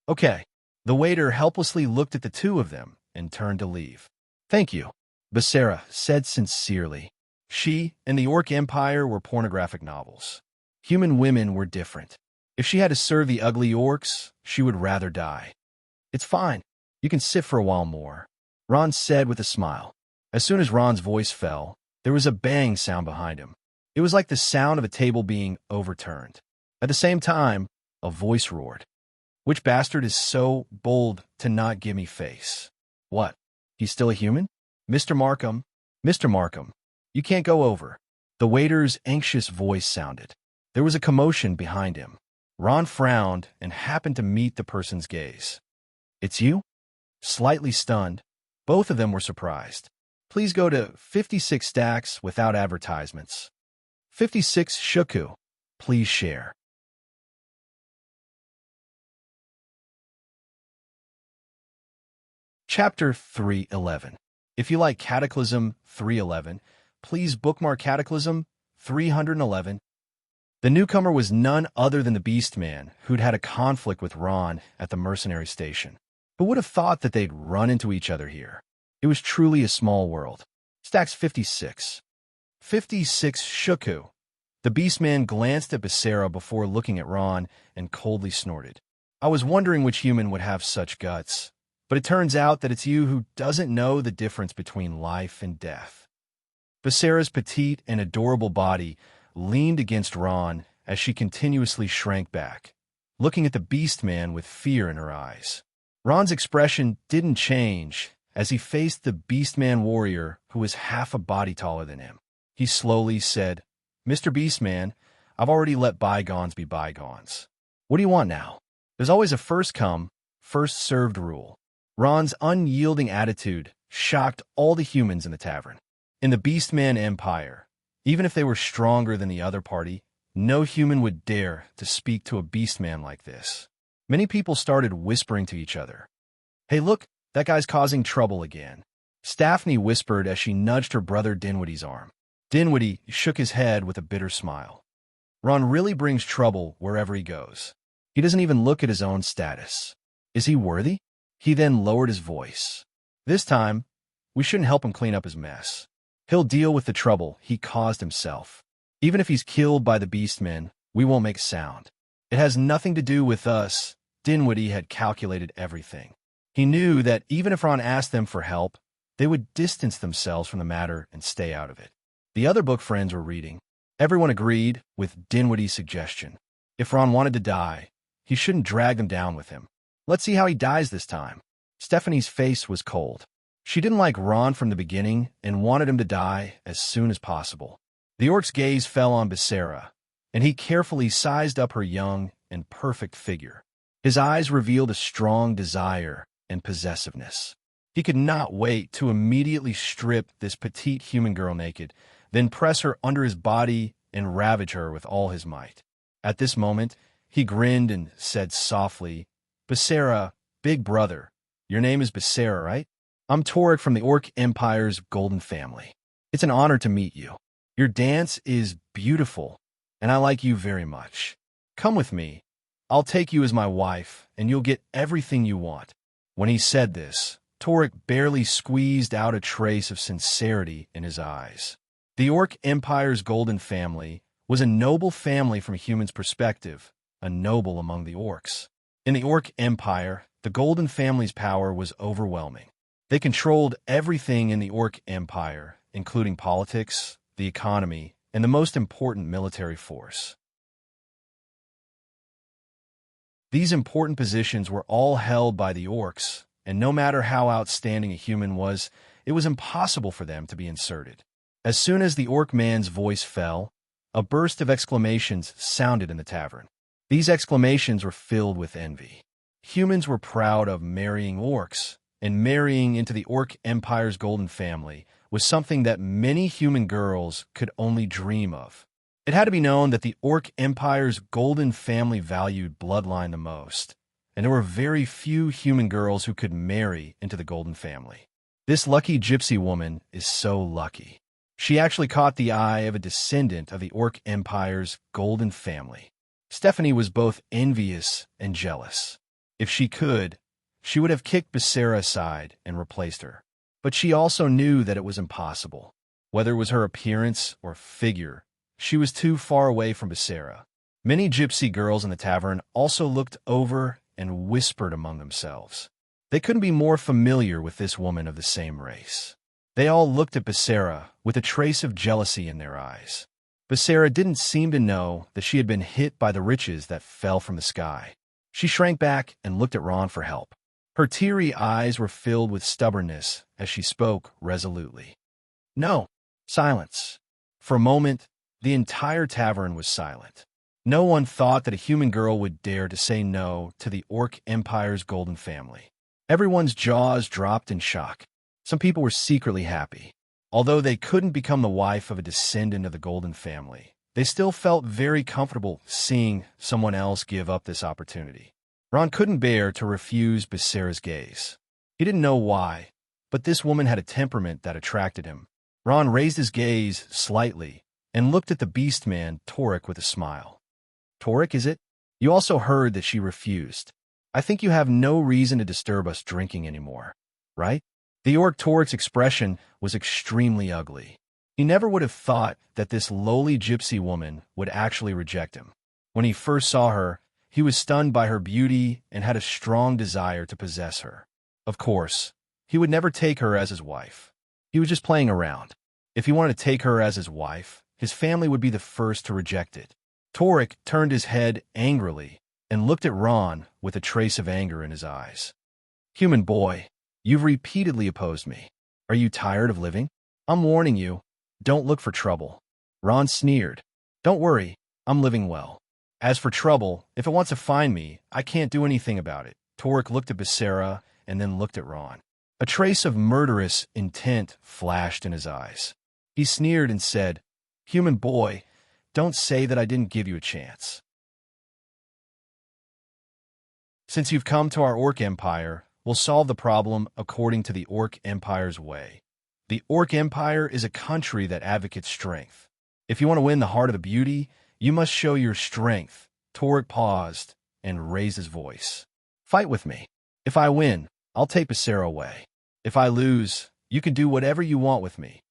"Okay." The waiter helplessly looked at the two of them and turned to leave. "Thank you," Becerra said sincerely. She and the Orc Empire were pornographic novels. Human women were different. If she had to serve the ugly orcs, she would rather die. "It's fine. You can sit for a while more," Ron said with a smile. As soon as Ron's voice fell, there was a bang sound behind him. It was like the sound of a table being overturned. At the same time, a voice roared. "Which bastard is so bold to not give me face?" "What? He's still a human?" "Mr. Markham, Mr. Markham, you can't go over." The waiter's anxious voice sounded. There was a commotion behind him. Ron frowned and happened to meet the person's gaze. "It's you?" Slightly stunned, both of them were surprised. "Please go to 56 stacks without advertisements. 56 shuku. Please share." Chapter 311. If you like Cataclysm 311, please bookmark Cataclysm 311. The newcomer was none other than the Beastman, who'd had a conflict with Ron at the mercenary station. Who would have thought that they'd run into each other here? It was truly a small world. Stacks 56. 56 shuku. The Beastman glanced at Becerra before looking at Ron and coldly snorted. "I was wondering which human would have such guts. But it turns out that it's you who doesn't know the difference between life and death." Becerra's petite and adorable body leaned against Ron as she continuously shrank back, looking at the Beastman with fear in her eyes. Ron's expression didn't change as he faced the Beastman warrior who was half a body taller than him. He slowly said, "Mr. Beastman, I've already let bygones be bygones. What do you want now?" There's always a first come, first served rule. Ron's unyielding attitude shocked all the humans in the tavern. In the Beastman Empire, even if they were stronger than the other party, no human would dare to speak to a Beastman like this. Many people started whispering to each other. "Hey, look, that guy's causing trouble again." Staphne whispered as she nudged her brother Dinwiddie's arm. Dinwiddie shook his head with a bitter smile. "Ron really brings trouble wherever he goes. He doesn't even look at his own status. Is he worthy?" He then lowered his voice. "This time, we shouldn't help him clean up his mess. He'll deal with the trouble he caused himself. Even if he's killed by the Beastmen, we won't make a sound. It has nothing to do with us." Dinwiddie had calculated everything. He knew that even if Ron asked them for help, they would distance themselves from the matter and stay out of it. The other book friends were reading. Everyone agreed with Dinwiddie's suggestion. If Ron wanted to die, he shouldn't drag them down with him. Let's see how he dies this time. Stephanie's face was cold. She didn't like Ron from the beginning and wanted him to die as soon as possible. The orc's gaze fell on Becerra, and he carefully sized up her young and perfect figure. His eyes revealed a strong desire and possessiveness. He could not wait to immediately strip this petite human girl naked, then press her under his body and ravage her with all his might. At this moment, he grinned and said softly, "Basara, big brother. Your name is Basara, right? I'm Torek from the Orc Empire's Golden Family. It's an honor to meet you. Your dance is beautiful, and I like you very much. Come with me. I'll take you as my wife, and you'll get everything you want." When he said this, Torek barely squeezed out a trace of sincerity in his eyes. The Orc Empire's Golden Family was a noble family from a human's perspective, a noble among the orcs. In the Orc Empire, the Golden Family's power was overwhelming. They controlled everything in the Orc Empire, including politics, the economy, and the most important military force. These important positions were all held by the orcs, and no matter how outstanding a human was, it was impossible for them to be inserted. As soon as the orc man's voice fell, a burst of exclamations sounded in the tavern. These exclamations were filled with envy. Humans were proud of marrying orcs, and marrying into the Orc Empire's Golden Family was something that many human girls could only dream of. It had to be known that the Orc Empire's Golden Family valued bloodline the most, and there were very few human girls who could marry into the Golden Family. This lucky gypsy woman is so lucky. She actually caught the eye of a descendant of the Orc Empire's Golden Family. Stephanie was both envious and jealous. If she could, she would have kicked Basara aside and replaced her. But she also knew that it was impossible. Whether it was her appearance or figure, she was too far away from Basara. Many gypsy girls in the tavern also looked over and whispered among themselves. They couldn't be more familiar with this woman of the same race. They all looked at Basara with a trace of jealousy in their eyes. Basara didn't seem to know that she had been hit by the riches that fell from the sky. She shrank back and looked at Ron for help. Her teary eyes were filled with stubbornness as she spoke resolutely. "No, silence." For a moment, the entire tavern was silent. No one thought that a human girl would dare to say no to the Orc Empire's Golden Family. Everyone's jaws dropped in shock. Some people were secretly happy. Although they couldn't become the wife of a descendant of the Golden Family, they still felt very comfortable seeing someone else give up this opportunity. Ron couldn't bear to refuse Basara's gaze. He didn't know why, but this woman had a temperament that attracted him. Ron raised his gaze slightly and looked at the beast man, Torek, with a smile. "Torek, is it? You also heard that she refused. I think you have no reason to disturb us drinking anymore, right?" The orc Torek's expression was extremely ugly. He never would have thought that this lowly gypsy woman would actually reject him. When he first saw her, he was stunned by her beauty and had a strong desire to possess her. Of course, he would never take her as his wife. He was just playing around. If he wanted to take her as his wife, his family would be the first to reject it. Torek turned his head angrily and looked at Ron with a trace of anger in his eyes. "Human boy, you've repeatedly opposed me. Are you tired of living? I'm warning you, don't look for trouble." Ron sneered. "Don't worry, I'm living well. As for trouble, if it wants to find me, I can't do anything about it." Torek looked at Basara and then looked at Ron. A trace of murderous intent flashed in his eyes. He sneered and said, "Human boy, don't say that I didn't give you a chance. Since you've come to our Orc Empire, we'll solve the problem according to the Orc Empire's way. The Orc Empire is a country that advocates strength. If you want to win the heart of the beauty, you must show your strength." Torek paused and raised his voice. "Fight with me. If I win, I'll take Basara away. If I lose, you can do whatever you want with me."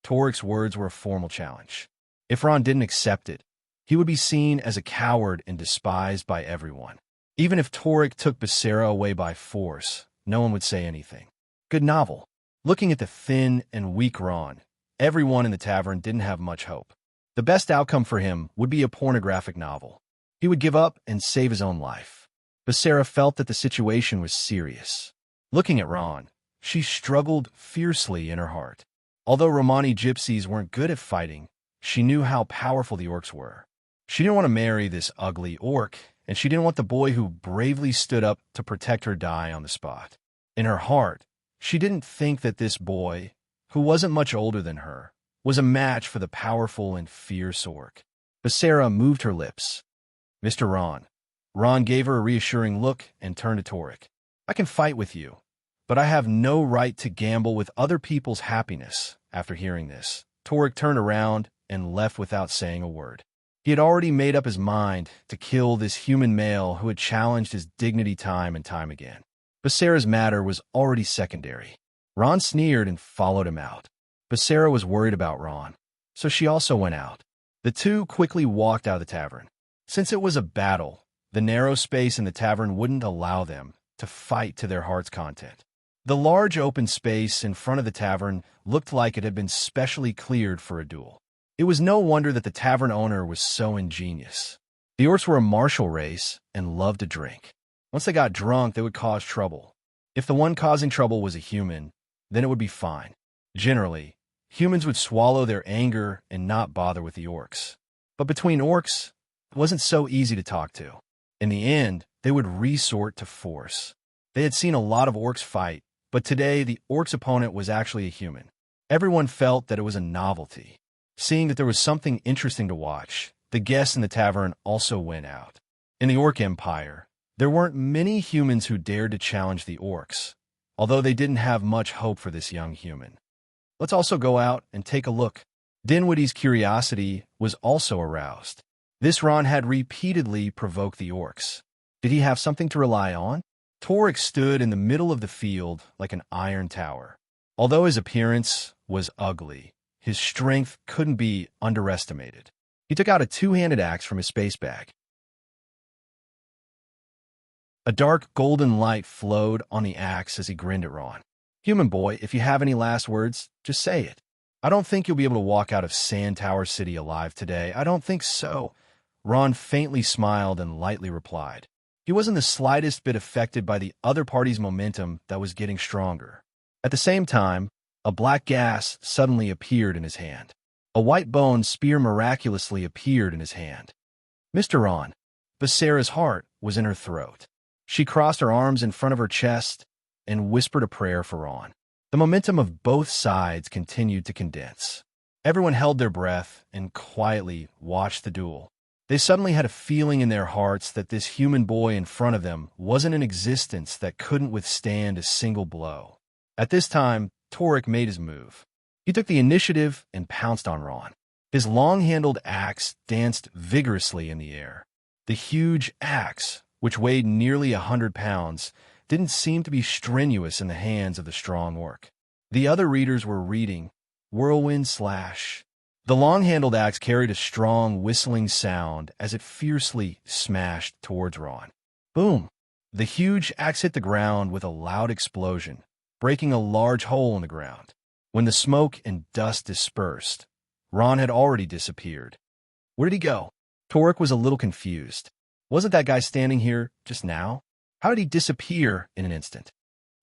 Torek's words were a formal challenge. If Ron didn't accept it, he would be seen as a coward and despised by everyone. Even if Torek took Basara away by force, no one would say anything. Good novel. Looking at the thin and weak Ron, everyone in the tavern didn't have much hope. The best outcome for him would be a pornographic novel. He would give up and save his own life. Basara felt that the situation was serious. Looking at Ron, she struggled fiercely in her heart. Although Romani gypsies weren't good at fighting, she knew how powerful the orcs were. She didn't want to marry this ugly orc, and she didn't want the boy who bravely stood up to protect her die on the spot. In her heart, She didn't think that this boy, who wasn't much older than her, was a match for the powerful and fierce orc. Basara moved her lips. Mr. Ron. Ron gave her a reassuring look and turned to Torek. I can fight with you, but I have no right to gamble with other people's happiness. After hearing this, Torek turned around and left without saying a word. He had already made up his mind to kill this human male who had challenged his dignity time and time again. Basara's matter was already secondary. Ron sneered and followed him out. Basara was worried about Ron, so she also went out. The two quickly walked out of the tavern. Since it was a battle, the narrow space in the tavern wouldn't allow them to fight to their heart's content. The large open space in front of the tavern looked like it had been specially cleared for a duel. It was no wonder that the tavern owner was so ingenious. The orcs were a martial race and loved to drink. Once they got drunk, they would cause trouble. If the one causing trouble was a human, then it would be fine. Generally, humans would swallow their anger and not bother with the orcs. But between orcs, it wasn't so easy to talk to. In the end, they would resort to force. They had seen a lot of orcs fight, but today the orc's opponent was actually a human. Everyone felt that it was a novelty. Seeing that there was something interesting to watch, the guests in the tavern also went out. In the Orc Empire, there weren't many humans who dared to challenge the orcs, although they didn't have much hope for this young human. Let's also go out and take a look. Dinwiddie's curiosity was also aroused. This Ron had repeatedly provoked the orcs. Did he have something to rely on? Torek stood in the middle of the field like an iron tower. Although his appearance was ugly, his strength couldn't be underestimated. He took out a two-handed axe from his space bag. A dark golden light flowed on the axe as he grinned at Ron. Human boy, if you have any last words, just say it. I don't think you'll be able to walk out of Sand Tower City alive today. I don't think so. Ron faintly smiled and lightly replied. He wasn't the slightest bit affected by the other party's momentum that was getting stronger. At the same time, a black gas suddenly appeared in his hand. A white bone spear miraculously appeared in his hand. Mr. Ron. Basara's heart was in her throat. She crossed her arms in front of her chest and whispered a prayer for Ron. The momentum of both sides continued to condense. Everyone held their breath and quietly watched the duel. They suddenly had a feeling in their hearts that this human boy in front of them wasn't an existence that couldn't withstand a single blow. At this time, Torek made his move. He took the initiative and pounced on Ron. His long-handled axe danced vigorously in the air. The huge axe, which weighed nearly 100 pounds, didn't seem to be strenuous in the hands of the strong orc. The other readers were reading Whirlwind Slash. The long-handled axe carried a strong, whistling sound as it fiercely smashed towards Ron. Boom! The huge axe hit the ground with a loud explosion, breaking a large hole in the ground. When the smoke and dust dispersed, Ron had already disappeared. Where did he go? Torek was a little confused. Wasn't that guy standing here just now? How did he disappear in an instant?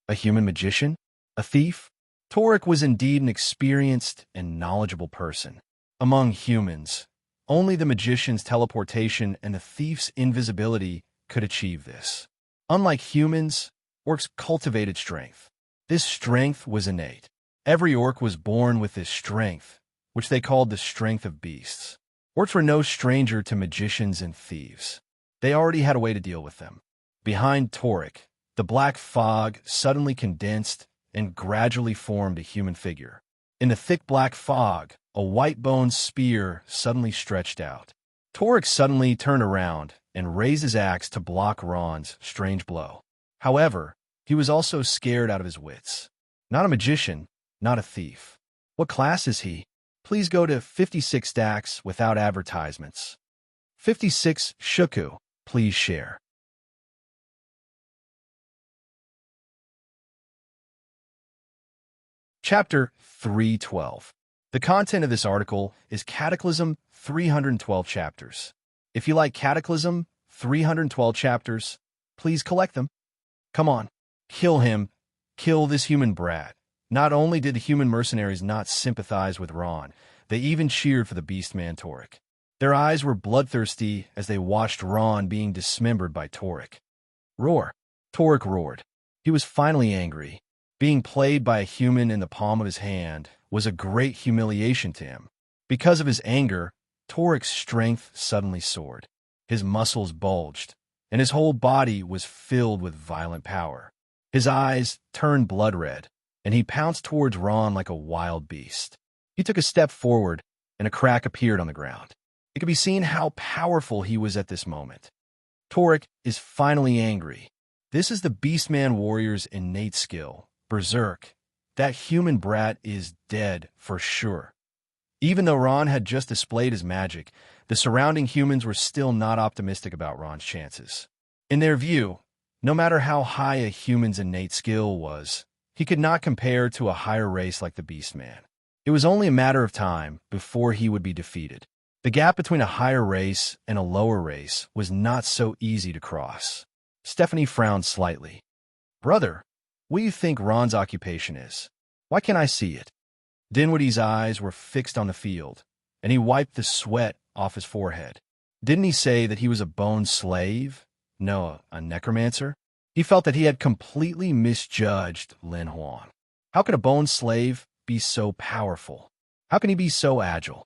A human magician? A thief? Torek was indeed an experienced and knowledgeable person. Among humans, only the magician's teleportation and the thief's invisibility could achieve this. Unlike humans, orcs cultivated strength. This strength was innate. Every orc was born with this strength, which they called the strength of beasts. Orcs were no stranger to magicians and thieves. They already had a way to deal with them. Behind Torek, the black fog suddenly condensed and gradually formed a human figure. In the thick black fog, a white-boned spear suddenly stretched out. Torek suddenly turned around and raised his axe to block Ron's strange blow. However, he was also scared out of his wits. Not a magician, not a thief. What class is he? Please go to 56 stacks without advertisements. 56 shuku, please share. Chapter 312. The content of this article is Cataclysm 312 chapters. If you like Cataclysm 312 chapters, please collect them. Come on, kill him. Kill this human brat. Not only did the human mercenaries not sympathize with Ron, they even cheered for the beastman Torek. Their eyes were bloodthirsty as they watched Ron being dismembered by Torek. Roar! Torek roared. He was finally angry. Being played by a human in the palm of his hand was a great humiliation to him. Because of his anger, Torik's strength suddenly soared. His muscles bulged, and his whole body was filled with violent power. His eyes turned blood red, and he pounced towards Ron like a wild beast. He took a step forward, and a crack appeared on the ground. It could be seen how powerful he was at this moment. Torik is finally angry. This is the Beastman warrior's innate skill, Berserk. That human brat is dead for sure. Even though Ron had just displayed his magic, the surrounding humans were still not optimistic about Ron's chances. In their view, no matter how high a human's innate skill was, he could not compare to a higher race like the Beastman. It was only a matter of time before he would be defeated. The gap between a higher race and a lower race was not so easy to cross. Stephanie frowned slightly. "Brother, what do you think Ron's occupation is? Why can't I see it?" Dinwiddie's eyes were fixed on the field, and he wiped the sweat off his forehead. Didn't he say that he was a bone slave? No, a necromancer? He felt that he had completely misjudged Lin Huan. How could a bone slave be so powerful? How can he be so agile?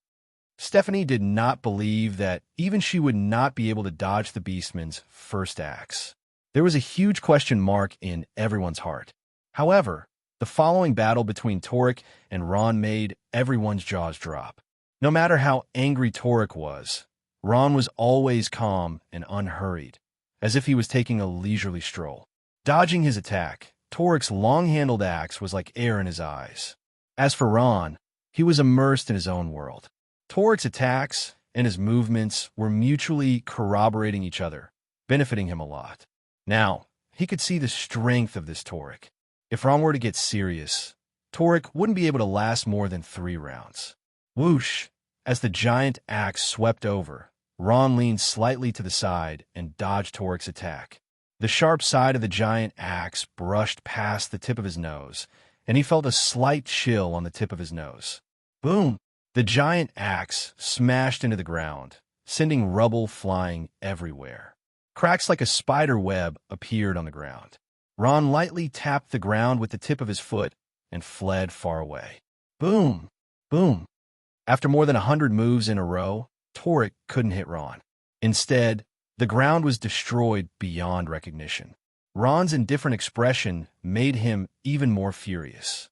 Stephanie did not believe that even she would not be able to dodge the Beastman's first axe. There was a huge question mark in everyone's heart. However, the following battle between Torik and Ron made everyone's jaws drop. No matter how angry Torik was, Ron was always calm and unhurried, as if he was taking a leisurely stroll. Dodging his attack, Torik's long-handled axe was like air in his eyes. As for Ron, he was immersed in his own world. Torik's attacks and his movements were mutually corroborating each other, benefiting him a lot. Now, he could see the strength of this Torik. If Ron were to get serious, Torik wouldn't be able to last more than 3 rounds. Whoosh! As the giant axe swept over, Ron leaned slightly to the side and dodged Torik's attack. The sharp side of the giant axe brushed past the tip of his nose, and he felt a slight chill on the tip of his nose. Boom! The giant axe smashed into the ground, sending rubble flying everywhere. Cracks like a spider web appeared on the ground. Ron lightly tapped the ground with the tip of his foot and fled far away. Boom! Boom! After more than 100 moves in a row, Torik couldn't hit Ron. Instead, the ground was destroyed beyond recognition. Ron's indifferent expression made him even more furious.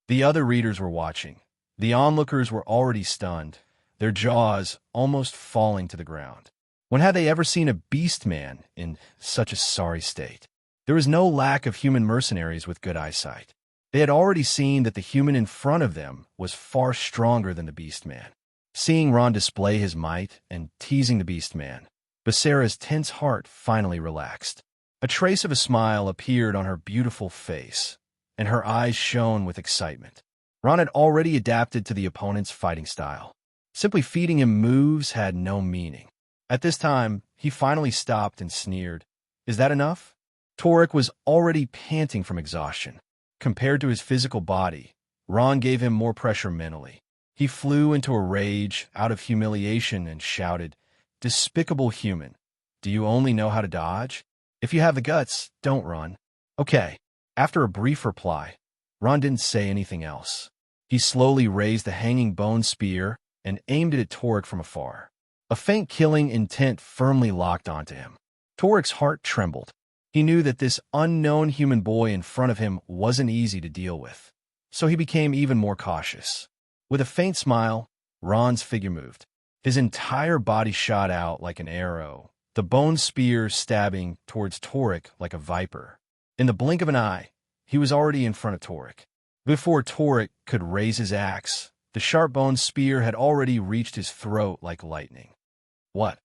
The other readers were watching. The onlookers were already stunned, their jaws almost falling to the ground. When had they ever seen a Beastman in such a sorry state? There was no lack of human mercenaries with good eyesight. They had already seen that the human in front of them was far stronger than the Beastman. Seeing Ron display his might and teasing the Beastman, Basara's tense heart finally relaxed. A trace of a smile appeared on her beautiful face, and her eyes shone with excitement. Ron had already adapted to the opponent's fighting style. Simply feeding him moves had no meaning. At this time, he finally stopped and sneered. "Is that enough?" Torik was already panting from exhaustion. Compared to his physical body, Ron gave him more pressure mentally. He flew into a rage out of humiliation and shouted, "Despicable human! Do you only know how to dodge? If you have the guts, don't run." Okay. After a brief reply, Ron didn't say anything else. He slowly raised the hanging bone spear and aimed it at Torik from afar. A faint killing intent firmly locked onto him. Torik's heart trembled. He knew that this unknown human boy in front of him wasn't easy to deal with, so he became even more cautious. With a faint smile, Ron's figure moved. His entire body shot out like an arrow, the bone spear stabbing towards Torik like a viper. In the blink of an eye, he was already in front of Torik. Before Torik could raise his axe, the sharp bone spear had already reached his throat like lightning. What?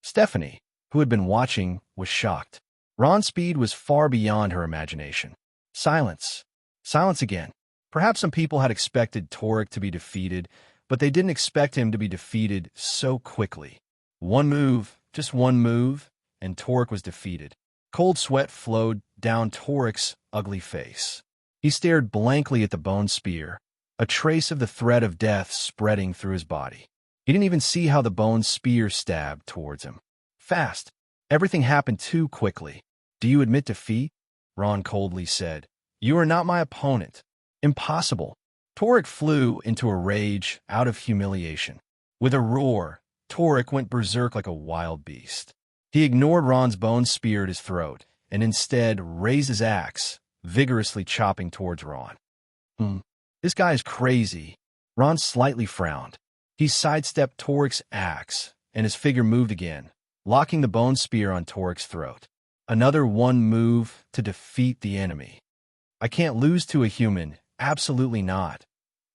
Stephanie, who had been watching, was shocked. Ron's speed was far beyond her imagination. Silence. Silence again. Perhaps some people had expected Torik to be defeated, but they didn't expect him to be defeated so quickly. One move, just one move, and Torik was defeated. Cold sweat flowed down Torik's ugly face. He stared blankly at the bone spear, a trace of the threat of death spreading through his body. He didn't even see how the bone spear stabbed towards him. Fast. Everything happened too quickly. Do you admit defeat? Ron coldly said. "You are not my opponent." "Impossible." Torek flew into a rage out of humiliation. With a roar, Torek went berserk like a wild beast. He ignored Ron's bone spear at his throat and instead raised his axe, vigorously chopping towards Ron. This guy is crazy." Ron slightly frowned. He sidestepped Torek's axe, and his figure moved again, locking the bone spear on Torek's throat. Another one move to defeat the enemy. "I can't lose to a human, absolutely not."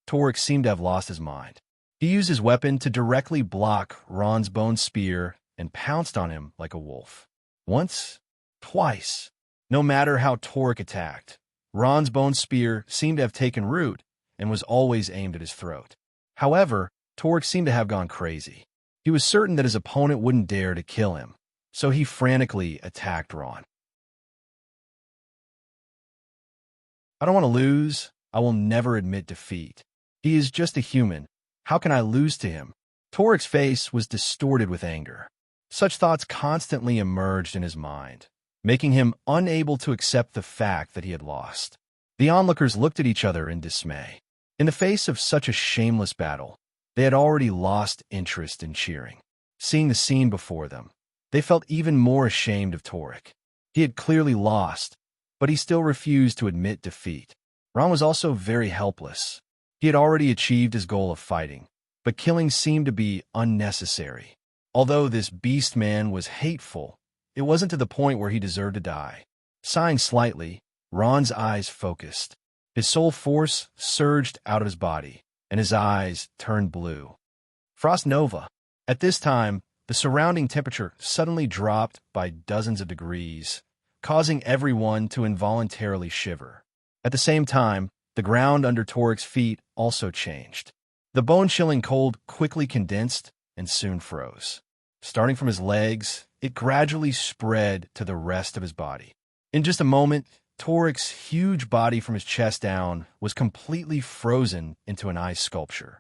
Torek seemed to have lost his mind. He used his weapon to directly block Ron's bone spear and pounced on him like a wolf. Once, twice. No matter how Torek attacked, Ron's bone spear seemed to have taken root and was always aimed at his throat. However, Torek seemed to have gone crazy. He was certain that his opponent wouldn't dare to kill him, so he frantically attacked Ron. "I don't want to lose. I will never admit defeat. He is just a human. How can I lose to him?" Torek's face was distorted with anger. Such thoughts constantly emerged in his mind, making him unable to accept the fact that he had lost. The onlookers looked at each other in dismay. In the face of such a shameless battle, they had already lost interest in cheering. Seeing the scene before them, they felt even more ashamed of Torek. He had clearly lost, but he still refused to admit defeat. Ron was also very helpless. He had already achieved his goal of fighting, but killing seemed to be unnecessary. Although this beast man was hateful, it wasn't to the point where he deserved to die. Sighing slightly, Ron's eyes focused. His soul force surged out of his body, and his eyes turned blue. Frost Nova. At this time, the surrounding temperature suddenly dropped by dozens of degrees, causing everyone to involuntarily shiver. At the same time, the ground under Torek's feet also changed. The bone-chilling cold quickly condensed and soon froze. Starting from his legs, it gradually spread to the rest of his body. In just a moment, Torek's huge body from his chest down was completely frozen into an ice sculpture.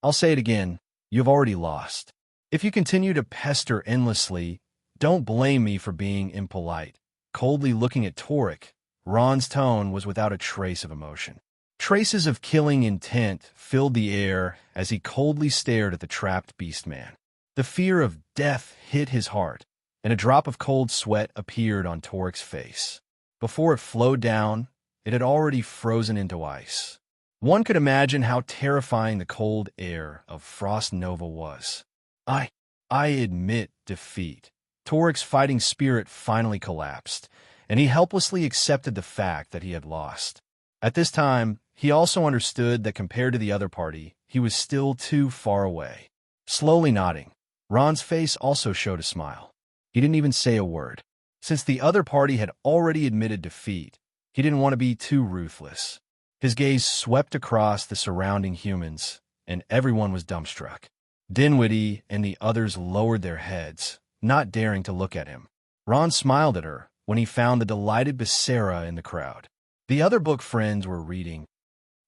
"I'll say it again, you've already lost. If you continue to pester endlessly, don't blame me for being impolite." Coldly looking at Torek, Ron's tone was without a trace of emotion. Traces of killing intent filled the air as he coldly stared at the trapped beast man. The fear of death hit his heart, and a drop of cold sweat appeared on Torek's face. Before it flowed down, it had already frozen into ice. One could imagine how terrifying the cold air of Frost Nova was. I admit defeat." Torek's fighting spirit finally collapsed, and he helplessly accepted the fact that he had lost. At this time, he also understood that compared to the other party, he was still too far away. Slowly nodding, Ron's face also showed a smile. He didn't even say a word. Since the other party had already admitted defeat, he didn't want to be too ruthless. His gaze swept across the surrounding humans, and everyone was dumbstruck. Dinwiddie and the others lowered their heads, not daring to look at him. Ron smiled at her when he found the delighted Becerra in the crowd. The other book friends were reading.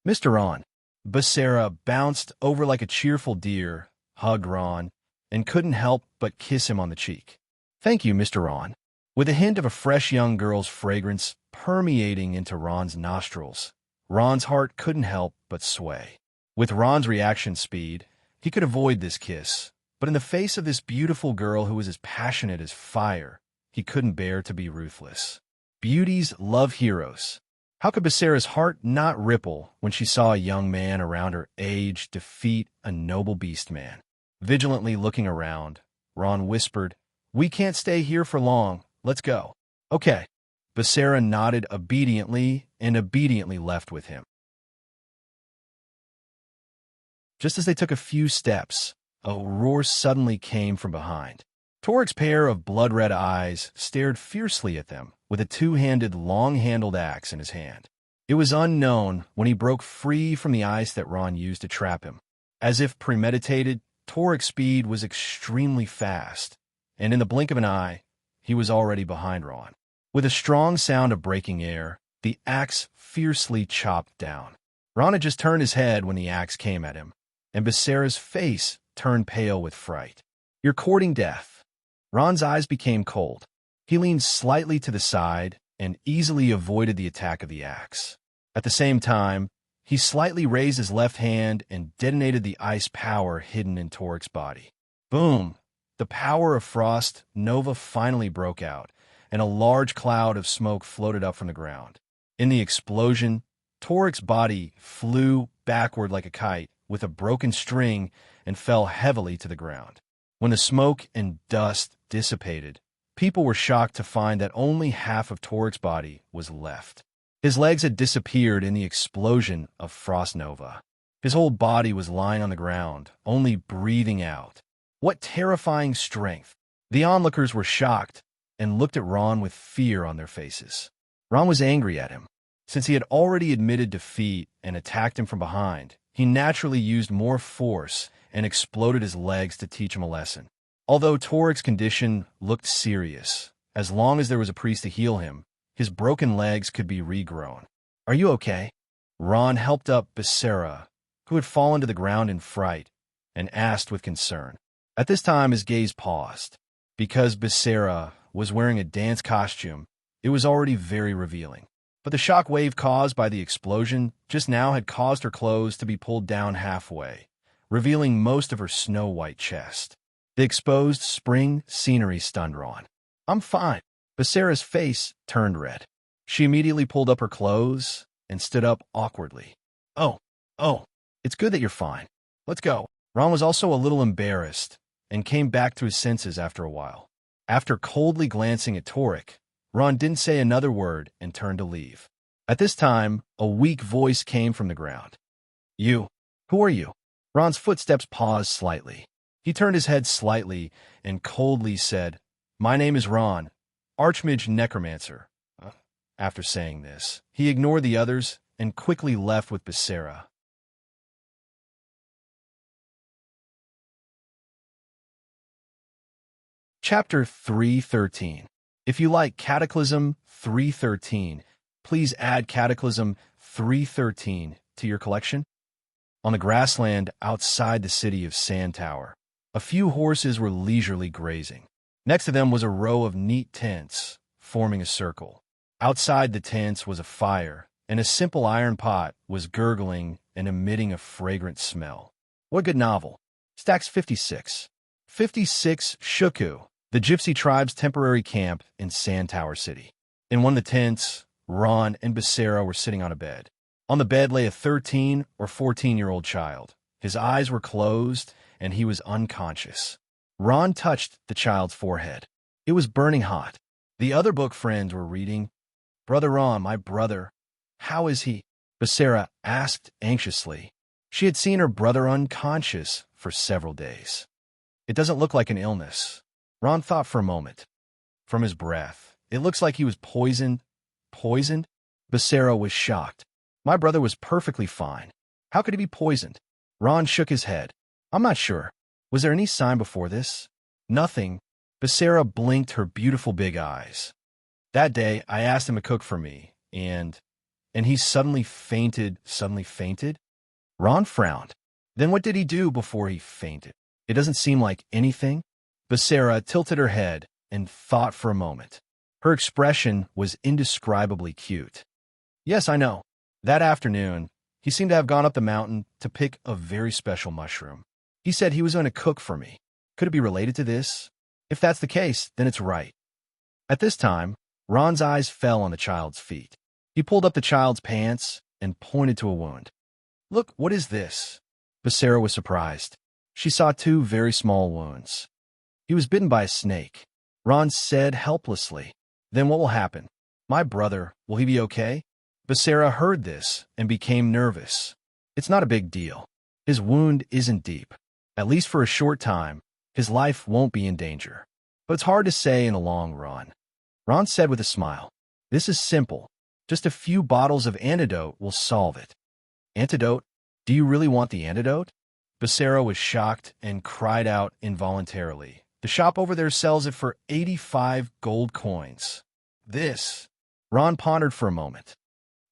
"Mr. Ron." Becerra bounced over like a cheerful deer, hugged Ron, and couldn't help but kiss him on the cheek. "Thank you, Mr. Ron." With a hint of a fresh young girl's fragrance permeating into Ron's nostrils, Ron's heart couldn't help but sway. With Ron's reaction speed, he could avoid this kiss, but in the face of this beautiful girl who was as passionate as fire, he couldn't bear to be ruthless. Beauties love heroes. How could Becerra's heart not ripple when she saw a young man around her age defeat a noble beast man? Vigilantly looking around, Ron whispered, "We can't stay here for long. Let's go." "Okay." Becerra nodded obediently and obediently left with him. Just as they took a few steps, a roar suddenly came from behind. Torek's pair of blood-red eyes stared fiercely at them with a two-handed, long-handled axe in his hand. It was unknown when he broke free from the ice that Ron used to trap him. As if premeditated, Torek's speed was extremely fast, and in the blink of an eye, he was already behind Ron. With a strong sound of breaking air, the axe fiercely chopped down. Ron had just turned his head when the axe came at him, and Becerra's face turned pale with fright. "You're courting death." Ron's eyes became cold. He leaned slightly to the side and easily avoided the attack of the axe. At the same time, he slightly raised his left hand and detonated the ice power hidden in Torik's body. Boom! The power of Frost Nova finally broke out, and a large cloud of smoke floated up from the ground. In the explosion, Torik's body flew backward like a kite with a broken string and fell heavily to the ground. When the smoke and dust dissipated, people were shocked to find that only half of Torik's body was left. His legs had disappeared in the explosion of Frost Nova. His whole body was lying on the ground, only breathing out. What terrifying strength! The onlookers were shocked and looked at Ron with fear on their faces. Ron was angry at him. Since he had already admitted defeat and attacked him from behind, he naturally used more force and exploded his legs to teach him a lesson. Although Torik's condition looked serious, as long as there was a priest to heal him, his broken legs could be regrown. "Are you okay?" Ron helped up Becerra, who had fallen to the ground in fright, and asked with concern. At this time, his gaze paused. Because Becerra was wearing a dance costume, it was already very revealing. But the shock wave caused by the explosion just now had caused her clothes to be pulled down halfway, revealing most of her snow-white chest. The exposed spring scenery stunned Ron. "I'm fine." Becerra's face turned red. She immediately pulled up her clothes and stood up awkwardly. Oh, it's good that you're fine. Let's go." Ron was also a little embarrassed and came back to his senses after a while. After coldly glancing at Torik, Ron didn't say another word and turned to leave. At this time, a weak voice came from the ground. "You, who are you?" Ron's footsteps paused slightly. He turned his head slightly and coldly said, "My name is Ron, Archmage Necromancer." After saying this, he ignored the others and quickly left with Becerra. Chapter 313. If you like Cataclysm 313, please add Cataclysm 313 to your collection. On the grassland outside the city of Sand Tower, a few horses were leisurely grazing. Next to them was a row of neat tents, forming a circle. Outside the tents was a fire, and a simple iron pot was gurgling and emitting a fragrant smell. What good novel? Stacks 56. 56 Shuku, the Gypsy tribe's temporary camp in Sand Tower City. In one of the tents, Ron and Becerra were sitting on a bed. On the bed lay a 13 or 14-year-old child. His eyes were closed, and he was unconscious. Ron touched the child's forehead. It was burning hot. The other book friends were reading. "Brother Ron, my brother, how is he?" Becerra asked anxiously. She had seen her brother unconscious for several days. "It doesn't look like an illness." Ron thought for a moment. "From his breath, it looks like he was poisoned." "Poisoned?" Becerra was shocked. "My brother was perfectly fine. How could he be poisoned?" Ron shook his head. "I'm not sure. Was there any sign before this?" "Nothing." Becerra blinked her beautiful big eyes. "That day, I asked him to cook for me, and he suddenly fainted." "Suddenly fainted?" Ron frowned. "Then what did he do before he fainted? It doesn't seem like anything." Becerra tilted her head and thought for a moment. Her expression was indescribably cute. "Yes, I know. That afternoon, he seemed to have gone up the mountain to pick a very special mushroom. He said he was going to cook for me. Could it be related to this? If that's the case, then it's right." At this time, Ron's eyes fell on the child's feet. He pulled up the child's pants and pointed to a wound. "Look, what is this?" Becerra was surprised. She saw two very small wounds. "He was bitten by a snake," Ron said helplessly. "Then what will happen? My brother, will he be okay?" Becerra heard this and became nervous. "It's not a big deal. His wound isn't deep. At least for a short time, his life won't be in danger. But it's hard to say in the long run." Ron said with a smile, "This is simple. Just a few bottles of antidote will solve it." "Antidote? Do you really want the antidote?" Becerra was shocked and cried out involuntarily. "The shop over there sells it for 85 gold coins. This..." Ron pondered for a moment.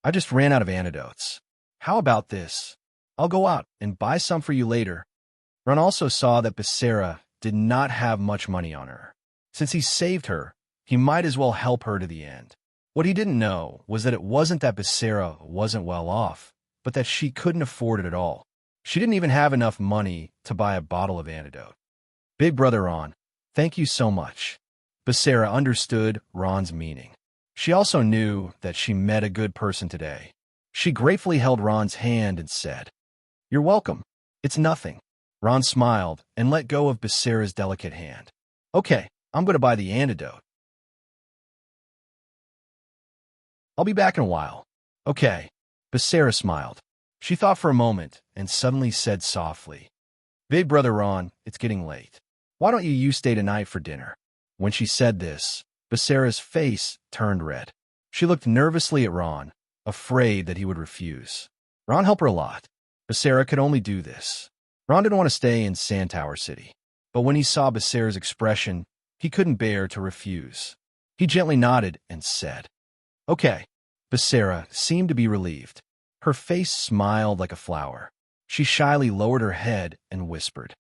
"I just ran out of antidotes. How about this? I'll go out and buy some for you later." Ron also saw that Becerra did not have much money on her. Since he saved her, he might as well help her to the end. What he didn't know was that it wasn't that Becerra wasn't well off, but that she couldn't afford it at all. She didn't even have enough money to buy a bottle of antidote. Big brother Ron, thank you so much. Becerra understood Ron's meaning. She also knew that she met a good person today. She gratefully held Ron's hand and said, "You're welcome. It's nothing." Ron smiled and let go of Becerra's delicate hand. "Okay, I'm going to buy the antidote. I'll be back in a while." "Okay." Becerra smiled. She thought for a moment and suddenly said softly, "Big brother Ron, it's getting late. Why don't you stay tonight for dinner?" When she said this, Becerra's face turned red. She looked nervously at Ron, afraid that he would refuse. Ron helped her a lot. Becerra could only do this. Ron didn't want to stay in Sandtower City, but when he saw Becerra's expression, he couldn't bear to refuse. He gently nodded and said, "Okay." Becerra seemed to be relieved. Her face smiled like a flower. She shyly lowered her head and whispered,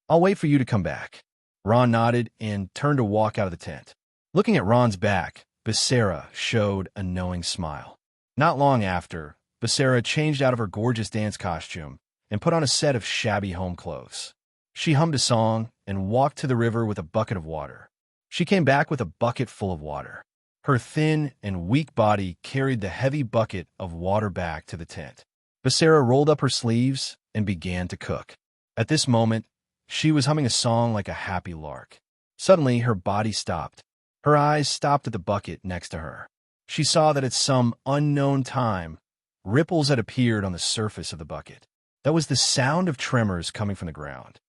"I'll wait for you to come back." Ron nodded and turned to walk out of the tent. Looking at Ron's back, Becerra showed a knowing smile. Not long after, Becerra changed out of her gorgeous dance costume and put on a set of shabby home clothes. She hummed a song and walked to the river with a bucket of water. She came back with a bucket full of water. Her thin and weak body carried the heavy bucket of water back to the tent. Becerra rolled up her sleeves and began to cook. At this moment, she was humming a song like a happy lark. Suddenly, her body stopped. Her eyes stopped at the bucket next to her. She saw that at some unknown time, ripples had appeared on the surface of the bucket. That was the sound of tremors coming from the ground.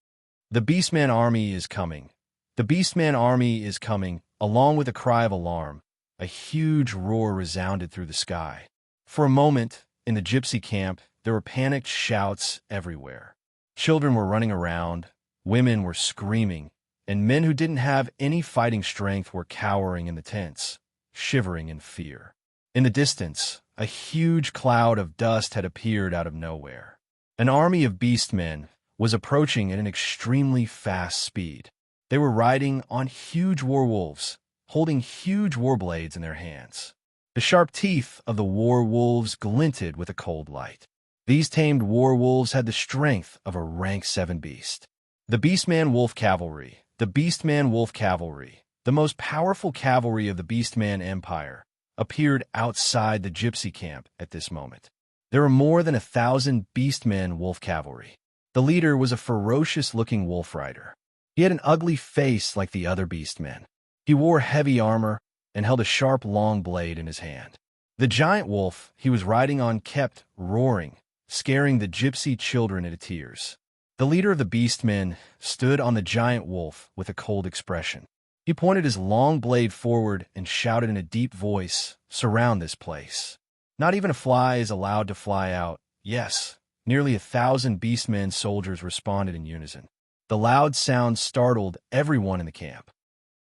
"The Beastman army is coming. The Beastman army is coming," along with a cry of alarm. A huge roar resounded through the sky. For a moment, in the gypsy camp, there were panicked shouts everywhere. Children were running around, women were screaming, and men who didn't have any fighting strength were cowering in the tents, shivering in fear. In the distance, a huge cloud of dust had appeared out of nowhere. An army of beastmen was approaching at an extremely fast speed. They were riding on huge werewolves, holding huge war blades in their hands. The sharp teeth of the war wolves glinted with a cold light. These tamed war wolves had the strength of a rank 7 beast. The Beastman Wolf Cavalry, the Beastman Wolf Cavalry, the most powerful cavalry of the Beastman Empire, appeared outside the gypsy camp at this moment. There were more than 1,000 Beastmen Wolf Cavalry. The leader was a ferocious-looking wolf rider. He had an ugly face like the other Beastmen. He wore heavy armor and held a sharp, long blade in his hand. The giant wolf he was riding on kept roaring, scaring the gypsy children into tears. The leader of the beastmen stood on the giant wolf with a cold expression. He pointed his long blade forward and shouted in a deep voice, "Surround this place. Not even a fly is allowed to fly out." Yes, nearly 1,000 beastmen soldiers responded in unison. The loud sound startled everyone in the camp.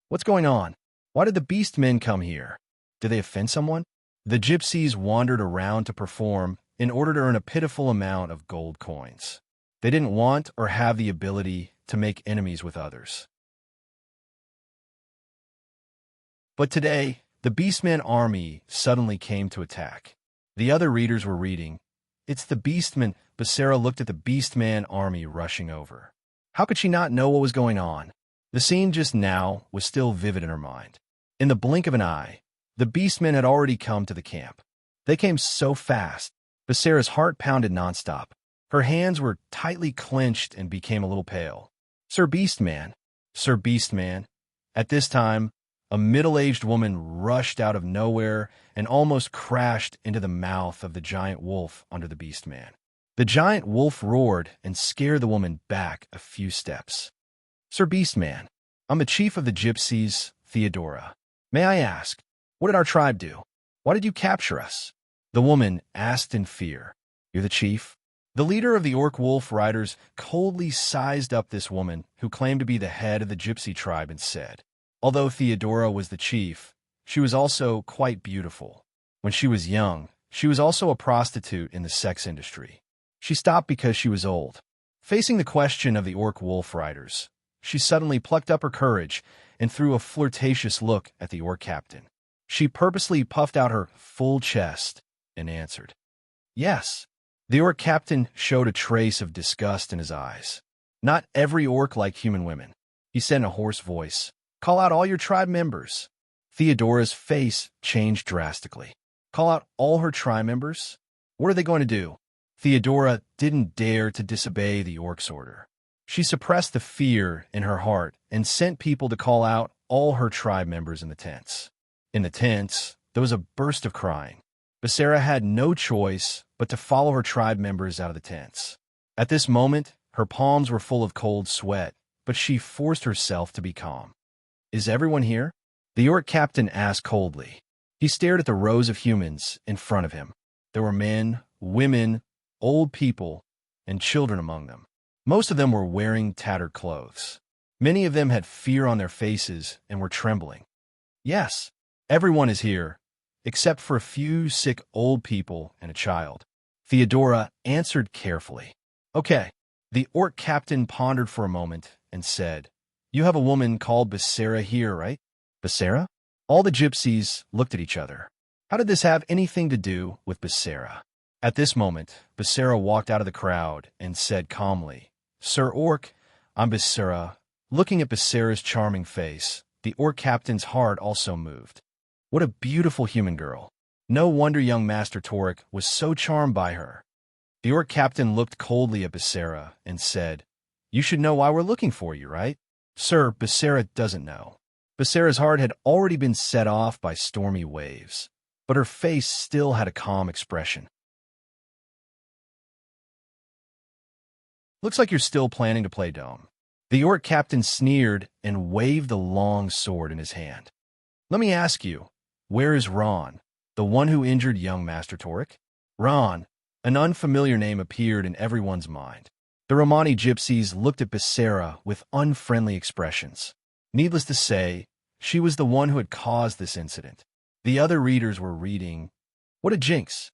"What's going on? Why did the beastmen come here? Did they offend someone?" The gypsies wandered around to perform in order to earn a pitiful amount of gold coins. They didn't want or have the ability to make enemies with others. But today, the Beastman army suddenly came to attack. The other readers were reading, "It's the Beastmen." Becerra looked at the Beastman army rushing over. How could she not know what was going on? The scene just now was still vivid in her mind. In the blink of an eye, the beastmen had already come to the camp. They came so fast, Becerra's heart pounded nonstop. Her hands were tightly clenched and became a little pale. "Sir Beastman! Sir Beastman!" At this time, a middle-aged woman rushed out of nowhere and almost crashed into the mouth of the giant wolf under the Beastman. The giant wolf roared and scared the woman back a few steps. "Sir Beastman, I'm the chief of the gypsies, Theodora. May I ask, what did our tribe do? Why did you capture us?" The woman asked in fear. "You're the chief?" The leader of the orc wolf riders coldly sized up this woman who claimed to be the head of the gypsy tribe and said, although Theodora was the chief, she was also quite beautiful. When she was young, she was also a prostitute in the sex industry. She stopped because she was old. Facing the question of the orc wolf riders, she suddenly plucked up her courage and threw a flirtatious look at the orc captain. She purposely puffed out her full chest and answered, "Yes." The orc captain showed a trace of disgust in his eyes. "Not every orc like human women," he said in a hoarse voice. "Call out all your tribe members." Theodora's face changed drastically. Call out all her tribe members? What are they going to do? Theodora didn't dare to disobey the orc's order. She suppressed the fear in her heart and sent people to call out all her tribe members in the tents. In the tents, there was a burst of crying. Becerra had no choice but to follow her tribe members out of the tents. At this moment, her palms were full of cold sweat, but she forced herself to be calm. "Is everyone here?" the orc captain asked coldly. He stared at the rows of humans in front of him. There were men, women, old people, and children among them. Most of them were wearing tattered clothes. Many of them had fear on their faces and were trembling. "Yes, everyone is here, except for a few sick old people and a child," Theodora answered carefully. "Okay." The orc captain pondered for a moment and said, "You have a woman called Becerra here, right?" "Becerra?" All the gypsies looked at each other. How did this have anything to do with Becerra? At this moment, Becerra walked out of the crowd and said calmly, "Sir Orc, I'm Becerra." Looking at Becerra's charming face, the orc captain's heart also moved. What a beautiful human girl. No wonder young Master Torek was so charmed by her. The orc captain looked coldly at Becerra and said, "You should know why we're looking for you, right?" "Sir, Becerra doesn't know." Becerra's heart had already been set off by stormy waves, but her face still had a calm expression. "Looks like you're still planning to play dumb." The orc captain sneered and waved the long sword in his hand. "Let me ask you, where is Ron, the one who injured young Master Torek?" Ron, an unfamiliar name, appeared in everyone's mind. The Romani gypsies looked at Becerra with unfriendly expressions. Needless to say, she was the one who had caused this incident. The other readers were reading, "What a jinx."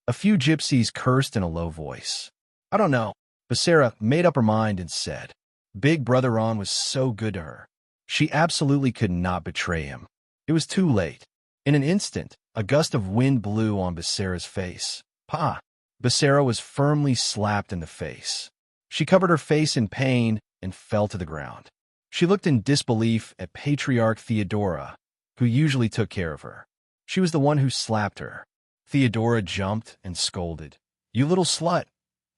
A few gypsies cursed in a low voice. "I don't know." Becerra made up her mind and said, Big Brother Ron was so good to her. She absolutely could not betray him. It was too late. In an instant, a gust of wind blew on Becerra's face. "Pa!" Becerra was firmly slapped in the face. She covered her face in pain and fell to the ground. She looked in disbelief at Patriarch Theodora, who usually took care of her. She was the one who slapped her. Theodora jumped and scolded, "You little slut!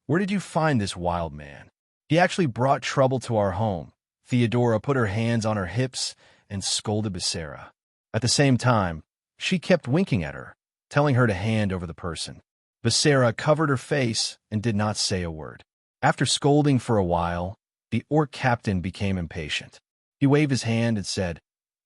Where did you find this wild man? He actually brought trouble to our home." Theodora put her hands on her hips and scolded Becerra. At the same time, she kept winking at her, telling her to hand over the person. Becerra covered her face and did not say a word. After scolding for a while, the orc captain became impatient. He waved his hand and said,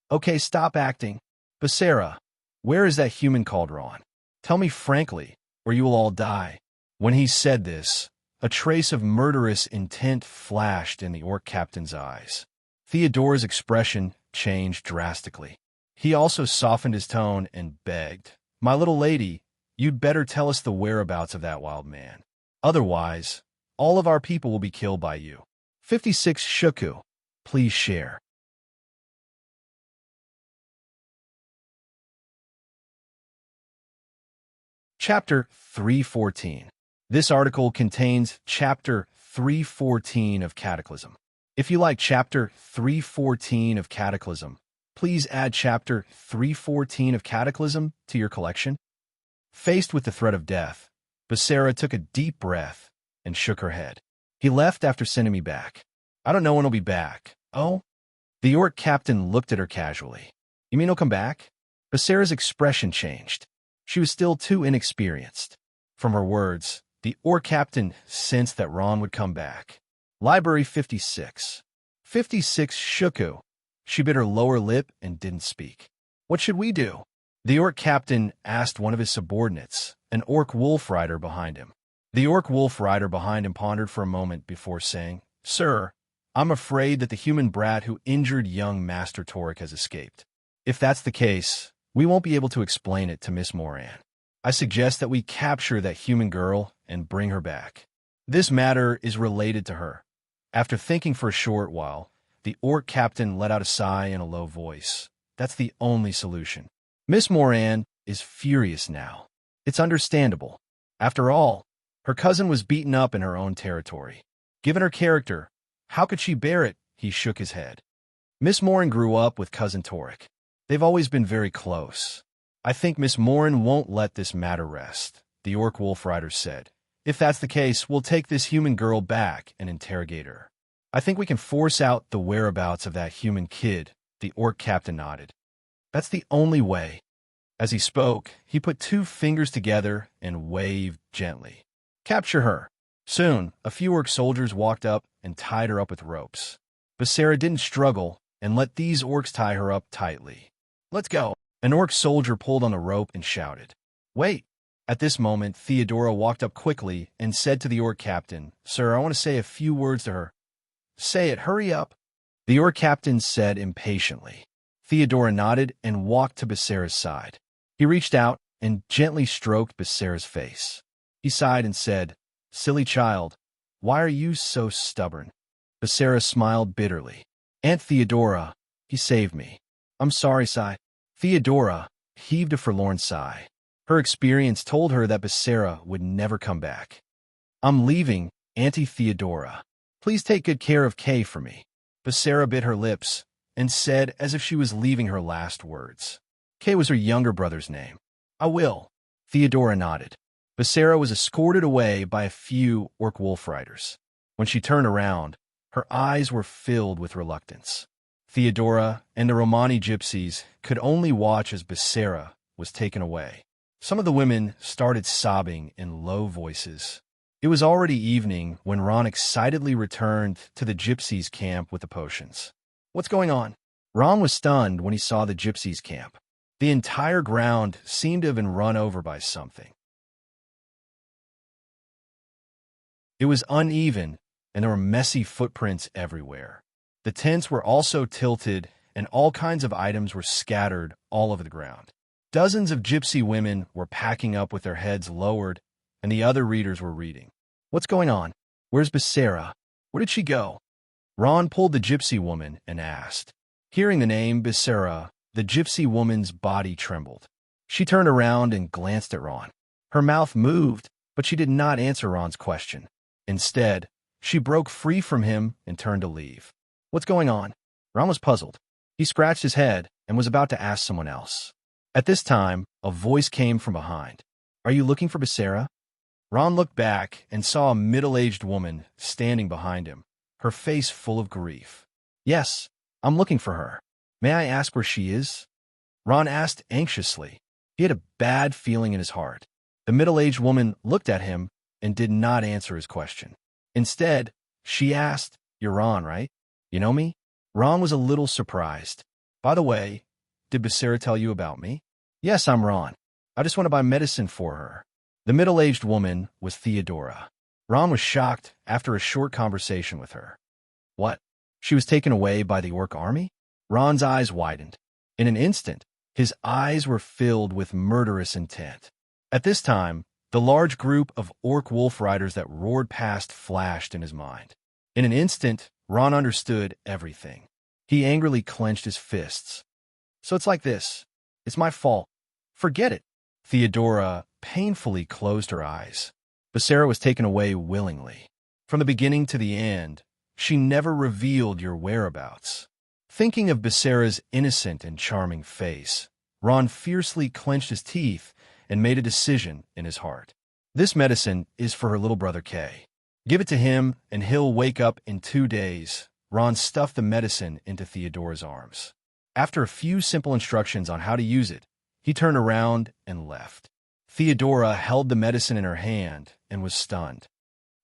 "Okay, stop acting. Becerra, where is that human called Ron? Tell me frankly, or you will all die." When he said this, a trace of murderous intent flashed in the orc captain's eyes. Theodora's expression changed drastically. He also softened his tone and begged, "My little lady, you'd better tell us the whereabouts of that wild man. Otherwise, all of our people will be killed by you." 56 Shuku. Please share. Chapter 314. This article contains Chapter 314 of Cataclysm. If you like Chapter 314 of Cataclysm, please add Chapter 314 of Cataclysm to your collection. Faced with the threat of death, Becerra took a deep breath and shook her head. "He left after sending me back. I don't know when he'll be back." "Oh?" The orc captain looked at her casually. "You mean he'll come back?" Becerra's expression changed. She was still too inexperienced. From her words, the orc captain sensed that Ron would come back. Library 56. 56 Shuku. She bit her lower lip and didn't speak. "What should we do?" The orc captain asked one of his subordinates, an orc wolf rider behind him. The orc wolf rider behind him pondered for a moment before saying, "Sir, I'm afraid that the human brat who injured young Master Torek has escaped. If that's the case, we won't be able to explain it to Miss Moran. I suggest that we capture that human girl and bring her back. This matter is related to her." After thinking for a short while, the orc captain let out a sigh in a low voice. "That's the only solution." Miss Moran is furious now. It's understandable. After all, her cousin was beaten up in her own territory. Given her character, how could she bear it? He shook his head. Miss Moran grew up with Cousin Torek. They've always been very close. I think Miss Moran won't let this matter rest, the Orc Wolf Rider said. If that's the case, we'll take this human girl back and interrogate her. I think we can force out the whereabouts of that human kid, the Orc captain nodded. That's the only way. As he spoke, he put two fingers together and waved gently. Capture her. Soon, a few Orc soldiers walked up and tied her up with ropes. But Sarah didn't struggle and let these Orcs tie her up tightly. Let's go. An Orc soldier pulled on the rope and shouted. Wait. At this moment, Theodora walked up quickly and said to the Orc captain, Sir, I want to say a few words to her. Say it, hurry up. The Orc captain said impatiently. Theodora nodded and walked to Becerra's side. He reached out and gently stroked Becerra's face. He sighed and said, Silly child, why are you so stubborn? Becerra smiled bitterly. Aunt Theodora, he saved me. I'm sorry, sigh. Theodora heaved a forlorn sigh. Her experience told her that Becerra would never come back. I'm leaving, Auntie Theodora. Please take good care of Kay for me. Becerra bit her lips and said as if she was leaving her last words. Kay was her younger brother's name. I will. Theodora nodded. Becerra was escorted away by a few Orc Wolf Riders. When she turned around, her eyes were filled with reluctance. Theodora and the Romani gypsies could only watch as Becerra was taken away. Some of the women started sobbing in low voices. It was already evening when Ron excitedly returned to the gypsies' camp with the potions. What's going on? Ron was stunned when he saw the gypsies' camp. The entire ground seemed to have been run over by something. It was uneven, and there were messy footprints everywhere. The tents were also tilted, and all kinds of items were scattered all over the ground. Dozens of gypsy women were packing up with their heads lowered, and the other readers were reading. What's going on? Where's Becerra? Where did she go? Ron pulled the gypsy woman and asked. Hearing the name Becerra, the gypsy woman's body trembled. She turned around and glanced at Ron. Her mouth moved, but she did not answer Ron's question. Instead, she broke free from him and turned to leave. What's going on? Ron was puzzled. He scratched his head and was about to ask someone else. At this time, a voice came from behind. Are you looking for Becerra? Ron looked back and saw a middle-aged woman standing behind him, her face full of grief. Yes, I'm looking for her. May I ask where she is? Ron asked anxiously. He had a bad feeling in his heart. The middle-aged woman looked at him and did not answer his question. Instead, she asked, You're Ron, right? You know me? Ron was a little surprised. By the way, did Becerra tell you about me? Yes, I'm Ron. I just want to buy medicine for her. The middle-aged woman was Theodora. Ron was shocked after a short conversation with her. What? She was taken away by the Orc army? Ron's eyes widened. In an instant, his eyes were filled with murderous intent. At this time, the large group of Orc Wolf Riders that roared past flashed in his mind. In an instant, Ron understood everything. He angrily clenched his fists. So it's like this. It's my fault. Forget it. Theodora painfully closed her eyes. Becerra was taken away willingly. From the beginning to the end, she never revealed your whereabouts. Thinking of Becerra's innocent and charming face, Ron fiercely clenched his teeth and made a decision in his heart. This medicine is for her little brother Kay. Give it to him and he'll wake up in 2 days. Ron stuffed the medicine into Theodora's arms. After a few simple instructions on how to use it, he turned around and left. Theodora held the medicine in her hand and was stunned.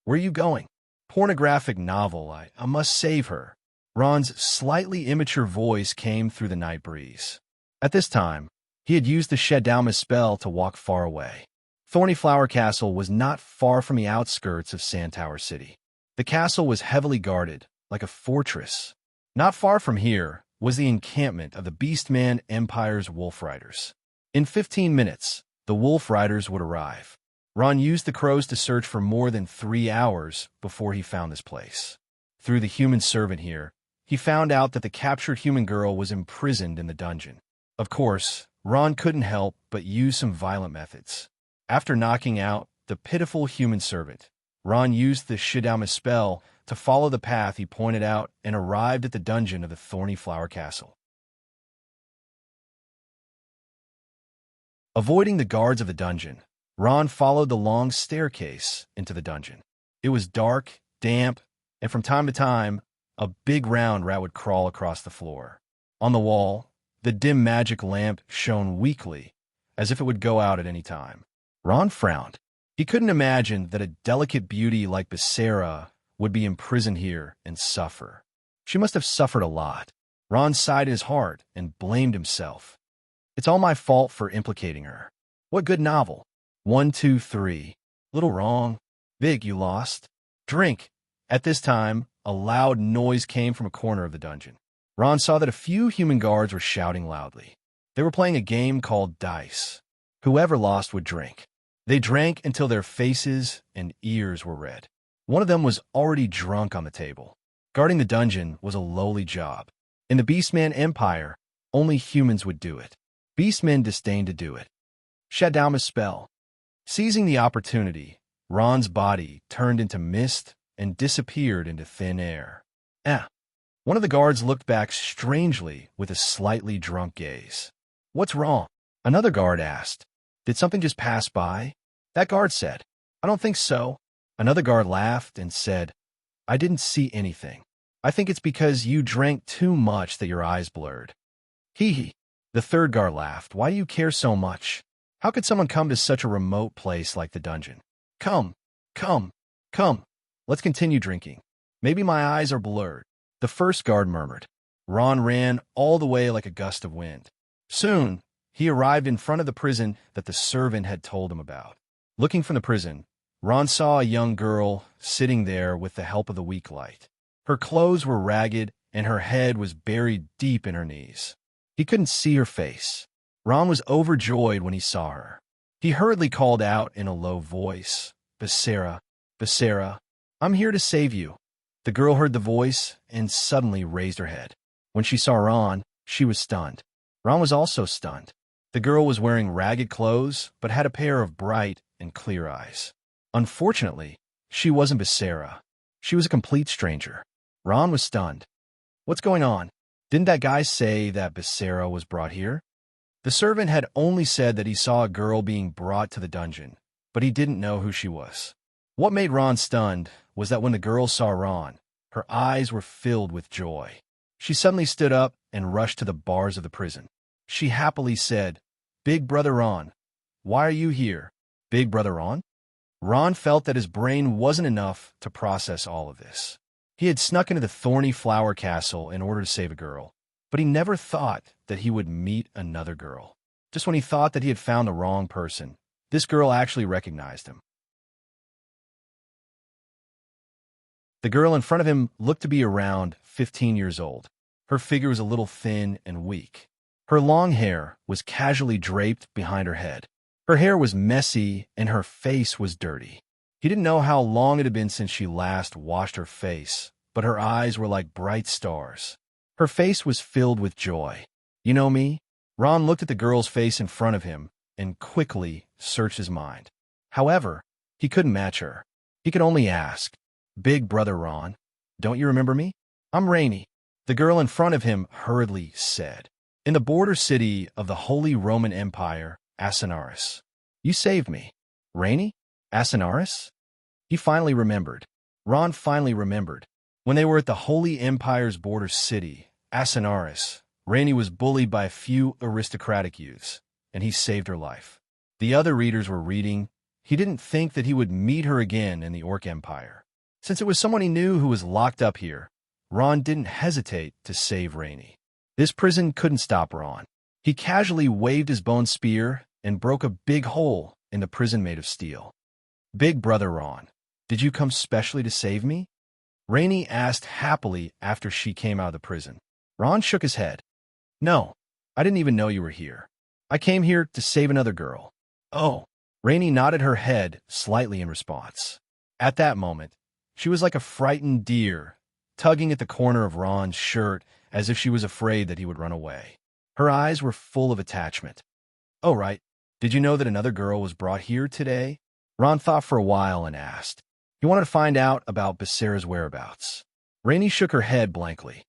Where are you going? Pornographic novel. I must save her. Ron's slightly immature voice came through the night breeze. At this time, he had used the Shedalma's spell to walk far away. Thorny Flower Castle was not far from the outskirts of Sandtower City. The castle was heavily guarded, like a fortress. Not far from here was the encampment of the Beastman Empire's Wolf Riders. In 15 minutes, the Wolf Riders would arrive. Ron used the crows to search for more than 3 hours before he found this place. Through the human servant here, he found out that the captured human girl was imprisoned in the dungeon. Of course, Ron couldn't help but use some violent methods. After knocking out the pitiful human servant, Ron used the Shidama spell to follow the path he pointed out and arrived at the dungeon of the Thorny Flower Castle. Avoiding the guards of the dungeon, Ron followed the long staircase into the dungeon. It was dark, damp, and from time to time, a big round rat would crawl across the floor. On the wall, the dim magic lamp shone weakly, as if it would go out at any time. Ron frowned. He couldn't imagine that a delicate beauty like Becerra would be imprisoned here and suffer. She must have suffered a lot. Ron sighed in his heart and blamed himself. It's all my fault for implicating her. What good novel? 1, 2, 3. Little wrong. Big, you lost. Drink. At this time, a loud noise came from a corner of the dungeon. Ron saw that a few human guards were shouting loudly. They were playing a game called dice. Whoever lost would drink. They drank until their faces and ears were red. One of them was already drunk on the table. Guarding the dungeon was a lowly job. In the Beastman Empire, only humans would do it. Beastmen disdained to do it. Shadowma's spell. Seizing the opportunity, Ron's body turned into mist and disappeared into thin air. One of the guards looked back strangely with a slightly drunk gaze. What's wrong? Another guard asked. Did something just pass by? That guard said, I don't think so. Another guard laughed and said, I didn't see anything. I think it's because you drank too much that your eyes blurred. Hee hee. The third guard laughed. Why do you care so much? How could someone come to such a remote place like the dungeon? Come. Let's continue drinking. Maybe my eyes are blurred. The first guard murmured. Ron ran all the way like a gust of wind. Soon, he arrived in front of the prison that the servant had told him about. Looking from the prison, Ron saw a young girl sitting there with the help of the weak light. Her clothes were ragged, and her head was buried deep in her knees. He couldn't see her face. Ron was overjoyed when he saw her. He hurriedly called out in a low voice, Becerra, I'm here to save you. The girl heard the voice and suddenly raised her head. When she saw Ron, she was stunned. Ron was also stunned. The girl was wearing ragged clothes, but had a pair of bright and clear eyes. Unfortunately, she wasn't Becerra. She was a complete stranger. Ron was stunned. What's going on? Didn't that guy say that Becerra was brought here? The servant had only said that he saw a girl being brought to the dungeon, but he didn't know who she was. What made Ron stunned was that when the girl saw Ron, her eyes were filled with joy. She suddenly stood up and rushed to the bars of the prison. She happily said, Big Brother Ron, why are you here? Big Brother Ron? Ron felt that his brain wasn't enough to process all of this. He had snuck into the Thorny Flower Castle in order to save a girl, but he never thought that he would meet another girl. Just when he thought that he had found the wrong person, this girl actually recognized him. The girl in front of him looked to be around 15 years old. Her figure was a little thin and weak. Her long hair was casually draped behind her head. Her hair was messy and her face was dirty. He didn't know how long it had been since she last washed her face, but her eyes were like bright stars. Her face was filled with joy. You know me? Ron looked at the girl's face in front of him and quickly searched his mind. However, he couldn't match her. He could only ask, Big Brother Ron, don't you remember me? I'm Rainey. The girl in front of him hurriedly said. In the border city of the Holy Roman Empire, Asinaris. You saved me. Rainey? Asinaris? He finally remembered. Ron finally remembered. When they were at the Holy Empire's border city, Asinaris, Rainey was bullied by a few aristocratic youths, and he saved her life. The other readers were reading. He didn't think that he would meet her again in the Orc Empire. Since it was someone he knew who was locked up here, Ron didn't hesitate to save Rainey. This prison couldn't stop Ron. He casually waved his bone spear and broke a big hole in the prison made of steel. Big Brother Ron, did you come specially to save me? Rainey asked happily after she came out of the prison. Ron shook his head. No, I didn't even know you were here. I came here to save another girl. Oh, Rainey nodded her head slightly in response. At that moment, she was like a frightened deer, tugging at the corner of Ron's shirt as if she was afraid that he would run away. Her eyes were full of attachment. Oh, right. Did you know that another girl was brought here today? Ron thought for a while and asked. He wanted to find out about Becerra's whereabouts. Rainey shook her head blankly.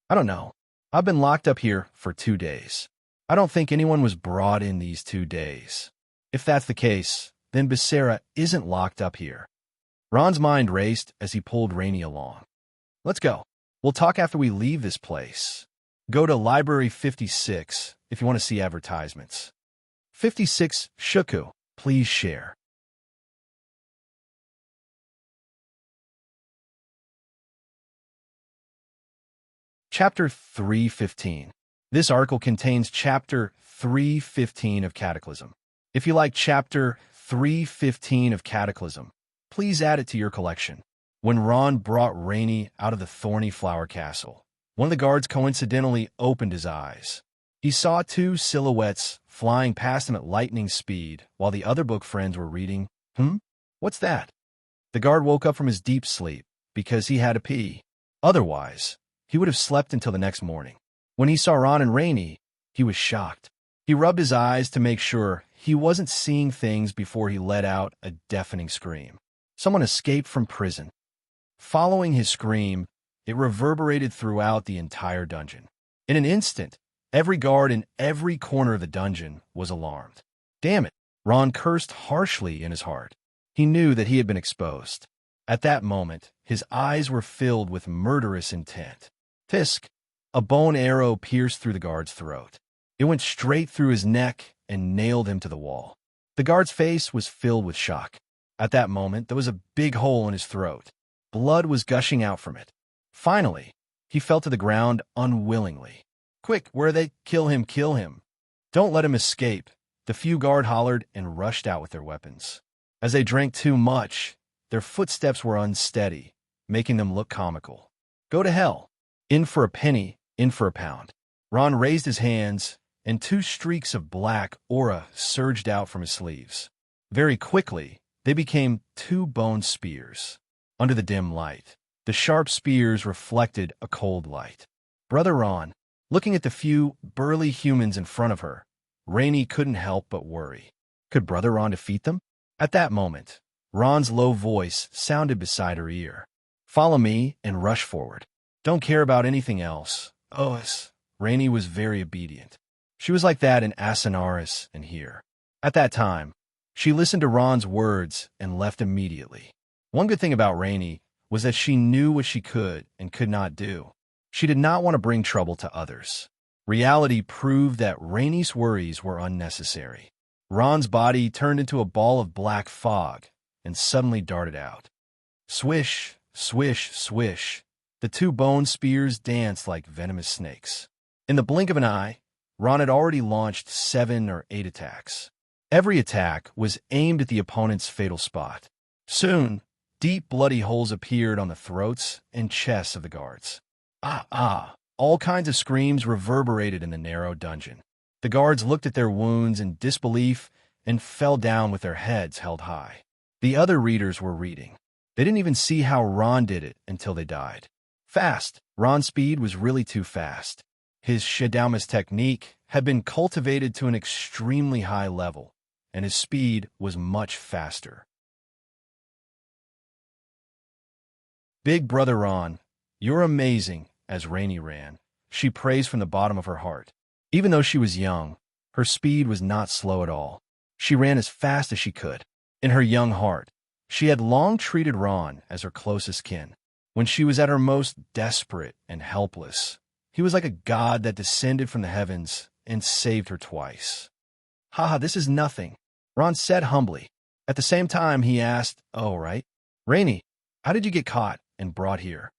I don't know. I've been locked up here for 2 days. I don't think anyone was brought in these 2 days. If that's the case, then Becerra isn't locked up here. Ron's mind raced as he pulled Rainey along. Let's go. We'll talk after we leave this place. Go to Library 56 if you want to see advertisements. 56 Shuku, please share. Chapter 315. This article contains Chapter 315 of Cataclysm. If you like Chapter 315 of Cataclysm, please add it to your collection. When Ron brought Rainey out of the thorny flower castle, one of the guards coincidentally opened his eyes. He saw 2 silhouettes flying past him at lightning speed while the other book friends were reading. What's that? The guard woke up from his deep sleep because he had to pee. Otherwise, he would have slept until the next morning. When he saw Ron and Rainey, he was shocked. He rubbed his eyes to make sure he wasn't seeing things before he let out a deafening scream. Someone escaped from prison. Following his scream, it reverberated throughout the entire dungeon. In an instant, every guard in every corner of the dungeon was alarmed. Damn it, Ron cursed harshly in his heart. He knew that he had been exposed. At that moment, his eyes were filled with murderous intent. Fisk, a bone arrow pierced through the guard's throat. It went straight through his neck and nailed him to the wall. The guard's face was filled with shock. At that moment, there was a big hole in his throat. Blood was gushing out from it. Finally, he fell to the ground unwillingly. Quick, where are they? Kill him, kill him. Don't let him escape. The few guard hollered and rushed out with their weapons. As they drank too much, their footsteps were unsteady, making them look comical. Go to hell. In for a penny, in for a pound. Ron raised his hands, and 2 streaks of black aura surged out from his sleeves. Very quickly, they became 2 bone spears. Under the dim light, the sharp spears reflected a cold light. Brother Ron, looking at the few burly humans in front of her, Rainey couldn't help but worry. Could Brother Ron defeat them? At that moment, Ron's low voice sounded beside her ear. Follow me and rush forward. Don't care about anything else. Rainey was very obedient. She was like that in Asinaris and here. At that time, she listened to Ron's words and left immediately. One good thing about Rainey was that she knew what she could and could not do. She did not want to bring trouble to others. Reality proved that Rainey's worries were unnecessary. Ron's body turned into a ball of black fog and suddenly darted out. Swish, swish, swish. The 2 bone spears danced like venomous snakes. In the blink of an eye, Ron had already launched 7 or 8 attacks. Every attack was aimed at the opponent's fatal spot. Soon, deep bloody holes appeared on the throats and chests of the guards. All kinds of screams reverberated in the narrow dungeon. The guards looked at their wounds in disbelief and fell down with their heads held high. The other readers were reading. They didn't even see how Ron did it until they died. Fast. Ron's speed was really too fast. His Shadowmas technique had been cultivated to an extremely high level, and his speed was much faster. Big Brother Ron, you're amazing, as Rainey ran. She praised from the bottom of her heart. Even though she was young, her speed was not slow at all. She ran as fast as she could. In her young heart, she had long treated Ron as her closest kin. When she was at her most desperate and helpless, he was like a god that descended from the heavens and saved her twice. This is nothing, Ron said humbly. At the same time, he asked, oh, right. Rainey, how did you get caught and brought here?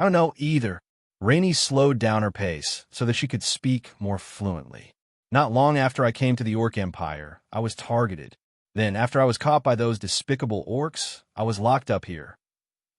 I don't know either. Rainey slowed down her pace so that she could speak more fluently. Not long after I came to the Orc Empire, I was targeted. Then, after I was caught by those despicable orcs, I was locked up here.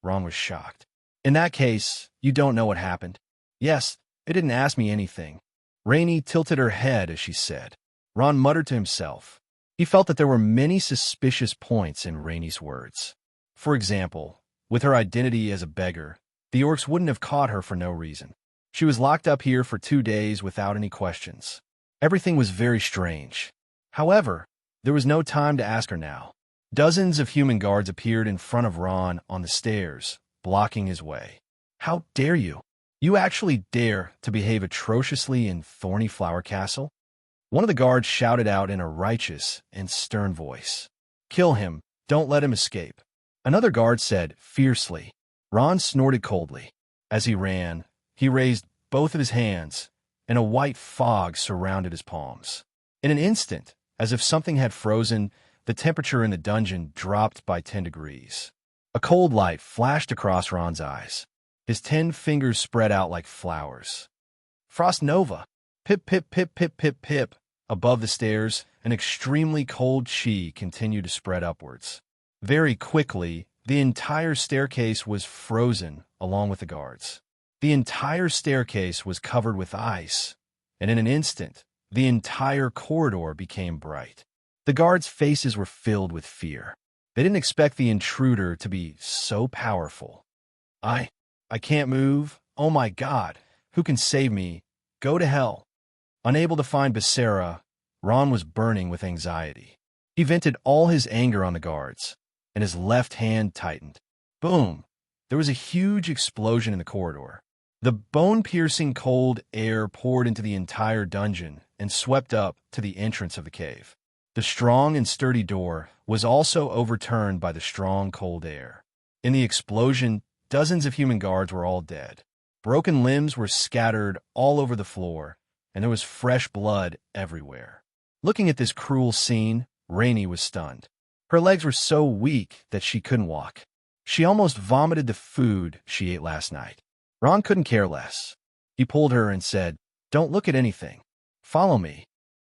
Ron was shocked. In that case, you don't know what happened. Yes, it didn't ask me anything. Rainey tilted her head as she said. Ron muttered to himself. He felt that there were many suspicious points in Rainey's words. For example, with her identity as a beggar, the orcs wouldn't have caught her for no reason. She was locked up here for 2 days without any questions. Everything was very strange. However, there was no time to ask her now. Dozens of human guards appeared in front of Ron on the stairs, blocking his way. How dare you? You actually dare to behave atrociously in Thorny Flower Castle? One of the guards shouted out in a righteous and stern voice. Kill him. Don't let him escape. Another guard said fiercely. Ron snorted coldly. As he ran, he raised both of his hands, and a white fog surrounded his palms. In an instant, as if something had frozen, the temperature in the dungeon dropped by 10 degrees. A cold light flashed across Ron's eyes. His 10 fingers spread out like flowers. Frost Nova! Pip, pip, pip, pip, pip, pip. Above the stairs, an extremely cold chi continued to spread upwards. Very quickly, the entire staircase was frozen along with the guards. The entire staircase was covered with ice, and in an instant, the entire corridor became bright. The guards' faces were filled with fear. They didn't expect the intruder to be so powerful. I can't move. Oh my God. Who can save me? Go to hell. Unable to find Becerra, Ron was burning with anxiety. He vented all his anger on the guards, and his left hand tightened. Boom! There was a huge explosion in the corridor. The bone-piercing cold air poured into the entire dungeon and swept up to the entrance of the cave. The strong and sturdy door was also overturned by the strong cold air. In the explosion, dozens of human guards were all dead. Broken limbs were scattered all over the floor, and there was fresh blood everywhere. Looking at this cruel scene, Rainey was stunned. Her legs were so weak that she couldn't walk. She almost vomited the food she ate last night. Ron couldn't care less. He pulled her and said, "Don't look at anything. Follow me."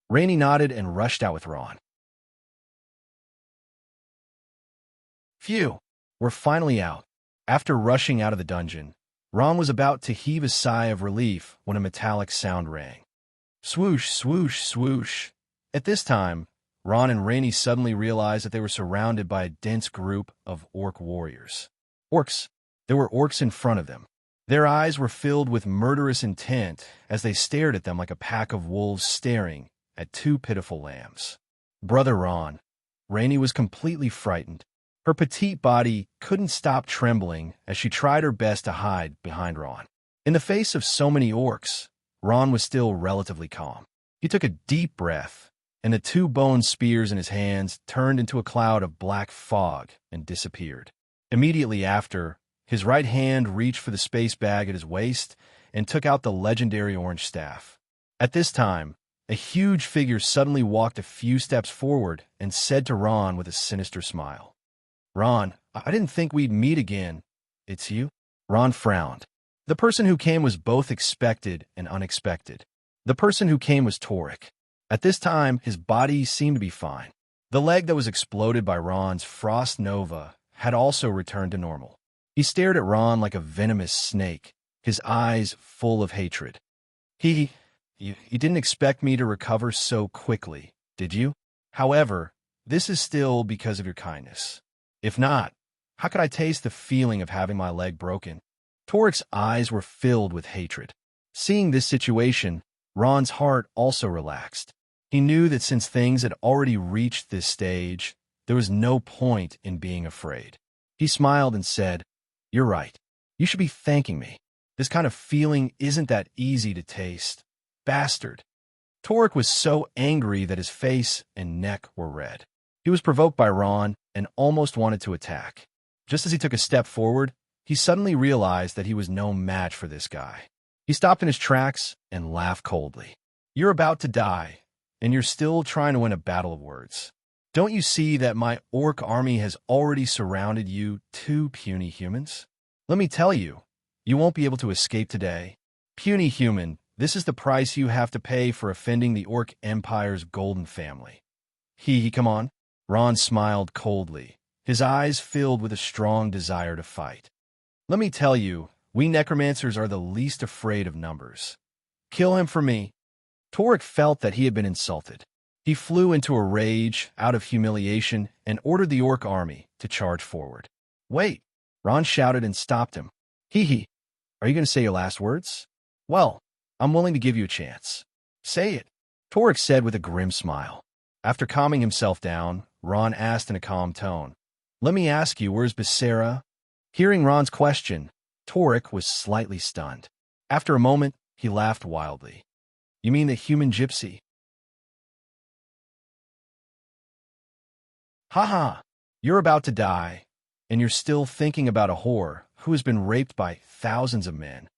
Rainey nodded and rushed out with Ron. Phew, we're finally out. After rushing out of the dungeon, Ron was about to heave a sigh of relief when a metallic sound rang. Swoosh, swoosh, swoosh. At this time, Ron and Rainey suddenly realized that they were surrounded by a dense group of orc warriors. Orcs. There were orcs in front of them. Their eyes were filled with murderous intent as they stared at them like a pack of wolves staring at two pitiful lambs. Brother Ron. Rainey was completely frightened. Her petite body couldn't stop trembling as she tried her best to hide behind Ron. In the face of so many orcs, Ron was still relatively calm. He took a deep breath, and the two bone spears in his hands turned into a cloud of black fog and disappeared. Immediately after, his right hand reached for the space bag at his waist and took out the legendary orange staff. At this time, a huge figure suddenly walked a few steps forward and said to Ron with a sinister smile, "Ron, I didn't think we'd meet again. It's you?" Ron frowned. The person who came was both expected and unexpected. The person who came was Torek. At this time, his body seemed to be fine. The leg that was exploded by Ron's Frost Nova had also returned to normal. He stared at Ron like a venomous snake, his eyes full of hatred. You didn't expect me to recover so quickly, did you? However, this is still because of your kindness. If not, how could I taste the feeling of having my leg broken? Torek's eyes were filled with hatred. Seeing this situation, Ron's heart also relaxed. He knew that since things had already reached this stage, there was no point in being afraid. He smiled and said, "You're right. You should be thanking me. This kind of feeling isn't that easy to taste. Bastard." Torek was so angry that his face and neck were red. He was provoked by Ron and almost wanted to attack. Just as he took a step forward, he suddenly realized that he was no match for this guy. He stopped in his tracks and laughed coldly. "You're about to die, and you're still trying to win a battle of words. Don't you see that my orc army has already surrounded you, two puny humans? Let me tell you, you won't be able to escape today. Puny human, this is the price you have to pay for offending the Orc Empire's golden family." Come on." Ron smiled coldly, his eyes filled with a strong desire to fight. "Let me tell you, we necromancers are the least afraid of numbers. Kill him for me." Torek felt that he had been insulted. He flew into a rage out of humiliation and ordered the orc army to charge forward. "Wait!" Ron shouted and stopped him. Are you going to say your last words? Well, I'm willing to give you a chance. Say it," Torek said with a grim smile. After calming himself down, Ron asked in a calm tone, "Let me ask you, where's Becerra?" Hearing Ron's question, Torek was slightly stunned. After a moment, he laughed wildly. "You mean the human gypsy?" "Haha, you're about to die, and you're still thinking about a whore who has been raped by thousands of men."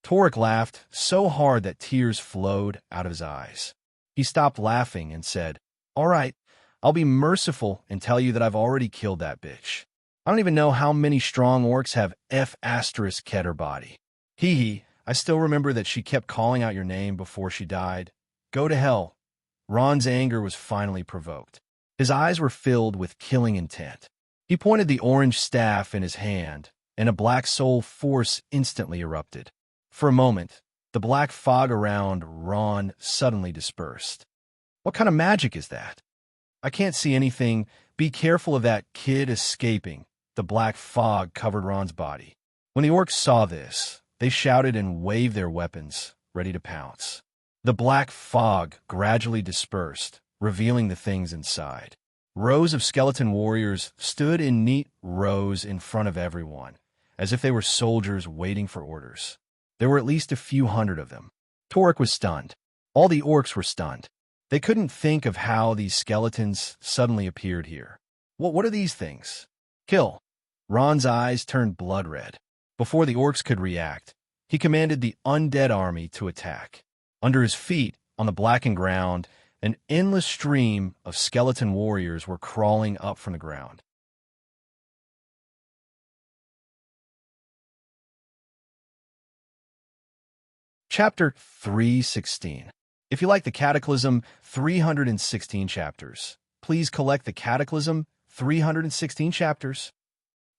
Torek laughed so hard that tears flowed out of his eyes. He stopped laughing and said, "All right, I'll be merciful and tell you that I've already killed that bitch. I don't even know how many strong orcs have F** her body. Hee hee, I still remember that she kept calling out your name before she died. Go to hell." Ron's anger was finally provoked. His eyes were filled with killing intent. He pointed the orange staff in his hand, and a black soul force instantly erupted. For a moment, the black fog around Ron suddenly dispersed. "What kind of magic is that? I can't see anything. Be careful of that kid escaping." The black fog covered Ron's body. When the orcs saw this, they shouted and waved their weapons, ready to pounce. The black fog gradually dispersed, revealing the things inside. Rows of skeleton warriors stood in neat rows in front of everyone, as if they were soldiers waiting for orders. There were at least a few hundred of them. Torek was stunned. All the orcs were stunned. They couldn't think of how these skeletons suddenly appeared here. What are these things? Kill. Ron's eyes turned blood red. Before the orcs could react, he commanded the undead army to attack. Under his feet, on the blackened ground, an endless stream of skeleton warriors were crawling up from the ground. Chapter 316. If you like the Cataclysm 316 chapters, please collect the Cataclysm 316 chapters.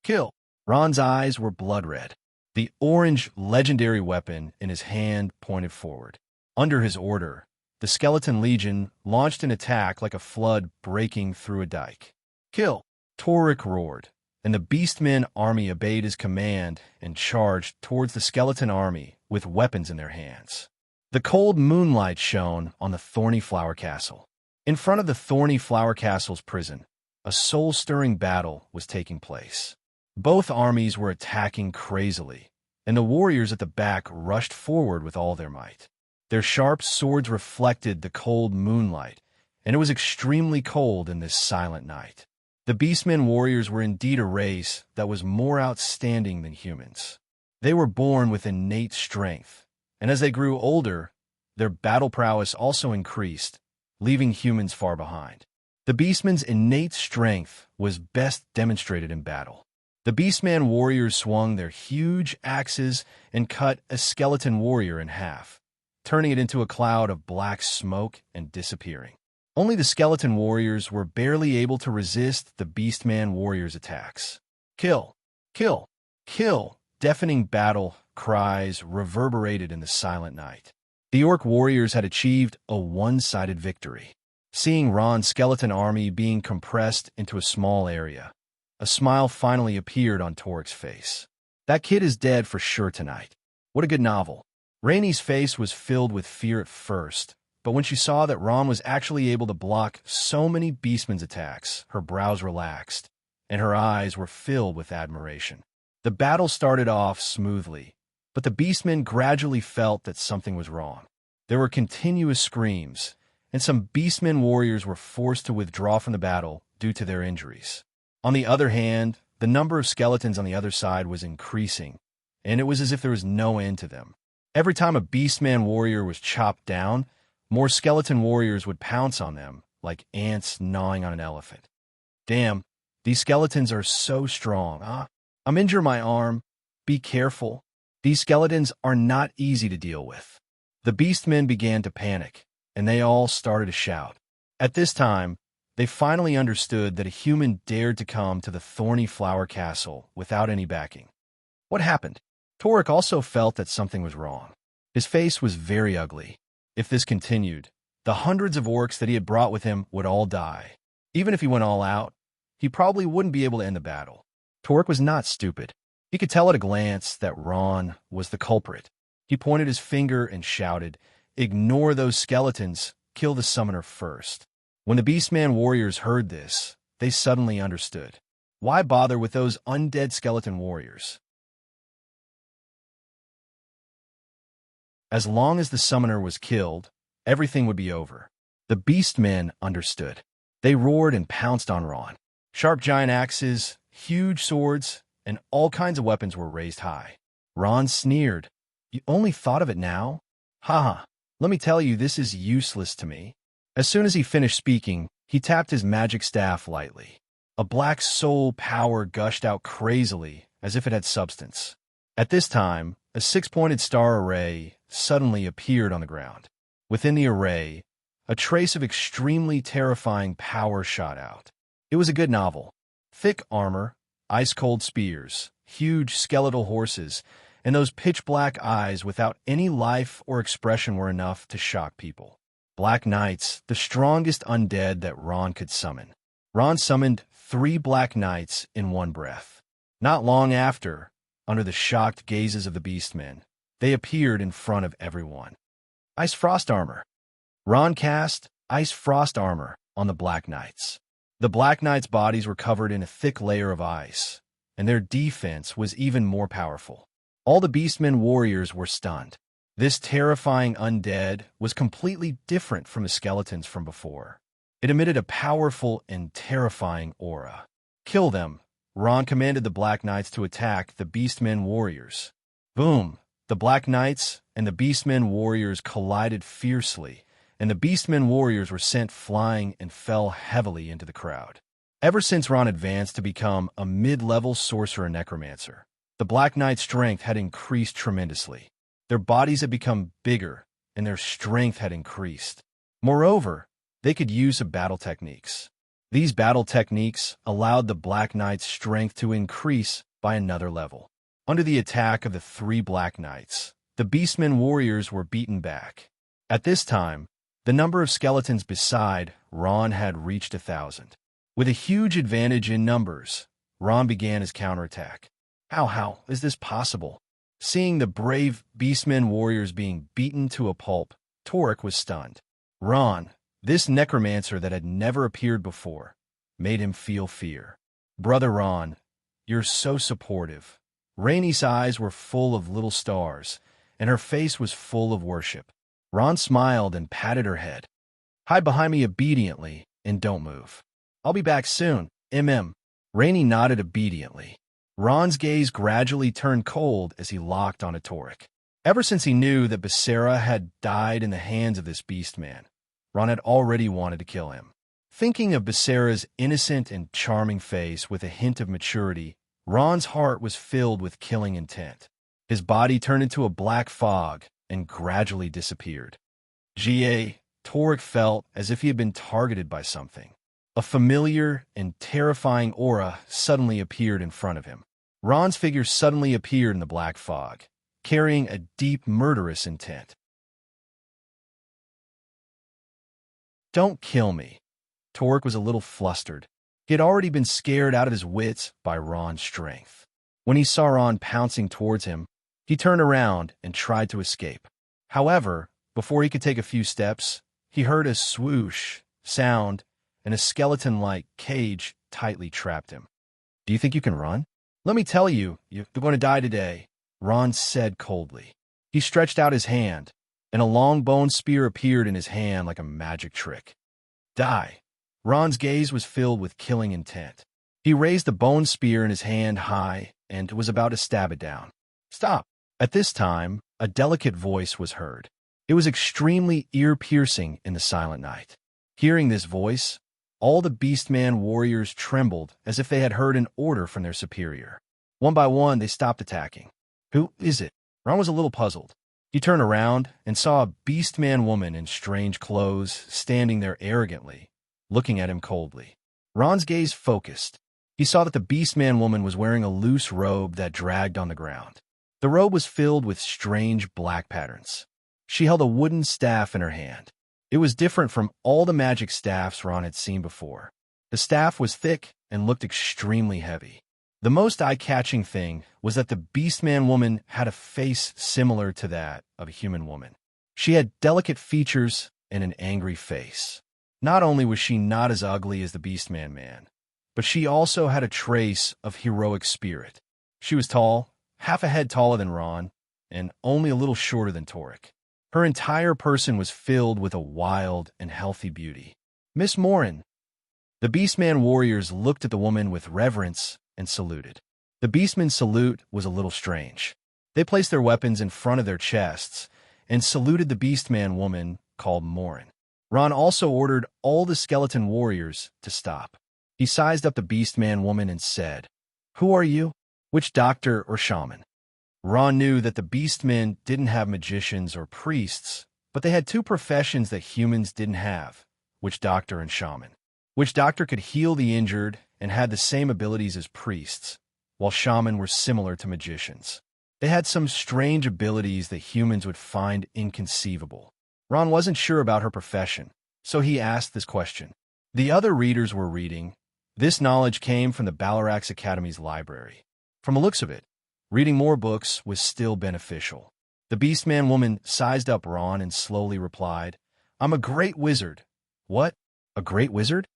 Kill. Ron's eyes were blood red. The orange legendary weapon in his hand pointed forward. Under his order, the Skeleton Legion launched an attack like a flood breaking through a dike. Kill. Torek roared, and the Beastmen army obeyed his command and charged towards the skeleton army with weapons in their hands. The cold moonlight shone on the Thorny Flower Castle. In front of the Thorny Flower Castle's prison, a soul-stirring battle was taking place. Both armies were attacking crazily, and the warriors at the back rushed forward with all their might. Their sharp swords reflected the cold moonlight, and it was extremely cold in this silent night. The Beastmen warriors were indeed a race that was more outstanding than humans. They were born with innate strength, and as they grew older, their battle prowess also increased, leaving humans far behind. The Beastmen's innate strength was best demonstrated in battle. The Beastman warriors swung their huge axes and cut a skeleton warrior in half, turning it into a cloud of black smoke and disappearing. Only the skeleton warriors were barely able to resist the Beastman warriors' attacks. Kill! Kill! Kill! Deafening battle cries reverberated in the silent night. The orc warriors had achieved a one-sided victory. Seeing Ron's skeleton army being compressed into a small area, a smile finally appeared on Torek's face. That kid is dead for sure tonight. What a good novel. Rainey's face was filled with fear at first, but when she saw that Ron was actually able to block so many Beastmen's attacks, her brows relaxed, and her eyes were filled with admiration. The battle started off smoothly, but the Beastmen gradually felt that something was wrong. There were continuous screams, and some Beastmen warriors were forced to withdraw from the battle due to their injuries. On the other hand, the number of skeletons on the other side was increasing, and it was as if there was no end to them. Every time a Beastman warrior was chopped down, more skeleton warriors would pounce on them, like ants gnawing on an elephant. Damn, these skeletons are so strong. I'm injured my arm. Be careful. These skeletons are not easy to deal with. The Beastmen began to panic, and they all started to shout. At this time, they finally understood that a human dared to come to the Thorny Flower Castle without any backing. What happened? Torek also felt that something was wrong. His face was very ugly. If this continued, the hundreds of orcs that he had brought with him would all die. Even if he went all out, he probably wouldn't be able to end the battle. Torek was not stupid. He could tell at a glance that Ron was the culprit. He pointed his finger and shouted, "Ignore those skeletons. Kill the summoner first." When the Beastman warriors heard this, they suddenly understood. Why bother with those undead skeleton warriors? As long as the summoner was killed, everything would be over. The Beastmen understood. They roared and pounced on Ron. Sharp giant axes, huge swords, and all kinds of weapons were raised high. Ron sneered. You only thought of it now? Haha, let me tell you, this is useless to me. As soon as he finished speaking, he tapped his magic staff lightly. A black soul power gushed out crazily, as if it had substance. At this time, a six-pointed star array suddenly appeared on the ground. Within the array, a trace of extremely terrifying power shot out. It was a good novel. Thick armor, ice-cold spears, huge skeletal horses, and those pitch-black eyes without any life or expression were enough to shock people. Black Knights, the strongest undead that Ron could summon. Ron summoned 3 Black Knights in one breath. Not long after, under the shocked gazes of the Beastmen, they appeared in front of everyone. Ice Frost Armor. Ron cast Ice Frost Armor on the Black Knights. The Black Knights' bodies were covered in a thick layer of ice, and their defense was even more powerful. All the Beastmen warriors were stunned. This terrifying undead was completely different from the skeletons from before. It emitted a powerful and terrifying aura. Kill them. Ron commanded the Black Knights to attack the Beastmen warriors. Boom! The Black Knights and the Beastmen warriors collided fiercely, and the Beastmen warriors were sent flying and fell heavily into the crowd. Ever since Ron advanced to become a mid-level sorcerer necromancer, the Black Knight's strength had increased tremendously. Their bodies had become bigger, and their strength had increased. Moreover, they could use battle techniques. These battle techniques allowed the Black Knight's strength to increase by another level. Under the attack of the 3 Black Knights, the Beastmen warriors were beaten back. At this time, the number of skeletons beside Ron had reached 1,000. With a huge advantage in numbers, Ron began his counterattack. How is this possible? Seeing the brave Beastmen warriors being beaten to a pulp, Torek was stunned. Ron, this necromancer that had never appeared before, made him feel fear. Brother Ron, you're so supportive. Rainy's eyes were full of little stars, and her face was full of worship. Ron smiled and patted her head. Hide behind me obediently and don't move. I'll be back soon, Rainy nodded obediently. Ron's gaze gradually turned cold as he locked onto Torek. Ever since he knew that Becerra had died in the hands of this Beastman, Ron had already wanted to kill him. Thinking of Becerra's innocent and charming face with a hint of maturity, Ron's heart was filled with killing intent. His body turned into a black fog and gradually disappeared. Torek felt as if he had been targeted by something. A familiar and terrifying aura suddenly appeared in front of him. Ron's figure suddenly appeared in the black fog, carrying a deep, murderous intent. Don't kill me. Torek was a little flustered. He had already been scared out of his wits by Ron's strength. When he saw Ron pouncing towards him, he turned around and tried to escape. However, before he could take a few steps, he heard a swoosh sound, and a skeleton-like cage tightly trapped him. Do you think you can run? Let me tell you, you're going to die today, Ron said coldly. He stretched out his hand, and a long bone spear appeared in his hand like a magic trick. Die. Ron's gaze was filled with killing intent. He raised the bone spear in his hand high and was about to stab it down. Stop. At this time, a delicate voice was heard. It was extremely ear-piercing in the silent night. Hearing this voice, all the Beastman warriors trembled as if they had heard an order from their superior. One by one, they stopped attacking. Who is it? Ron was a little puzzled. He turned around and saw a Beastman woman in strange clothes standing there arrogantly, looking at him coldly. Ron's gaze focused. He saw that the Beastman woman was wearing a loose robe that dragged on the ground. The robe was filled with strange black patterns. She held a wooden staff in her hand. It was different from all the magic staffs Ron had seen before. The staff was thick and looked extremely heavy. The most eye-catching thing was that the Beastman woman had a face similar to that of a human woman. She had delicate features and an angry face. Not only was she not as ugly as the Beastman man, but she also had a trace of heroic spirit. She was tall, half a head taller than Ron, and only a little shorter than Torek. Her entire person was filled with a wild and healthy beauty. Miss Morin. The Beastman warriors looked at the woman with reverence and saluted. The Beastman's salute was a little strange. They placed their weapons in front of their chests and saluted the Beastman woman called Morin. Ron also ordered all the skeleton warriors to stop. He sized up the Beastman woman and said, "Who are you? Which doctor or shaman?" Ron knew that the Beastmen didn't have magicians or priests, but they had two professions that humans didn't have, witch doctor and shaman. Witch doctor could heal the injured and had the same abilities as priests, while shaman were similar to magicians. They had some strange abilities that humans would find inconceivable. Ron wasn't sure about her profession, so he asked this question. The other readers were reading. This knowledge came from the Balarax Academy's library. From the looks of it, reading more books was still beneficial. The Beastman woman sized up Ron and slowly replied, "I'm a great wizard." "What? A great wizard?"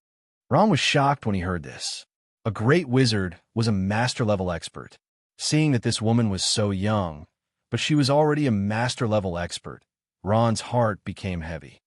Ron was shocked when he heard this. A great wizard was a master-level expert. Seeing that this woman was so young, but she was already a master-level expert, Ron's heart became heavy.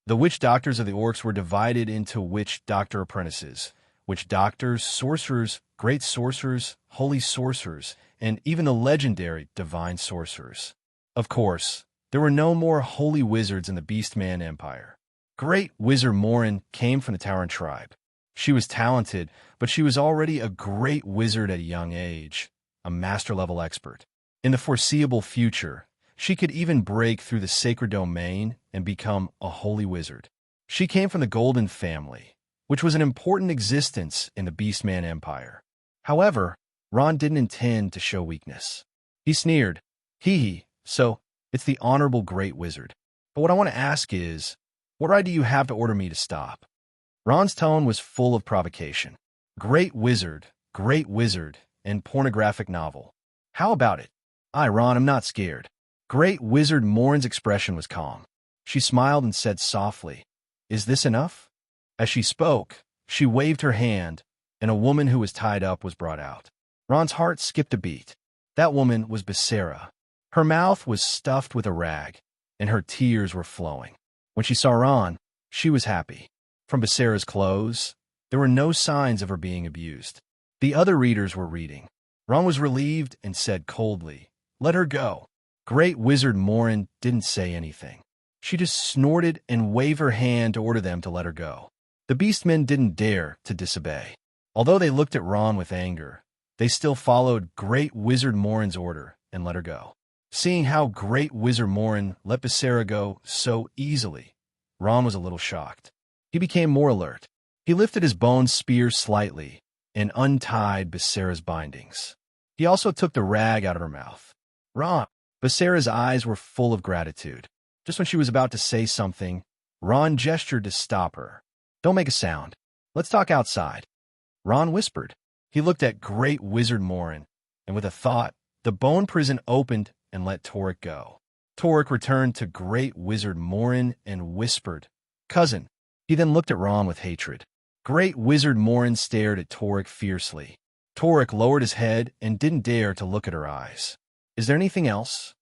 The witch doctors of the orcs were divided into witch doctor apprentices, witch doctors, sorcerers, great sorcerers, holy sorcerers, and even the legendary divine sorcerers. Of course, there were no more holy wizards in the Beastman Empire. Great Wizard Morin came from the Tauren tribe. She was talented, but she was already a great wizard at a young age, a master-level expert. In the foreseeable future, she could even break through the sacred domain and become a holy wizard. She came from the Golden family, which was an important existence in the Beastman Empire. However, Ron didn't intend to show weakness. He sneered, "Hee, so it's the Honorable Great Wizard. But what I want to ask is, what right do you have to order me to stop?" Ron's tone was full of provocation. Great wizard, and pornographic novel. How about it? Ron, I'm not scared." Great Wizard Morin's expression was calm. She smiled and said softly, "Is this enough?" As she spoke, she waved her hand, and a woman who was tied up was brought out. Ron's heart skipped a beat. That woman was Becerra. Her mouth was stuffed with a rag, and her tears were flowing. When she saw Ron, she was happy. From Becerra's clothes, there were no signs of her being abused. The other readers were reading. Ron was relieved and said coldly, "Let her go." Great Wizard Morin didn't say anything. She just snorted and waved her hand to order them to let her go. The Beastmen didn't dare to disobey. Although they looked at Ron with anger, they still followed Great Wizard Morin's order and let her go. Seeing how Great Wizard Morin let Becerra go so easily, Ron was a little shocked. He became more alert. He lifted his bone spear slightly and untied Becerra's bindings. He also took the rag out of her mouth. "Ron!" Becerra's eyes were full of gratitude. Just when she was about to say something, Ron gestured to stop her. "Don't make a sound. Let's talk outside." Ron whispered. He looked at Great Wizard Morin, and with a thought, the bone prison opened and let Torek go. Torek returned to Great Wizard Morin and whispered, "Cousin." He then looked at Ron with hatred. Great Wizard Morin stared at Torek fiercely. Torek lowered his head and didn't dare to look at her eyes. "Is there anything else?"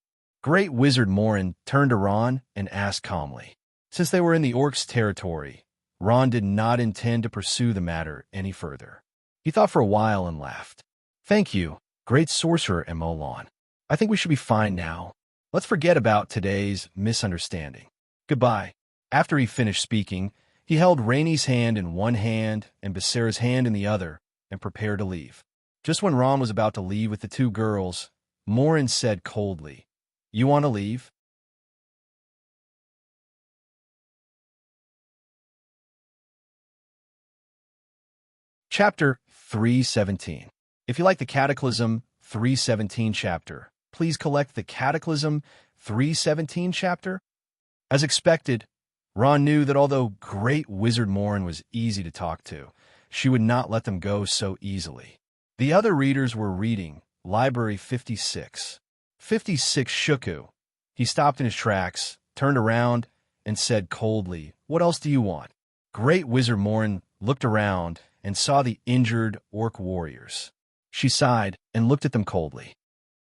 Great Wizard Morin turned to Ron and asked calmly. Since they were in the orcs' territory, Ron did not intend to pursue the matter any further. He thought for a while and laughed. "Thank you, Great Sorcerer Emolon. I think we should be fine now. Let's forget about today's misunderstanding. Goodbye." After he finished speaking, he held Rainey's hand in one hand and Becerra's hand in the other and prepared to leave. Just when Ron was about to leave with the two girls, Morin said coldly, "You want to leave?" Chapter 317. If you like the Cataclysm 317 chapter, please collect the Cataclysm 317 chapter. As expected, Ron knew that although Great Wizard Morin was easy to talk to, she would not let them go so easily. The other readers were reading Library 56. 56 Shuku. He stopped in his tracks turned around, and said coldly, "What else do you want?" Great Wizard Morin looked around and saw the injured orc warriors. She sighed and looked at them coldly.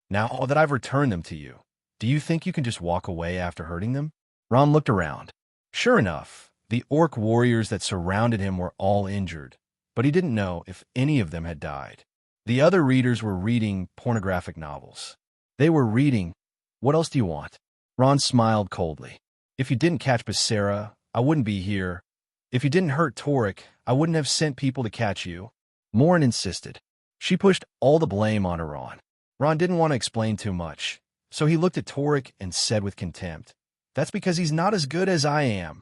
"Now that I've returned them to you, do you think you can just walk away after hurting them?" Ron looked around. Sure enough, the orc warriors that surrounded him were all injured, but he didn't know if any of them had died. The other readers were reading pornographic novels. They were reading, "What else do you want?" Ron smiled coldly. "If you didn't catch Becerra, I wouldn't be here. If you didn't hurt Torek, I wouldn't have sent people to catch you." Morin insisted. She pushed all the blame on her Ron. Ron didn't want to explain too much, so he looked at Torek and said with contempt, "That's because he's not as good as I am."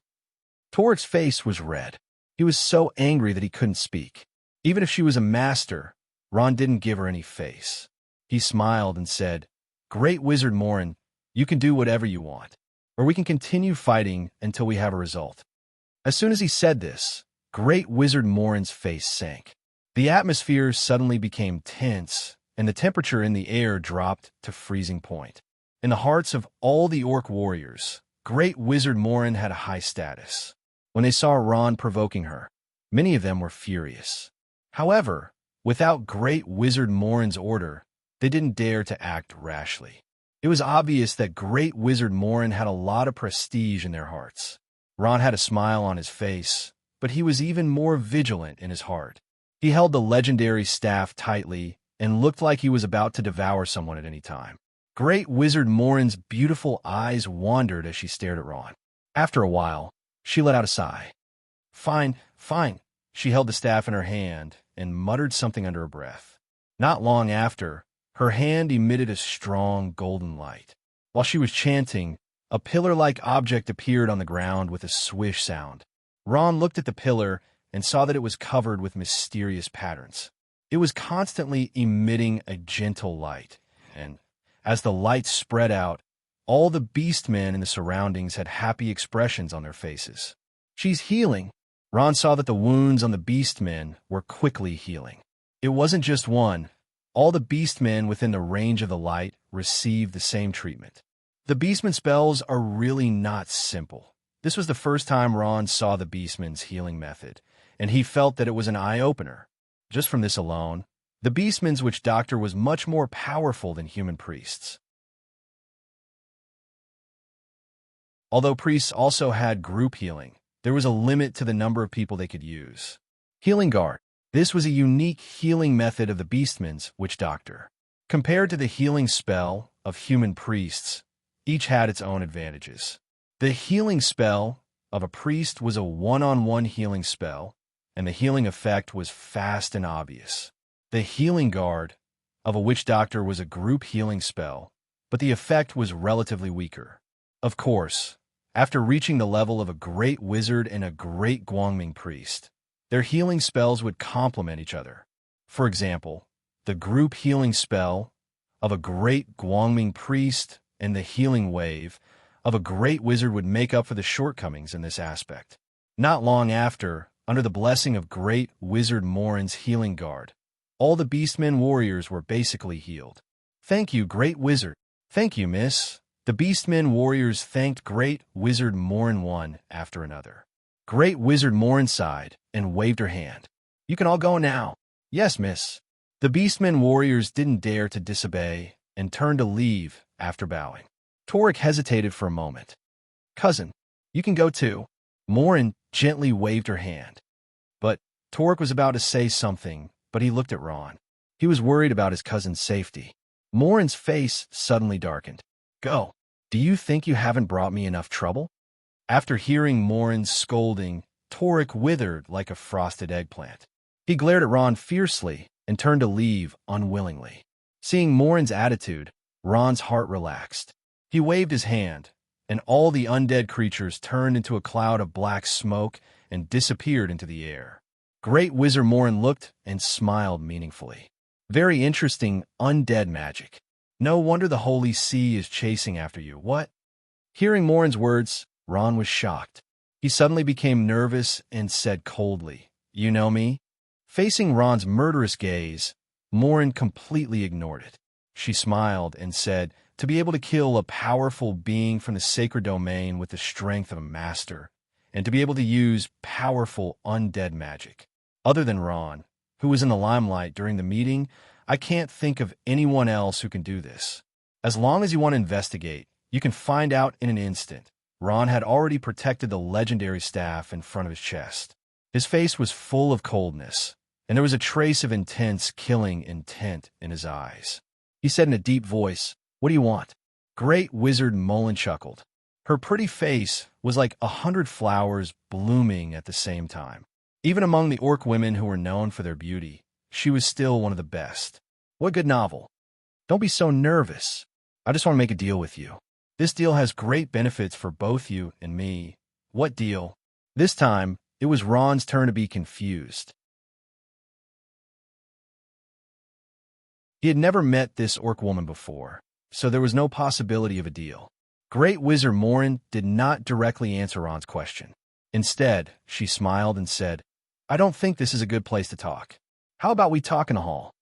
Torek's face was red. He was so angry that he couldn't speak. Even if she was a master, Ron didn't give her any face. He smiled and said, "Great Wizard Morin, you can do whatever you want, or we can continue fighting until we have a result." As soon as he said this, Great Wizard Morin's face sank. The atmosphere suddenly became tense, and the temperature in the air dropped to freezing point. In the hearts of all the orc warriors, Great Wizard Morin had a high status. When they saw Ron provoking her, many of them were furious. However, without Great Wizard Morin's order, they didn't dare to act rashly. It was obvious that Great Wizard Morin had a lot of prestige in their hearts. Ron had a smile on his face, but he was even more vigilant in his heart. He held the legendary staff tightly and looked like he was about to devour someone at any time. Great Wizard Morin's beautiful eyes wandered as she stared at Ron. After a while, she let out a sigh. "Fine, fine." She held the staff in her hand and muttered something under her breath. Not long after, her hand emitted a strong golden light. While she was chanting, a pillar-like object appeared on the ground with a swish sound. Ron looked at the pillar and saw that it was covered with mysterious patterns. It was constantly emitting a gentle light, and as the light spread out, all the beastmen in the surroundings had happy expressions on their faces. "She's healing." Ron saw that the wounds on the beastmen were quickly healing. It wasn't just one. All the beastmen within the range of the light received the same treatment. The beastman spells are really not simple. This was the first time Ron saw the beastman's healing method, and he felt that it was an eye-opener. Just from this alone, the beastman's witch doctor was much more powerful than human priests. Although priests also had group healing, there was a limit to the number of people they could use. Healing Guard. This was a unique healing method of the beastman's witch doctor. Compared to the healing spell of human priests, each had its own advantages. The healing spell of a priest was a one-on-one healing spell, and the healing effect was fast and obvious. The healing guard of a witch doctor was a group healing spell, but the effect was relatively weaker. Of course, after reaching the level of a great wizard and a great Guangming priest, their healing spells would complement each other. For example, the group healing spell of a great Guangming priest and the healing wave of a great wizard would make up for the shortcomings in this aspect. Not long after, under the blessing of Great Wizard Morin's healing guard, all the beastmen warriors were basically healed. "Thank you, Great Wizard." "Thank you, miss." The beastmen warriors thanked Great Wizard Morin one after another. Great Wizard Morin sighed and waved her hand. "You can all go now." "Yes, miss." The beastmen warriors didn't dare to disobey and turned to leave after bowing. Torek hesitated for a moment. "Cousin, you can go too." Morin gently waved her hand. But Torek was about to say something, but he looked at Ron. He was worried about his cousin's safety. Morin's face suddenly darkened. "Go. Do you think you haven't brought me enough trouble?" After hearing Morin's scolding, Torek withered like a frosted eggplant. He glared at Ron fiercely and turned to leave unwillingly. Seeing Morin's attitude, Ron's heart relaxed. He waved his hand, and all the undead creatures turned into a cloud of black smoke and disappeared into the air. Great Wizard Morin looked and smiled meaningfully. "Very interesting undead magic. No wonder the Holy Sea is chasing after you. What?" Hearing Morin's words, Ron was shocked. He suddenly became nervous and said coldly, "You know me?" Facing Ron's murderous gaze, Morin completely ignored it. She smiled and said, "To be able to kill a powerful being from the sacred domain with the strength of a master, and to be able to use powerful undead magic. Other than Ron, who was in the limelight during the meeting, I can't think of anyone else who can do this. As long as you want to investigate, you can find out in an instant." Ron had already protected the legendary staff in front of his chest. His face was full of coldness, and there was a trace of intense, killing intent in his eyes. He said in a deep voice, "What do you want?" Great Wizard Mullen chuckled. Her pretty face was like 100 flowers blooming at the same time. Even among the orc women who were known for their beauty, she was still one of the best. "What good novel?" "Don't be so nervous. I just want to make a deal with you. This deal has great benefits for both you and me." "What deal?" This time, it was Ron's turn to be confused. He had never met this orc woman before, so there was no possibility of a deal. Great Wizard Morin did not directly answer Ron's question. Instead, she smiled and said, "I don't think this is a good place to talk. How about we talk in the hall?"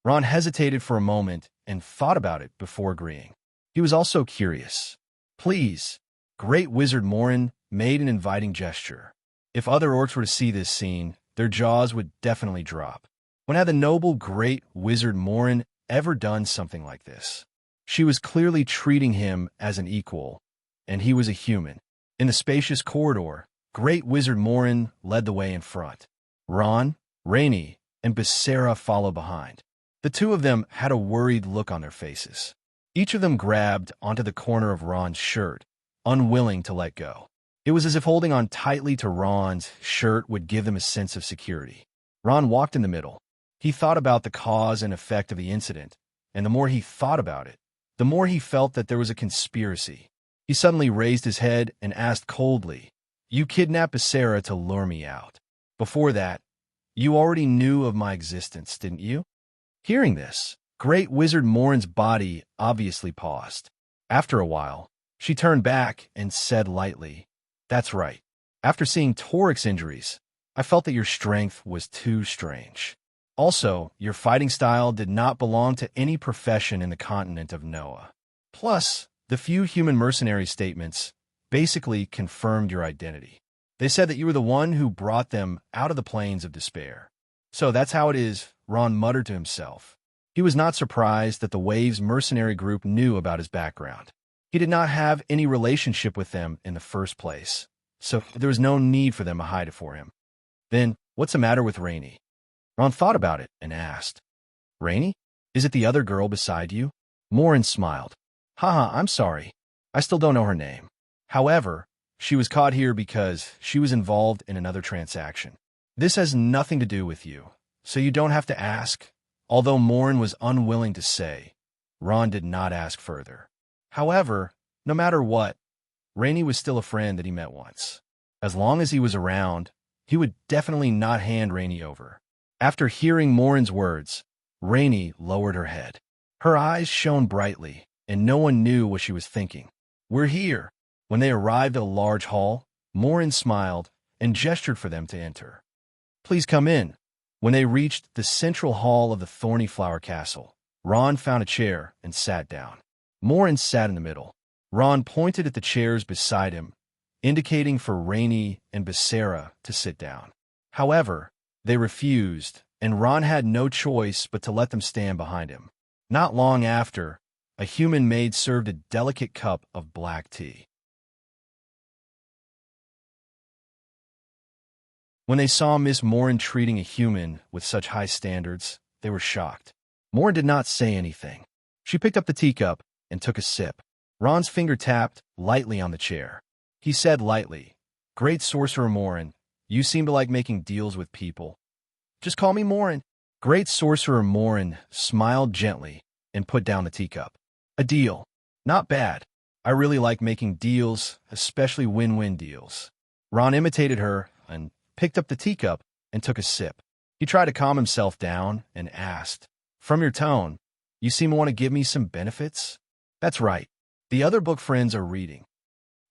Ron hesitated for a moment and thought about it before agreeing. He was also curious. "Please." Great Wizard Morin made an inviting gesture. If other orcs were to see this scene, their jaws would definitely drop. When had the noble Great Wizard Morin ever done something like this? She was clearly treating him as an equal, and he was a human. In the spacious corridor, Great Wizard Morin led the way in front. Ron, Rainey, and Becerra followed behind. The two of them had a worried look on their faces. Each of them grabbed onto the corner of Ron's shirt, unwilling to let go. It was as if holding on tightly to Ron's shirt would give them a sense of security. Ron walked in the middle. He thought about the cause and effect of the incident, and the more he thought about it, the more he felt that there was a conspiracy. He suddenly raised his head and asked coldly, "You kidnapped Becerra to lure me out. Before that, you already knew of my existence, didn't you?" Hearing this, Great Wizard Morin's body obviously paused. After a while, she turned back and said lightly, "That's right. After seeing Torik's injuries, I felt that your strength was too strange. Also, your fighting style did not belong to any profession in the continent of Noah. Plus, the few human mercenary statements basically confirmed your identity. They said that you were the one who brought them out of the plains of despair." "So that's how it is," Ron muttered to himself. He was not surprised that the Waves mercenary group knew about his background. He did not have any relationship with them in the first place, so there was no need for them to hide it for him. Then, what's the matter with Rainey? Ron thought about it and asked, "Rainey? Is it the other girl beside you?" Morin smiled. "Haha, I'm sorry. I still don't know her name. However, she was caught here because she was involved in another transaction. This has nothing to do with you, so you don't have to ask." Although Morin was unwilling to say, Ron did not ask further. However, no matter what, Rainey was still a friend that he met once. As long as he was around, he would definitely not hand Rainey over. After hearing Morin's words, Rainey lowered her head. Her eyes shone brightly, and no one knew what she was thinking. "We're here." When they arrived at a large hall, Morin smiled and gestured for them to enter. "Please come in." When they reached the central hall of the Thorny Flower Castle, Ron found a chair and sat down. Morin sat in the middle. Ron pointed at the chairs beside him, indicating for Rainey and Becerra to sit down. However, they refused, and Ron had no choice but to let them stand behind him. Not long after, a human maid served a delicate cup of black tea. When they saw Miss Morin treating a human with such high standards, they were shocked. Morin did not say anything. She picked up the teacup and took a sip. Ron's finger tapped lightly on the chair. He said lightly, "Great Sorcerer Morin, you seem to like making deals with people. Just call me Morin." Great Sorcerer Morin smiled gently and put down the teacup. "A deal. Not bad. I really like making deals, especially win-win deals." Ron imitated her and picked up the teacup and took a sip. He tried to calm himself down and asked, "From your tone, you seem to want to give me some benefits?" "That's right. The other book friends are reading."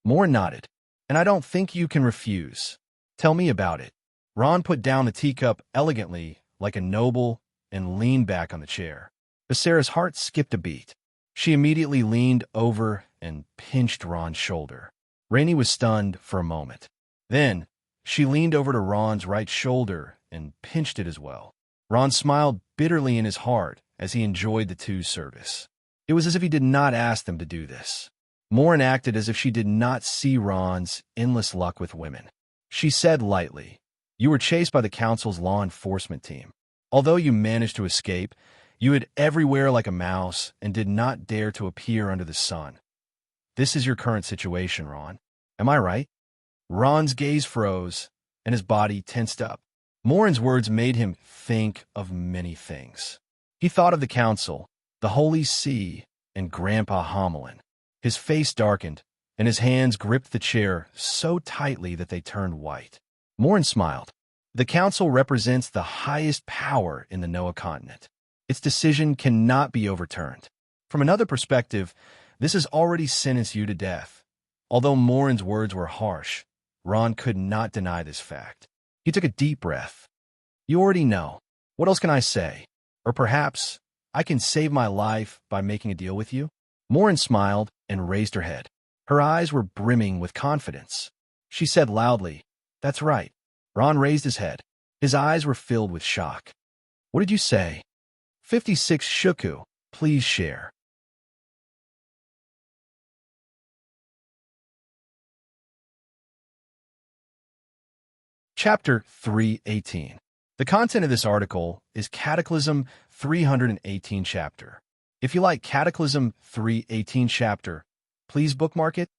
Morin nodded. "And I don't think you can refuse. Tell me about it." Ron put down the teacup elegantly, like a noble, and leaned back on the chair. Sarah's heart skipped a beat. She immediately leaned over and pinched Ron's shoulder. Rainey was stunned for a moment. Then, she leaned over to Ron's right shoulder and pinched it as well. Ron smiled bitterly in his heart as he enjoyed the two's service. It was as if he did not ask them to do this. Morin acted as if she did not see Ron's endless luck with women. She said lightly, "You were chased by the council's law enforcement team. Although you managed to escape, you hid everywhere like a mouse and did not dare to appear under the sun. This is your current situation, Ron. Am I right?" Ron's gaze froze, and his body tensed up. Morin's words made him think of many things. He thought of the council, the Holy See, and Grandpa Homelin. His face darkened, and his hands gripped the chair so tightly that they turned white. Morin smiled. The council represents the highest power in the Noah continent. Its decision cannot be overturned. From another perspective, this has already sentenced you to death. Although Morin's words were harsh, Ron could not deny this fact. He took a deep breath. "You already know. What else can I say? Or perhaps I can save my life by making a deal with you?" Morin smiled and raised her head. Her eyes were brimming with confidence. She said loudly, "That's right." Ron raised his head. His eyes were filled with shock. "What did you say?" 56 Shuku, please share. Chapter 318. The content of this article is Cataclysm 318 chapter. If you like Cataclysm 318 chapter, please bookmark it.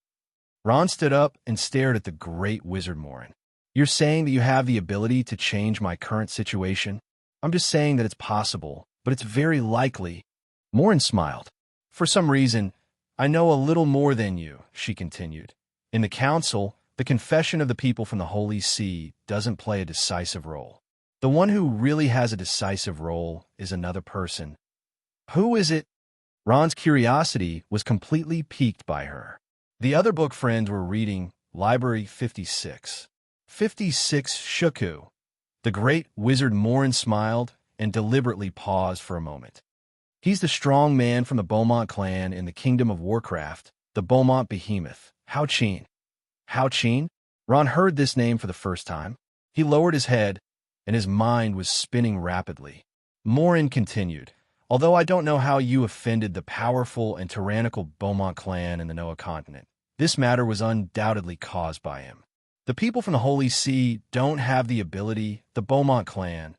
Ron stood up and stared at the great wizard Morin. "You're saying that you have the ability to change my current situation?" "I'm just saying that it's possible, but it's very likely." Morin smiled. "For some reason, I know a little more than you," she continued. "In the council, the confession of the people from the Holy See doesn't play a decisive role. The one who really has a decisive role is another person." "Who is it?" Ron's curiosity was completely piqued by her. The other book friends were reading Library 56. 56 Shuku. The great wizard Morin smiled and deliberately paused for a moment. "He's the strong man from the Beaumont clan in the Kingdom of Warcraft, the Beaumont behemoth, Hao Qin." Hao Qin? Ron heard this name for the first time. He lowered his head, and his mind was spinning rapidly. Morin continued, "Although I don't know how you offended the powerful and tyrannical Beaumont clan in the Noah continent, this matter was undoubtedly caused by him. The people from the Holy See don't have the ability, the Beaumont clan."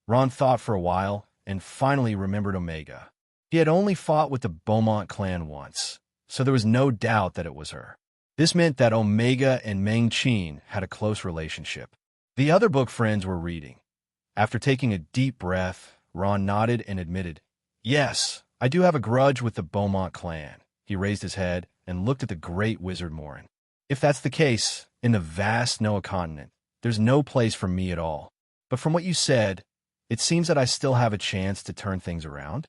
Ron thought for a while and finally remembered Omega. He had only fought with the Beaumont clan once, so there was no doubt that it was her. This meant that Omega and Meng Qin had a close relationship. The other book friends were reading. After taking a deep breath, Ron nodded and admitted, "Yes, I do have a grudge with the Beaumont clan." He raised his head and looked at the great wizard Morin. "If that's the case, in the vast Noah continent, there's no place for me at all. But from what you said, it seems that I still have a chance to turn things around?"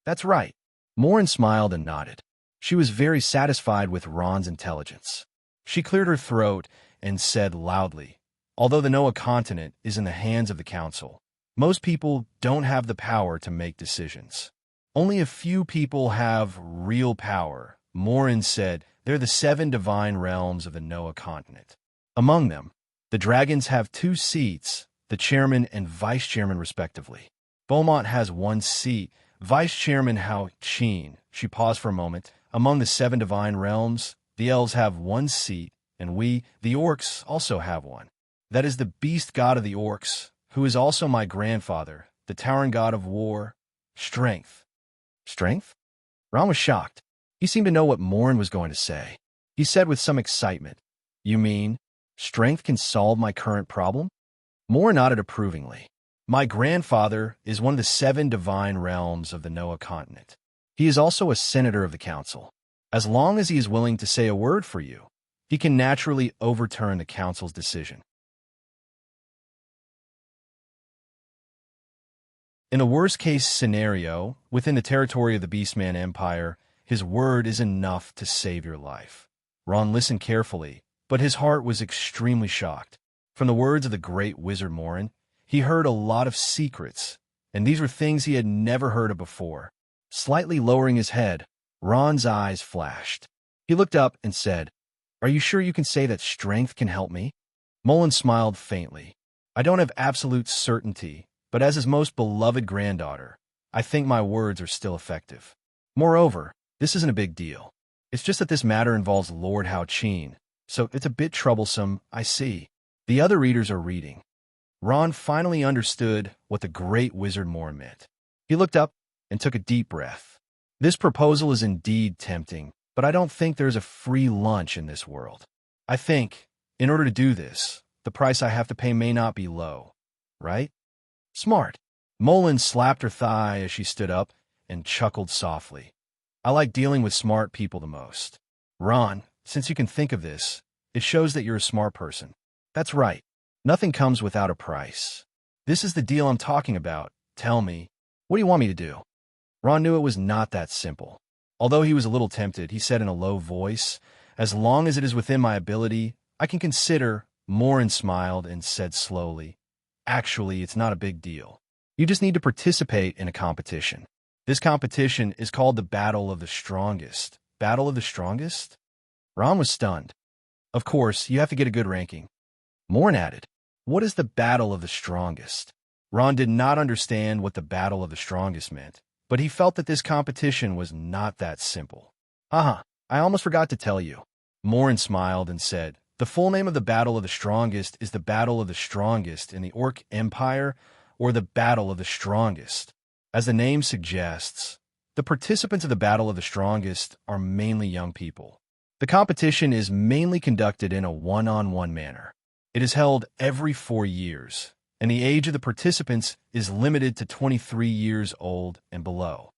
"That's right." Morin smiled and nodded. She was very satisfied with Ron's intelligence. She cleared her throat and said loudly, "Although the Noah continent is in the hands of the council, most people don't have the power to make decisions. Only a few people have real power." Morin said, "They're the 7 divine realms of the Noah continent. Among them, the dragons have 2 seats, the chairman and vice chairman respectively. Beaumont has 1 seat, Vice Chairman Hao Qin." She paused for a moment. "Among the 7 divine realms, the elves have 1 seat, and we, the orcs, also have one. That is the beast god of the orcs, who is also my grandfather, the towering god of war, strength." "Strength?" Ron was shocked. He seemed to know what Morin was going to say. He said with some excitement, "You mean strength can solve my current problem?" Morin nodded approvingly. "My grandfather is one of the 7 divine realms of the Noah continent. He is also a senator of the council. As long as he is willing to say a word for you, he can naturally overturn the council's decision. In the worst-case scenario, within the territory of the Beastman Empire, his word is enough to save your life." Ron listened carefully, but his heart was extremely shocked. From the words of the great wizard Morin, he heard a lot of secrets, and these were things he had never heard of before. Slightly lowering his head, Ron's eyes flashed. He looked up and said, "Are you sure you can say that strength can help me?" Mullen smiled faintly. "I don't have absolute certainty, but as his most beloved granddaughter, I think my words are still effective. Moreover, this isn't a big deal. It's just that this matter involves Lord Hao-Chin, so it's a bit troublesome, I see." The other readers are reading. Ron finally understood what the great wizard Moore meant. He looked up and took a deep breath. "This proposal is indeed tempting, but I don't think there's a free lunch in this world. I think, in order to do this, the price I have to pay may not be low. Right?" "Smart." Mullen slapped her thigh as she stood up and chuckled softly. "I like dealing with smart people the most. Ron, since you can think of this, it shows that you're a smart person. That's right. Nothing comes without a price. This is the deal I'm talking about. Tell me, what do you want me to do?" Ron knew it was not that simple. Although he was a little tempted, he said in a low voice, "As long as it is within my ability, I can consider." Morin smiled and said slowly, "Actually, it's not a big deal. You just need to participate in a competition. This competition is called the Battle of the Strongest." Battle of the Strongest? Ron was stunned. "Of course, you have to get a good ranking." Morin added, "What is the Battle of the Strongest?" Ron did not understand what the Battle of the Strongest meant, but he felt that this competition was not that simple. "I almost forgot to tell you." Morin smiled and said, "The full name of the Battle of the Strongest is the Battle of the Strongest in the Orc Empire, or the Battle of the Strongest. As the name suggests, the participants of the Battle of the Strongest are mainly young people. The competition is mainly conducted in a one-on-one manner. It is held every 4 years, and the age of the participants is limited to 23 years old and below.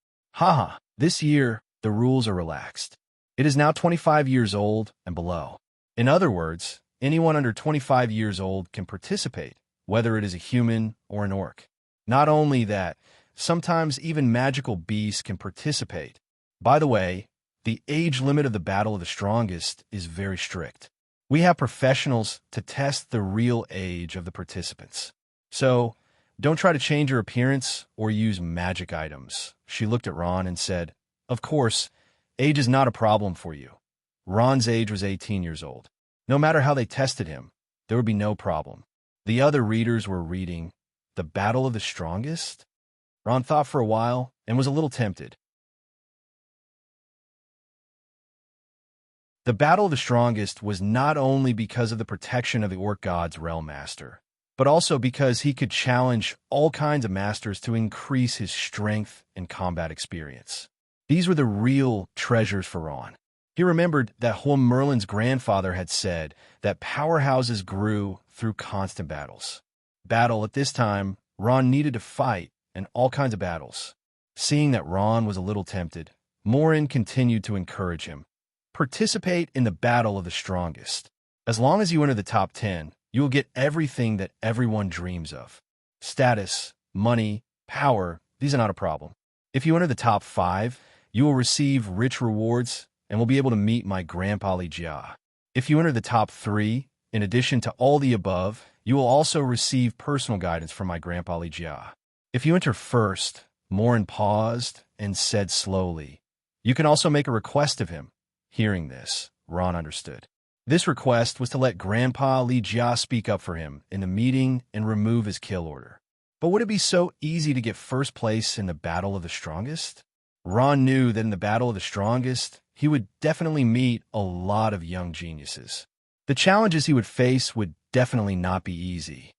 This year, the rules are relaxed. It is now 25 years old and below. In other words, anyone under 25 years old can participate, whether it is a human or an orc. Not only that, sometimes even magical beasts can participate. By the way, the age limit of the Battle of the Strongest is very strict. We have professionals to test the real age of the participants. So, don't try to change your appearance or use magic items." She looked at Ron and said, "Of course, age is not a problem for you." Ron's age was 18 years old. No matter how they tested him, there would be no problem. The other readers were reading The Battle of the Strongest? Ron thought for a while and was a little tempted. The Battle of the Strongest was not only because of the protection of the Orc God's Realm Master, but also because he could challenge all kinds of masters to increase his strength and combat experience. These were the real treasures for Ron. He remembered that Holm Merlin's grandfather had said that powerhouses grew through constant battles. Battle at this time, Ron needed to fight, and all kinds of battles. Seeing that Ron was a little tempted, Morin continued to encourage him. "Participate in the Battle of the Strongest. As long as you enter the top 10, you will get everything that everyone dreams of. Status, money, power, these are not a problem. If you enter the top 5, you will receive rich rewards and will be able to meet my Grandpa Li Jia. If you enter the top 3, in addition to all the above, you will also receive personal guidance from my Grandpa Li Jia. If you enter first," Morin paused and said slowly, "you can also make a request of him." Hearing this, Ron understood. This request was to let Grandpa Li Jia speak up for him in the meeting and remove his kill order. But would it be so easy to get first place in the Battle of the Strongest? Ron knew that in the Battle of the Strongest, he would definitely meet a lot of young geniuses. The challenges he would face would definitely not be easy.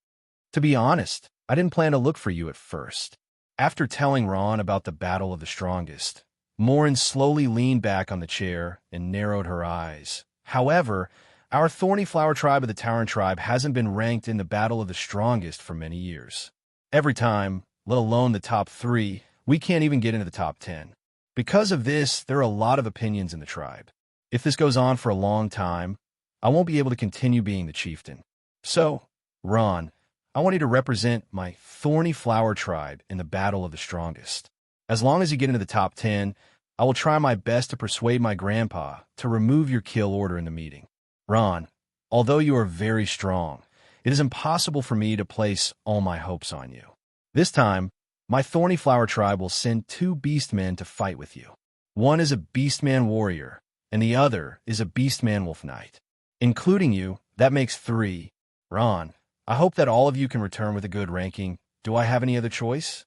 "To be honest, I didn't plan to look for you at first." After telling Ron about the Battle of the Strongest, Morin slowly leaned back on the chair and narrowed her eyes. "However, our Thorny Flower tribe of the Tauren tribe hasn't been ranked in the Battle of the Strongest for many years. Every time, let alone the top 3, we can't even get into the top 10. Because of this, there are a lot of opinions in the tribe. If this goes on for a long time, I won't be able to continue being the chieftain. So, Ron, I want you to represent my Thorny Flower tribe in the Battle of the Strongest. As long as you get into the top 10, I will try my best to persuade my grandpa to remove your kill order in the meeting. Ron, although you are very strong, it is impossible for me to place all my hopes on you." This time, My Thorny Flower tribe will send 2 beastmen to fight with you. One is a beastman warrior, and the other is a beastman wolf knight. Including you, that makes 3. Ron, I hope that all of you can return with a good ranking. Do I have any other choice?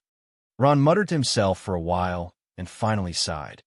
Ron muttered to himself for a while and finally sighed.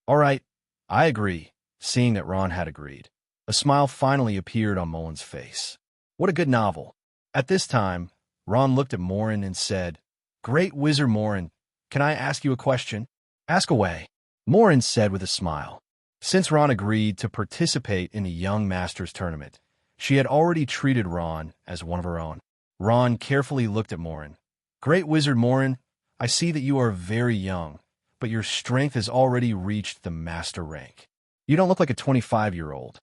All right, I agree, seeing that Ron had agreed. A smile finally appeared on Mullen's face. What a good novel. At this time, Ron looked at Morin and said, Great Wizard Morin, can I ask you a question? Ask away, Morin said with a smile. Since Ron agreed to participate in the Young Masters tournament, she had already treated Ron as one of her own. Ron carefully looked at Morin. Great Wizard Morin, I see that you are very young, but your strength has already reached the master rank. You don't look like a 25-year-old.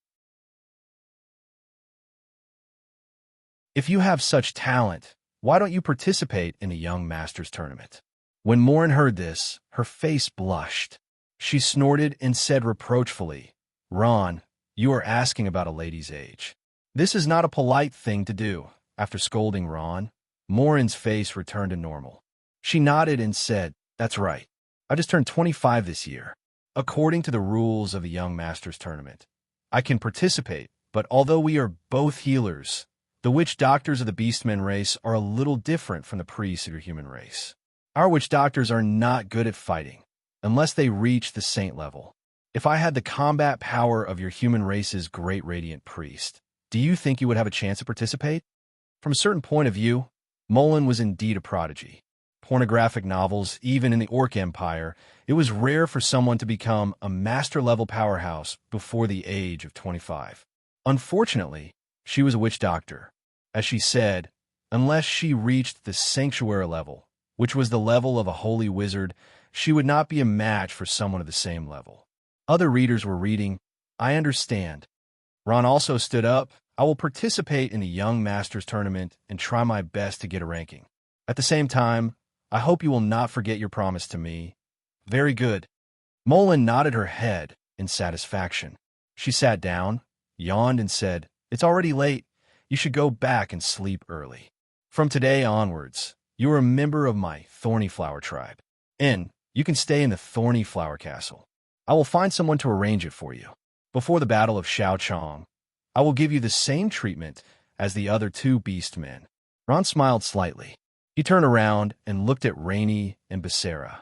If you have such talent, why don't you participate in the Young Masters tournament? When Morin heard this, her face blushed. She snorted and said reproachfully, Ron, you are asking about a lady's age. This is not a polite thing to do. After scolding Ron, Morin's face returned to normal. She nodded and said, That's right. I just turned 25 this year. According to the rules of the Young Masters tournament, I can participate, but although we are both healers, the witch doctors of the Beastmen race are a little different from the priests of your human race. Our witch doctors are not good at fighting, unless they reach the saint level. If I had the combat power of your human race's great radiant priest, do you think you would have a chance to participate? From a certain point of view, Mullen was indeed a prodigy. Pornographic novels, even in the Orc Empire, it was rare for someone to become a master-level powerhouse before the age of 25. Unfortunately, she was a witch doctor. As she said, unless she reached the sanctuary level, which was the level of a holy wizard, she would not be a match for someone of the same level. Other readers were reading, I understand. Ron also stood up. I will participate in the Young Masters tournament and try my best to get a ranking. At the same time, I hope you will not forget your promise to me. Very good. Mullen nodded her head in satisfaction. She sat down, yawned, and said, It's already late. You should go back and sleep early. From today onwards, you are a member of my Thorny Flower tribe. And you can stay in the Thorny Flower Castle. I will find someone to arrange it for you. Before the Battle of Xiaochong, I will give you the same treatment as the other 2 beastmen. Ron smiled slightly. He turned around and looked at Rainey and Becerra.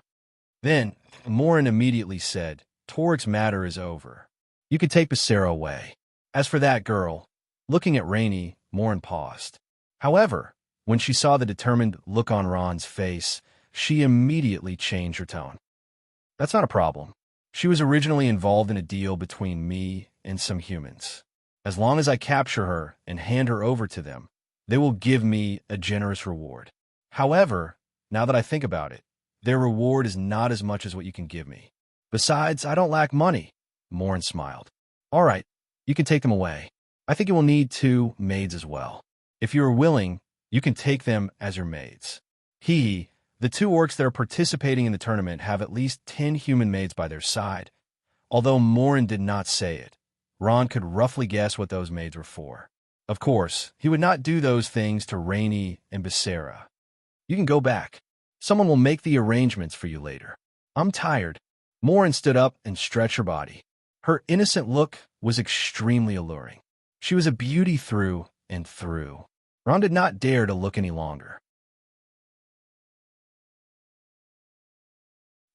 Then, Morin immediately said, Toric's matter is over. You can take Becerra away. As for that girl, looking at Rainey, Morin paused. However, when she saw the determined look on Ron's face, she immediately changed her tone. That's not a problem. She was originally involved in a deal between me and some humans. As long as I capture her and hand her over to them, they will give me a generous reward. However, now that I think about it, their reward is not as much as what you can give me. Besides, I don't lack money. Morin smiled. All right, you can take them away. I think you will need 2 maids as well. If you are willing, you can take them as your maids. The 2 orcs that are participating in the tournament have at least 10 human maids by their side. Although Morin did not say it, Ron could roughly guess what those maids were for. Of course, he would not do those things to Rainey and Becerra. You can go back. Someone will make the arrangements for you later. I'm tired. Morin stood up and stretched her body. Her innocent look was extremely alluring. She was a beauty through and through. Ron did not dare to look any longer.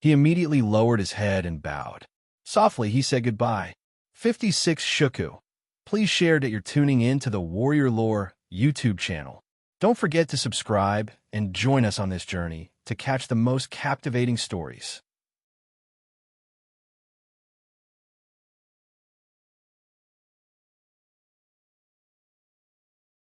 He immediately lowered his head and bowed. Softly, he said goodbye. 56 Shuku. Please share that you're tuning in to the Warrior Lore YouTube channel. Don't forget to subscribe and join us on this journey to catch the most captivating stories.